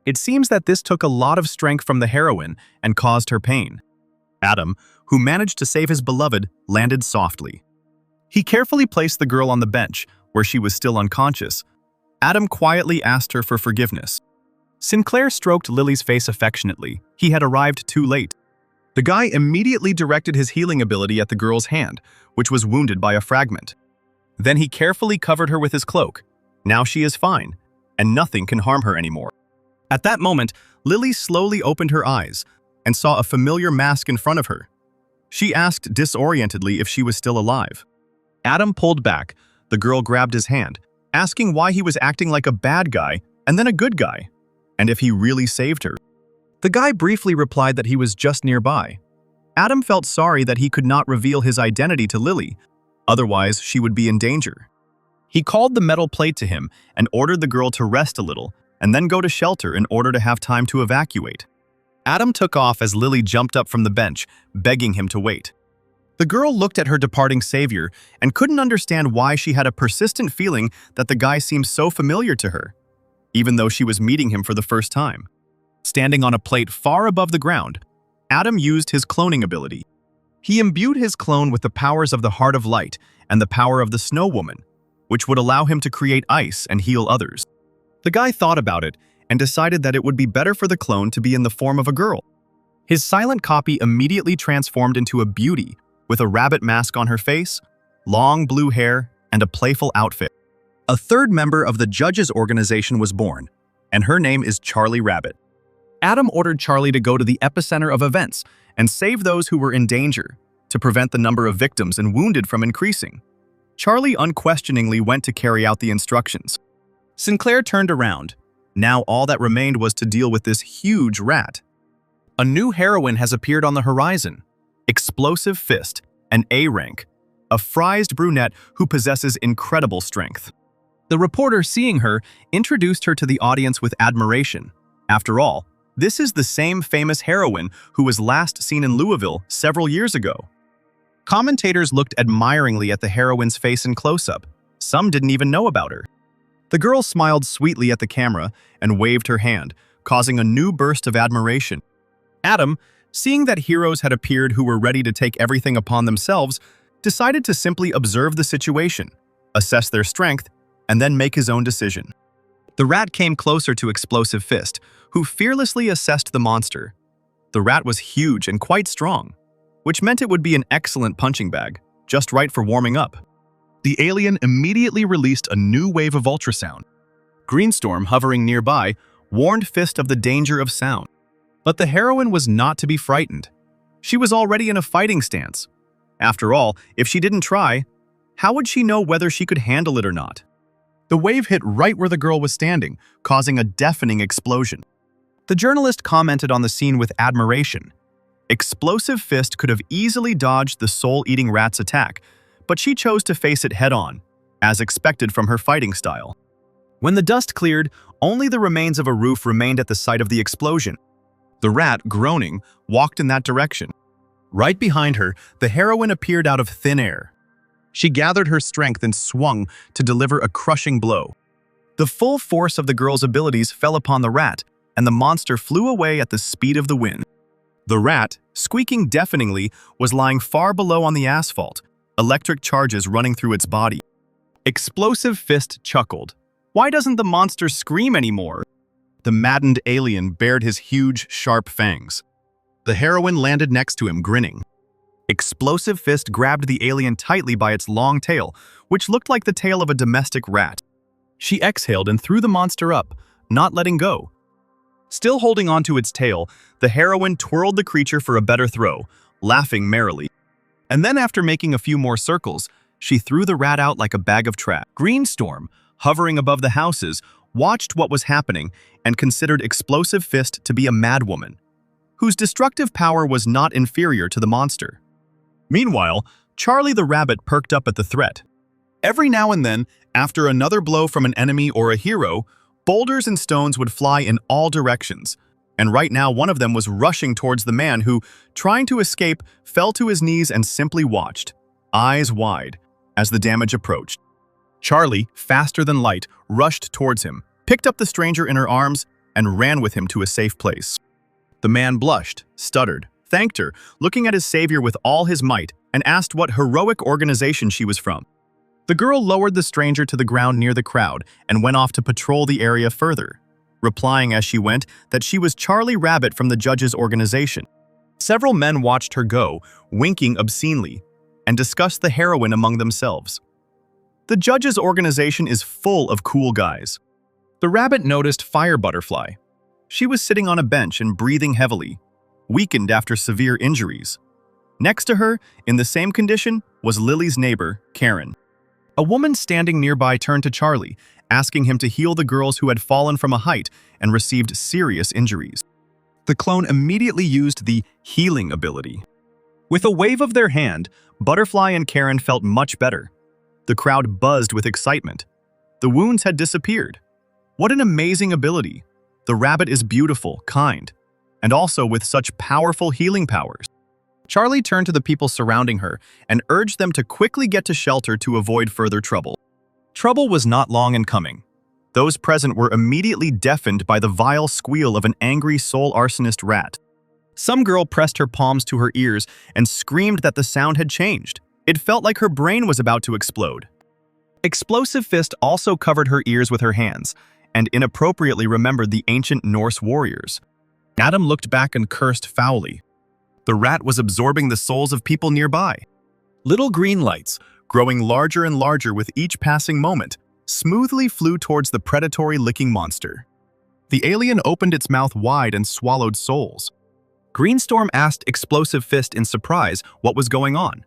It seems that this took a lot of strength from the heroine and caused her pain. Adam, who managed to save his beloved, landed softly. He carefully placed the girl on the bench, where she was still unconscious. Adam quietly asked her for forgiveness. Sinclair stroked Lily's face affectionately. He had arrived too late. The guy immediately directed his healing ability at the girl's hand, which was wounded by a fragment. Then he carefully covered her with his cloak. Now she is fine, and nothing can harm her anymore. At that moment, Lily slowly opened her eyes and saw a familiar mask in front of her. She asked disorientedly if she was still alive. Adam pulled back. The girl grabbed his hand. asking why he was acting like a bad guy and then a good guy, and if he really saved her. The guy briefly replied that he was just nearby. Adam felt sorry that he could not reveal his identity to Lily, otherwise she would be in danger. He called the metal plate to him and ordered the girl to rest a little and then go to shelter in order to have time to evacuate. Adam took off as Lily jumped up from the bench, begging him to wait. The girl looked at her departing savior and couldn't understand why she had a persistent feeling that the guy seemed so familiar to her, even though she was meeting him for the first time. Standing on a plate far above the ground, Adam used his cloning ability. He imbued his clone with the powers of the Heart of Light and the power of the Snow Woman, which would allow him to create ice and heal others. The guy thought about it and decided that it would be better for the clone to be in the form of a girl. His silent copy immediately transformed into a beauty with a rabbit mask on her face, long blue hair, and a playful outfit. A third member of the judges' organization was born, and her name is Charlie Rabbit. Adam ordered Charlie to go to the epicenter of events and save those who were in danger to prevent the number of victims and wounded from increasing. Charlie unquestioningly went to carry out the instructions. Sinclair turned around. Now all that remained was to deal with this huge rat. A new heroine has appeared on the horizon. Explosive Fist, an A rank, a friezed brunette who possesses incredible strength. The reporter, seeing her, introduced her to the audience with admiration. After all, this is the same famous heroine who was last seen in Louisville several years ago. Commentators looked admiringly at the heroine's face in close-up. Some didn't even know about her. The girl smiled sweetly at the camera and waved her hand, causing a new burst of admiration. Adam, seeing that heroes had appeared who were ready to take everything upon themselves, decided to simply observe the situation, assess their strength, and then make his own decision. The rat came closer to Explosive Fist, who fearlessly assessed the monster. The rat was huge and quite strong, which meant it would be an excellent punching bag, just right for warming up. The alien immediately released a new wave of ultrasound. Greenstorm, hovering nearby, warned Fist of the danger of sound. But the heroine was not to be frightened. She was already in a fighting stance. After all, if she didn't try, how would she know whether she could handle it or not? The wave hit right where the girl was standing, causing a deafening explosion. The journalist commented on the scene with admiration. Explosive Fist could have easily dodged the soul-eating rat's attack, but she chose to face it head-on, as expected from her fighting style. When the dust cleared, only the remains of a roof remained at the site of the explosion. The rat, groaning, walked in that direction. Right behind her, the heroine appeared out of thin air. She gathered her strength and swung to deliver a crushing blow. The full force of the girl's abilities fell upon the rat, and the monster flew away at the speed of the wind. The rat, squeaking deafeningly, was lying far below on the asphalt, electric charges running through its body. Explosive Fist chuckled. Why doesn't the monster scream anymore? The maddened alien bared his huge, sharp fangs. The heroine landed next to him, grinning. Explosive Fist grabbed the alien tightly by its long tail, which looked like the tail of a domestic rat. She exhaled and threw the monster up, not letting go. Still holding onto its tail, the heroine twirled the creature for a better throw, laughing merrily. And then after making a few more circles, she threw the rat out like a bag of trash. Greenstorm, hovering above the houses, watched what was happening and considered Explosive Fist to be a madwoman, whose destructive power was not inferior to the monster. Meanwhile, Charlie the rabbit perked up at the threat. Every now and then, after another blow from an enemy or a hero, boulders and stones would fly in all directions, and right now one of them was rushing towards the man who, trying to escape, fell to his knees and simply watched, eyes wide, as the damage approached. Charlie, faster than light, rushed towards him, picked up the stranger in her arms, and ran with him to a safe place. The man blushed, stuttered, thanked her, looking at his savior with all his might, and asked what heroic organization she was from. The girl lowered the stranger to the ground near the crowd and went off to patrol the area further, replying as she went that she was Charlie Rabbit from the judges' organization. Several men watched her go, winking obscenely, and discussed the heroine among themselves. The judges' organization is full of cool guys. The rabbit noticed Fire Butterfly. She was sitting on a bench and breathing heavily, weakened after severe injuries. Next to her, in the same condition, was Lily's neighbor, Karen. A woman standing nearby turned to Charlie, asking him to heal the girls who had fallen from a height and received serious injuries. The clone immediately used the healing ability. With a wave of their hand, Butterfly and Karen felt much better. The crowd buzzed with excitement. The wounds had disappeared. What an amazing ability! The rabbit is beautiful, kind, and also with such powerful healing powers. Charlie turned to the people surrounding her and urged them to quickly get to shelter to avoid further trouble. Trouble was not long in coming. Those present were immediately deafened by the vile squeal of an angry soul arsonist rat. Some girl pressed her palms to her ears and screamed that the sound had changed. It felt like her brain was about to explode. Explosive Fist also covered her ears with her hands and inappropriately remembered the ancient Norse warriors. Adam looked back and cursed foully. The rat was absorbing the souls of people nearby. Little green lights, growing larger and larger with each passing moment, smoothly flew towards the predatory licking monster. The alien opened its mouth wide and swallowed souls. Greenstorm asked Explosive Fist in surprise what was going on,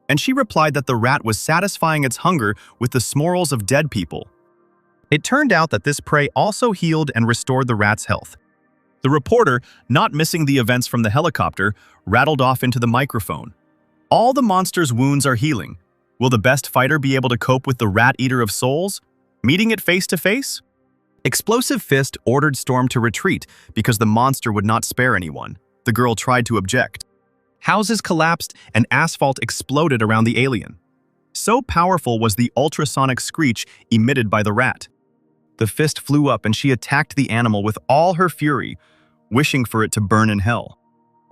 and she replied that the rat was satisfying its hunger with the smorals of dead people. It turned out that this prey also healed and restored the rat's health. The reporter, not missing the events from the helicopter, rattled off into the microphone. All the monster's wounds are healing. Will the best fighter be able to cope with the rat eater of souls? Meeting it face to face? Explosive Fist ordered Storm to retreat because the monster would not spare anyone. The girl tried to object. Houses collapsed and asphalt exploded around the alien. So powerful was the ultrasonic screech emitted by the rat. The fist flew up and she attacked the animal with all her fury, wishing for it to burn in hell.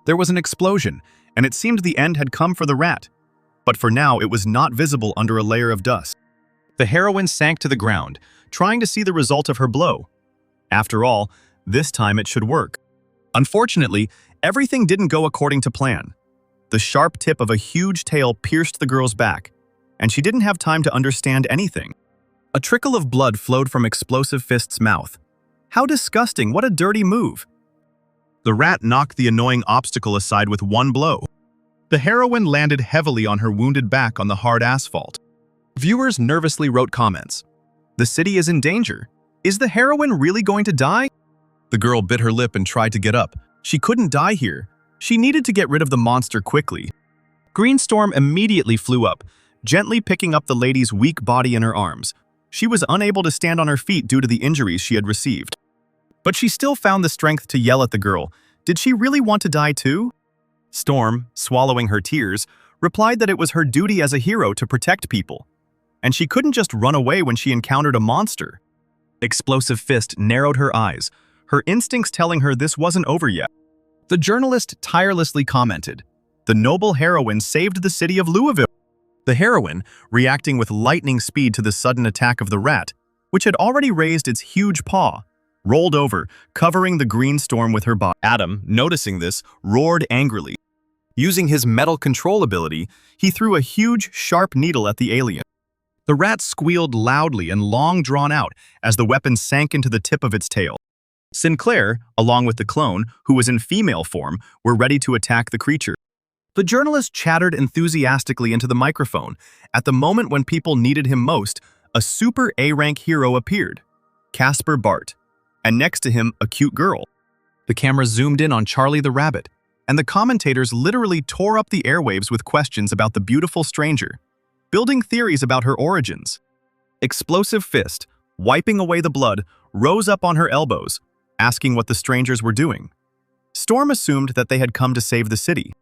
There was an explosion, and it seemed the end had come for the rat. But for now, it was not visible under a layer of dust. The heroine sank to the ground, trying to see the result of her blow. After all, this time it should work. Unfortunately, everything didn't go according to plan. The sharp tip of a huge tail pierced the girl's back, and she didn't have time to understand anything. A trickle of blood flowed from Explosive Fist's mouth. How disgusting, what a dirty move. The rat knocked the annoying obstacle aside with one blow. The heroine landed heavily on her wounded back on the hard asphalt. Viewers nervously wrote comments. The city is in danger. Is the heroine really going to die? The girl bit her lip and tried to get up. She couldn't die here. She needed to get rid of the monster quickly. Greenstorm immediately flew up, gently picking up the lady's weak body in her arms. She was unable to stand on her feet due to the injuries she had received. But she still found the strength to yell at the girl. Did she really want to die too? Storm, swallowing her tears, replied that it was her duty as a hero to protect people, and she couldn't just run away when she encountered a monster. Explosive Fist narrowed her eyes, her instincts telling her this wasn't over yet. The journalist tirelessly commented, "The noble heroine saved the city of Louisville." The heroine, reacting with lightning speed to the sudden attack of the rat, which had already raised its huge paw, rolled over, covering the green storm with her body. Adam, noticing this, roared angrily. Using his metal control ability, he threw a huge, sharp needle at the alien. The rat squealed loudly and long drawn out as the weapon sank into the tip of its tail. Sinclair, along with the clone, who was in female form, were ready to attack the creature. The journalist chattered enthusiastically into the microphone. At the moment when people needed him most, a super A-rank hero appeared, Casper Bart, and next to him, a cute girl. The camera zoomed in on Charlie the rabbit, and the commentators literally tore up the airwaves with questions about the beautiful stranger, building theories about her origins. Explosive Fist, wiping away the blood, rose up on her elbows, asking what the strangers were doing. Storm assumed that they had come to save the city.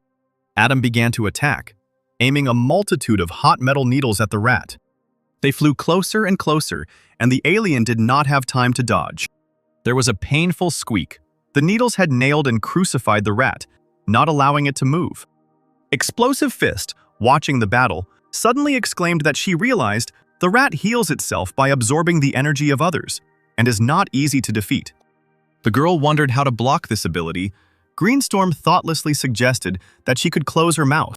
Adam began to attack, aiming a multitude of hot metal needles at the rat. They flew closer and closer, and the alien did not have time to dodge. There was a painful squeak. The needles had nailed and crucified the rat, not allowing it to move. Explosive Fist, watching the battle, suddenly exclaimed that she realized the rat heals itself by absorbing the energy of others, and is not easy to defeat. The girl wondered how to block this ability. Greenstorm thoughtlessly suggested that she could close her mouth.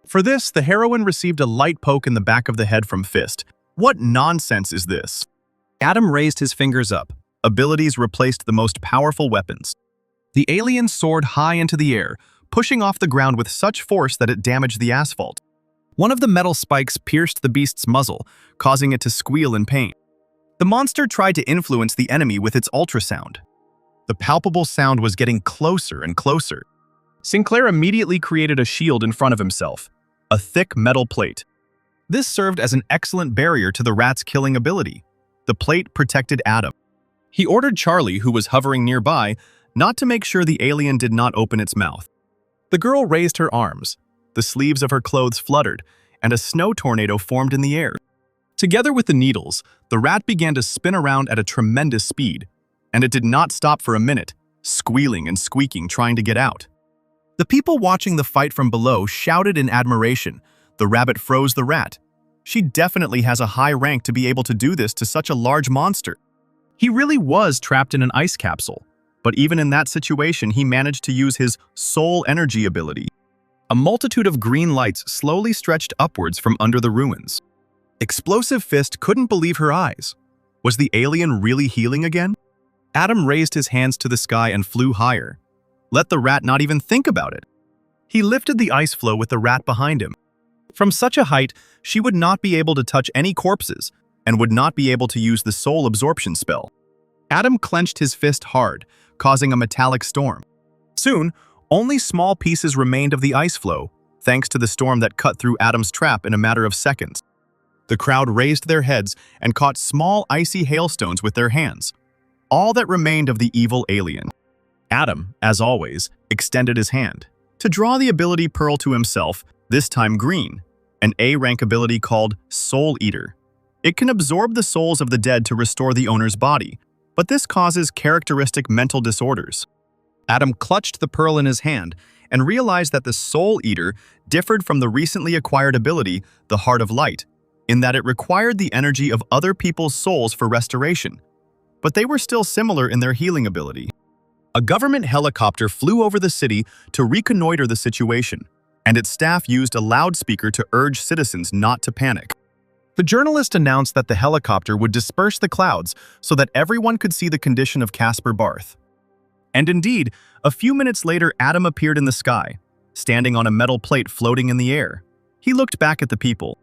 For this, the heroine received a light poke in the back of the head from Fist. What nonsense is this? Adam raised his fingers up. Abilities replaced the most powerful weapons. The alien soared high into the air, pushing off the ground with such force that it damaged the asphalt. One of the metal spikes pierced the beast's muzzle, causing it to squeal in pain. The monster tried to influence the enemy with its ultrasound. The palpable sound was getting closer and closer. Sinclair immediately created a shield in front of himself, a thick metal plate. This served as an excellent barrier to the rat's killing ability. The plate protected Adam. He ordered Charlie, who was hovering nearby, not to make sure the alien did not open its mouth. The girl raised her arms. The sleeves of her clothes fluttered, and a snow tornado formed in the air. Together with the needles, the rat began to spin around at a tremendous speed, and it did not stop for a minute, squealing and squeaking trying to get out. The people watching the fight from below shouted in admiration. The rabbit froze the rat. She definitely has a high rank to be able to do this to such a large monster. He really was trapped in an ice capsule, but even in that situation he managed to use his soul energy ability. A multitude of green lights slowly stretched upwards from under the ruins. Explosive Fist couldn't believe her eyes. Was the alien really healing again? Adam raised his hands to the sky and flew higher. Let the rat not even think about it. He lifted the ice floe with the rat behind him. From such a height, she would not be able to touch any corpses and would not be able to use the soul absorption spell. Adam clenched his fist hard, causing a metallic storm. Soon, only small pieces remained of the ice floe, thanks to the storm that cut through Adam's trap in a matter of seconds. The crowd raised their heads and caught small icy hailstones with their hands, all that remained of the evil alien. Adam, as always, extended his hand to draw the ability pearl to himself, this time green, an A-rank ability called Soul Eater. It can absorb the souls of the dead to restore the owner's body, but this causes characteristic mental disorders. Adam clutched the pearl in his hand and realized that the Soul Eater differed from the recently acquired ability, the Heart of Light, in that it required the energy of other people's souls for restoration, but they were still similar in their healing ability. A government helicopter flew over the city to reconnoiter the situation, and its staff used a loudspeaker to urge citizens not to panic. The journalist announced that the helicopter would disperse the clouds so that everyone could see the condition of Casper Barth. And indeed, a few minutes later Adam appeared in the sky, standing on a metal plate floating in the air. He looked back at the people.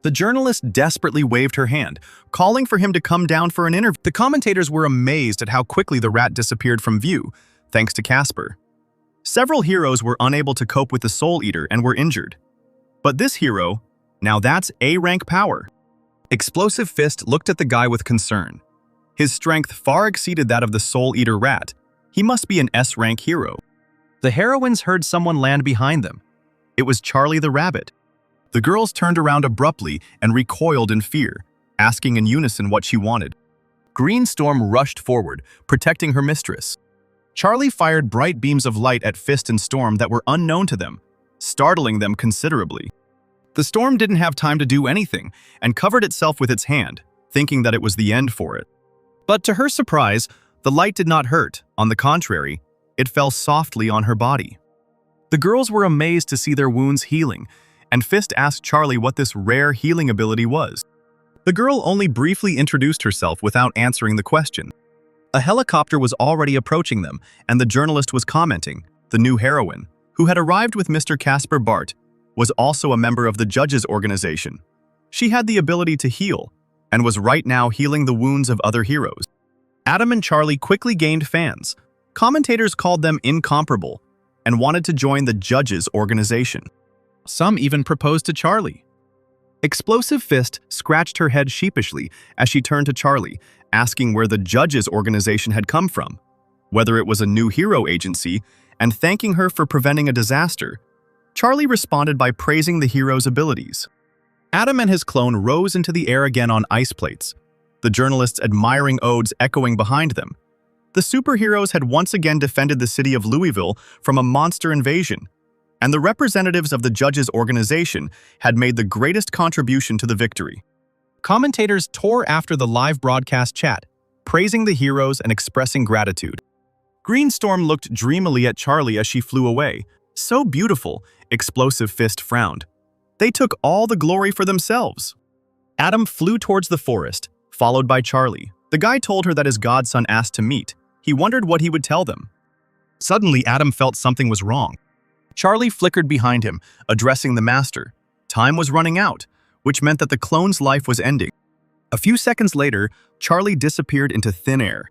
The journalist desperately waved her hand, calling for him to come down for an interview. The commentators were amazed at how quickly the rat disappeared from view, thanks to Casper. Several heroes were unable to cope with the Soul Eater and were injured. But this hero, now that's A-rank power. Explosive Fist looked at the guy with concern. His strength far exceeded that of the Soul Eater rat. He must be an S-rank hero. The heroines heard someone land behind them. It was Charlie the rabbit. The girls turned around abruptly and recoiled in fear, asking in unison what she wanted. Green Storm rushed forward, protecting her mistress. Charlie fired bright beams of light at Fist and Storm that were unknown to them, startling them considerably. The Storm didn't have time to do anything and covered itself with its hand, thinking that it was the end for it. But to her surprise, the light did not hurt. On the contrary, it fell softly on her body. The girls were amazed to see their wounds healing, and Fist asked Charlie what this rare healing ability was. The girl only briefly introduced herself without answering the question. A helicopter was already approaching them, and the journalist was commenting. The new heroine, who had arrived with Mr. Casper Barth, was also a member of the judges' organization. She had the ability to heal, and was right now healing the wounds of other heroes. Adam and Charlie quickly gained fans. Commentators called them incomparable, and wanted to join the judges' organization. Some even proposed to Charlie. Explosive Fist scratched her head sheepishly as she turned to Charlie, asking where the judges' organization had come from, whether it was a new hero agency, and thanking her for preventing a disaster. Charlie responded by praising the hero's abilities. Adam and his clone rose into the air again on ice plates, the journalists' admiring odes echoing behind them. The superheroes had once again defended the city of Louisville from a monster invasion, and the representatives of the judges' organization had made the greatest contribution to the victory. Commentators tore after the live broadcast chat, praising the heroes and expressing gratitude. Green Storm looked dreamily at Charlie as she flew away. So beautiful, Explosive Fist frowned. They took all the glory for themselves. Adam flew towards the forest, followed by Charlie. The guy told her that his godson asked to meet. He wondered what he would tell them. Suddenly, Adam felt something was wrong. Charlie flickered behind him, addressing the master. Time was running out, which meant that the clone's life was ending. A few seconds later, Charlie disappeared into thin air.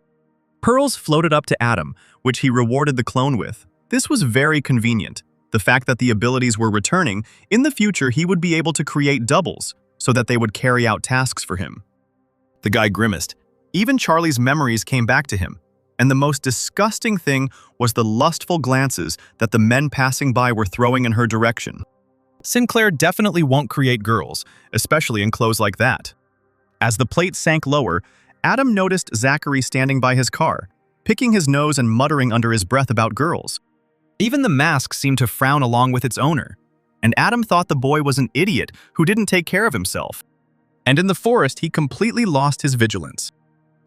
Pearls floated up to Adam, which he rewarded the clone with. This was very convenient. The fact that the abilities were returning, in the future he would be able to create doubles, so that they would carry out tasks for him. The guy grimaced. Even Charlie's memories came back to him, and the most disgusting thing was the lustful glances that the men passing by were throwing in her direction. Sinclair definitely won't create girls, especially in clothes like that. As the plate sank lower, Adam noticed Zachary standing by his car, picking his nose and muttering under his breath about girls. Even the mask seemed to frown along with its owner, and Adam thought the boy was an idiot who didn't take care of himself. And in the forest, he completely lost his vigilance.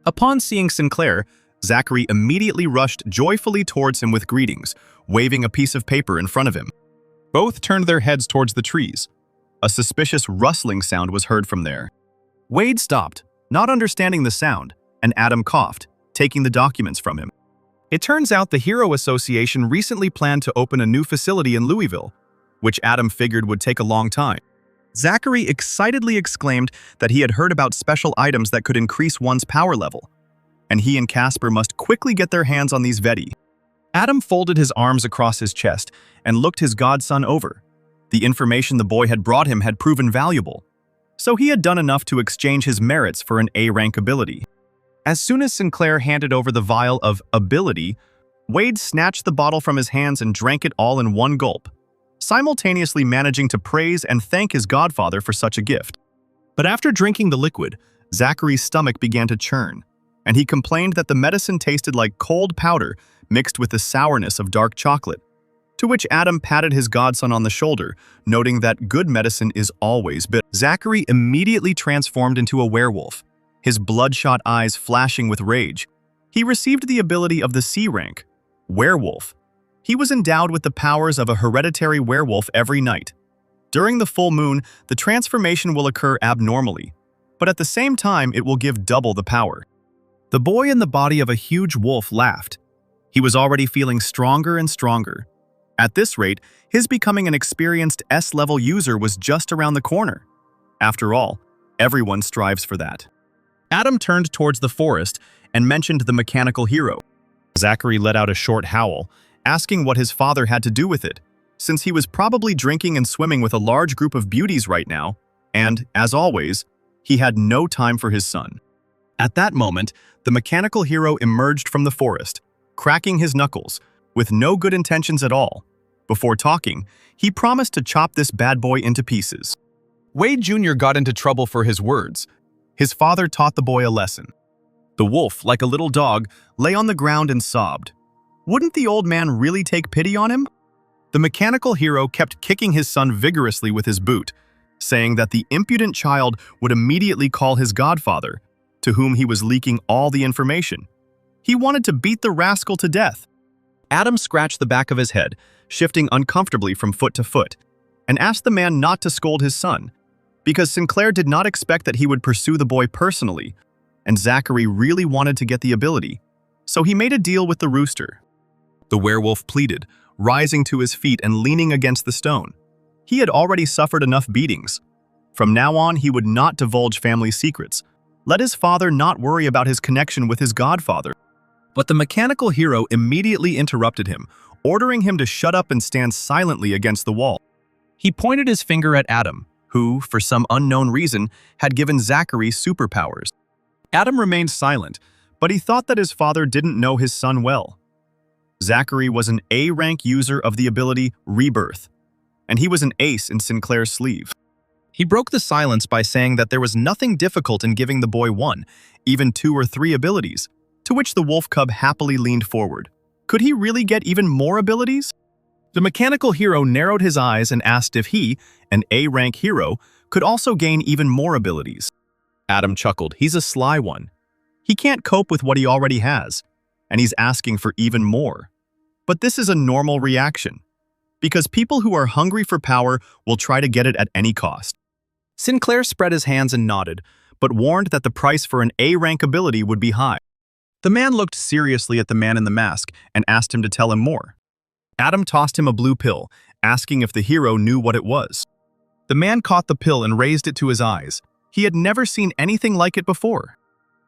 Upon seeing Sinclair, Zachary immediately rushed joyfully towards him with greetings, waving a piece of paper in front of him. Both turned their heads towards the trees. A suspicious rustling sound was heard from there. Wade stopped, not understanding the sound, and Adam coughed, taking the documents from him. It turns out the Hero Association recently planned to open a new facility in Louisville, which Adam figured would take a long time. Zachary excitedly exclaimed that he had heard about special items that could increase one's power level, and he and Casper must quickly get their hands on these Veti. Adam folded his arms across his chest and looked his godson over. The information the boy had brought him had proven valuable, so he had done enough to exchange his merits for an A-rank ability. As soon as Sinclair handed over the vial of ability, Wade snatched the bottle from his hands and drank it all in one gulp, simultaneously managing to praise and thank his godfather for such a gift. But after drinking the liquid, Zachary's stomach began to churn, and he complained that the medicine tasted like cold powder mixed with the sourness of dark chocolate, to which Adam patted his godson on the shoulder, noting that good medicine is always bitter. Zachary immediately transformed into a werewolf, his bloodshot eyes flashing with rage. He received the ability of the C rank, Werewolf. He was endowed with the powers of a hereditary werewolf every night. During the full moon, the transformation will occur abnormally, but at the same time it will give double the power. The boy in the body of a huge wolf laughed. He was already feeling stronger and stronger. At this rate, his becoming an experienced S-level user was just around the corner. After all, everyone strives for that. Adam turned towards the forest and mentioned the mechanical hero. Zachary let out a short howl, asking what his father had to do with it, since he was probably drinking and swimming with a large group of beauties right now, and, as always, he had no time for his son. At that moment, the mechanical hero emerged from the forest, cracking his knuckles, with no good intentions at all. Before talking, he promised to chop this bad boy into pieces. Wade Jr. got into trouble for his words. His father taught the boy a lesson. The wolf, like a little dog, lay on the ground and sobbed. Wouldn't the old man really take pity on him? The mechanical hero kept kicking his son vigorously with his boot, saying that the impudent child would immediately call his godfather, to whom he was leaking all the information. He wanted to beat the rascal to death. Adam scratched the back of his head, shifting uncomfortably from foot to foot, and asked the man not to scold his son, because Sinclair did not expect that he would pursue the boy personally, and Zachary really wanted to get the ability, so he made a deal with the rooster. The werewolf pleaded, rising to his feet and leaning against the stone. He had already suffered enough beatings. From now on, he would not divulge family secrets. Let his father not worry about his connection with his godfather. But the mechanical hero immediately interrupted him, ordering him to shut up and stand silently against the wall. He pointed his finger at Adam, who, for some unknown reason, had given Zachary superpowers. Adam remained silent, but he thought that his father didn't know his son well. Zachary was an A-rank user of the ability Rebirth, and he was an ace in Sinclair's sleeve. He broke the silence by saying that there was nothing difficult in giving the boy one, even 2 or 3 abilities, to which the wolf cub happily leaned forward. Could he really get even more abilities? The mechanical hero narrowed his eyes and asked if he, an A-rank hero, could also gain even more abilities. Adam chuckled. He's a sly one. He can't cope with what he already has, and he's asking for even more. But this is a normal reaction, because people who are hungry for power will try to get it at any cost. Sinclair spread his hands and nodded, but warned that the price for an A-rank ability would be high. The man looked seriously at the man in the mask and asked him to tell him more. Adam tossed him a blue pill, asking if the hero knew what it was. The man caught the pill and raised it to his eyes. He had never seen anything like it before.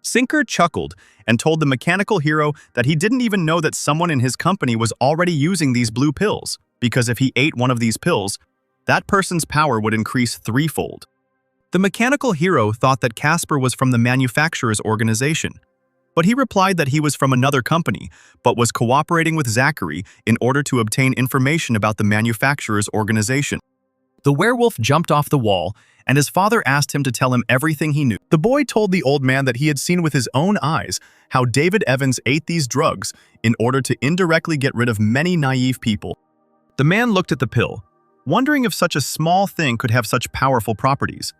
Sinker chuckled and told the mechanical hero that he didn't even know that someone in his company was already using these blue pills, because if he ate one of these pills, that person's power would increase threefold. The mechanical hero thought that Casper was from the manufacturer's organization, but he replied that he was from another company, but was cooperating with Zachary in order to obtain information about the manufacturer's organization. The werewolf jumped off the wall, and his father asked him to tell him everything he knew. The boy told the old man that he had seen with his own eyes how David Evans ate these drugs in order to indirectly get rid of many naive people. The man looked at the pill, wondering if such a small thing could have such powerful properties.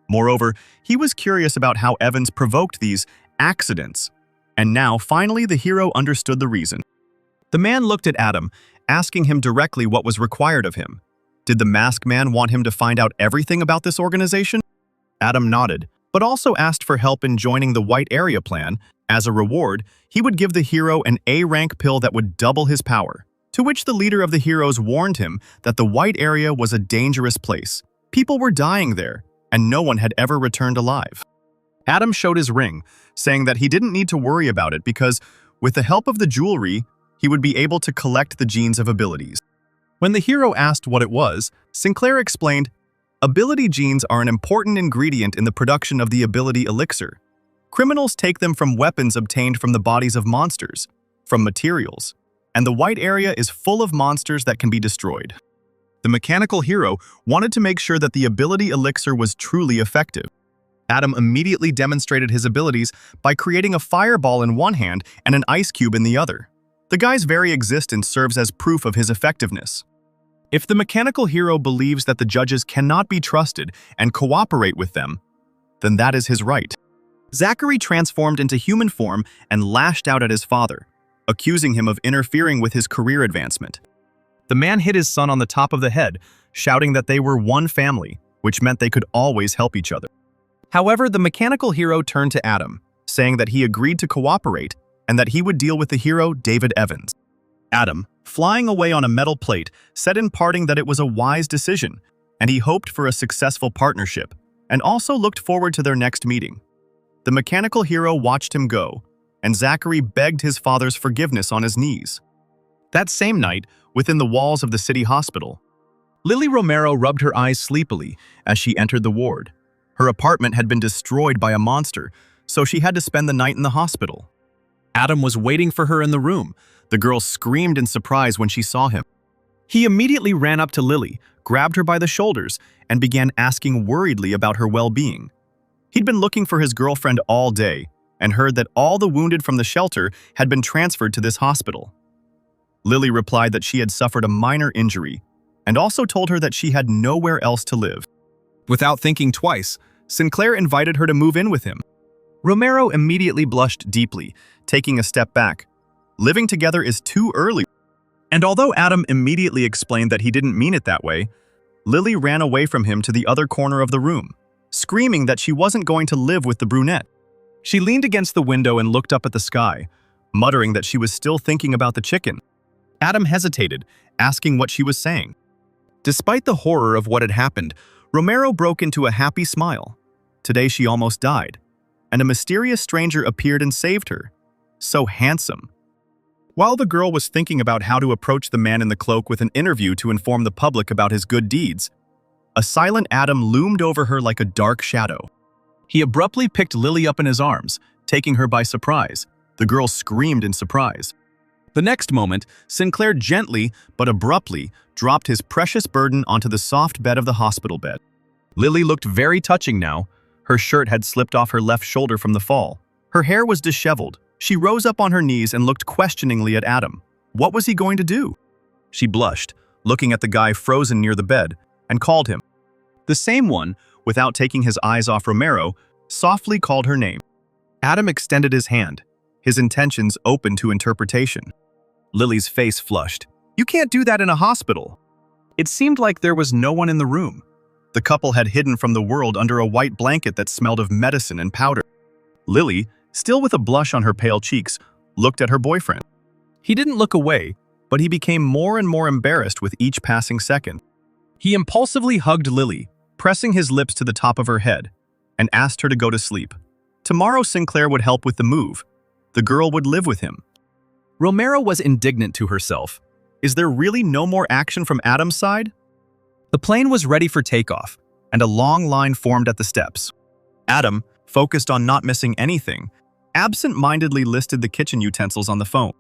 Moreover, he was curious about how Evans provoked these accidents, and now finally the hero understood the reason. The man looked at Adam, asking him directly what was required of him. Did the masked man want him to find out everything about this organization? Adam nodded, but also asked for help in joining the White Area plan. As a reward, he would give the hero an A-rank pill that would double his power, to which the leader of the heroes warned him that the White Area was a dangerous place. People were dying there, and no one had ever returned alive. Adam showed his ring, saying that he didn't need to worry about it because, with the help of the jewelry, he would be able to collect the genes of abilities. When the hero asked what it was, Sinclair explained, "Ability genes are an important ingredient in the production of the ability elixir. Criminals take them from weapons obtained from the bodies of monsters, from materials, and the White Area is full of monsters that can be destroyed." The mechanical hero wanted to make sure that the ability elixir was truly effective. Adam immediately demonstrated his abilities by creating a fireball in one hand and an ice cube in the other. The guy's very existence serves as proof of his effectiveness. If the mechanical hero believes that the judges cannot be trusted and cooperate with them, then that is his right. Zachary transformed into human form and lashed out at his father, accusing him of interfering with his career advancement. The man hit his son on the top of the head, shouting that they were one family, which meant they could always help each other. However, the mechanical hero turned to Adam, saying that he agreed to cooperate and that he would deal with the hero David Evans. Adam, flying away on a metal plate, said in parting that it was a wise decision, and he hoped for a successful partnership, and also looked forward to their next meeting. The mechanical hero watched him go, and Zachary begged his father's forgiveness on his knees. That same night, within the walls of the city hospital, Lily Romero rubbed her eyes sleepily as she entered the ward. Her apartment had been destroyed by a monster, so she had to spend the night in the hospital. Adam was waiting for her in the room. The girl screamed in surprise when she saw him. He immediately ran up to Lily, grabbed her by the shoulders, and began asking worriedly about her well-being. He'd been looking for his girlfriend all day and heard that all the wounded from the shelter had been transferred to this hospital. Lily replied that she had suffered a minor injury and also told her that she had nowhere else to live. Without thinking twice, Sinclair invited her to move in with him. Romero immediately blushed deeply, taking a step back. Living together is too early. And although Adam immediately explained that he didn't mean it that way, Lily ran away from him to the other corner of the room, screaming that she wasn't going to live with the brunette. She leaned against the window and looked up at the sky, muttering that she was still thinking about the chicken. Adam hesitated, asking what she was saying. Despite the horror of what had happened, Romero broke into a happy smile. Today she almost died, and a mysterious stranger appeared and saved her. So handsome. While the girl was thinking about how to approach the man in the cloak with an interview to inform the public about his good deeds, a silent Adam loomed over her like a dark shadow. He abruptly picked Lily up in his arms, taking her by surprise. The girl screamed in surprise. The next moment, Sinclair gently but abruptly dropped his precious burden onto the soft bed of the hospital bed. Lily looked very touching now. Her shirt had slipped off her left shoulder from the fall. Her hair was disheveled. She rose up on her knees and looked questioningly at Adam. What was he going to do? She blushed, looking at the guy frozen near the bed, and called him. The same one, without taking his eyes off Romero, softly called her name. Adam extended his hand, his intentions open to interpretation. Lily's face flushed. You can't do that in a hospital. It seemed like there was no one in the room. The couple had hidden from the world under a white blanket that smelled of medicine and powder. Lily, still with a blush on her pale cheeks, looked at her boyfriend. He didn't look away, but he became more and more embarrassed with each passing second. He impulsively hugged Lily, pressing his lips to the top of her head, and asked her to go to sleep. Tomorrow Sinclair would help with the move. The girl would live with him. Romero was indignant to herself. Is there really no more action from Adam's side? The plane was ready for takeoff, and a long line formed at the steps. Adam, focused on not missing anything, absent-mindedly listed the kitchen utensils on the phone.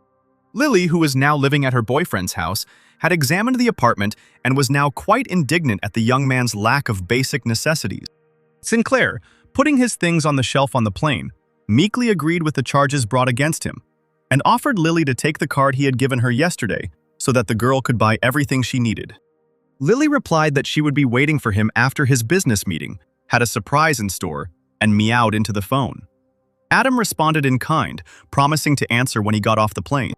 Lily, who was now living at her boyfriend's house, had examined the apartment and was now quite indignant at the young man's lack of basic necessities. Sinclair, putting his things on the shelf on the plane, meekly agreed with the charges brought against him and offered Lily to take the card he had given her yesterday so that the girl could buy everything she needed. Lily replied that she would be waiting for him after his business meeting, had a surprise in store, and meowed into the phone. Adam responded in kind, promising to answer when he got off the plane.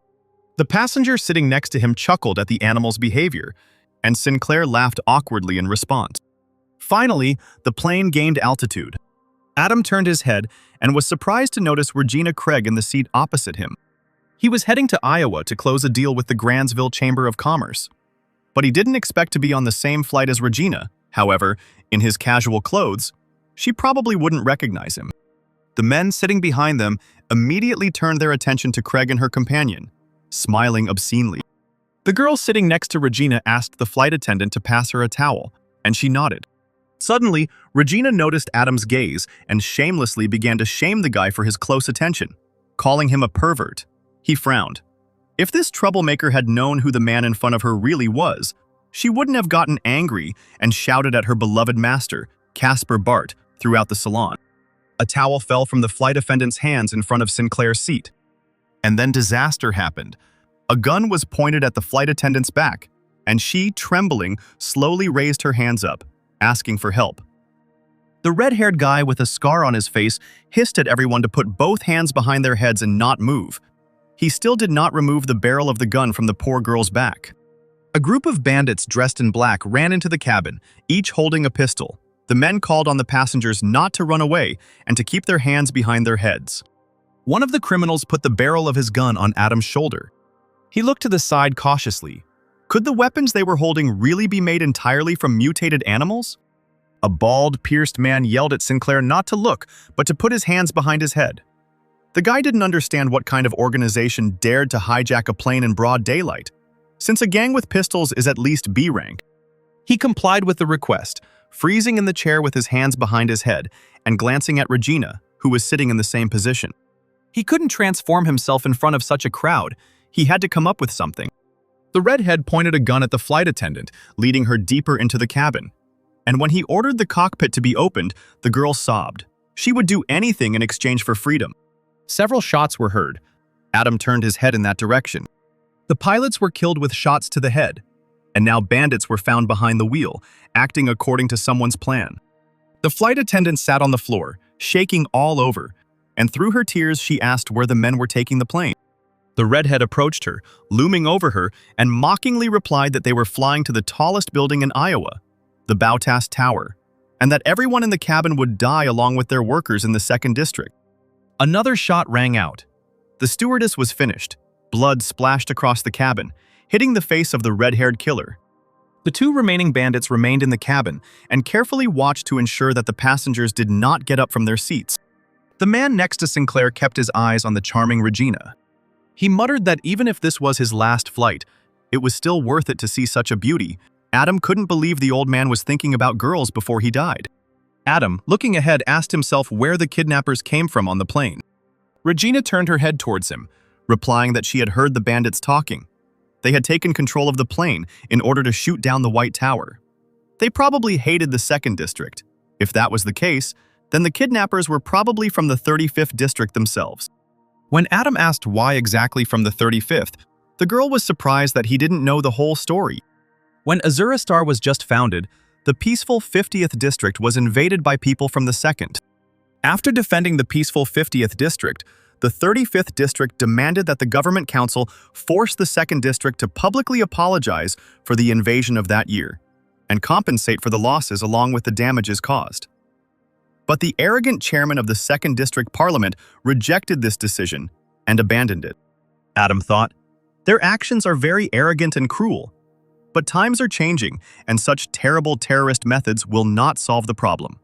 The passenger sitting next to him chuckled at the animal's behavior, and Sinclair laughed awkwardly in response. Finally, the plane gained altitude. Adam turned his head and was surprised to notice Regina Craig in the seat opposite him. He was heading to Iowa to close a deal with the Grantsville Chamber of Commerce. But he didn't expect to be on the same flight as Regina. However, in his casual clothes, she probably wouldn't recognize him. The men sitting behind them immediately turned their attention to Craig and her companion, smiling obscenely. The girl sitting next to Regina asked the flight attendant to pass her a towel, and she nodded. Suddenly, Regina noticed Adam's gaze and shamelessly began to shame the guy for his close attention, calling him a pervert. He frowned. If this troublemaker had known who the man in front of her really was, she wouldn't have gotten angry and shouted at her beloved master, Caspar Bart, throughout the salon. A towel fell from the flight attendant's hands in front of Sinclair's seat. And then disaster happened. A gun was pointed at the flight attendant's back, and she, trembling, slowly raised her hands up, asking for help. The red-haired guy with a scar on his face hissed at everyone to put both hands behind their heads and not move. He still did not remove the barrel of the gun from the poor girl's back. A group of bandits dressed in black ran into the cabin, each holding a pistol. The men called on the passengers not to run away and to keep their hands behind their heads. One of the criminals put the barrel of his gun on Adam's shoulder. He looked to the side cautiously. Could the weapons they were holding really be made entirely from mutated animals? A bald, pierced man yelled at Sinclair not to look, but to put his hands behind his head. The guy didn't understand what kind of organization dared to hijack a plane in broad daylight, since a gang with pistols is at least B rank. He complied with the request, freezing in the chair with his hands behind his head and glancing at Regina, who was sitting in the same position. He couldn't transform himself in front of such a crowd. He had to come up with something. The redhead pointed a gun at the flight attendant, leading her deeper into the cabin. And when he ordered the cockpit to be opened, the girl sobbed. She would do anything in exchange for freedom. Several shots were heard. Adam turned his head in that direction. The pilots were killed with shots to the head, and now bandits were found behind the wheel, acting according to someone's plan. The flight attendant sat on the floor, shaking all over, and through her tears she asked where the men were taking the plane. The redhead approached her, looming over her, and mockingly replied that they were flying to the tallest building in Iowa, the Bautas Tower, and that everyone in the cabin would die along with their workers in the 2nd District. Another shot rang out. The stewardess was finished. Blood splashed across the cabin, hitting the face of the red-haired killer. The 2 remaining bandits remained in the cabin and carefully watched to ensure that the passengers did not get up from their seats. The man next to Sinclair kept his eyes on the charming Regina. He muttered that even if this was his last flight, it was still worth it to see such a beauty. Adam couldn't believe the old man was thinking about girls before he died. Adam, looking ahead, asked himself where the kidnappers came from on the plane. Regina turned her head towards him, replying that she had heard the bandits talking. They had taken control of the plane in order to shoot down the White Tower. They probably hated the 2nd District. If that was the case, then the kidnappers were probably from the 35th District themselves. When Adam asked why exactly from the 35th, the girl was surprised that he didn't know the whole story. When Asura Star was just founded, the peaceful 50th District was invaded by people from the 2nd. After defending the peaceful 50th District, the 35th District demanded that the Government Council force the 2nd District to publicly apologize for the invasion of that year and compensate for the losses along with the damages caused. But the arrogant chairman of the 2nd District Parliament rejected this decision and abandoned it. Adam thought, their actions are very arrogant and cruel. But times are changing, and such terrible terrorist methods will not solve the problem.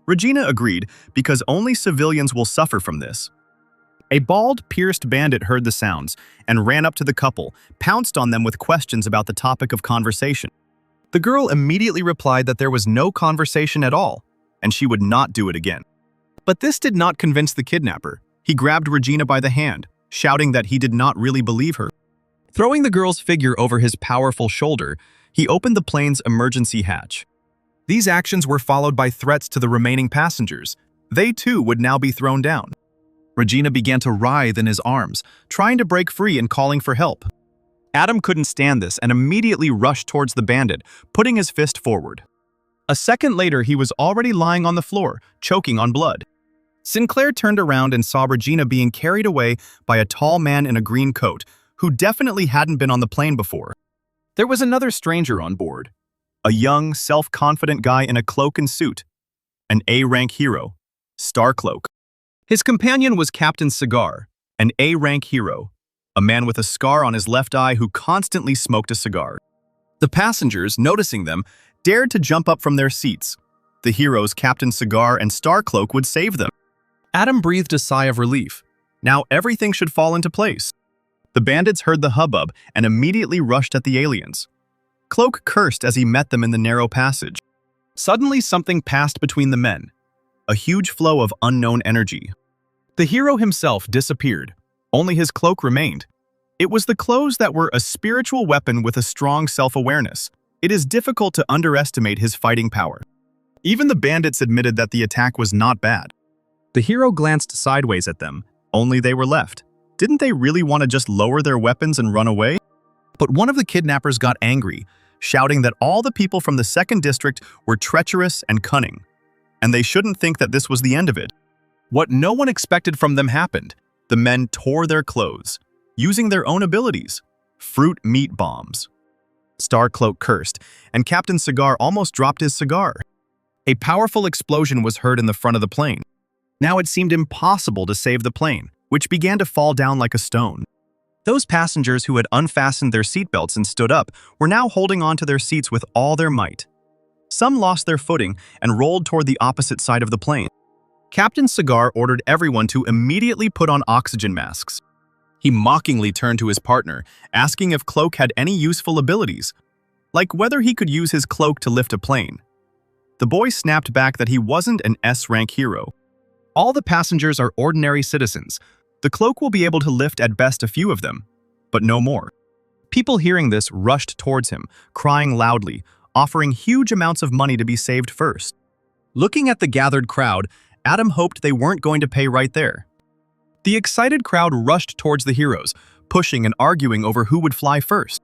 Regina agreed because only civilians will suffer from this. A bald, pierced bandit heard the sounds and ran up to the couple, pounced on them with questions about the topic of conversation. The girl immediately replied that there was no conversation at all, and she would not do it again. But this did not convince the kidnapper. He grabbed Regina by the hand, shouting that he did not really believe her. Throwing the girl's figure over his powerful shoulder, he opened the plane's emergency hatch. These actions were followed by threats to the remaining passengers. They too would now be thrown down. Regina began to writhe in his arms, trying to break free and calling for help. Adam couldn't stand this and immediately rushed towards the bandit, putting his fist forward. A second later, he was already lying on the floor, choking on blood. Sinclair turned around and saw Regina being carried away by a tall man in a green coat, who definitely hadn't been on the plane before. There was another stranger on board. A young, self-confident guy in a cloak and suit. An A-rank hero, Starcloak. His companion was Captain Cigar, an A-rank hero, a man with a scar on his left eye who constantly smoked a cigar. The passengers, noticing them, dared to jump up from their seats. The heroes, Captain Cigar and Starcloak, would save them. Adam breathed a sigh of relief. Now everything should fall into place. The bandits heard the hubbub and immediately rushed at the aliens. Cloak cursed as he met them in the narrow passage. Suddenly something passed between the men. A huge flow of unknown energy. The hero himself disappeared. Only his cloak remained. It was the clothes that were a spiritual weapon with a strong self-awareness. It is difficult to underestimate his fighting power. Even the bandits admitted that the attack was not bad. The hero glanced sideways at them, only they were left. Didn't they really want to just lower their weapons and run away? But one of the kidnappers got angry, shouting that all the people from the 2nd District were treacherous and cunning, and they shouldn't think that this was the end of it. What no one expected from them happened. The men tore their clothes, using their own abilities. Fruit meat bombs. Starcloak cursed, and Captain Cigar almost dropped his cigar. A powerful explosion was heard in the front of the plane. Now it seemed impossible to save the plane, which began to fall down like a stone. Those passengers who had unfastened their seatbelts and stood up were now holding on to their seats with all their might. Some lost their footing and rolled toward the opposite side of the plane. Captain Cigar ordered everyone to immediately put on oxygen masks. He mockingly turned to his partner, asking if Cloak had any useful abilities, like whether he could use his cloak to lift a plane. The boy snapped back that he wasn't an S-rank hero. All the passengers are ordinary citizens. The cloak will be able to lift at best a few of them, but no more. People hearing this rushed towards him, crying loudly, offering huge amounts of money to be saved first. Looking at the gathered crowd, Adam hoped they weren't going to pay right there. The excited crowd rushed towards the heroes, pushing and arguing over who would fly first.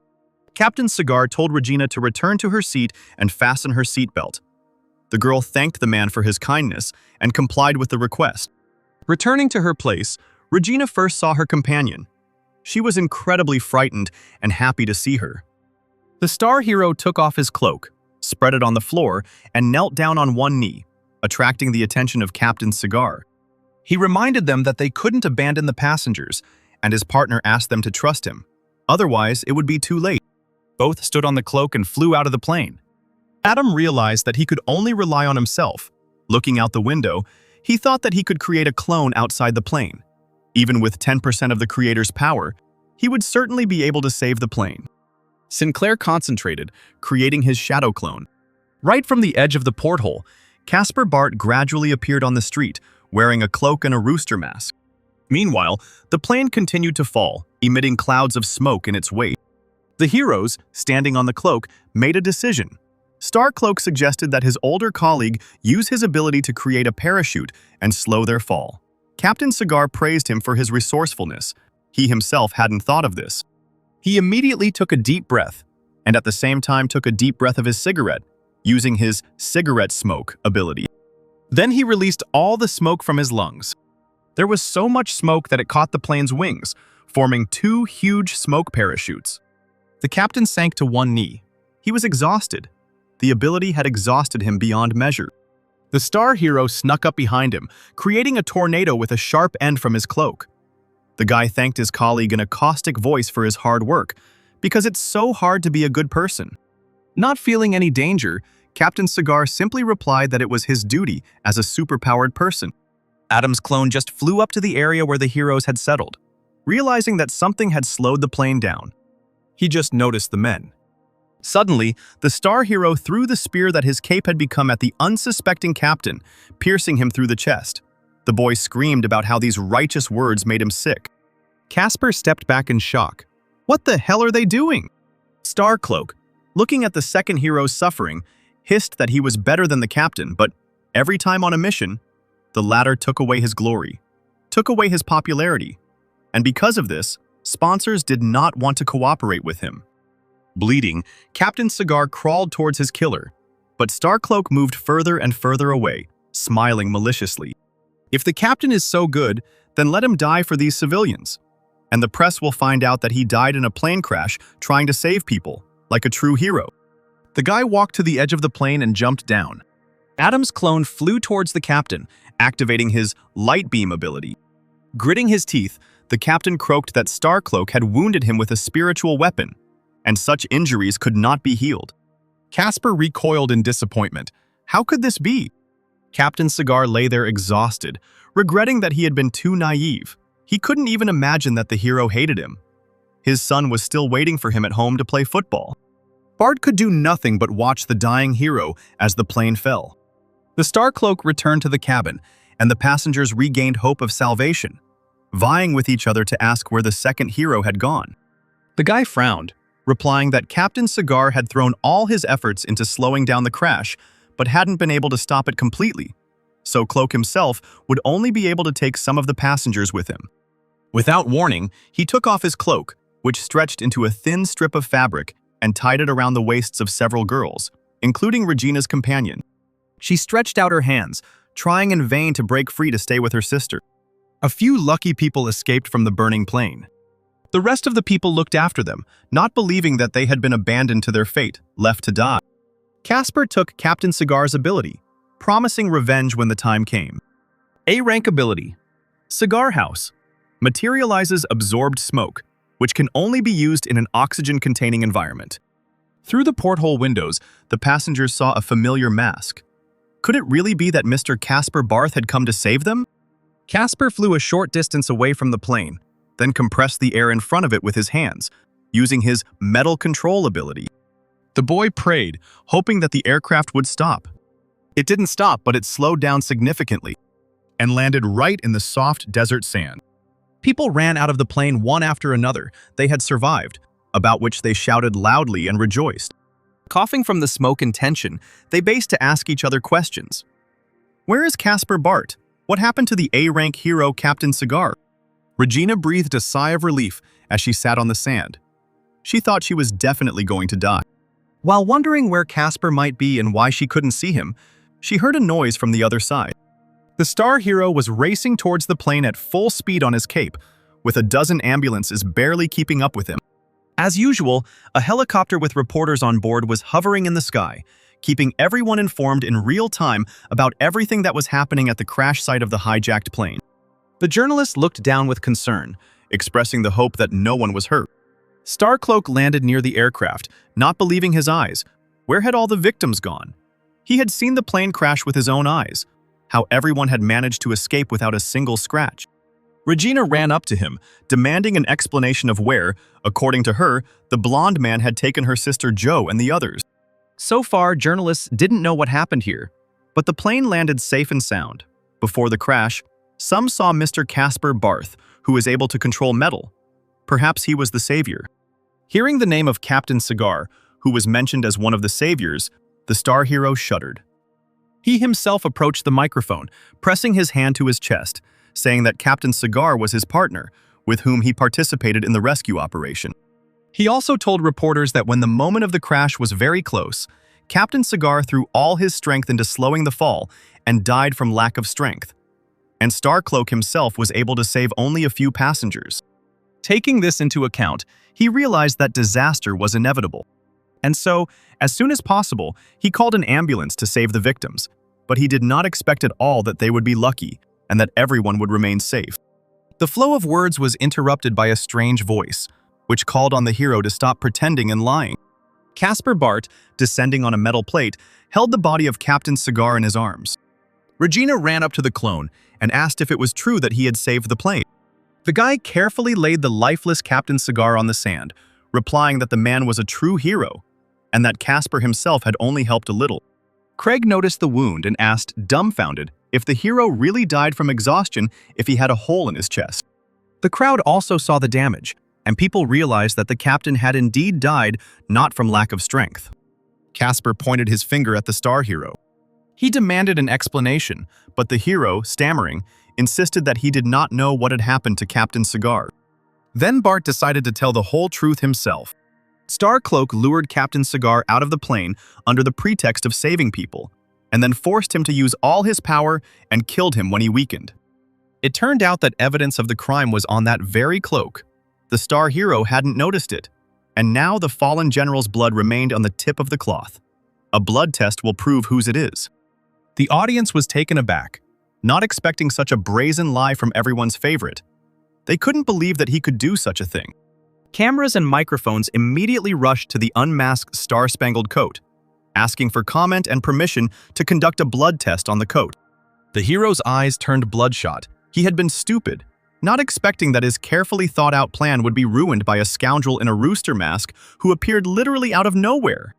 Captain Cigar told Regina to return to her seat and fasten her seatbelt. The girl thanked the man for his kindness and complied with the request. Returning to her place, Regina first saw her companion. She was incredibly frightened and happy to see her. The star hero took off his cloak, spread it on the floor, and knelt down on one knee, attracting the attention of Captain Cigar. He reminded them that they couldn't abandon the passengers, and his partner asked them to trust him. Otherwise, it would be too late. Both stood on the cloak and flew out of the plane. Adam realized that he could only rely on himself. Looking out the window, he thought that he could create a clone outside the plane. Even with 10% of the creator's power, he would certainly be able to save the plane. Sinclair concentrated, creating his shadow clone. Right from the edge of the porthole, Casper Bart gradually appeared on the street, wearing a cloak and a rooster mask. Meanwhile, the plane continued to fall, emitting clouds of smoke in its wake. The heroes, standing on the cloak, made a decision. Starcloak suggested that his older colleague use his ability to create a parachute and slow their fall. Captain Cigar praised him for his resourcefulness. He himself hadn't thought of this. He immediately took a deep breath, and at the same time took a deep breath of his cigarette, using his cigarette smoke ability. Then he released all the smoke from his lungs. There was so much smoke that it caught the plane's wings, forming 2 huge smoke parachutes. The captain sank to one knee. He was exhausted. The ability had exhausted him beyond measure. The star hero snuck up behind him, creating a tornado with a sharp end from his cloak. The guy thanked his colleague in a caustic voice for his hard work, because it's so hard to be a good person. Not feeling any danger, Captain Cigar simply replied that it was his duty as a superpowered person. Adam's clone just flew up to the area where the heroes had settled, realizing that something had slowed the plane down. He just noticed the men. Suddenly, the star hero threw the spear that his cape had become at the unsuspecting captain, piercing him through the chest. The boy screamed about how these righteous words made him sick. Casper stepped back in shock. What the hell are they doing? Starcloak, looking at the second hero's suffering, hissed that he was better than the captain, but every time on a mission, the latter took away his glory, took away his popularity, and because of this, sponsors did not want to cooperate with him. Bleeding, Captain Cigar crawled towards his killer, but Starcloak moved further and further away, smiling maliciously. If the captain is so good, then let him die for these civilians, and the press will find out that he died in a plane crash trying to save people, like a true hero. The guy walked to the edge of the plane and jumped down. Adam's clone flew towards the captain, activating his light beam ability. Gritting his teeth, the captain croaked that Starcloak had wounded him with a spiritual weapon, and such injuries could not be healed. Casper recoiled in disappointment. How could this be? Captain Cigar lay there exhausted, regretting that he had been too naive. He couldn't even imagine that the hero hated him. His son was still waiting for him at home to play football. Bart could do nothing but watch the dying hero as the plane fell. The Starcloak returned to the cabin, and the passengers regained hope of salvation, vying with each other to ask where the second hero had gone. The guy frowned, replying that Captain Cigar had thrown all his efforts into slowing down the crash, but hadn't been able to stop it completely, so Cloak himself would only be able to take some of the passengers with him. Without warning, he took off his cloak, which stretched into a thin strip of fabric, and tied it around the waists of several girls, including Regina's companion. She stretched out her hands, trying in vain to break free to stay with her sister. A few lucky people escaped from the burning plane. The rest of the people looked after them, not believing that they had been abandoned to their fate, left to die. Casper took Captain Cigar's ability, promising revenge when the time came. A-rank ability. Cigar House. Materializes absorbed smoke, which can only be used in an oxygen-containing environment. Through the porthole windows, the passengers saw a familiar mask. Could it really be that Mr. Casper Barth had come to save them? Casper flew a short distance away from the plane, then compressed the air in front of it with his hands, using his metal control ability. The boy prayed, hoping that the aircraft would stop. It didn't stop, but it slowed down significantly and landed right in the soft desert sand. People ran out of the plane one after another. They had survived, about which they shouted loudly and rejoiced. Coughing from the smoke and tension, they based to ask each other questions. Where is Casper Bart? What happened to the A-rank hero Captain Cigar? Regina breathed a sigh of relief as she sat on the sand. She thought she was definitely going to die. While wondering where Casper might be and why she couldn't see him, she heard a noise from the other side. The star hero was racing towards the plane at full speed on his cape, with a dozen ambulances barely keeping up with him. As usual, a helicopter with reporters on board was hovering in the sky, keeping everyone informed in real time about everything that was happening at the crash site of the hijacked plane. The journalist looked down with concern, expressing the hope that no one was hurt. Starcloak landed near the aircraft, not believing his eyes. Where had all the victims gone? He had seen the plane crash with his own eyes, how everyone had managed to escape without a single scratch. Regina ran up to him, demanding an explanation of where, according to her, the blonde man had taken her sister Jo and the others. So far, journalists didn't know what happened here, but the plane landed safe and sound. Before the crash, some saw Mr. Casper Barth, who was able to control metal. Perhaps he was the savior. Hearing the name of Captain Cigar, who was mentioned as one of the saviors, the star hero shuddered. He himself approached the microphone, pressing his hand to his chest, saying that Captain Cigar was his partner, with whom he participated in the rescue operation. He also told reporters that when the moment of the crash was very close, Captain Cigar threw all his strength into slowing the fall and died from lack of strength. And Starcloak himself was able to save only a few passengers. Taking this into account, he realized that disaster was inevitable. And so, as soon as possible, he called an ambulance to save the victims, but he did not expect at all that they would be lucky and that everyone would remain safe. The flow of words was interrupted by a strange voice. which called on the hero to stop pretending and lying. Caspar Bart, descending on a metal plate, held the body of Captain Cigar in his arms. Regina ran up to the clone and asked if it was true that he had saved the plane. The guy carefully laid the lifeless Captain Cigar on the sand, replying that the man was a true hero, and that Caspar himself had only helped a little. Craig noticed the wound and asked, dumbfounded, if the hero really died from exhaustion if he had a hole in his chest. The crowd also saw the damage, and people realized that the captain had indeed died not from lack of strength. Caspar pointed his finger at the star hero. He demanded an explanation, but the hero, stammering, insisted that he did not know what had happened to Captain Cigar. Then Bart decided to tell the whole truth himself. Starcloak lured Captain Cigar out of the plane under the pretext of saving people, and then forced him to use all his power and killed him when he weakened. It turned out that evidence of the crime was on that very cloak. The star hero hadn't noticed it, and now the fallen general's blood remained on the tip of the cloth. A blood test will prove whose it is. The audience was taken aback, not expecting such a brazen lie from everyone's favorite. They couldn't believe that he could do such a thing. Cameras and microphones immediately rushed to the unmasked Star-Spangled Coat, asking for comment and permission to conduct a blood test on the coat. The hero's eyes turned bloodshot. He had been stupid, not expecting that his carefully thought-out plan would be ruined by a scoundrel in a rooster mask who appeared literally out of nowhere.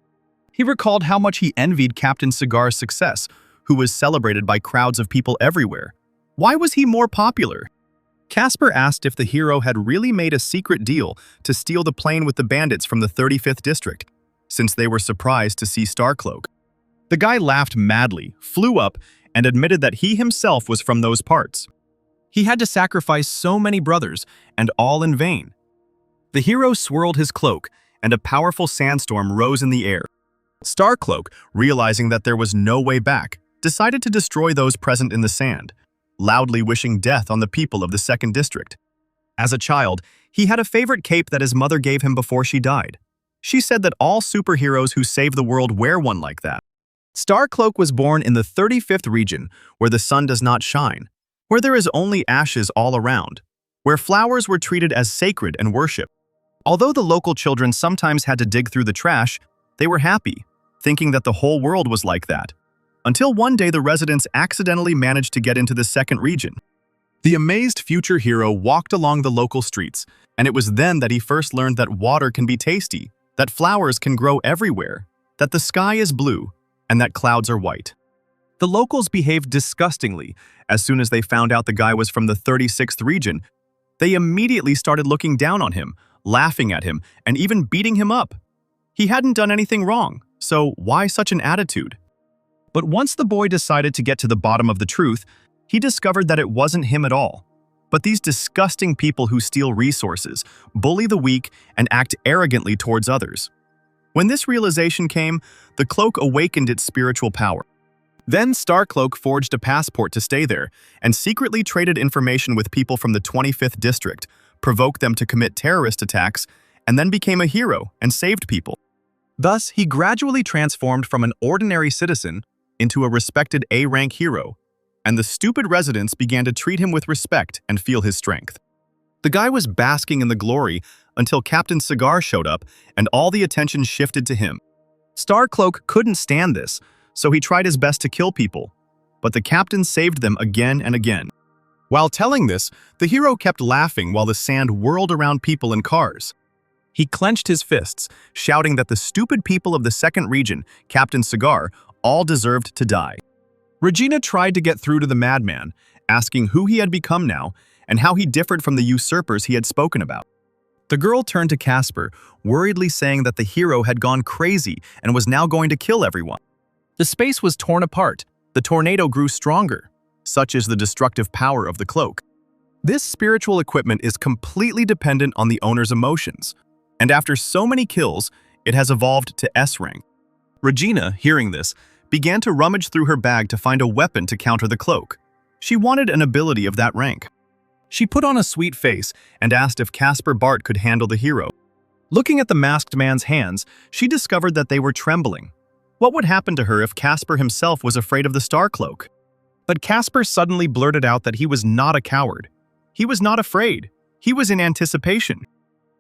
He recalled how much he envied Captain Cigar's success, who was celebrated by crowds of people everywhere. Why was he more popular? Caspar asked if the hero had really made a secret deal to steal the plane with the bandits from the 35th district, since they were surprised to see Starcloak. The guy laughed madly, flew up, and admitted that he himself was from those parts. He had to sacrifice so many brothers, and all in vain. The hero swirled his cloak, and a powerful sandstorm rose in the air. Starcloak, realizing that there was no way back, decided to destroy those present in the sand, loudly wishing death on the people of the 2nd District. As a child, he had a favorite cape that his mother gave him before she died. She said that all superheroes who save the world wear one like that. Starcloak was born in the 35th region, where the sun does not shine, where there is only ashes all around, where flowers were treated as sacred and worshipped. Although the local children sometimes had to dig through the trash, they were happy, thinking that the whole world was like that. Until one day the residents accidentally managed to get into the 2nd region. The amazed future hero walked along the local streets, and it was then that he first learned that water can be tasty, that flowers can grow everywhere, that the sky is blue, and that clouds are white. The locals behaved disgustingly. As soon as they found out the guy was from the 36th region, they immediately started looking down on him, laughing at him, and even beating him up. He hadn't done anything wrong, so why such an attitude? But once the boy decided to get to the bottom of the truth, he discovered that it wasn't him at all, but these disgusting people who steal resources, bully the weak, and act arrogantly towards others. When this realization came, the cloak awakened its spiritual power. Then Starcloak forged a passport to stay there and secretly traded information with people from the 25th district, provoked them to commit terrorist attacks, and then became a hero and saved people. Thus, he gradually transformed from an ordinary citizen into a respected A-rank hero, and the stupid residents began to treat him with respect and feel his strength. The guy was basking in the glory until Captain Cigar showed up and all the attention shifted to him. Starcloak couldn't stand this, so he tried his best to kill people, but the captain saved them again and again. While telling this, the hero kept laughing while the sand whirled around people and cars. He clenched his fists, shouting that the stupid people of the 2nd region, Captain Cigar, all deserved to die. Regina tried to get through to the madman, asking who he had become now and how he differed from the usurpers he had spoken about. The girl turned to Caspar, worriedly saying that the hero had gone crazy and was now going to kill everyone. The space was torn apart. The tornado grew stronger. Such is the destructive power of the cloak. This spiritual equipment is completely dependent on the owner's emotions, and after so many kills, it has evolved to S rank. Regina, hearing this, began to rummage through her bag to find a weapon to counter the cloak. She wanted an ability of that rank. She put on a sweet face and asked if Caspar Bart could handle the hero. Looking at the masked man's hands, she discovered that they were trembling. What would happen to her if Caspar himself was afraid of the star cloak? But Caspar suddenly blurted out that he was not a coward. He was not afraid. He was in anticipation.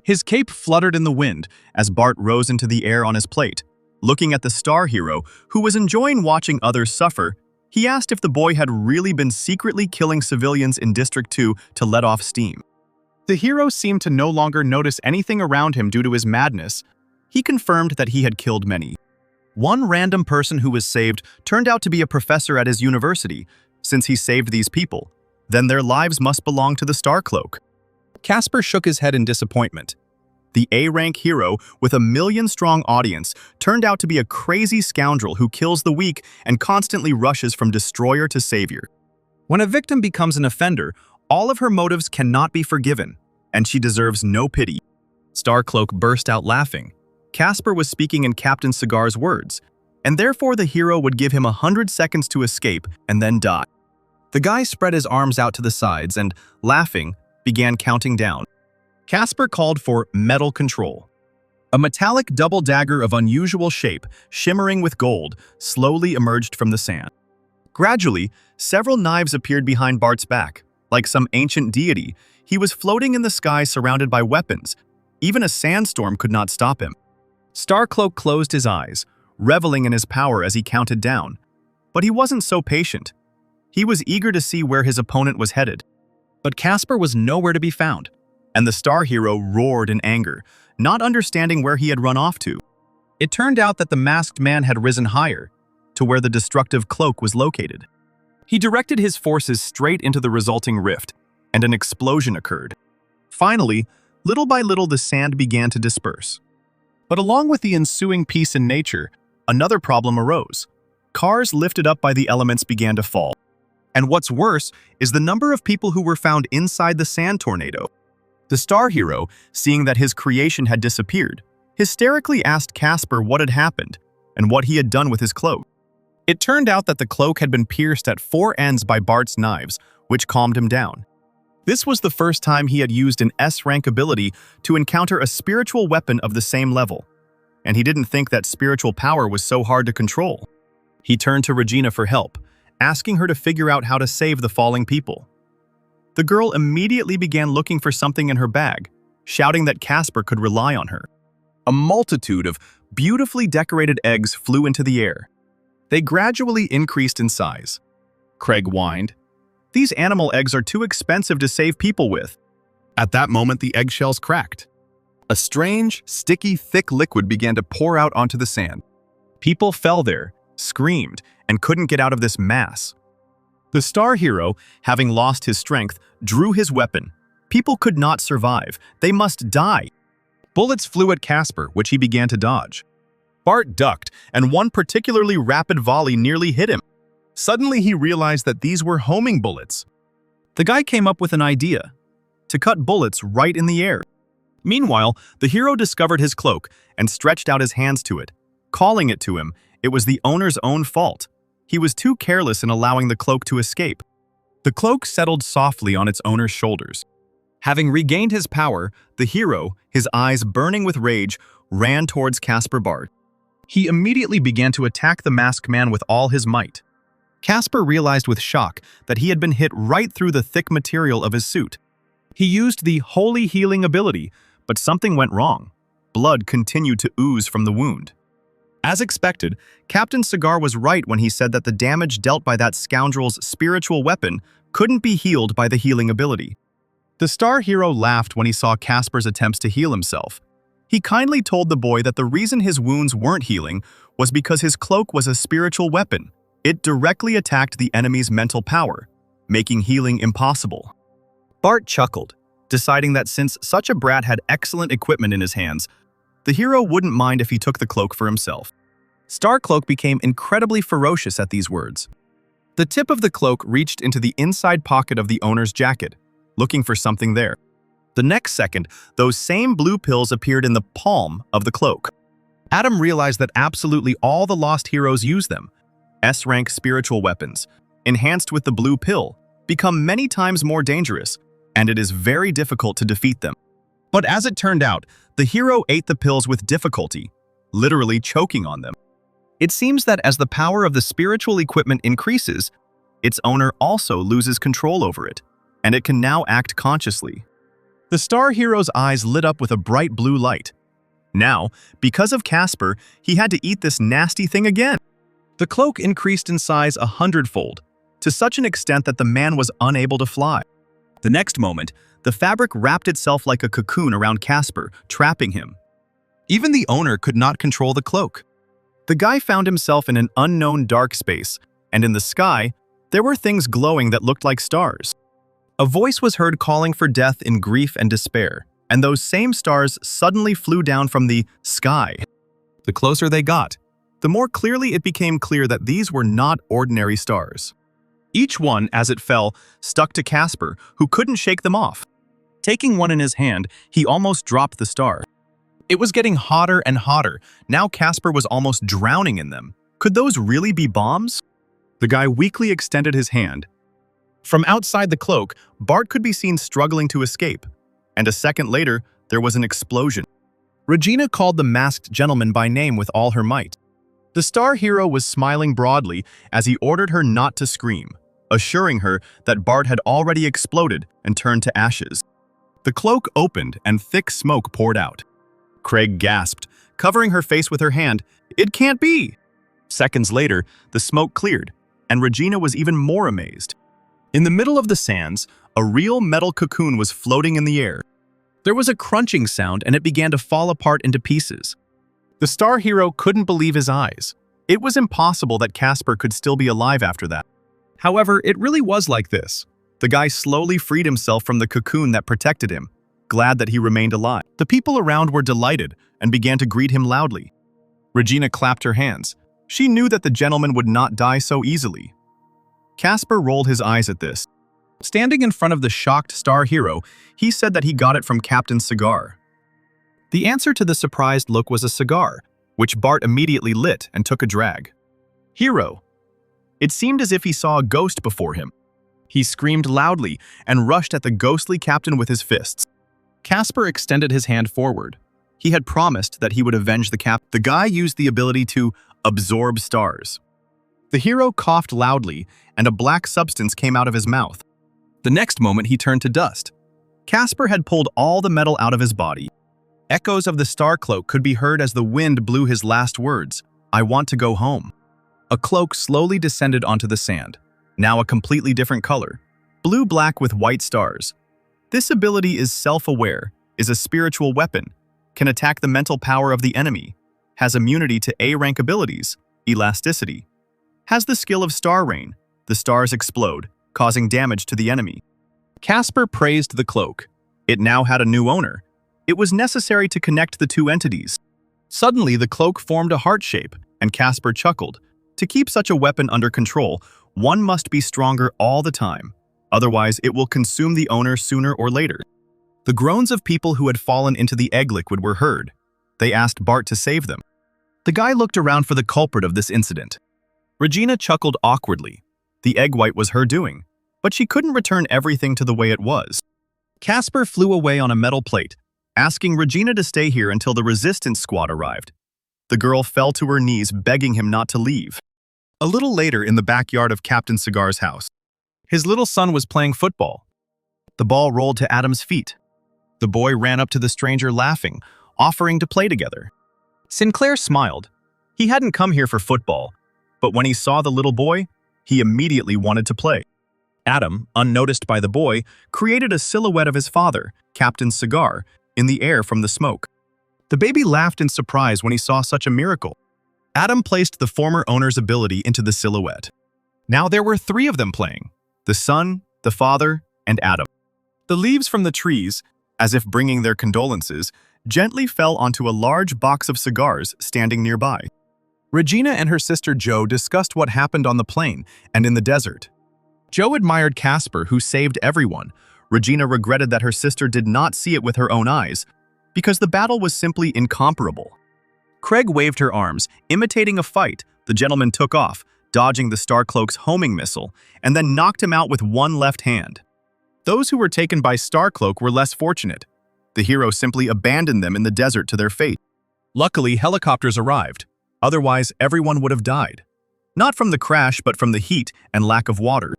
His cape fluttered in the wind as Bart rose into the air on his plate. Looking at the star hero, who was enjoying watching others suffer, he asked if the boy had really been secretly killing civilians in District 2 to let off steam. The hero seemed to no longer notice anything around him due to his madness. He confirmed that he had killed many. One random person who was saved turned out to be a professor at his university. Since he saved these people, then their lives must belong to the Star Cloak. Casper shook his head in disappointment. The A-rank hero, with a million-strong audience, turned out to be a crazy scoundrel who kills the weak and constantly rushes from destroyer to savior. When a victim becomes an offender, all of her motives cannot be forgiven, and she deserves no pity. Starcloak burst out laughing. Casper was speaking in Captain Cigar's words, and therefore the hero would give him 100 seconds to escape and then die. The guy spread his arms out to the sides and, laughing, began counting down. Casper called for metal control. A metallic double dagger of unusual shape, shimmering with gold, slowly emerged from the sand. Gradually, several knives appeared behind Bart's back. Like some ancient deity, he was floating in the sky surrounded by weapons. Even a sandstorm could not stop him. Starcloak closed his eyes, reveling in his power as he counted down. But he wasn't so patient. He was eager to see where his opponent was headed. But Casper was nowhere to be found, and the star hero roared in anger, not understanding where he had run off to. It turned out that the masked man had risen higher, to where the destructive cloak was located. He directed his forces straight into the resulting rift, and an explosion occurred. Finally, little by little the sand began to disperse. But along with the ensuing peace in nature, another problem arose. Cars lifted up by the elements began to fall. And what's worse is the number of people who were found inside the sand tornado. The star hero, seeing that his creation had disappeared, hysterically asked Casper what had happened and what he had done with his cloak. It turned out that the cloak had been pierced at 4 ends by Bart's knives, which calmed him down. This was the first time he had used an S-rank ability to encounter a spiritual weapon of the same level, and he didn't think that spiritual power was so hard to control. He turned to Regina for help, asking her to figure out how to save the falling people. The girl immediately began looking for something in her bag, shouting that Casper could rely on her. A multitude of beautifully decorated eggs flew into the air. They gradually increased in size. Craig whined, "These animal eggs are too expensive to save people with." At that moment, the eggshells cracked. A strange, sticky, thick liquid began to pour out onto the sand. People fell there, screamed, and couldn't get out of this mass. The star hero, having lost his strength, drew his weapon. People could not survive. They must die. Bullets flew at Casper, which he began to dodge. Bart ducked, and one particularly rapid volley nearly hit him. Suddenly, he realized that these were homing bullets. The guy came up with an idea: to cut bullets right in the air. Meanwhile, the hero discovered his cloak and stretched out his hands to it. Calling it to him, it was the owner's own fault. He was too careless in allowing the cloak to escape. The cloak settled softly on its owner's shoulders. Having regained his power, the hero, his eyes burning with rage, ran towards Casper Bart. He immediately began to attack the masked man with all his might. Casper realized with shock that he had been hit right through the thick material of his suit. He used the holy healing ability, but something went wrong. Blood continued to ooze from the wound. As expected, Captain Cigar was right when he said that the damage dealt by that scoundrel's spiritual weapon couldn't be healed by the healing ability. The star hero laughed when he saw Casper's attempts to heal himself. He kindly told the boy that the reason his wounds weren't healing was because his cloak was a spiritual weapon. It directly attacked the enemy's mental power, making healing impossible. Bart chuckled, deciding that since such a brat had excellent equipment in his hands, the hero wouldn't mind if he took the cloak for himself. Starcloak became incredibly ferocious at these words. The tip of the cloak reached into the inside pocket of the owner's jacket, looking for something there. The next second, those same blue pills appeared in the palm of the cloak. Adam realized that absolutely all the lost heroes use them. S-rank spiritual weapons, enhanced with the blue pill, become many times more dangerous, and it is very difficult to defeat them. But as it turned out, the hero ate the pills with difficulty, literally choking on them. It seems that as the power of the spiritual equipment increases, its owner also loses control over it, and it can now act consciously. The star hero's eyes lit up with a bright blue light. Now, because of Casper, he had to eat this nasty thing again. The cloak increased in size 100-fold, to such an extent that the man was unable to fly. The next moment, the fabric wrapped itself like a cocoon around Casper, trapping him. Even the owner could not control the cloak. The guy found himself in an unknown dark space, and in the sky, there were things glowing that looked like stars. A voice was heard calling for death in grief and despair, and those same stars suddenly flew down from the sky. The closer they got, the more clearly it became clear that these were not ordinary stars. Each one, as it fell, stuck to Casper, who couldn't shake them off. Taking one in his hand, he almost dropped the star. It was getting hotter and hotter. Now Casper was almost drowning in them. Could those really be bombs? The guy weakly extended his hand. From outside the cloak, Bart could be seen struggling to escape. And a second later, there was an explosion. Regina called the masked gentleman by name with all her might. The star hero was smiling broadly as he ordered her not to scream, assuring her that Bart had already exploded and turned to ashes. The cloak opened and thick smoke poured out. Craig gasped, covering her face with her hand. "It can't be!" Seconds later, the smoke cleared, and Regina was even more amazed. In the middle of the sands, a real metal cocoon was floating in the air. There was a crunching sound and it began to fall apart into pieces. The star hero couldn't believe his eyes. It was impossible that Casper could still be alive after that. However, it really was like this. The guy slowly freed himself from the cocoon that protected him, glad that he remained alive. The people around were delighted and began to greet him loudly. Regina clapped her hands. She knew that the gentleman would not die so easily. Casper rolled his eyes at this. Standing in front of the shocked star hero, he said that he got it from Captain's cigar. The answer to the surprised look was a cigar, which Bart immediately lit and took a drag. Hero. It seemed as if he saw a ghost before him. He screamed loudly and rushed at the ghostly captain with his fists. Casper extended his hand forward. He had promised that he would avenge the captain. The guy used the ability to absorb stars. The hero coughed loudly, and a black substance came out of his mouth. The next moment, he turned to dust. Casper had pulled all the metal out of his body. Echoes of the star cloak could be heard as the wind blew his last words, "I want to go home." A cloak slowly descended onto the sand, now a completely different color, blue-black with white stars. This ability is self-aware, is a spiritual weapon, can attack the mental power of the enemy, has immunity to A-rank abilities, elasticity, has the skill of Star Rain, the stars explode, causing damage to the enemy. Casper praised the cloak. It now had a new owner. It was necessary to connect the two entities. Suddenly, the cloak formed a heart shape, and Casper chuckled. To keep such a weapon under control, one must be stronger all the time. Otherwise, it will consume the owner sooner or later. The groans of people who had fallen into the egg liquid were heard. They asked Bart to save them. The guy looked around for the culprit of this incident. Regina chuckled awkwardly. The egg white was her doing, but she couldn't return everything to the way it was. Casper flew away on a metal plate, asking Regina to stay here until the resistance squad arrived. The girl fell to her knees, begging him not to leave. A little later, in the backyard of Captain Cigar's house, his little son was playing football. The ball rolled to Adam's feet. The boy ran up to the stranger laughing, offering to play together. Sinclair smiled. He hadn't come here for football, but when he saw the little boy, he immediately wanted to play. Adam, unnoticed by the boy, created a silhouette of his father, Captain Cigar, in the air from the smoke. The baby laughed in surprise when he saw such a miracle. Adam placed the former owner's ability into the silhouette. Now there were 3 of them playing: the son, the father, and Adam. The leaves from the trees, as if bringing their condolences, gently fell onto a large box of cigars standing nearby. Regina and her sister Jo discussed what happened on the plane and in the desert. Jo admired Casper, who saved everyone. Regina regretted that her sister did not see it with her own eyes, because the battle was simply incomparable. Craig waved her arms, imitating a fight. The gentleman took off, dodging the Starcloak's homing missile, and then knocked him out with one left hand. Those who were taken by Starcloak were less fortunate. The hero simply abandoned them in the desert to their fate. Luckily, helicopters arrived. Otherwise, everyone would have died. Not from the crash, but from the heat and lack of water.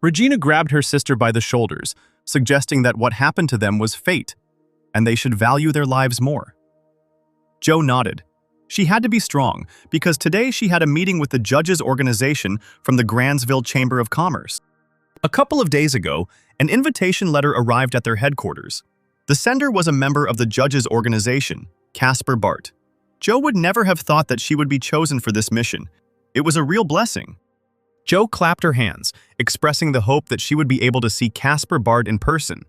Regina grabbed her sister by the shoulders, suggesting that what happened to them was fate, and they should value their lives more. Joe nodded. She had to be strong, because today she had a meeting with the judges' organization from the Grandsville Chamber of Commerce. A couple of days ago, an invitation letter arrived at their headquarters. The sender was a member of the judges' organization, Casper Bart. Joe would never have thought that she would be chosen for this mission. It was a real blessing. Joe clapped her hands, expressing the hope that she would be able to see Casper Bart in person,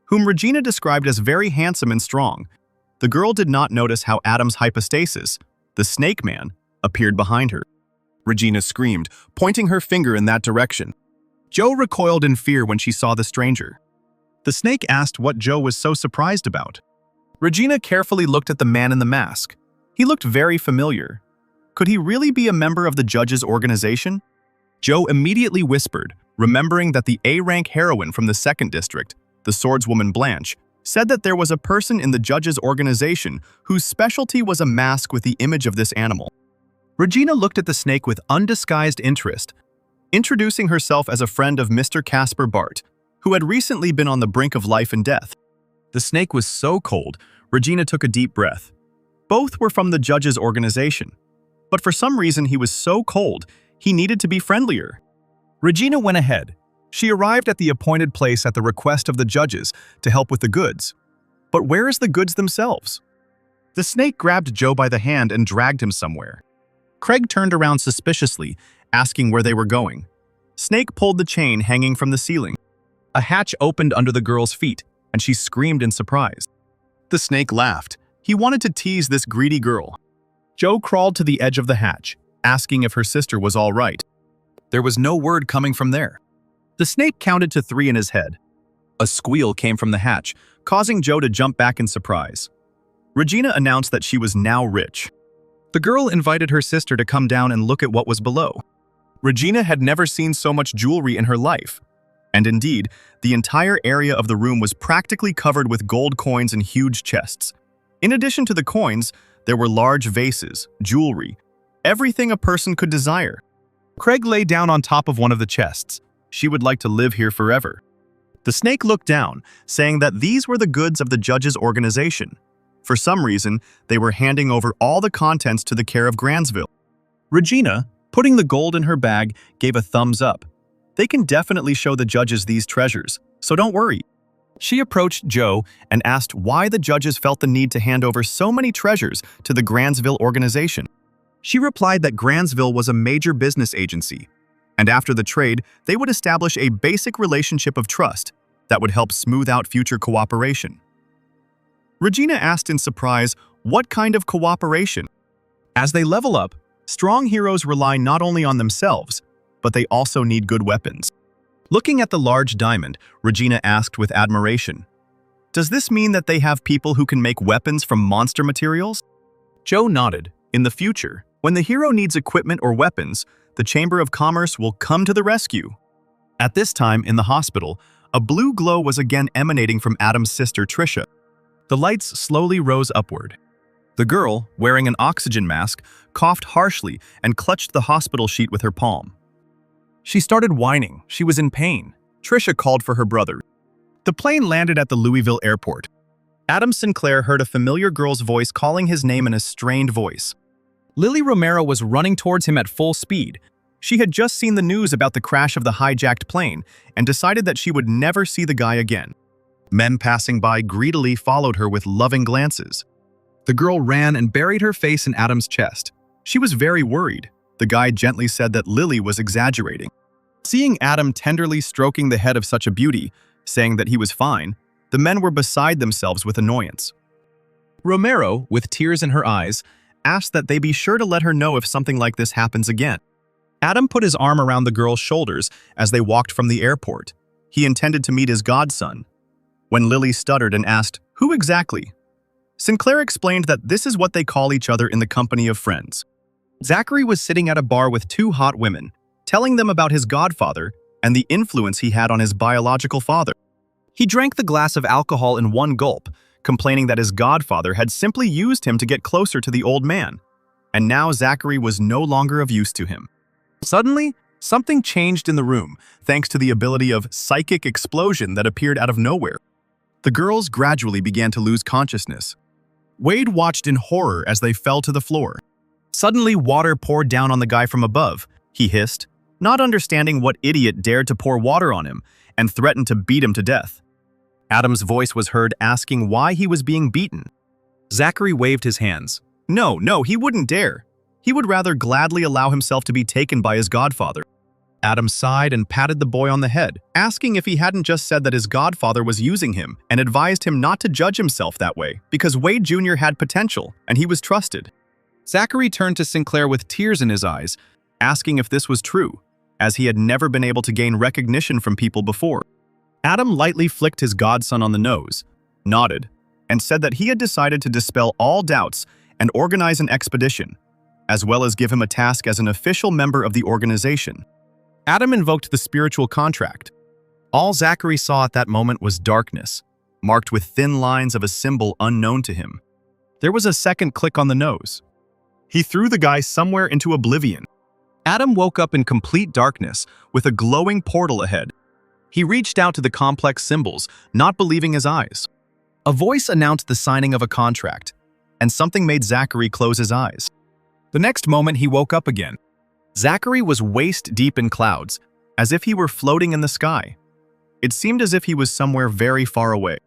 whom Regina described as very handsome and strong. The girl did not notice how Adam's hypostasis, the snake man, appeared behind her. Regina screamed, pointing her finger in that direction. Joe recoiled in fear when she saw the stranger. The snake asked what Joe was so surprised about. Regina carefully looked at the man in the mask. He looked very familiar. Could he really be a member of the judges' organization? Joe immediately whispered, remembering that the A-rank heroine from the 2nd District, the swordswoman Blanche, said that there was a person in the judges' organization whose specialty was a mask with the image of this animal. Regina looked at the snake with undisguised interest, introducing herself as a friend of Mr. Casper Bart, who had recently been on the brink of life and death. The snake was so cold, Regina took a deep breath. Both were from the judges' organization, but for some reason he was so cold, he needed to be friendlier. Regina went ahead. She arrived at the appointed place at the request of the judges to help with the goods. But where is the goods themselves? The snake grabbed Joe by the hand and dragged him somewhere. Craig turned around suspiciously, asking where they were going. Snake pulled the chain hanging from the ceiling. A hatch opened under the girl's feet, and she screamed in surprise. The snake laughed. He wanted to tease this greedy girl. Joe crawled to the edge of the hatch, asking if her sister was all right. There was no word coming from there. The snake counted to 3 in his head. A squeal came from the hatch, causing Joe to jump back in surprise. Regina announced that she was now rich. The girl invited her sister to come down and look at what was below. Regina had never seen so much jewelry in her life. And indeed, the entire area of the room was practically covered with gold coins and huge chests. In addition to the coins, there were large vases, jewelry, everything a person could desire. Craig lay down on top of one of the chests. She would like to live here forever. The snake looked down, saying that these were the goods of the judges' organization. For some reason, they were handing over all the contents to the care of Grandsville. Regina, putting the gold in her bag, gave a thumbs up. They can definitely show the judges these treasures, so don't worry. She approached Joe and asked why the judges felt the need to hand over so many treasures to the Grandsville organization. She replied that Grandsville was a major business agency, and after the trade, they would establish a basic relationship of trust that would help smooth out future cooperation. Regina asked in surprise, what kind of cooperation? As they level up, strong heroes rely not only on themselves, but they also need good weapons. Looking at the large diamond, Regina asked with admiration, does this mean that they have people who can make weapons from monster materials? Joe nodded. In the future, when the hero needs equipment or weapons, the Chamber of Commerce will come to the rescue. At this time, in the hospital, a blue glow was again emanating from Adam's sister, Trisha. The lights slowly rose upward. The girl, wearing an oxygen mask, coughed harshly and clutched the hospital sheet with her palm. She started whining. She was in pain. Trisha called for her brother. The plane landed at the Louisville airport. Adam Sinclair heard a familiar girl's voice calling his name in a strained voice. Lily Romero was running towards him at full speed. She had just seen the news about the crash of the hijacked plane and decided that she would never see the guy again. Men passing by greedily followed her with loving glances. The girl ran and buried her face in Adam's chest. She was very worried. The guy gently said that Lily was exaggerating. Seeing Adam tenderly stroking the head of such a beauty, saying that he was fine, the men were beside themselves with annoyance. Romero, with tears in her eyes, asked that they be sure to let her know if something like this happens again. Adam put his arm around the girl's shoulders as they walked from the airport. He intended to meet his godson. When Lily stuttered and asked, "Who exactly?" Sinclair explained that this is what they call each other in the company of friends. Zachary was sitting at a bar with 2 hot women, telling them about his godfather and the influence he had on his biological father. He drank the glass of alcohol in one gulp, complaining that his godfather had simply used him to get closer to the old man, and now Zachary was no longer of use to him. Suddenly, Something changed in the room, thanks to the ability of psychic explosion that appeared out of nowhere. The girls gradually began to lose consciousness. Wade watched in horror as they fell to the floor. Suddenly, water poured down on the guy from above. He hissed, not understanding what idiot dared to pour water on him, and threatened to beat him to death. Adam's voice was heard asking why he was being beaten. Zachary waved his hands. No, he wouldn't dare. He would rather gladly allow himself to be taken by his godfather. Adam sighed and patted the boy on the head, asking if he hadn't just said that his godfather was using him and advised him not to judge himself that way because Wade Jr. had potential and he was trusted. Zachary turned to Sinclair with tears in his eyes, asking if this was true, as he had never been able to gain recognition from people before. Adam lightly flicked his godson on the nose, nodded, and said that he had decided to dispel all doubts and organize an expedition, as well as give him a task as an official member of the organization. Adam invoked the spiritual contract. All Zachary saw at that moment was darkness, marked with thin lines of a symbol unknown to him. There was a second click on the nose. He threw the guy somewhere into oblivion. Adam woke up in complete darkness, with a glowing portal ahead. He reached out to the complex symbols, not believing his eyes. A voice announced the signing of a contract, and something made Zachary close his eyes. The next moment, he woke up again. Zachary was waist-deep in clouds, as if he were floating in the sky. It seemed as if he was somewhere very far away.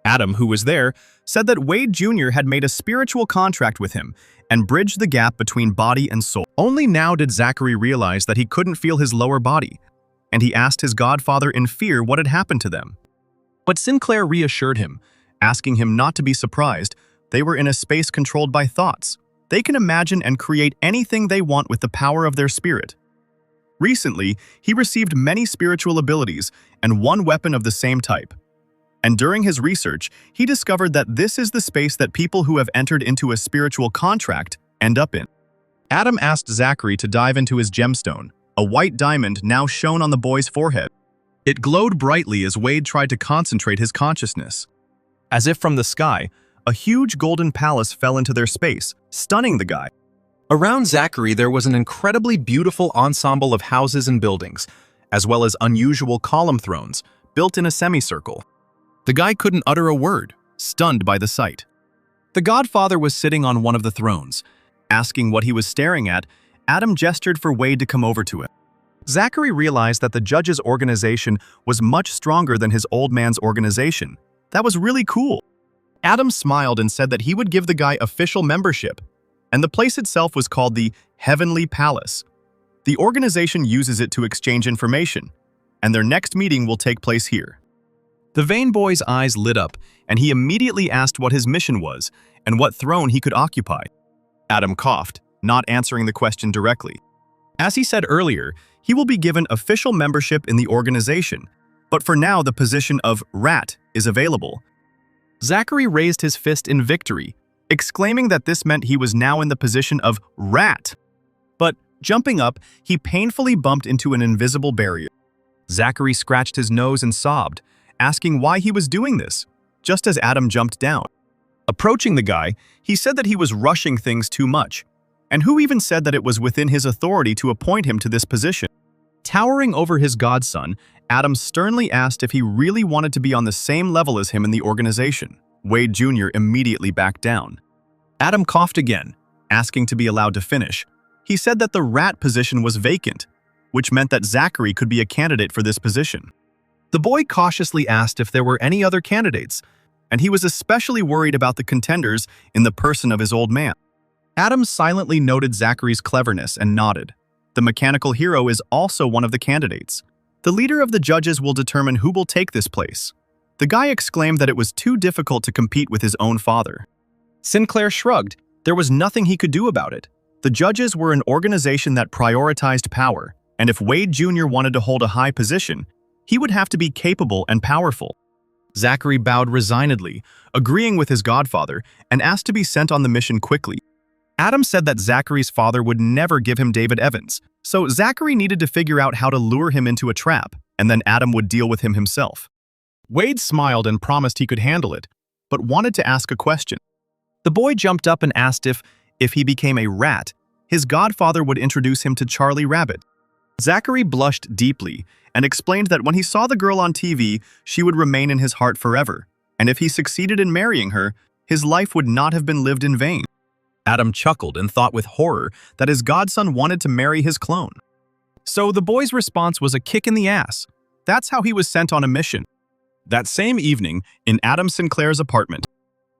Adam, who was there, said that Wade Jr. had made a spiritual contract with him and bridged the gap between body and soul. Only now did Zachary realize that he couldn't feel his lower body, and he asked his godfather in fear what had happened to them. But Sinclair reassured him, asking him not to be surprised. They were in a space controlled by thoughts. They can imagine and create anything they want with the power of their spirit. Recently, he received many spiritual abilities and one weapon of the same type. And during his research, he discovered that this is the space that people who have entered into a spiritual contract end up in. Adam asked Zachary to dive into his gemstone, a white diamond now shown on the boy's forehead. It glowed brightly as Wade tried to concentrate his consciousness. As if from the sky, a huge golden palace fell into their space, stunning the guy. Around Zachary, there was an incredibly beautiful ensemble of houses and buildings, as well as unusual column thrones, built in a semicircle. The guy couldn't utter a word, stunned by the sight. The godfather was sitting on one of the thrones. Asking what he was staring at, Adam gestured for Wade to come over to him. Zachary realized that the judge's organization was much stronger than his old man's organization. That was really cool. Adam smiled and said that he would give the guy official membership, and the place itself was called the Heavenly Palace. The organization uses it to exchange information, and their next meeting will take place here. The vain boy's eyes lit up, and he immediately asked what his mission was and what throne he could occupy. Adam coughed, not answering the question directly. As he said earlier, he will be given official membership in the organization, but for now the position of rat is available. Zachary raised his fist in victory, exclaiming that this meant he was now in the position of rat. But, jumping up, he painfully bumped into an invisible barrier. Zachary scratched his nose and sobbed, asking why he was doing this, just as Adam jumped down. Approaching the guy, he said that he was rushing things too much, and who even said that it was within his authority to appoint him to this position? Towering over his godson, Adam sternly asked if he really wanted to be on the same level as him in the organization. Wade Jr. immediately backed down. Adam coughed again, asking to be allowed to finish. He said that the rat position was vacant, which meant that Zachary could be a candidate for this position. The boy cautiously asked if there were any other candidates, and he was especially worried about the contenders in the person of his old man. Adam silently noted Zachary's cleverness and nodded. The mechanical hero is also one of the candidates. The leader of the judges will determine who will take this place. The guy exclaimed that it was too difficult to compete with his own father. Sinclair shrugged. There was nothing he could do about it. The judges were an organization that prioritized power, and if Wade Jr. wanted to hold a high position, he would have to be capable and powerful. Zachary bowed resignedly, agreeing with his godfather, and asked to be sent on the mission quickly. Adam said that Zachary's father would never give him David Evans, so Zachary needed to figure out how to lure him into a trap, and then Adam would deal with him himself. Wade smiled and promised he could handle it, but wanted to ask a question. The boy jumped up and asked if he became a rat, his godfather would introduce him to Charlie Rabbit. Zachary blushed deeply and explained that when he saw the girl on TV, she would remain in his heart forever, and if he succeeded in marrying her, his life would not have been lived in vain. Adam chuckled and thought with horror that his godson wanted to marry his clone. So the boy's response was a kick in the ass. That's how he was sent on a mission. That same evening, in Adam Sinclair's apartment,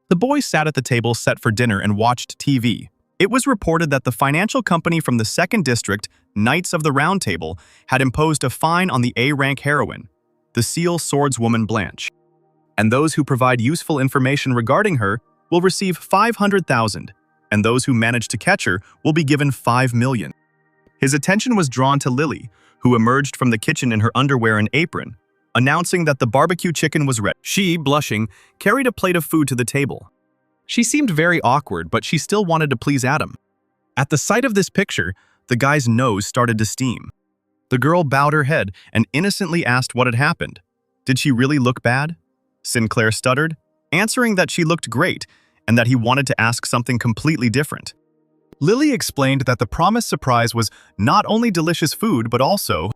the boy sat at the table set for dinner and watched TV. It was reported that the financial company from the 2nd District, Knights of the Round Table, had imposed a fine on the A-rank heroine, the SEAL swordswoman Blanche. And those who provide useful information regarding her will receive 500,000, and those who manage to catch her will be given 5 million. His attention was drawn to Lily, who emerged from the kitchen in her underwear and apron, announcing that the barbecue chicken was ready. She, blushing, carried a plate of food to the table. She seemed very awkward, but she still wanted to please Adam. At the sight of this picture, the guy's nose started to steam. The girl bowed her head and innocently asked what had happened. Did she really look bad? Sinclair stuttered, answering that she looked great and that he wanted to ask something completely different. Lily explained that the promised surprise was not only delicious food, but also...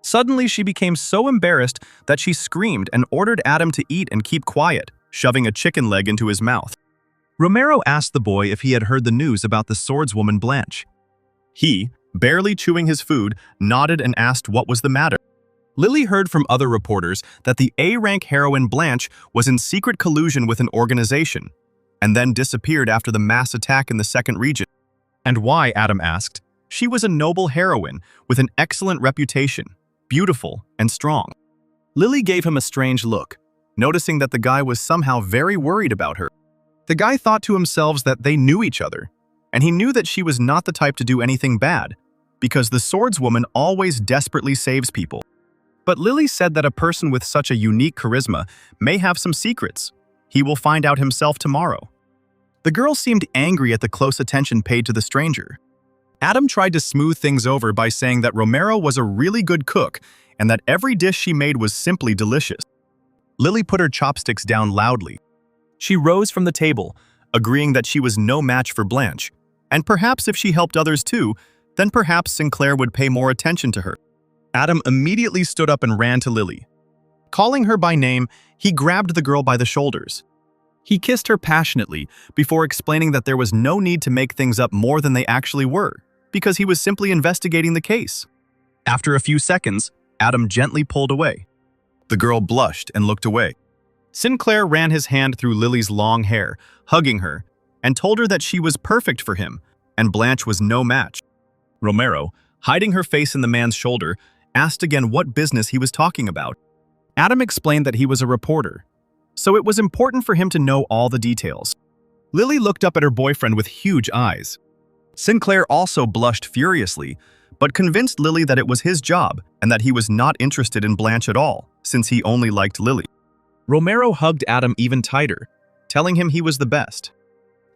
Suddenly, she became so embarrassed that she screamed and ordered Adam to eat and keep quiet, shoving a chicken leg into his mouth. Romero asked the boy if he had heard the news about the swordswoman Blanche. He, barely chewing his food, nodded and asked what was the matter. Lily heard from other reporters that the A-rank heroine Blanche was in secret collusion with an organization, and then disappeared after the mass attack in the 2nd region. And why, Adam asked. She was a noble heroine with an excellent reputation, beautiful and strong. Lily gave him a strange look, noticing that the guy was somehow very worried about her. The guy thought to himself that they knew each other, and he knew that she was not the type to do anything bad, because the swordswoman always desperately saves people. But Lily said that a person with such a unique charisma may have some secrets. He will find out himself tomorrow. The girl seemed angry at the close attention paid to the stranger. Adam tried to smooth things over by saying that Romero was a really good cook and that every dish she made was simply delicious. Lily put her chopsticks down loudly. She rose from the table, agreeing that she was no match for Blanche, and perhaps if she helped others too, then perhaps Sinclair would pay more attention to her. Adam immediately stood up and ran to Lily. Calling her by name, he grabbed the girl by the shoulders. He kissed her passionately before explaining that there was no need to make things up more than they actually were, because he was simply investigating the case. After a few seconds, Adam gently pulled away. The girl blushed and looked away. Sinclair ran his hand through Lily's long hair, hugging her, and told her that she was perfect for him, and Blanche was no match. Romero, hiding her face in the man's shoulder, asked again what business he was talking about. Adam explained that he was a reporter, so it was important for him to know all the details. Lily looked up at her boyfriend with huge eyes. Sinclair also blushed furiously, but convinced Lily that it was his job and that he was not interested in Blanche at all, since he only liked Lily. Romero hugged Adam even tighter, telling him he was the best.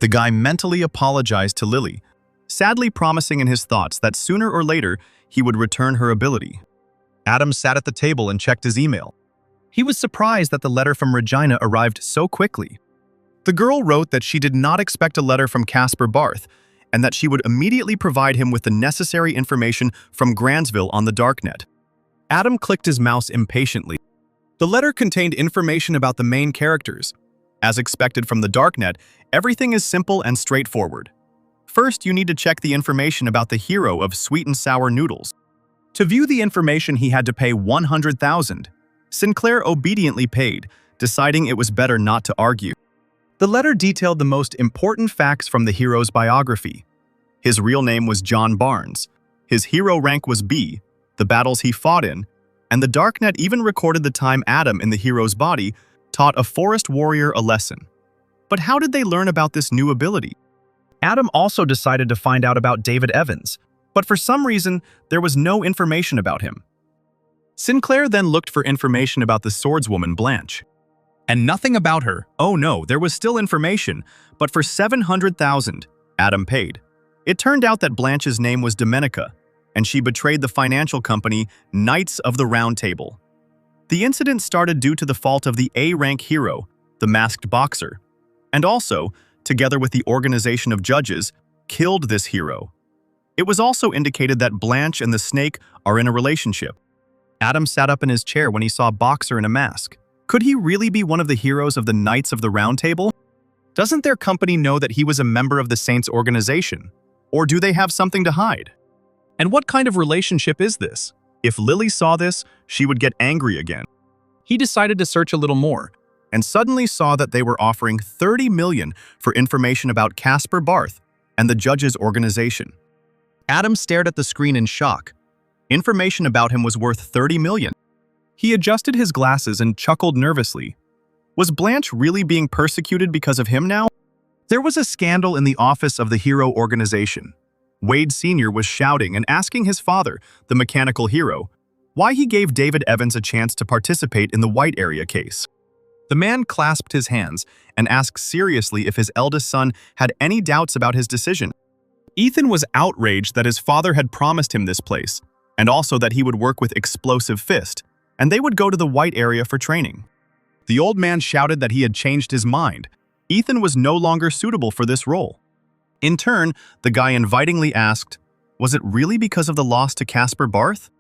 The guy mentally apologized to Lily, sadly promising in his thoughts that sooner or later he would return her ability. Adam sat at the table and checked his email. He was surprised that the letter from Regina arrived so quickly. The girl wrote that she did not expect a letter from Casper Barth, and that she would immediately provide him with the necessary information from Grantsville on the darknet. Adam clicked his mouse impatiently. The letter contained information about the main characters. As expected from the darknet, everything is simple and straightforward. First, you need to check the information about the hero of Sweet and Sour Noodles. To view the information, he had to pay 100,000. Sinclair obediently paid, deciding it was better not to argue. The letter detailed the most important facts from the hero's biography. His real name was John Barnes. His hero rank was B, the battles he fought in, and the darknet even recorded the time Adam in the hero's body taught a forest warrior a lesson. But how did they learn about this new ability? Adam also decided to find out about David Evans, but for some reason, there was no information about him. Sinclair then looked for information about the swordswoman Blanche. And nothing about her. Oh no, there was still information, but for 700,000, Adam paid. It turned out that Blanche's name was Domenica, and she betrayed the financial company Knights of the Round Table. The incident started due to the fault of the A-rank hero, the masked boxer, and also, together with the organization of judges, killed this hero. It was also indicated that Blanche and the snake are in a relationship. Adam sat up in his chair when he saw Boxer in a mask. Could he really be one of the heroes of the Knights of the Round Table? Doesn't their company know that he was a member of the Saints organization? Or do they have something to hide? And what kind of relationship is this? If Lily saw this, she would get angry again. He decided to search a little more, and suddenly saw that they were offering $30 million for information about Caspar Barth and the judge's organization. Adam stared at the screen in shock. Information about him was worth $30 million. He adjusted his glasses and chuckled nervously. Was Blanche really being persecuted because of him now? There was a scandal in the office of the hero organization. Wade Sr. was shouting and asking his father, the mechanical hero, why he gave David Evans a chance to participate in the White Area case. The man clasped his hands and asked seriously if his eldest son had any doubts about his decision. Ethan was outraged that his father had promised him this place, and also that he would work with Explosive Fist, and they would go to the White Area for training. The old man shouted that he had changed his mind. Ethan was no longer suitable for this role. In turn, the guy invitingly asked, was it really because of the loss to Caspar Barth?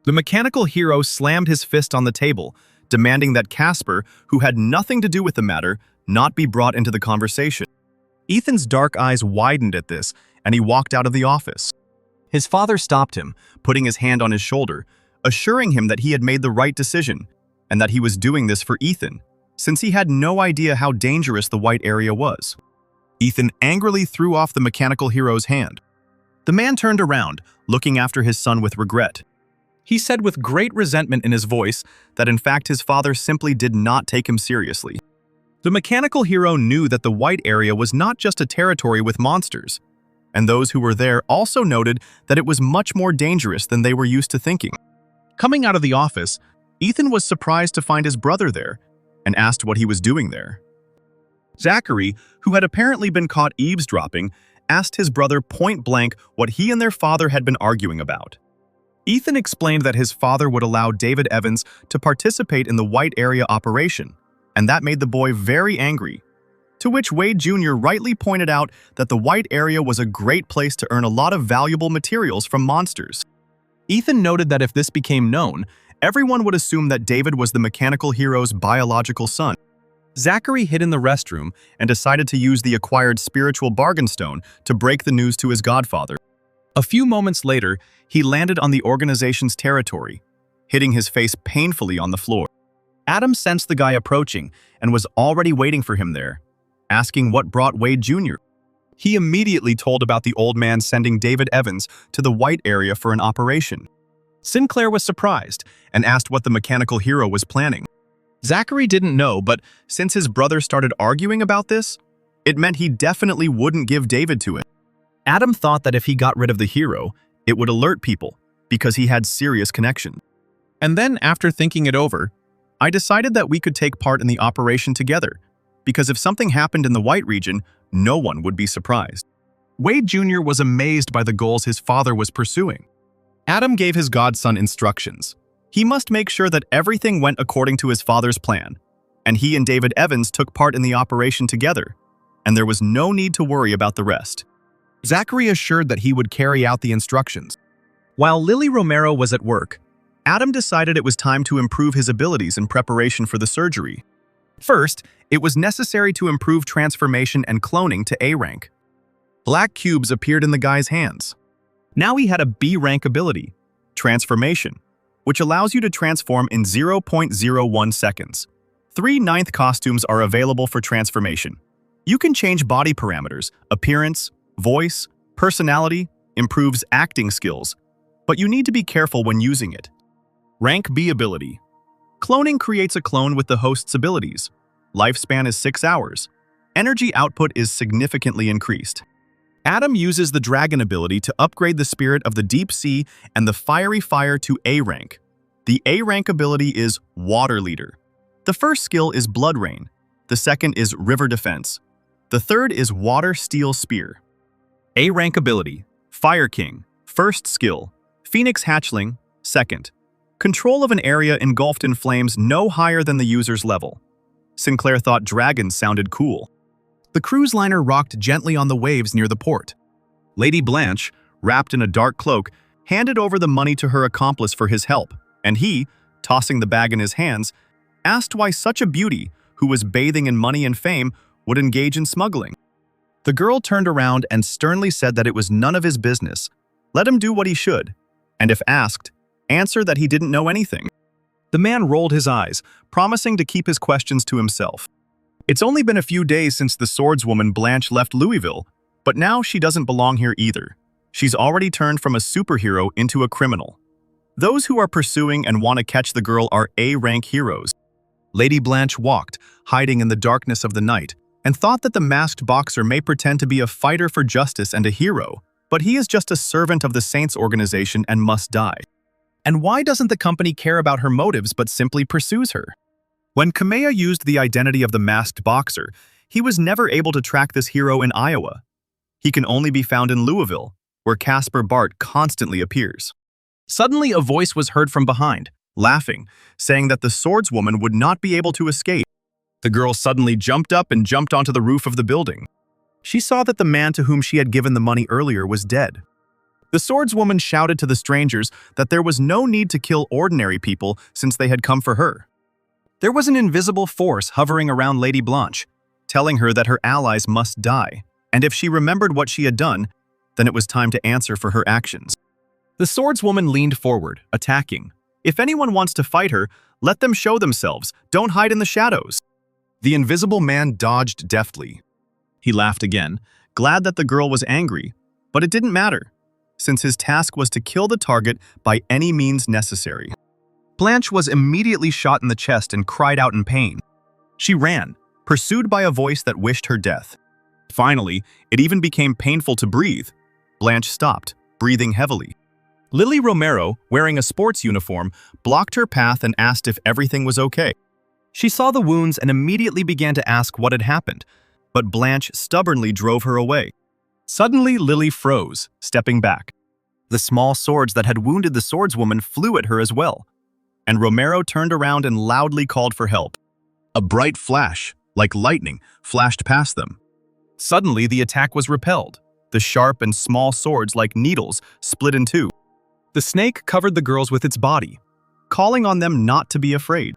The mechanical hero slammed his fist on the table, demanding that Caspar, who had nothing to do with the matter, not be brought into the conversation. Ethan's dark eyes widened at this, and he walked out of the office. His father stopped him, putting his hand on his shoulder, assuring him that he had made the right decision, and that he was doing this for Ethan, since he had no idea how dangerous the White Area was. Ethan angrily threw off the mechanical hero's hand. The man turned around, looking after his son with regret. He said with great resentment in his voice that in fact his father simply did not take him seriously. The mechanical hero knew that the White Area was not just a territory with monsters, and those who were there also noted that it was much more dangerous than they were used to thinking. Coming out of the office, Ethan was surprised to find his brother there and asked what he was doing there. Zachary, who had apparently been caught eavesdropping, asked his brother point-blank what he and their father had been arguing about. Ethan explained that his father would allow David Evans to participate in the White Area operation, and that made the boy very angry. To which Wade Jr. rightly pointed out that the White Area was a great place to earn a lot of valuable materials from monsters. Ethan noted that if this became known, everyone would assume that David was the mechanical hero's biological son. Zachary hid in the restroom and decided to use the acquired spiritual bargain stone to break the news to his godfather. A few moments later, he landed on the organization's territory, hitting his face painfully on the floor. Adam sensed the guy approaching and was already waiting for him there, asking what brought Wade Jr. He immediately told about the old man sending David Evans to the White Area for an operation. Sinclair was surprised and asked what the mechanical hero was planning. Zachary didn't know, but since his brother started arguing about this, it meant he definitely wouldn't give David to it. Adam thought that if he got rid of the hero, it would alert people, because he had serious connection. And then, after thinking it over, I decided that we could take part in the operation together, because if something happened in the White region, no one would be surprised. Wade Jr. was amazed by the goals his father was pursuing. Adam gave his godson instructions. He must make sure that everything went according to his father's plan, and he and David Evans took part in the operation together, and there was no need to worry about the rest. Zachary assured that he would carry out the instructions. While Lily Romero was at work, Adam decided it was time to improve his abilities in preparation for the surgery. First, it was necessary to improve transformation and cloning to A rank. Black cubes appeared in the guy's hands. Now he had a B rank ability, transformation, which allows you to transform in 0.01 seconds. 3 ninth costumes are available for transformation. You can change body parameters, appearance, voice, personality, improves acting skills, but you need to be careful when using it. Rank B ability. Cloning creates a clone with the host's abilities. Lifespan is 6 hours. Energy output is significantly increased. Adam uses the dragon ability to upgrade the spirit of the deep sea and the fiery fire to A rank. The A rank ability is Water Leader. The first skill is Blood Rain. The second is River Defense. The third is Water Steel Spear. A rank ability, Fire King. First skill, Phoenix Hatchling. Second, control of an area engulfed in flames no higher than the user's level. Sinclair thought dragons sounded cool. The cruise liner rocked gently on the waves near the port. Lady Blanche, wrapped in a dark cloak, handed over the money to her accomplice for his help, and he, tossing the bag in his hands, asked why such a beauty, who was bathing in money and fame, would engage in smuggling. The girl turned around and sternly said that it was none of his business. Let him do what he should, and if asked, answer that he didn't know anything. The man rolled his eyes, promising to keep his questions to himself. It's only been a few days since the swordswoman Blanche left Louisville, but now she doesn't belong here either. She's already turned from a superhero into a criminal. Those who are pursuing and want to catch the girl are A-rank heroes. Lady Blanche walked, hiding in the darkness of the night, and thought that the masked boxer may pretend to be a fighter for justice and a hero, but he is just a servant of the Saints organization and must die. And why doesn't the company care about her motives but simply pursues her? When Kamea used the identity of the masked boxer, he was never able to track this hero in Iowa. He can only be found in Louisville, where Caspar Bart constantly appears. Suddenly a voice was heard from behind, laughing, saying that the swordswoman would not be able to escape. The girl suddenly jumped up and jumped onto the roof of the building. She saw that the man to whom she had given the money earlier was dead. The swordswoman shouted to the strangers that there was no need to kill ordinary people since they had come for her. There was an invisible force hovering around Lady Blanche, telling her that her allies must die, and if she remembered what she had done, then it was time to answer for her actions. The swordswoman leaned forward, attacking. If anyone wants to fight her, let them show themselves. Don't hide in the shadows. The invisible man dodged deftly. He laughed again, glad that the girl was angry, but it didn't matter, since his task was to kill the target by any means necessary. Blanche was immediately shot in the chest and cried out in pain. She ran, pursued by a voice that wished her death. Finally, it even became painful to breathe. Blanche stopped, breathing heavily. Lily Romero, wearing a sports uniform, blocked her path and asked if everything was okay. She saw the wounds and immediately began to ask what had happened, but Blanche stubbornly drove her away. Suddenly, Lily froze, stepping back. The small swords that had wounded the swordswoman flew at her as well, and Romero turned around and loudly called for help. A bright flash, like lightning, flashed past them. Suddenly, the attack was repelled. The sharp and small swords, like needles, split in two. The snake covered the girls with its body, calling on them not to be afraid.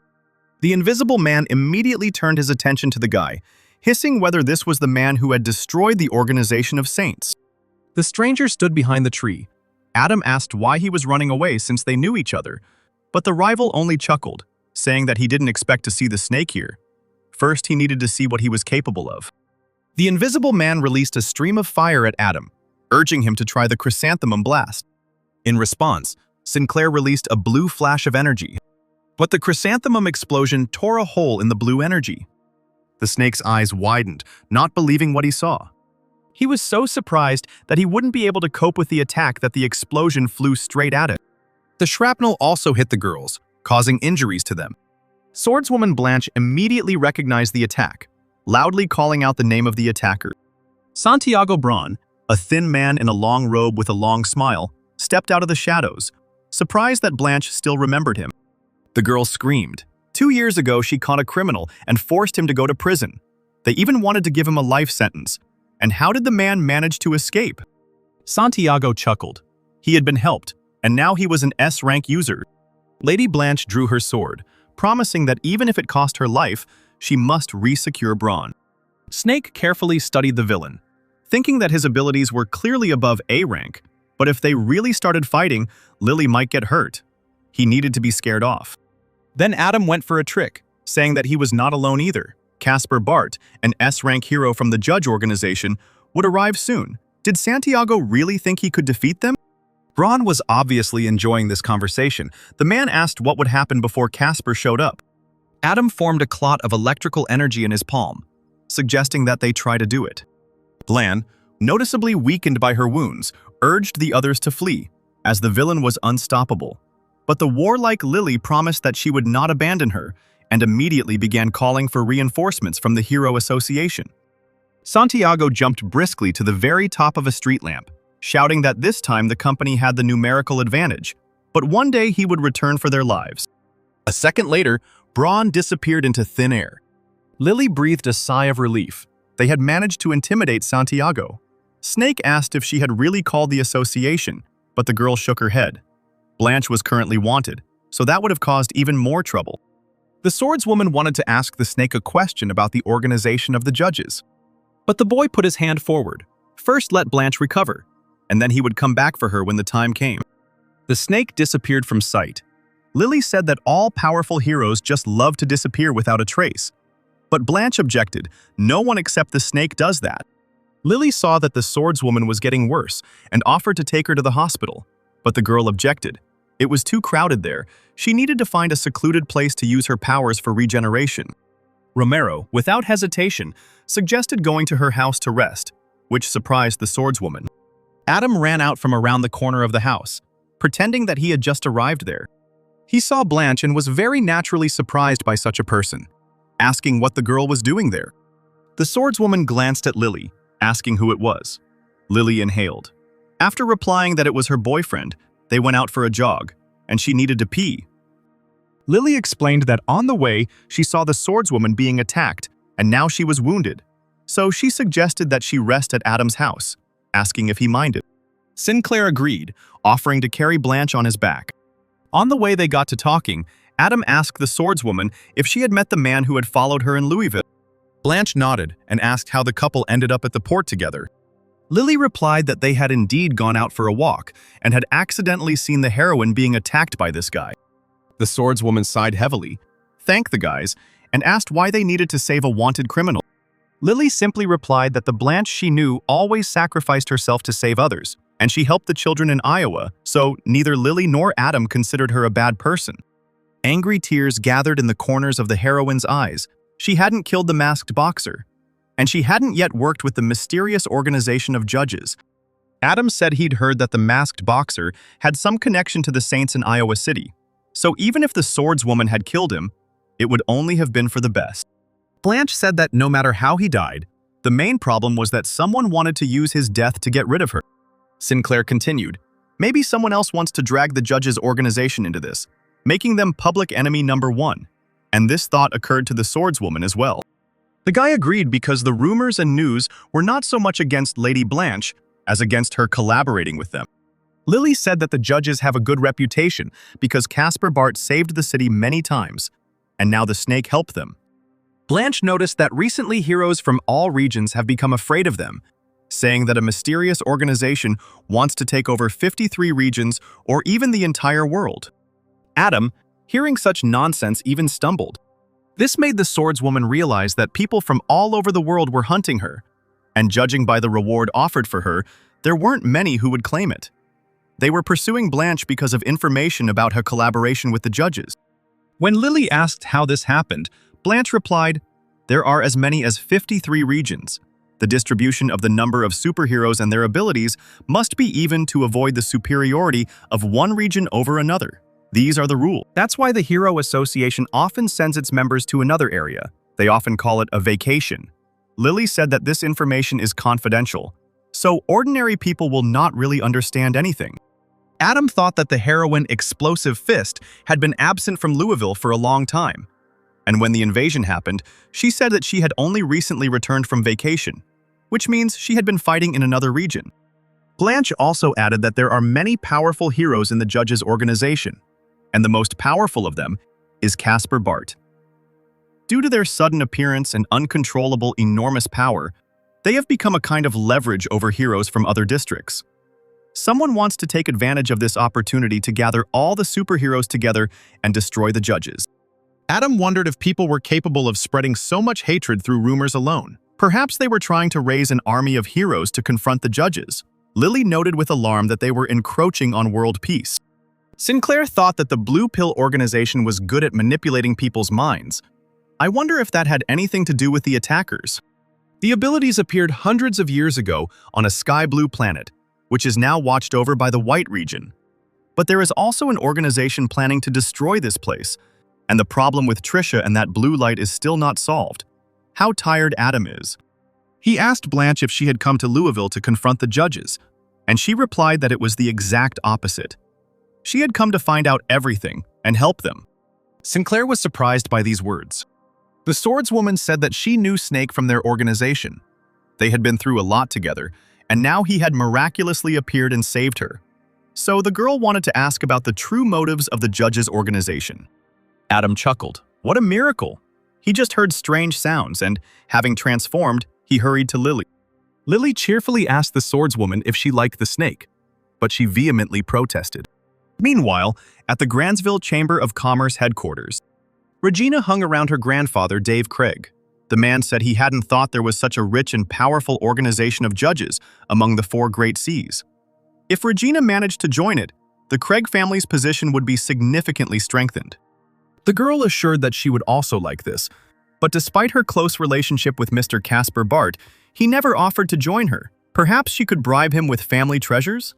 The invisible man immediately turned his attention to the guy, hissing whether this was the man who had destroyed the organization of saints. The stranger stood behind the tree. Adam asked why he was running away since they knew each other, but the rival only chuckled, saying that he didn't expect to see the snake here. First, he needed to see what he was capable of. The invisible man released a stream of fire at Adam, urging him to try the chrysanthemum blast. In response, Sinclair released a blue flash of energy, but the chrysanthemum explosion tore a hole in the blue energy. The snake's eyes widened, not believing what he saw. He was so surprised that he wouldn't be able to cope with the attack that the explosion flew straight at it. The shrapnel also hit the girls, causing injuries to them. Swordswoman Blanche immediately recognized the attack, loudly calling out the name of the attacker. Santiago Braun, a thin man in a long robe with a long smile, stepped out of the shadows, surprised that Blanche still remembered him. The girl screamed. 2 years ago, she caught a criminal and forced him to go to prison. They even wanted to give him a life sentence. And how did the man manage to escape? Santiago chuckled. He had been helped, and now he was an S-rank user. Lady Blanche drew her sword, promising that even if it cost her life, she must re-secure Braun. Snake carefully studied the villain, thinking that his abilities were clearly above A rank, but if they really started fighting, Lily might get hurt. He needed to be scared off. Then Adam went for a trick, saying that he was not alone either. Caspar Bart, an S-rank hero from the Judge organization, would arrive soon. Did Santiago really think he could defeat them? Braun was obviously enjoying this conversation. The man asked what would happen before Caspar showed up. Adam formed a clot of electrical energy in his palm, suggesting that they try to do it. Blan, noticeably weakened by her wounds, urged the others to flee, as the villain was unstoppable. But the warlike Lily promised that she would not abandon her, and immediately began calling for reinforcements from the Hero Association. Santiago jumped briskly to the very top of a street lamp, shouting that this time the company had the numerical advantage, but one day he would return for their lives. A second later, Braun disappeared into thin air. Lily breathed a sigh of relief. They had managed to intimidate Santiago. Snake asked if she had really called the association, but the girl shook her head. Blanche was currently wanted, so that would have caused even more trouble. The swordswoman wanted to ask the snake a question about the organization of the judges. But the boy put his hand forward. First let Blanche recover, and then he would come back for her when the time came. The snake disappeared from sight. Lily said that all powerful heroes just love to disappear without a trace. But Blanche objected, no one except the snake does that. Lily saw that the swordswoman was getting worse and offered to take her to the hospital, but the girl objected. It was too crowded there. She needed to find a secluded place to use her powers for regeneration. Romero, without hesitation, suggested going to her house to rest, which surprised the swordswoman. Adam ran out from around the corner of the house, pretending that he had just arrived there. He saw Blanche and was very naturally surprised by such a person, asking what the girl was doing there. The swordswoman glanced at Lily, asking who it was. Lily inhaled. After replying that it was her boyfriend, they went out for a jog, and she needed to pee. Lily explained that on the way, she saw the swordswoman being attacked, and now she was wounded. So she suggested that she rest at Adam's house, asking if he minded. Sinclair agreed, offering to carry Blanche on his back. On the way they got to talking, Adam asked the swordswoman if she had met the man who had followed her in Louisville. Blanche nodded and asked how the couple ended up at the port together. Lily replied that they had indeed gone out for a walk and had accidentally seen the heroine being attacked by this guy. The swordswoman sighed heavily, thanked the guys, and asked why they needed to save a wanted criminal. Lily simply replied that the Blanche she knew always sacrificed herself to save others, and she helped the children in Iowa, so neither Lily nor Adam considered her a bad person. Angry tears gathered in the corners of the heroine's eyes. She hadn't killed the masked boxer, and she hadn't yet worked with the mysterious organization of judges. Adam said he'd heard that the masked boxer had some connection to the saints in Iowa City, so even if the swordswoman had killed him, it would only have been for the best. Blanche said that no matter how he died, the main problem was that someone wanted to use his death to get rid of her. Sinclair continued, maybe someone else wants to drag the judges' organization into this, making them public enemy number one. And this thought occurred to the swordswoman as well. The guy agreed because the rumors and news were not so much against Lady Blanche as against her collaborating with them. Lily said that the judges have a good reputation because Caspar Bart saved the city many times, and now the snake helped them. Blanche noticed that recently heroes from all regions have become afraid of them, saying that a mysterious organization wants to take over 53 regions or even the entire world. Adam, hearing such nonsense, even stumbled. This made the swordswoman realize that people from all over the world were hunting her, and judging by the reward offered for her, there weren't many who would claim it. They were pursuing Blanche because of information about her collaboration with the judges. When Lily asked how this happened, Blanche replied, there are as many as 53 regions. The distribution of the number of superheroes and their abilities must be even to avoid the superiority of one region over another. These are the rules. That's why the Hero Association often sends its members to another area. They often call it a vacation. Lily said that this information is confidential, so ordinary people will not really understand anything. Adam thought that the heroine Explosive Fist had been absent from Louisville for a long time. And when the invasion happened, she said that she had only recently returned from vacation, which means she had been fighting in another region. Blanche also added that there are many powerful heroes in the judges' organization, and the most powerful of them is Caspar Bart. Due to their sudden appearance and uncontrollable enormous power, they have become a kind of leverage over heroes from other districts. Someone wants to take advantage of this opportunity to gather all the superheroes together and destroy the judges. Adam wondered if people were capable of spreading so much hatred through rumors alone. Perhaps they were trying to raise an army of heroes to confront the judges. Lily noted with alarm that they were encroaching on world peace. Sinclair thought that the Blue Pill organization was good at manipulating people's minds. I wonder if that had anything to do with the attackers. The abilities appeared hundreds of years ago on a sky blue planet, which is now watched over by the White region. But there is also an organization planning to destroy this place, and the problem with Trisha and that blue light is still not solved. How tired Adam is. He asked Blanche if she had come to Louisville to confront the judges, and she replied that it was the exact opposite. She had come to find out everything and help them. Sinclair was surprised by these words. The swordswoman said that she knew Snake from their organization. They had been through a lot together, and now he had miraculously appeared and saved her. So the girl wanted to ask about the true motives of the judges' organization. Adam chuckled. What a miracle! He just heard strange sounds, and, having transformed, he hurried to Lily. Lily cheerfully asked the swordswoman if she liked the snake, but she vehemently protested. Meanwhile, at the Grantsville Chamber of Commerce headquarters, Regina hung around her grandfather, Dave Craig. The man said he hadn't thought there was such a rich and powerful organization of judges among the four great seas. If Regina managed to join it, the Craig family's position would be significantly strengthened. The girl assured that she would also like this, but despite her close relationship with Mr. Casper Bart, he never offered to join her. Perhaps she could bribe him with family treasures?